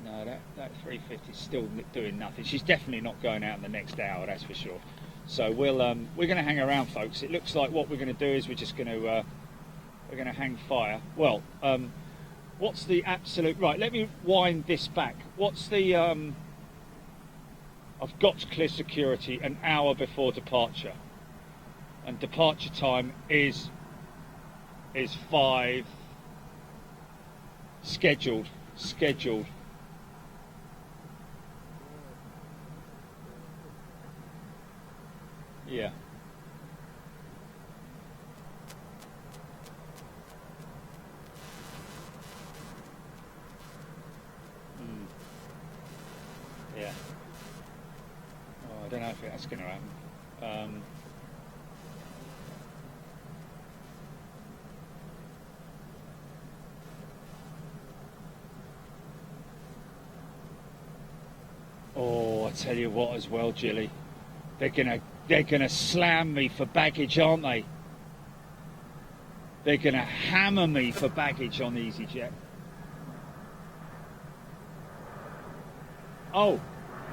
No, that 350 is still doing nothing. She's definitely not going out in the next hour, that's for sure. So we're going to hang around, folks. It looks like what we're going to do is we're going to hang fire. Well, what's the absolute right? Let me wind this back. What's the I've got to clear security an hour before departure, and departure time is 5 scheduled. Yeah. Yeah. Oh, I don't know if that's going to happen. Oh, I tell you what, as well, Jilly, they're gonna slam me for baggage, aren't they? They're gonna hammer me for baggage on EasyJet. Oh,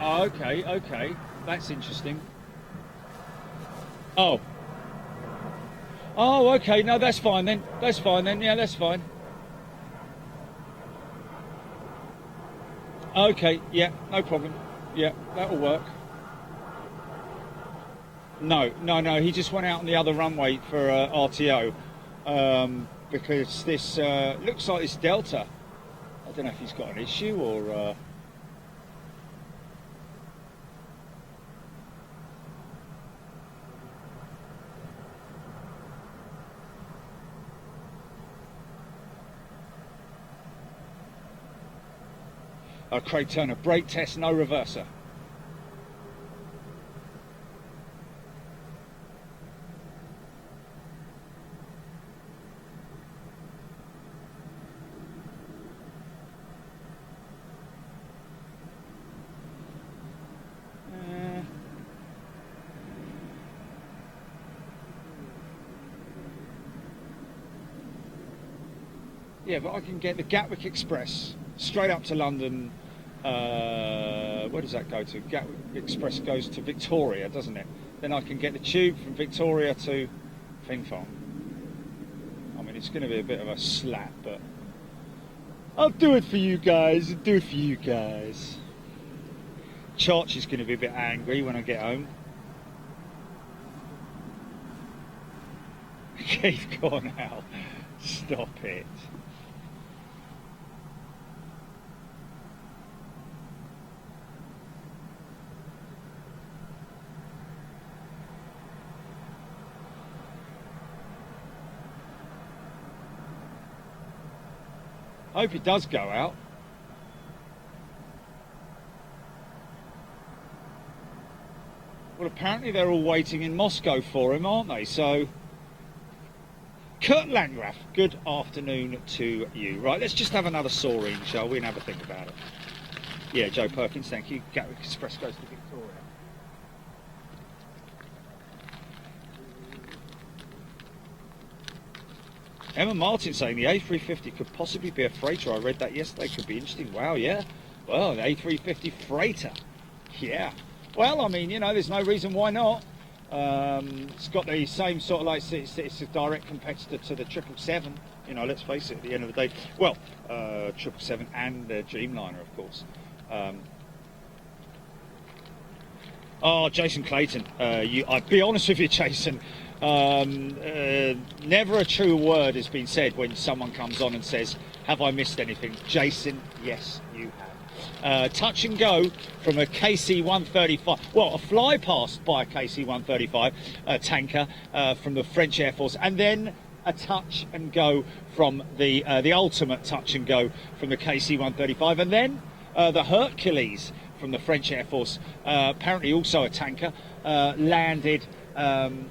okay, that's interesting. Oh, okay, no, that's fine then. Yeah, that's fine. Okay, yeah, no problem. Yeah, that'll work. No, he just went out on the other runway for RTO because this looks like this Delta. I don't know if he's got an issue or... Craig Turner, brake test, no reverser. Yeah, but I can get the Gatwick Express straight up to London. Where does that go to? Gatwick Express goes to Victoria, doesn't it? Then I can get the tube from Victoria to Fingfong. I mean, it's going to be a bit of a slap, but I'll do it for you guys. I'll do it for you guys. Charch is going to be a bit angry when I get home. Keith, go on now. Stop it. I hope it does go out. Well, apparently they're all waiting in Moscow for him, aren't they? So, Kurt Landgraf, good afternoon to you. Right, let's just have another soaring, shall we, and have a think about it. Yeah, Joe Perkins, thank you. Gatwick Express goes to Victoria. Emma Martin saying the A350 could possibly be a freighter. I read that yesterday. Could be interesting. Wow, yeah. Well, an A350 freighter. Yeah. Well, I mean, you know, there's no reason why not. It's got the same sort of like, it's a direct competitor to the 777. You know, let's face it, at the end of the day. Well, 777 and the Dreamliner, of course. Oh, Jason Clayton. I'd be honest with you, Jason. Never a true word has been said when someone comes on and says, have I missed anything? Jason, yes, you have. Touch and go from a KC-135, well, a fly past by a KC-135 tanker from the French Air Force, and then a touch and go from the ultimate touch and go from the KC-135, and then the Hercules from the French Air Force, apparently also a tanker, landed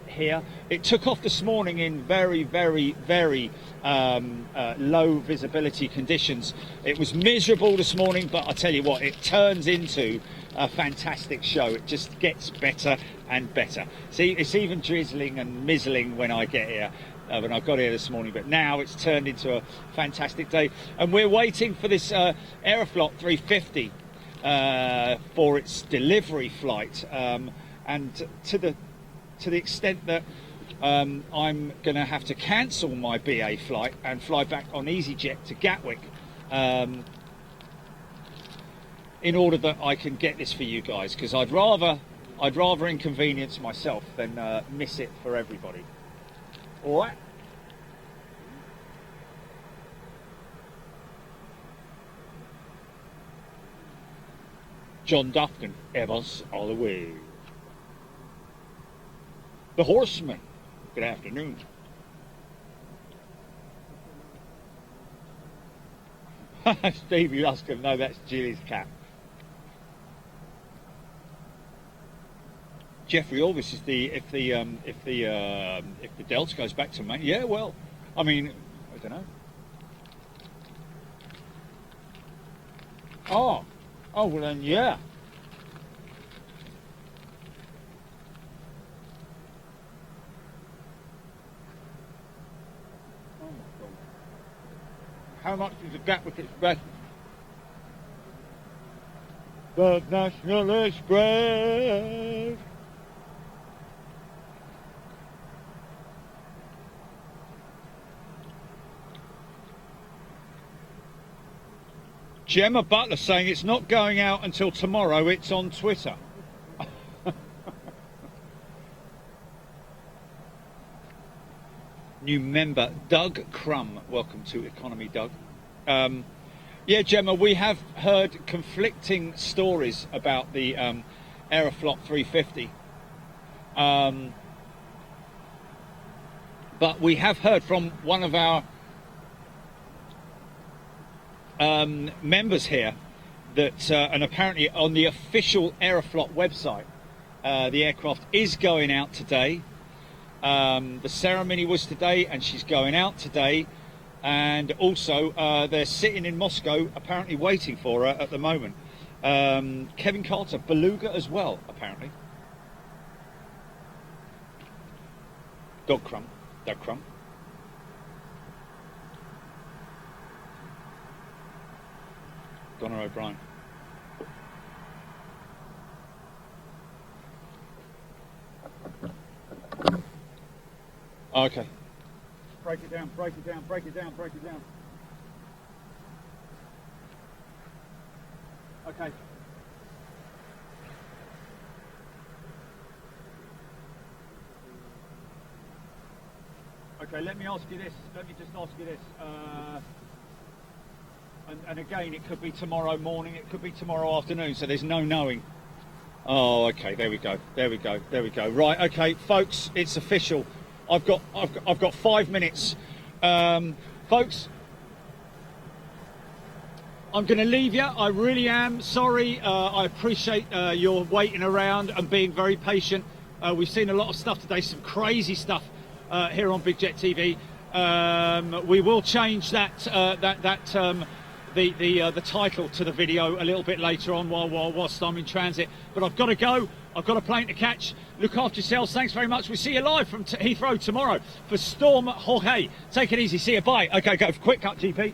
here. It took off this morning in very, very, very low visibility conditions. It was miserable this morning, but I tell you what, it turns into a fantastic show. It just gets better and better. See, it's even drizzling and mizzling when I get here. When I got here this morning, but now it's turned into a fantastic day, and we're waiting for this Aeroflot 350 for its delivery flight, and to the extent that I'm going to have to cancel my BA flight and fly back on EasyJet to Gatwick in order that I can get this for you guys, because I'd rather inconvenience myself than miss it for everybody. All right. John Dufton, Evans, all the way. The Horseman, good afternoon. Stevie Luscombe, no, that's Julie's cat. Jeffrey Orvis is if the Delta goes back to Maine. Yeah, well, I mean, I don't know. Oh, well then, yeah. How much is the Gatwick Express? The National Express. Gemma Butler saying it's not going out until tomorrow, it's on Twitter. New member, Doug Crumb. Welcome to Economy, Doug. Yeah, Gemma, we have heard conflicting stories about the Aeroflot 350. But we have heard from one of our members here that, and apparently on the official Aeroflot website, the aircraft is going out today. The ceremony was today, and she's going out today, and also they're sitting in Moscow apparently waiting for her at the moment. Kevin Carter, Beluga as well, apparently. Dog Crumb. Donna O'Brien. Okay. Break it down, break it down, break it down, break it down. Okay. Okay, let me ask you this. Let me just ask you this. And again, it could be tomorrow morning, it could be tomorrow afternoon, so there's no knowing. Oh, okay, there we go, there we go, there we go. Right, okay, folks, it's official. I've got 5 minutes. Folks, I'm going to leave you. I really am sorry. I appreciate your waiting around and being very patient. We've seen a lot of stuff today, some crazy stuff here on Big Jet TV. We will change that the title to the video a little bit later on whilst I'm in transit. But I've got to go. I've got a plane to catch. Look after yourselves. Thanks very much. We'll see you live from Heathrow tomorrow for Storm Jorge. Take it easy. See you. Bye. Okay, go. Quick cut, GP.